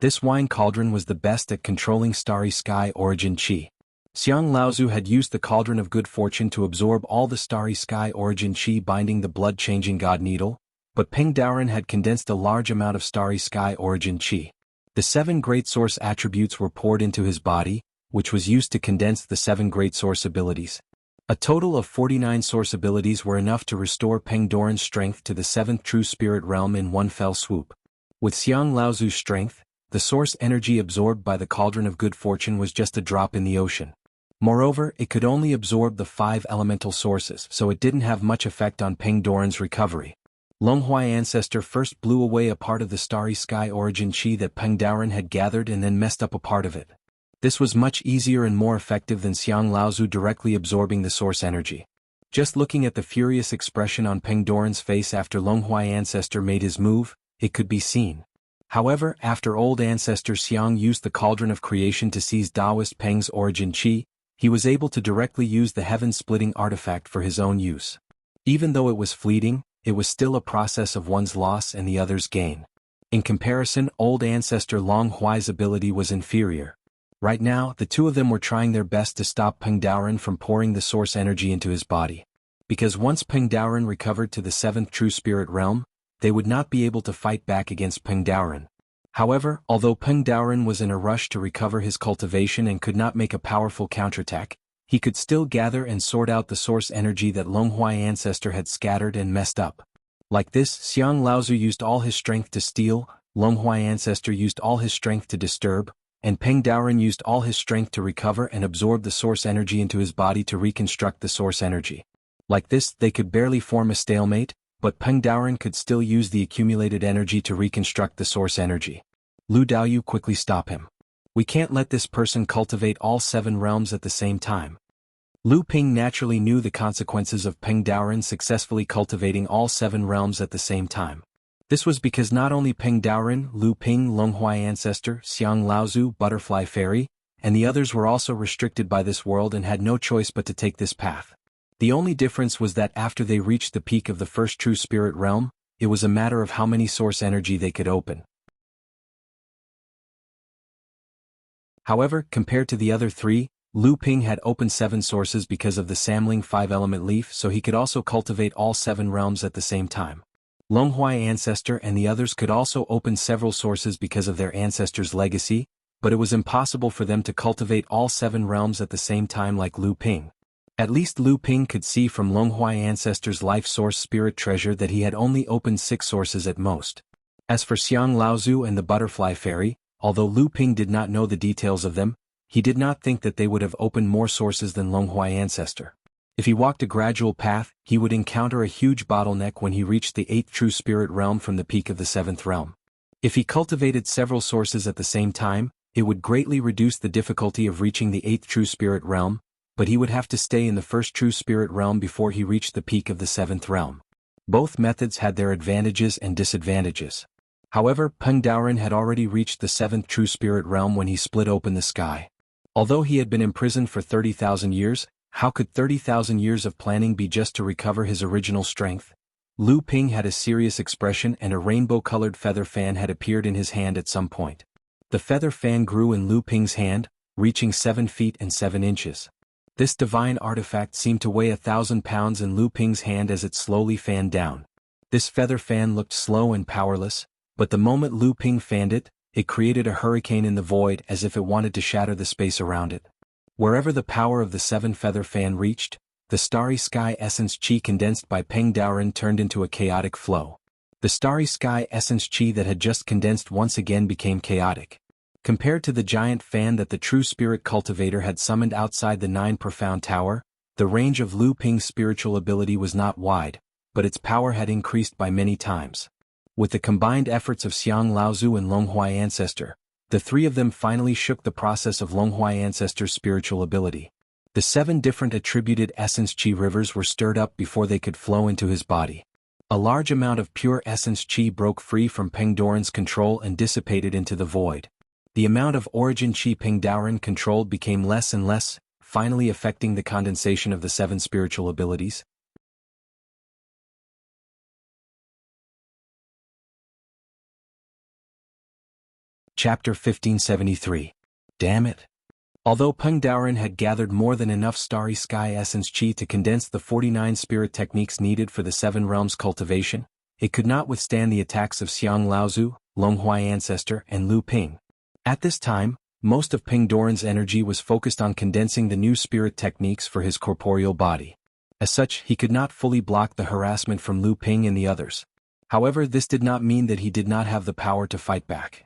This wine cauldron was the best at controlling starry sky origin chi. Xiang Laozu had used the Cauldron of Good Fortune to absorb all the starry sky origin qi binding the blood-changing god needle, but Peng Daoren had condensed a large amount of starry sky origin qi. The 7 great source attributes were poured into his body, which was used to condense the 7 great source abilities. A total of 49 source abilities were enough to restore Peng Daoren's strength to the 7th true spirit realm in one fell swoop. With Xiang Laozu's strength, the source energy absorbed by the Cauldron of Good Fortune was just a drop in the ocean. Moreover, it could only absorb the 5 elemental sources, so it didn't have much effect on Peng Daoren's recovery. Longhuai Ancestor first blew away a part of the starry sky origin qi that Peng Daoren had gathered and then messed up a part of it. This was much easier and more effective than Xiang Laozu directly absorbing the source energy. Just looking at the furious expression on Peng Daoren's face after Longhuai Ancestor made his move, it could be seen. However, after old ancestor Xiang used the Cauldron of Creation to seize Taoist Peng's origin qi, he was able to directly use the heaven-splitting artifact for his own use. Even though it was fleeting, it was still a process of one's loss and the other's gain. In comparison, old ancestor Long Huai's ability was inferior. Right now, the two of them were trying their best to stop Peng Daoren from pouring the source energy into his body. Because once Peng Daoren recovered to the 7th true spirit realm, they would not be able to fight back against Peng Daoren. However, although Peng Daoren was in a rush to recover his cultivation and could not make a powerful counterattack, he could still gather and sort out the source energy that Longhuai Ancestor had scattered and messed up. Like this, Xiang Laozu used all his strength to steal, Longhuai Ancestor used all his strength to disturb, and Peng Daoren used all his strength to recover and absorb the source energy into his body to reconstruct the source energy. Like this, they could barely form a stalemate, but Peng Daoren could still use the accumulated energy to reconstruct the source energy. Lu Daoyu quickly stopped him. We can't let this person cultivate all 7 realms at the same time. Lu Ping naturally knew the consequences of Peng Daoren successfully cultivating all 7 realms at the same time. This was because not only Peng Daoren, Lu Ping, Longhuai Ancestor, Xiang Laozu, Butterfly Fairy, and the others were also restricted by this world and had no choice but to take this path. The only difference was that after they reached the peak of the first true spirit realm, it was a matter of how many source energy they could open. However, compared to the other 3, Lu Ping had opened 7 sources because of the Samling 5-element leaf, so he could also cultivate all 7 realms at the same time. Longhuai Ancestor and the others could also open several sources because of their ancestor's legacy, but it was impossible for them to cultivate all 7 realms at the same time like Lu Ping. At least Lu Ping could see from Longhuai Ancestor's life source spirit treasure that he had only opened 6 sources at most. As for Xiang Laozu and the Butterfly Fairy, although Lu Ping did not know the details of them, he did not think that they would have opened more sources than Longhuai Ancestor. If he walked a gradual path, he would encounter a huge bottleneck when he reached the 8th true spirit realm from the peak of the 7th realm. If he cultivated several sources at the same time, it would greatly reduce the difficulty of reaching the 8th true spirit realm, but he would have to stay in the first true spirit realm before he reached the peak of the 7th realm. Both methods had their advantages and disadvantages. However, Peng Daoren had already reached the 7th true spirit realm when he split open the sky. Although he had been imprisoned for 30,000 years, how could 30,000 years of planning be just to recover his original strength? Lu Ping had a serious expression and a rainbow-colored feather fan had appeared in his hand at some point. The feather fan grew in Lu Ping's hand, reaching 7 feet and 7 inches. This divine artifact seemed to weigh 1,000 pounds in Lu Ping's hand as it slowly fanned down. This feather fan looked slow and powerless, but the moment Lu Ping fanned it, it created a hurricane in the void as if it wanted to shatter the space around it. Wherever the power of the 7-feather fan reached, the starry sky essence qi condensed by Peng Daoren turned into a chaotic flow. The starry sky essence qi that had just condensed once again became chaotic. Compared to the giant fan that the true spirit cultivator had summoned outside the 9 profound tower, the range of Lu Ping's spiritual ability was not wide, but its power had increased by many times. With the combined efforts of Xiang Laozu and Longhuai Ancestor, the 3 of them finally shook the process of Longhuai Ancestor's spiritual ability. The 7 different attributed essence qi rivers were stirred up before they could flow into his body. A large amount of pure essence qi broke free from Peng Daoren's control and dissipated into the void. The amount of origin qi Peng Daoren controlled became less and less, finally affecting the condensation of the 7 spiritual abilities. Chapter 1573. Damn it. Although Peng Daoren had gathered more than enough starry sky essence qi to condense the 49 spirit techniques needed for the 7 realms cultivation, it could not withstand the attacks of Xiang Laozu, Longhuai Ancestor, and Lu Ping. At this time, most of Peng Daoren's energy was focused on condensing the new spirit techniques for his corporeal body. As such, he could not fully block the harassment from Lu Ping and the others. However, this did not mean that he did not have the power to fight back.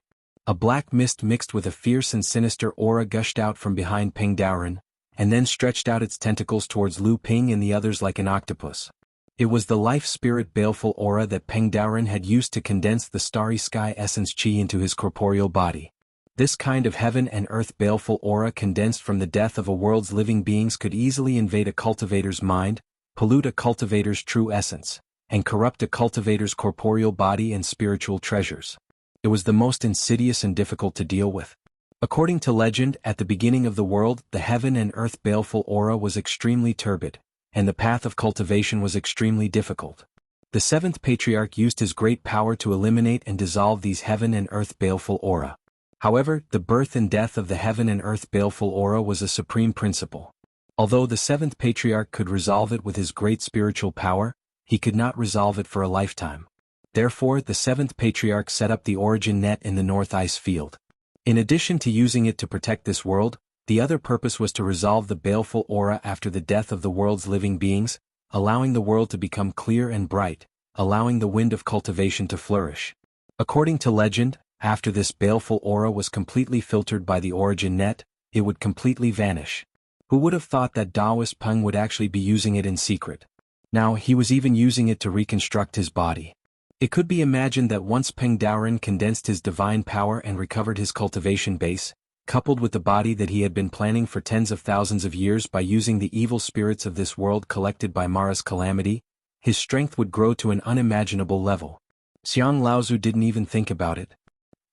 A black mist mixed with a fierce and sinister aura gushed out from behind Peng Daoren, and then stretched out its tentacles towards Lu Ping and the others like an octopus. It was the life spirit baleful aura that Peng Daoren had used to condense the starry sky essence qi into his corporeal body. This kind of heaven and earth baleful aura condensed from the death of a world's living beings could easily invade a cultivator's mind, pollute a cultivator's true essence, and corrupt a cultivator's corporeal body and spiritual treasures. It was the most insidious and difficult to deal with. According to legend, at the beginning of the world, the heaven and earth baleful aura was extremely turbid, and the path of cultivation was extremely difficult. The seventh patriarch used his great power to eliminate and dissolve these heaven and earth baleful aura. However, the birth and death of the heaven and earth baleful aura was a supreme principle. Although the seventh patriarch could resolve it with his great spiritual power, he could not resolve it for a lifetime. Therefore, the seventh patriarch set up the origin net in the North Ice Field. In addition to using it to protect this world, the other purpose was to resolve the baleful aura after the death of the world's living beings, allowing the world to become clear and bright, allowing the wind of cultivation to flourish. According to legend, after this baleful aura was completely filtered by the origin net, it would completely vanish. Who would have thought that Taoist Peng would actually be using it in secret? Now he was even using it to reconstruct his body. It could be imagined that once Peng Daoren condensed his divine power and recovered his cultivation base, coupled with the body that he had been planning for tens of thousands of years by using the evil spirits of this world collected by Mara's calamity, his strength would grow to an unimaginable level. Xiang Laozu didn't even think about it.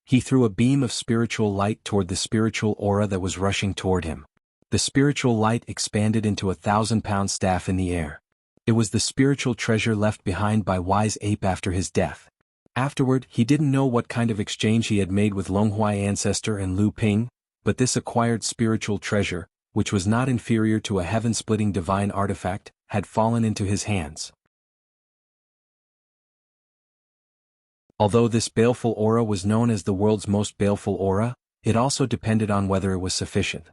He threw a beam of spiritual light toward the spiritual aura that was rushing toward him. The spiritual light expanded into a 1,000-pound staff in the air. It was the spiritual treasure left behind by Wise Ape after his death. Afterward, he didn't know what kind of exchange he had made with Longhuai Ancestor and Lu Ping, but this acquired spiritual treasure, which was not inferior to a heaven-splitting divine artifact, had fallen into his hands. Although this baleful aura was known as the world's most baleful aura, it also depended on whether it was sufficient.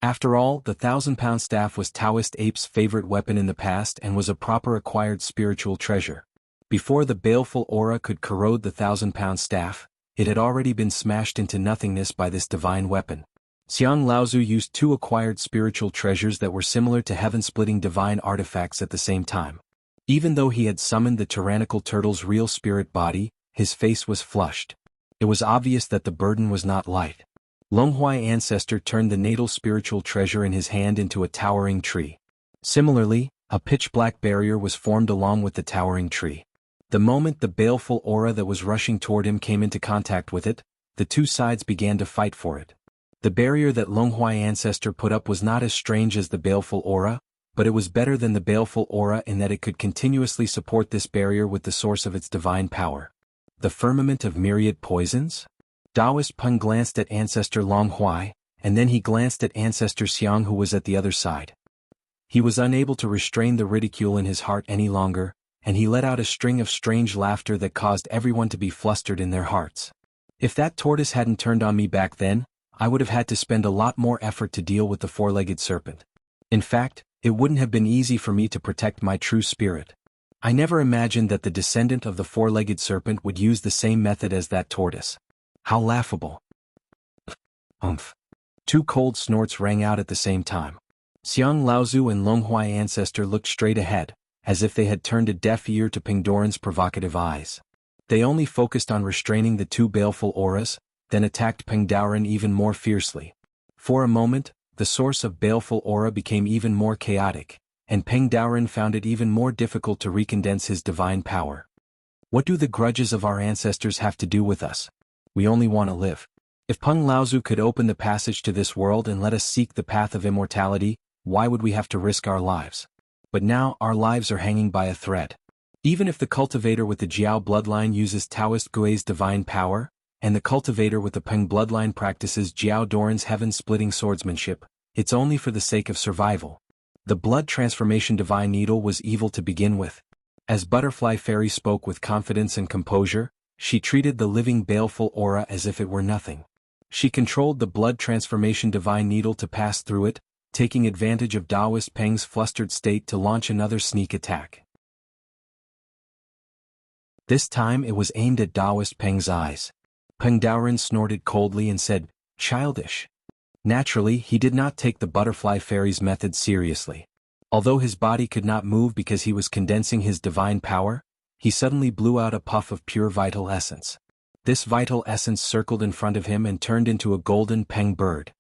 After all, the 1,000-pound staff was Taoist Ape's favorite weapon in the past and was a proper acquired spiritual treasure. Before the baleful aura could corrode the 1,000-pound staff, it had already been smashed into nothingness by this divine weapon. Xiang Laozu used 2 acquired spiritual treasures that were similar to heaven-splitting divine artifacts at the same time. Even though he had summoned the tyrannical turtle's real spirit body, his face was flushed. It was obvious that the burden was not light. Longhuai Ancestor turned the natal spiritual treasure in his hand into a towering tree. Similarly, a pitch-black barrier was formed along with the towering tree. The moment the baleful aura that was rushing toward him came into contact with it, the two sides began to fight for it. The barrier that Longhuai Ancestor put up was not as strange as the baleful aura, but it was better than the baleful aura in that it could continuously support this barrier with the source of its divine power. The firmament of myriad poisons? Taoist Peng glanced at Ancestor Longhuai, and then he glanced at Ancestor Xiang who was at the other side. He was unable to restrain the ridicule in his heart any longer, and he let out a string of strange laughter that caused everyone to be flustered in their hearts. If that tortoise hadn't turned on me back then, I would have had to spend a lot more effort to deal with the four-legged serpent. In fact, it wouldn't have been easy for me to protect my true spirit. I never imagined that the descendant of the four-legged serpent would use the same method as that tortoise. How laughable. Umph. 2 cold snorts rang out at the same time. Xiang Laozu and Longhuai Ancestor looked straight ahead, as if they had turned a deaf ear to Peng Daoren's provocative eyes. They only focused on restraining the 2 baleful auras, then attacked Peng Daoren even more fiercely. For a moment, the source of baleful aura became even more chaotic, and Peng Daoren found it even more difficult to recondense his divine power. What do the grudges of our ancestors have to do with us? We only want to live. If Peng Laozu could open the passage to this world and let us seek the path of immortality, why would we have to risk our lives? But now our lives are hanging by a thread. Even if the cultivator with the Jiao bloodline uses Taoist Gui's divine power, and the cultivator with the Peng bloodline practices Jiao Doran's heaven-splitting swordsmanship, it's only for the sake of survival. The blood transformation divine needle was evil to begin with. As Butterfly Fairy spoke with confidence and composure, she treated the living baleful aura as if it were nothing. She controlled the blood transformation divine needle to pass through it, taking advantage of Taoist Peng's flustered state to launch another sneak attack. This time it was aimed at Taoist Peng's eyes. Peng Daoren snorted coldly and said, "Childish." Naturally, he did not take the Butterfly Fairy's method seriously. Although his body could not move because he was condensing his divine power, he suddenly blew out a puff of pure vital essence. This vital essence circled in front of him and turned into a golden Peng bird.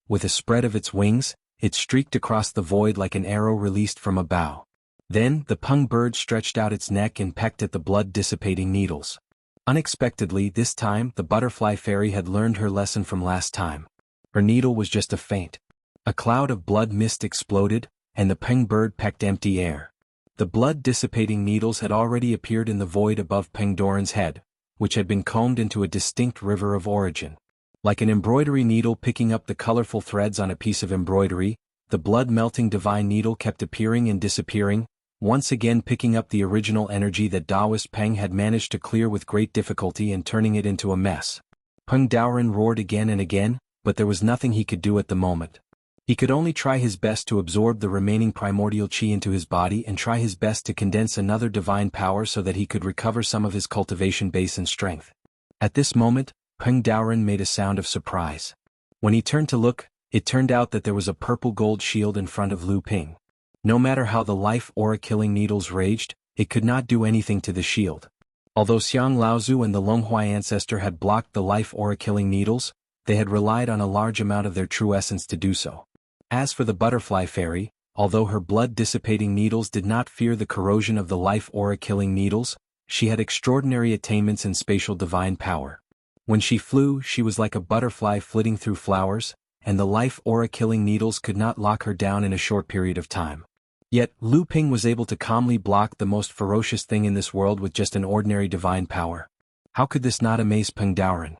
With a spread of its wings, it streaked across the void like an arrow released from a bow. Then, the Peng bird stretched out its neck and pecked at the blood-dissipating needles. Unexpectedly, this time, the Butterfly Fairy had learned her lesson from last time. Her needle was just a feint. A cloud of blood mist exploded, and the Peng bird pecked empty air. The blood-dissipating needles had already appeared in the void above Peng Daoren's head, which had been combed into a distinct river of origin. Like an embroidery needle picking up the colorful threads on a piece of embroidery, the blood-melting divine needle kept appearing and disappearing, once again picking up the original energy that Taoist Peng had managed to clear with great difficulty and turning it into a mess. Peng Daoren roared again and again, but there was nothing he could do at the moment. He could only try his best to absorb the remaining primordial chi into his body and try his best to condense another divine power so that he could recover some of his cultivation base and strength. At this moment, Peng Daoren made a sound of surprise. When he turned to look, it turned out that there was a purple gold shield in front of Lu Ping. No matter how the life aura-killing needles raged, it could not do anything to the shield. Although Xiang Laozu and the Longhuai ancestor had blocked the life aura-killing needles, they had relied on a large amount of their true essence to do so. As for the Butterfly Fairy, although her blood-dissipating needles did not fear the corrosion of the life aura-killing needles, she had extraordinary attainments in spatial divine power. When she flew, she was like a butterfly flitting through flowers, and the life aura-killing needles could not lock her down in a short period of time. Yet, Lu Ping was able to calmly block the most ferocious thing in this world with just an ordinary divine power. How could this not amaze Peng Daoren?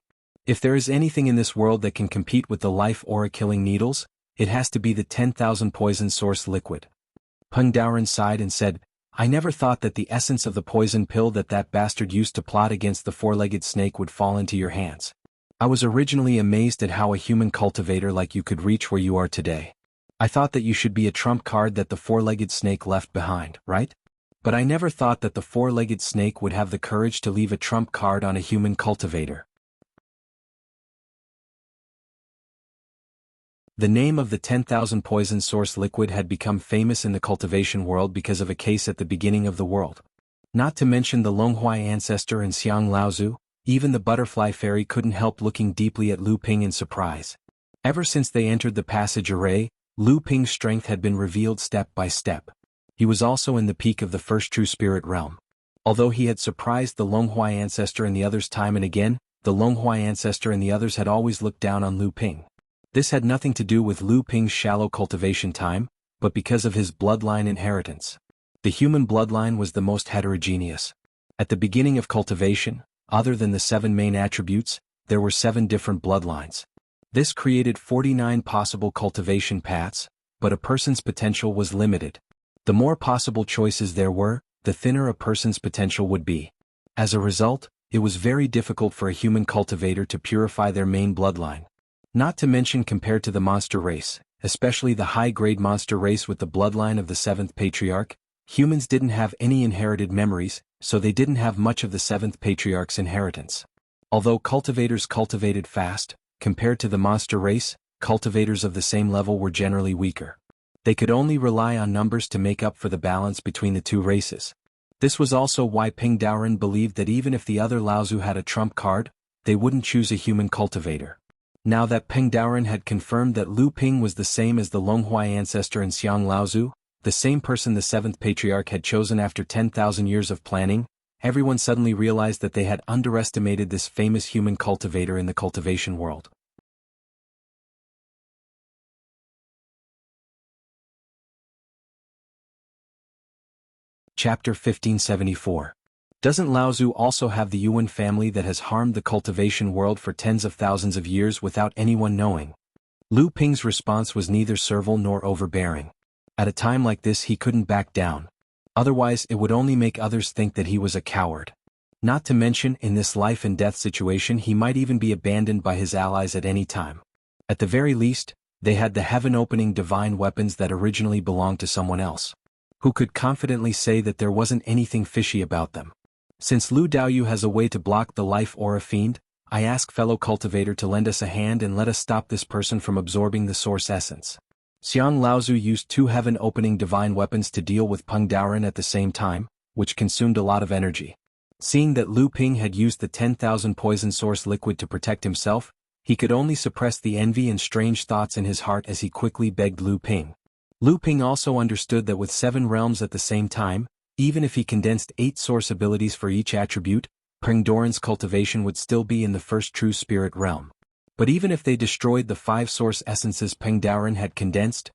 If there is anything in this world that can compete with the life aura-killing needles, it has to be the 10,000 poison source liquid. Peng Daoren sighed and said, "I never thought that the essence of the poison pill that bastard used to plot against the four-legged snake would fall into your hands. I was originally amazed at how a human cultivator like you could reach where you are today. I thought that you should be a trump card that the four-legged snake left behind, right? But I never thought that the four-legged snake would have the courage to leave a trump card on a human cultivator." The name of the 10,000 poison source liquid had become famous in the cultivation world because of a case at the beginning of the world. Not to mention the Longhuai ancestor and Xiang Laozu, even the Butterfly Fairy couldn't help looking deeply at Lu Ping in surprise. Ever since they entered the passage array, Lu Ping's strength had been revealed step by step. He was also in the peak of the first true spirit realm. Although he had surprised the Longhuai ancestor and the others time and again, the Longhuai ancestor and the others had always looked down on Lu Ping. This had nothing to do with Lu Ping's shallow cultivation time, but because of his bloodline inheritance. The human bloodline was the most heterogeneous. At the beginning of cultivation, other than the 7 main attributes, there were 7 different bloodlines. This created 49 possible cultivation paths, but a person's potential was limited. The more possible choices there were, the thinner a person's potential would be. As a result, it was very difficult for a human cultivator to purify their main bloodline. Not to mention compared to the monster race, especially the high-grade monster race with the bloodline of the 7th Patriarch, humans didn't have any inherited memories, so they didn't have much of the 7th Patriarch's inheritance. Although cultivators cultivated fast, compared to the monster race, cultivators of the same level were generally weaker. They could only rely on numbers to make up for the balance between the two races. This was also why Peng Daoren believed that even if the other Laozu had a trump card, they wouldn't choose a human cultivator. Now that Peng Daoren had confirmed that Lu Ping was the same as the Longhuai ancestor and Xiang Laozu, the same person the 7th Patriarch had chosen after 10,000 years of planning, everyone suddenly realized that they had underestimated this famous human cultivator in the cultivation world. Chapter 1574. Doesn't Laozu also have the Yuan family that has harmed the cultivation world for tens of thousands of years without anyone knowing? Lu Ping's response was neither servile nor overbearing. At a time like this he couldn't back down. Otherwise it would only make others think that he was a coward. Not to mention, in this life and death situation he might even be abandoned by his allies at any time. At the very least, they had the heaven-opening divine weapons that originally belonged to someone else. Who could confidently say that there wasn't anything fishy about them? Since Lu Daoyu has a way to block the life aura fiend, I ask fellow cultivator to lend us a hand and let us stop this person from absorbing the source essence. Xiang Laozu used 2 heaven-opening divine weapons to deal with Peng Daoren at the same time, which consumed a lot of energy. Seeing that Lu Ping had used the 10,000 poison source liquid to protect himself, he could only suppress the envy and strange thoughts in his heart as he quickly begged Lu Ping. Lu Ping also understood that with 7 realms at the same time, even if he condensed 8 source abilities for each attribute, Peng Daoren's cultivation would still be in the first true spirit realm. But even if they destroyed the 5 source essences Peng Daoren had condensed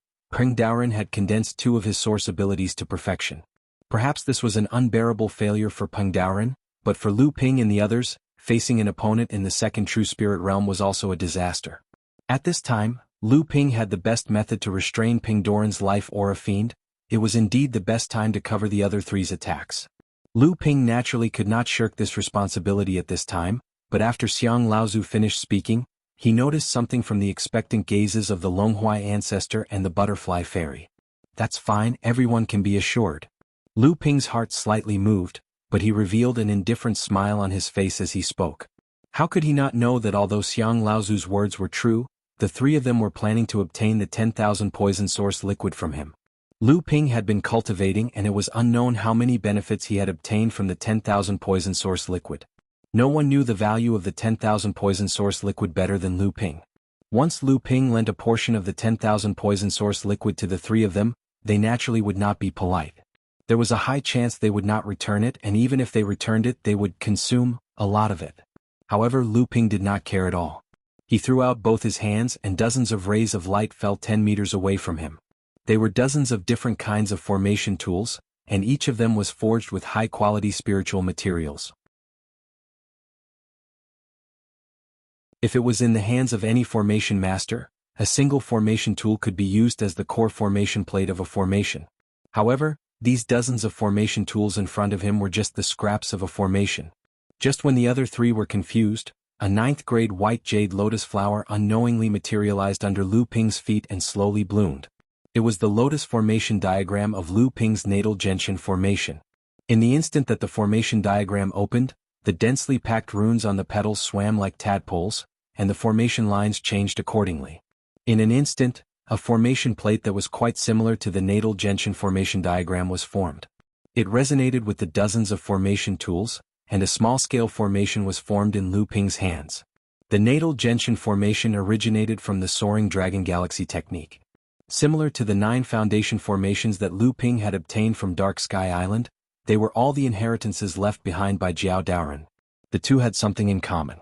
2 of his source abilities to perfection. Perhaps this was an unbearable failure for Peng Daoren, but for Lu Ping and the others, facing an opponent in the second true spirit realm was also a disaster. At this time, Lu Ping had the best method to restrain Peng Daoren's life aura fiend. It was indeed the best time to cover the other 3's attacks. Lu Ping naturally could not shirk this responsibility at this time, but after Xiang Laozu finished speaking, he noticed something from the expectant gazes of the Longhuai ancestor and the butterfly fairy. That's fine, everyone can be assured. Lu Ping's heart slightly moved, but he revealed an indifferent smile on his face as he spoke. How could he not know that although Xiang Laozu's words were true, the 3 of them were planning to obtain the 10,000 poison source liquid from him? Lu Ping had been cultivating and it was unknown how many benefits he had obtained from the 10,000 poison source liquid. No one knew the value of the 10,000 poison source liquid better than Lu Ping. Once Lu Ping lent a portion of the 10,000 poison source liquid to the 3 of them, they naturally would not be polite. There was a high chance they would not return it, and even if they returned it they would consume a lot of it. However, Lu Ping did not care at all. He threw out both his hands and dozens of rays of light fell 10 meters away from him. They were dozens of different kinds of formation tools, and each of them was forged with high-quality spiritual materials. If it was in the hands of any formation master, a single formation tool could be used as the core formation plate of a formation. However, these dozens of formation tools in front of him were just the scraps of a formation. Just when the other 3 were confused, a 9th-grade white jade lotus flower unknowingly materialized under Lu Ping's feet and slowly bloomed. It was the lotus formation diagram of Lu Ping's natal gentian formation. In the instant that the formation diagram opened, the densely packed runes on the petals swam like tadpoles, and the formation lines changed accordingly. In an instant, a formation plate that was quite similar to the natal gentian formation diagram was formed. It resonated with the dozens of formation tools, and a small-scale formation was formed in Lu Ping's hands. The natal gentian formation originated from the Soaring Dragon Galaxy technique. Similar to the 9 foundation formations that Lu Ping had obtained from Dark Sky Island, they were all the inheritances left behind by Jiao Daoren. The 2 had something in common.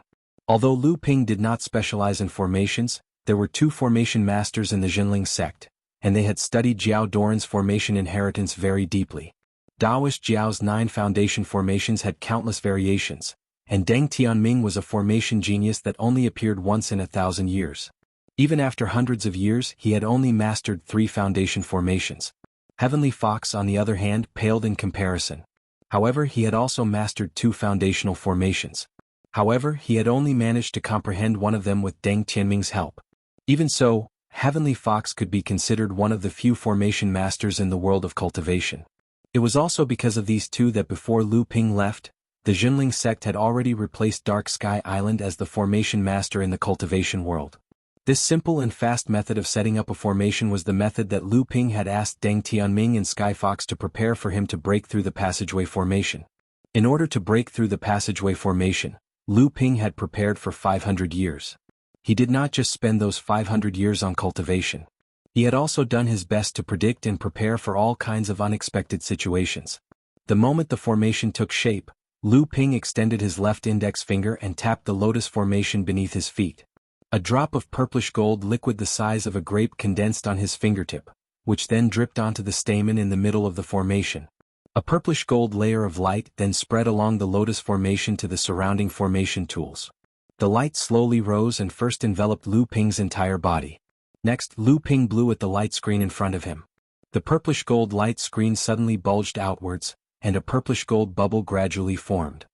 Although Lu Ping did not specialize in formations, there were 2 formation masters in the Jinling sect, and they had studied Jiao Daoren's formation inheritance very deeply. Daoist Jiao's 9 foundation formations had countless variations, and Deng Tianming was a formation genius that only appeared once in 1,000 years. Even after hundreds of years, he had only mastered 3 foundation formations. Heavenly Fox, on the other hand, paled in comparison. However, he had also mastered 2 foundational formations. However, he had only managed to comprehend one of them with Deng Tianming's help. Even so, Heavenly Fox could be considered one of the few formation masters in the world of cultivation. It was also because of these 2 that before Lu Ping left, the Jinling sect had already replaced Dark Sky Island as the formation master in the cultivation world. This simple and fast method of setting up a formation was the method that Lu Ping had asked Deng Tianming and Sky Fox to prepare for him to break through the passageway formation. In order to break through the passageway formation, Lu Ping had prepared for 500 years. He did not just spend those 500 years on cultivation. He had also done his best to predict and prepare for all kinds of unexpected situations. The moment the formation took shape, Lu Ping extended his left index finger and tapped the lotus formation beneath his feet. A drop of purplish gold liquid the size of a grape condensed on his fingertip, which then dripped onto the stamen in the middle of the formation. A purplish gold layer of light then spread along the lotus formation to the surrounding formation tools. The light slowly rose and first enveloped Lu Ping's entire body. Next, Lu Ping blew at the light screen in front of him. The purplish-gold light screen suddenly bulged outwards, and a purplish-gold bubble gradually formed.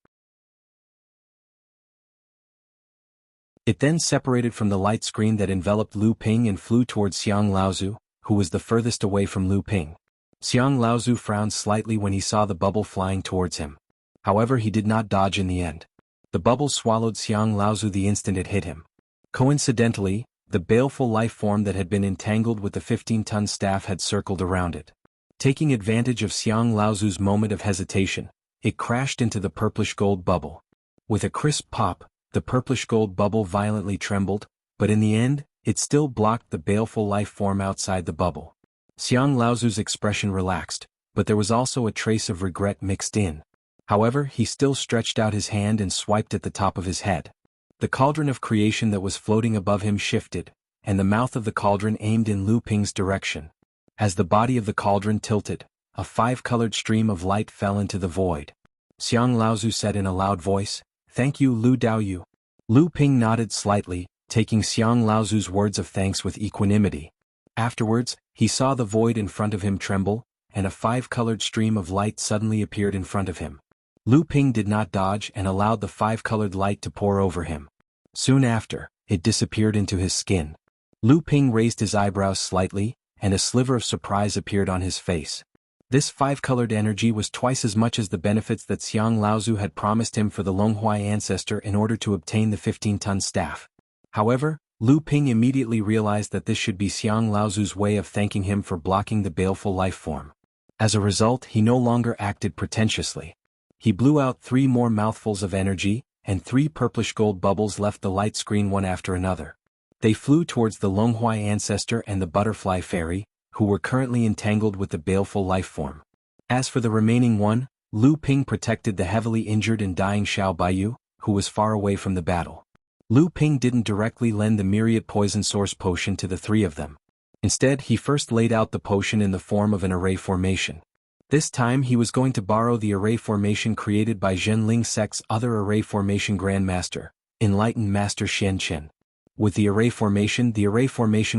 It then separated from the light screen that enveloped Lu Ping and flew towards Xiang Laozu, who was the furthest away from Lu Ping. Xiang Laozu frowned slightly when he saw the bubble flying towards him. However, he did not dodge in the end. The bubble swallowed Xiang Laozu the instant it hit him. Coincidentally, the baleful life form that had been entangled with the 15-ton staff had circled around it. Taking advantage of Xiang Laozu's moment of hesitation, it crashed into the purplish-gold bubble. With a crisp pop, the purplish-gold bubble violently trembled, but in the end, it still blocked the baleful life form outside the bubble. Xiang Laozu's expression relaxed, but there was also a trace of regret mixed in. However, he still stretched out his hand and swiped at the top of his head. The cauldron of creation that was floating above him shifted, and the mouth of the cauldron aimed in Lu Ping's direction. As the body of the cauldron tilted, a 5-colored stream of light fell into the void. Xiang Laozu said in a loud voice, "Thank you, Lu Daoyu." Lu Ping nodded slightly, taking Xiang Laozu's words of thanks with equanimity. Afterwards, he saw the void in front of him tremble, and a 5-colored stream of light suddenly appeared in front of him. Lu Ping did not dodge and allowed the 5-colored light to pour over him. Soon after, it disappeared into his skin. Lu Ping raised his eyebrows slightly, and a sliver of surprise appeared on his face. This 5-colored energy was twice as much as the benefits that Xiang Laozu had promised him for the Longhuai ancestor in order to obtain the 15-ton staff. However, Lu Ping immediately realized that this should be Xiang Laozu's way of thanking him for blocking the baleful life form. As a result, he no longer acted pretentiously. He blew out 3 more mouthfuls of energy, and 3 purplish-gold bubbles left the light screen one after another. They flew towards the Longhuai ancestor and the butterfly fairy, who were currently entangled with the baleful life form. As for the remaining one, Lu Ping protected the heavily injured and dying Xiao Baiyu, who was far away from the battle. Lu Ping didn't directly lend the myriad poison source potion to the 3 of them. Instead, he first laid out the potion in the form of an array formation. This time he was going to borrow the array formation created by Zhenling Sect's other array formation grandmaster, Enlightened Master Xian Chen. With the array formation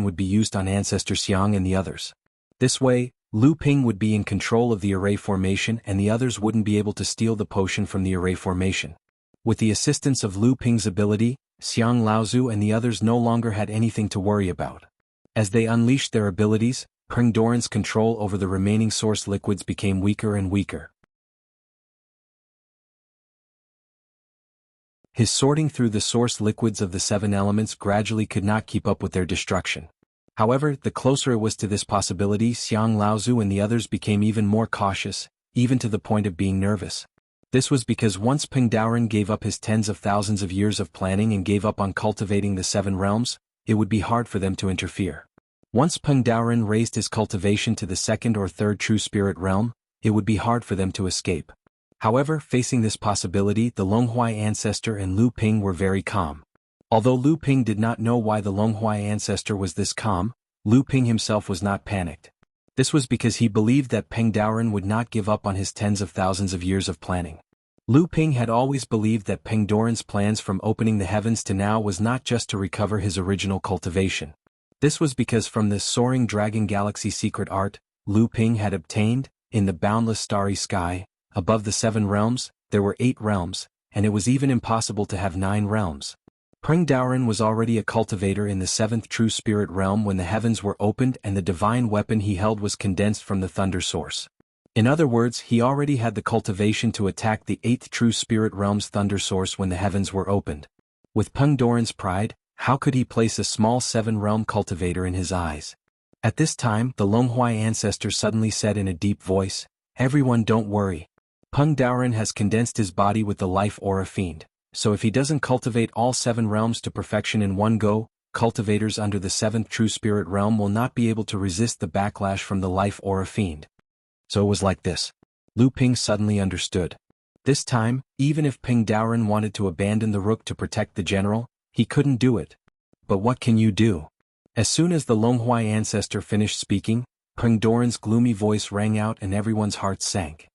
would be used on Ancestor Xiang and the others. This way, Lu Ping would be in control of the array formation and the others wouldn't be able to steal the potion from the array formation. With the assistance of Lu Ping's ability, Xiang Laozu and the others no longer had anything to worry about. As they unleashed their abilities, Peng Doran's control over the remaining source liquids became weaker and weaker. His sorting through the source liquids of the 7 elements gradually could not keep up with their destruction. However, the closer it was to this possibility, Xiang Laozu and the others became even more cautious, even to the point of being nervous. This was because once Peng Doran gave up his tens of thousands of years of planning and gave up on cultivating the 7 realms, it would be hard for them to interfere. Once Peng Doran raised his cultivation to the 2nd or 3rd true spirit realm, it would be hard for them to escape. However, facing this possibility, the Longhuai ancestor and Lu Ping were very calm. Although Lu Ping did not know why the Longhuai ancestor was this calm, Lu Ping himself was not panicked. This was because he believed that Peng Doran would not give up on his tens of thousands of years of planning. Lu Ping had always believed that Peng Doran's plans from opening the heavens to now was not just to recover his original cultivation. This was because from this soaring dragon galaxy secret art, Lu Ping had obtained, in the boundless starry sky, above the 7 realms, there were 8 realms, and it was even impossible to have 9 realms. Peng Doran was already a cultivator in the 7th true spirit realm when the heavens were opened and the divine weapon he held was condensed from the thunder source. In other words, he already had the cultivation to attack the 8th true spirit realm's thunder source when the heavens were opened. With Peng Doran's pride, how could he place a small 7-realm cultivator in his eyes? At this time, the Longhuai ancestor suddenly said in a deep voice, "Everyone don't worry. Peng Doran has condensed his body with the life aura fiend, so if he doesn't cultivate all 7 realms to perfection in one go, cultivators under the 7th true spirit realm will not be able to resist the backlash from the life aura fiend." So it was like this. Lu Ping suddenly understood. This time, even if Peng Doran wanted to abandon the rook to protect the general, he couldn't do it. But what can you do? As soon as the Longhuai ancestor finished speaking, Peng Doran's gloomy voice rang out and everyone's hearts sank.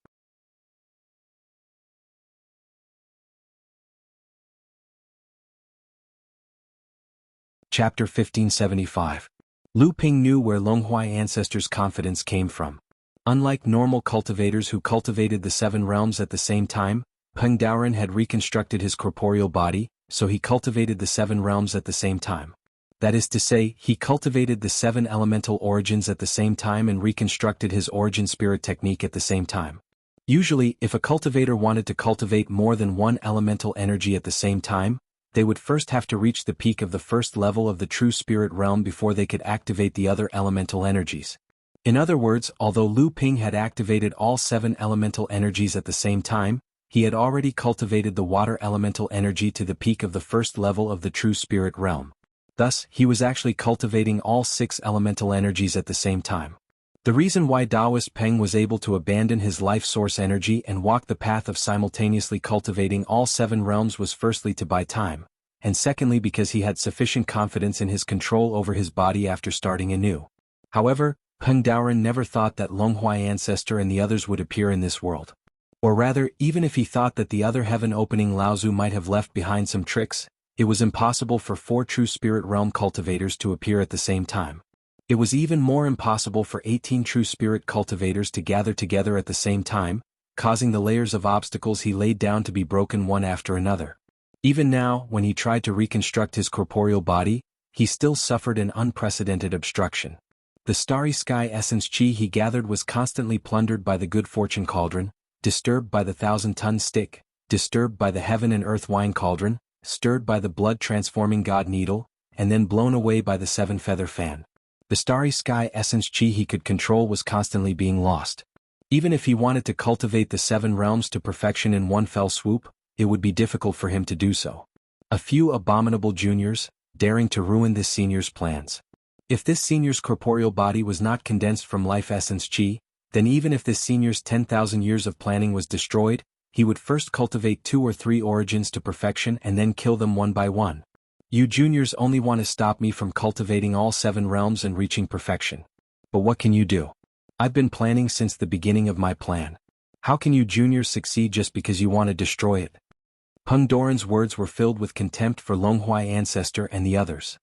Chapter 1575. Lu Ping knew where Longhuai ancestors' confidence came from. Unlike normal cultivators who cultivated the 7 realms at the same time, Peng Daoren had reconstructed his corporeal body, so he cultivated the 7 realms at the same time. That is to say, he cultivated the 7 elemental origins at the same time and reconstructed his origin spirit technique at the same time. Usually, if a cultivator wanted to cultivate more than one elemental energy at the same time, they would first have to reach the peak of the first level of the true spirit realm before they could activate the other elemental energies. In other words, although Lu Ping had activated all 7 elemental energies at the same time, he had already cultivated the water elemental energy to the peak of the first level of the true spirit realm. Thus, he was actually cultivating all 6 elemental energies at the same time. The reason why Taoist Peng was able to abandon his life source energy and walk the path of simultaneously cultivating all 7 realms was firstly to buy time, and secondly because he had sufficient confidence in his control over his body after starting anew. However, Peng Daoren never thought that Longhuai ancestor and the others would appear in this world. Or rather, even if he thought that the other heaven-opening Laozu might have left behind some tricks, it was impossible for 4 true spirit realm cultivators to appear at the same time. It was even more impossible for 18 true spirit cultivators to gather together at the same time, causing the layers of obstacles he laid down to be broken one after another. Even now, when he tried to reconstruct his corporeal body, he still suffered an unprecedented obstruction. The starry sky essence chi he gathered was constantly plundered by the good fortune cauldron, disturbed by the 1,000-ton stick, disturbed by the heaven and earth wine cauldron, stirred by the blood-transforming god needle, and then blown away by the 7-feather fan. The starry sky essence chi he could control was constantly being lost. Even if he wanted to cultivate the 7 realms to perfection in one fell swoop, it would be difficult for him to do so. A few abominable juniors, daring to ruin this senior's plans. If this senior's corporeal body was not condensed from life essence chi, then even if this senior's 10,000 years of planning was destroyed, he would first cultivate 2 or 3 origins to perfection and then kill them one by one. You juniors only want to stop me from cultivating all 7 realms and reaching perfection. But what can you do? I've been planning since the beginning of my plan. How can you juniors succeed just because you want to destroy it? Peng Daoren's words were filled with contempt for Longhuai ancestor and the others.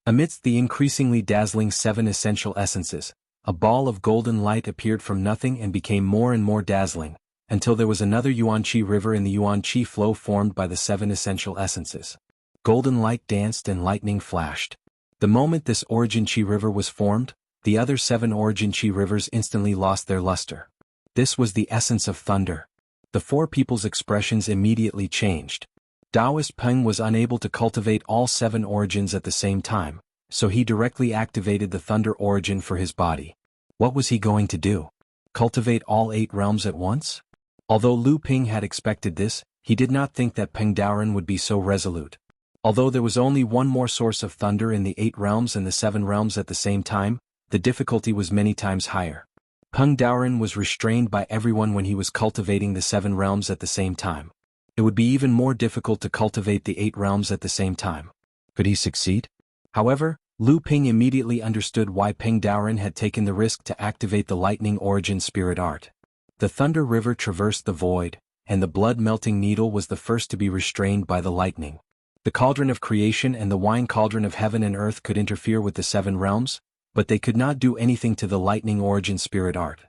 Amidst the increasingly dazzling 7 essential essences, a ball of golden light appeared from nothing and became more and more dazzling, until there was another Yuanqi river in the Yuanqi flow formed by the 7 essential essences. Golden light danced and lightning flashed. The moment this origin chi river was formed, the other 7 origin chi rivers instantly lost their luster. This was the essence of thunder. The 4 people's expressions immediately changed. Taoist Peng was unable to cultivate all 7 origins at the same time, so he directly activated the thunder origin for his body. What was he going to do? Cultivate all 8 realms at once? Although Lu Ping had expected this, he did not think that Peng Daoren would be so resolute. Although there was only one more source of thunder in the 8 realms and the 7 realms at the same time, the difficulty was many times higher. Peng Daoren was restrained by everyone when he was cultivating the 7 realms at the same time. It would be even more difficult to cultivate the 8 realms at the same time. Could he succeed? However, Lu Ping immediately understood why Peng Daoren had taken the risk to activate the lightning origin spirit art. The thunder river traversed the void, and the blood-melting needle was the first to be restrained by the lightning. The cauldron of creation and the wine cauldron of heaven and earth could interfere with the 7 realms, but they could not do anything to the lightning origin spirit art.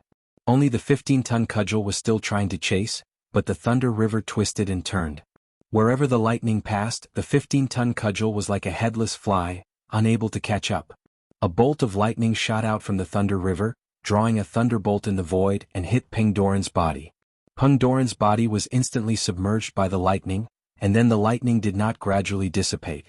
Only the 15-ton cudgel was still trying to chase, but the thunder river twisted and turned. Wherever the lightning passed, the 15-ton cudgel was like a headless fly, unable to catch up. A bolt of lightning shot out from the thunder river, drawing a thunderbolt in the void and hit Peng Daoren's body. Peng Daoren's body was instantly submerged by the lightning, and then the lightning did not gradually dissipate.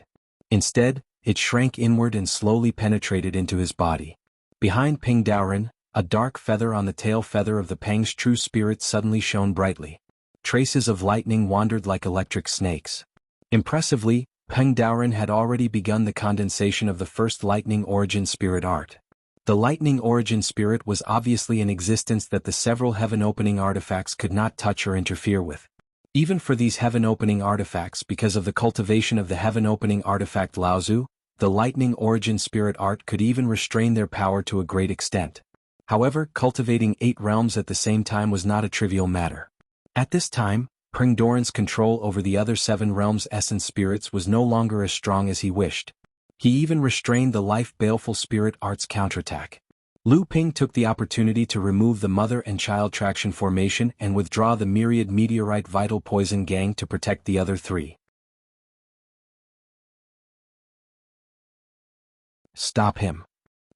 Instead, it shrank inward and slowly penetrated into his body. Behind Peng Daoren, a dark feather on the tail feather of the Peng's true spirit suddenly shone brightly. Traces of lightning wandered like electric snakes. Impressively, Peng Daoren had already begun the condensation of the first lightning origin spirit art. The lightning origin spirit was obviously in existence that the several heaven-opening artifacts could not touch or interfere with. Even for these heaven-opening artifacts, because of the cultivation of the heaven-opening artifact Laozu, the lightning origin spirit art could even restrain their power to a great extent. However, cultivating 8 realms at the same time was not a trivial matter. At this time, Peng Doran's control over the other 7 realms' essence spirits was no longer as strong as he wished. He even restrained the life-baleful spirit art's counterattack. Lu Ping took the opportunity to remove the mother and child traction formation and withdraw the myriad meteorite vital poison gang to protect the other 3. Stop him.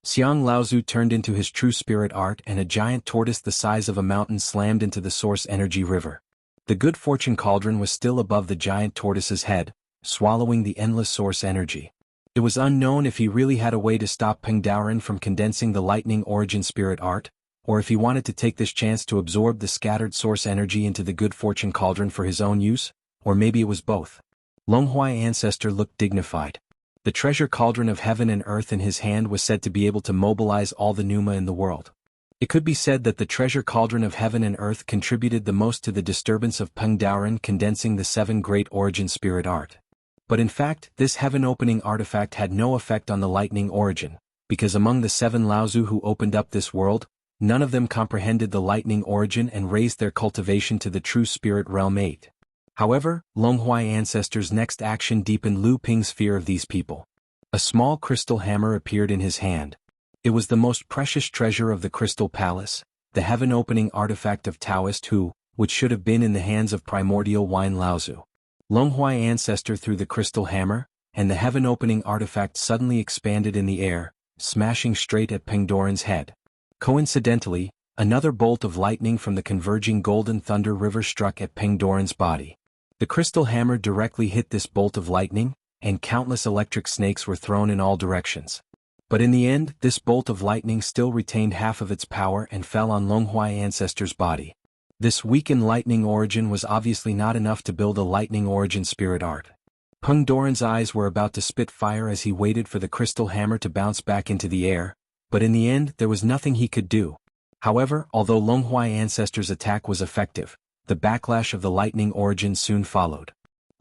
Xiang Laozu turned into his true spirit art and a giant tortoise the size of a mountain slammed into the source energy river. The good fortune cauldron was still above the giant tortoise's head, swallowing the endless source energy. It was unknown if he really had a way to stop Peng Doran from condensing the lightning origin spirit art, or if he wanted to take this chance to absorb the scattered source energy into the good fortune cauldron for his own use, or maybe it was both. Longhuai Ancestor looked dignified. The treasure cauldron of heaven and earth in his hand was said to be able to mobilize all the pneuma in the world. It could be said that the treasure cauldron of heaven and earth contributed the most to the disturbance of Peng Doran condensing the 7 great origin spirit art. But in fact, this heaven-opening artifact had no effect on the lightning origin, because among the 7 Laozu who opened up this world, none of them comprehended the lightning origin and raised their cultivation to the true spirit realm 8. However, Longhuai Ancestor's next action deepened Lu Ping's fear of these people. A small crystal hammer appeared in his hand. It was the most precious treasure of the Crystal Palace, the heaven-opening artifact of Taoist Hu, which should have been in the hands of primordial Wine Laozu. Longhuai Ancestor threw the crystal hammer, and the heaven-opening artifact suddenly expanded in the air, smashing straight at Peng Doran's head. Coincidentally, another bolt of lightning from the converging golden thunder river struck at Peng Doran's body. The crystal hammer directly hit this bolt of lightning, and countless electric snakes were thrown in all directions. But in the end, this bolt of lightning still retained half of its power and fell on Longhuai Ancestor's body. This weakened lightning origin was obviously not enough to build a lightning origin spirit art. Peng Doran's eyes were about to spit fire as he waited for the crystal hammer to bounce back into the air, but in the end there was nothing he could do. However, although Longhuai Ancestor's attack was effective, the backlash of the lightning origin soon followed.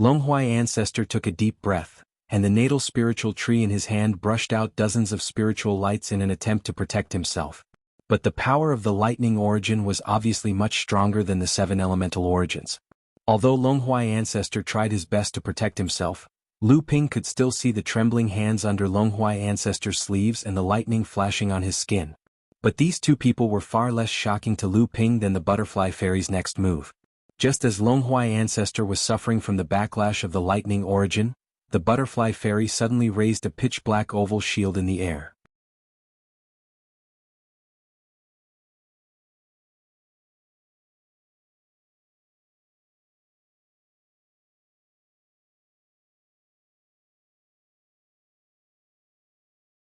Longhuai Ancestor took a deep breath, and the natal spiritual tree in his hand brushed out dozens of spiritual lights in an attempt to protect himself. But the power of the lightning origin was obviously much stronger than the 7 elemental origins. Although Longhuai Ancestor tried his best to protect himself, Lu Ping could still see the trembling hands under Longhuai Ancestor's sleeves and the lightning flashing on his skin. But these 2 people were far less shocking to Lu Ping than the butterfly fairy's next move. Just as Longhuai Ancestor was suffering from the backlash of the lightning origin, the butterfly fairy suddenly raised a pitch-black oval shield in the air.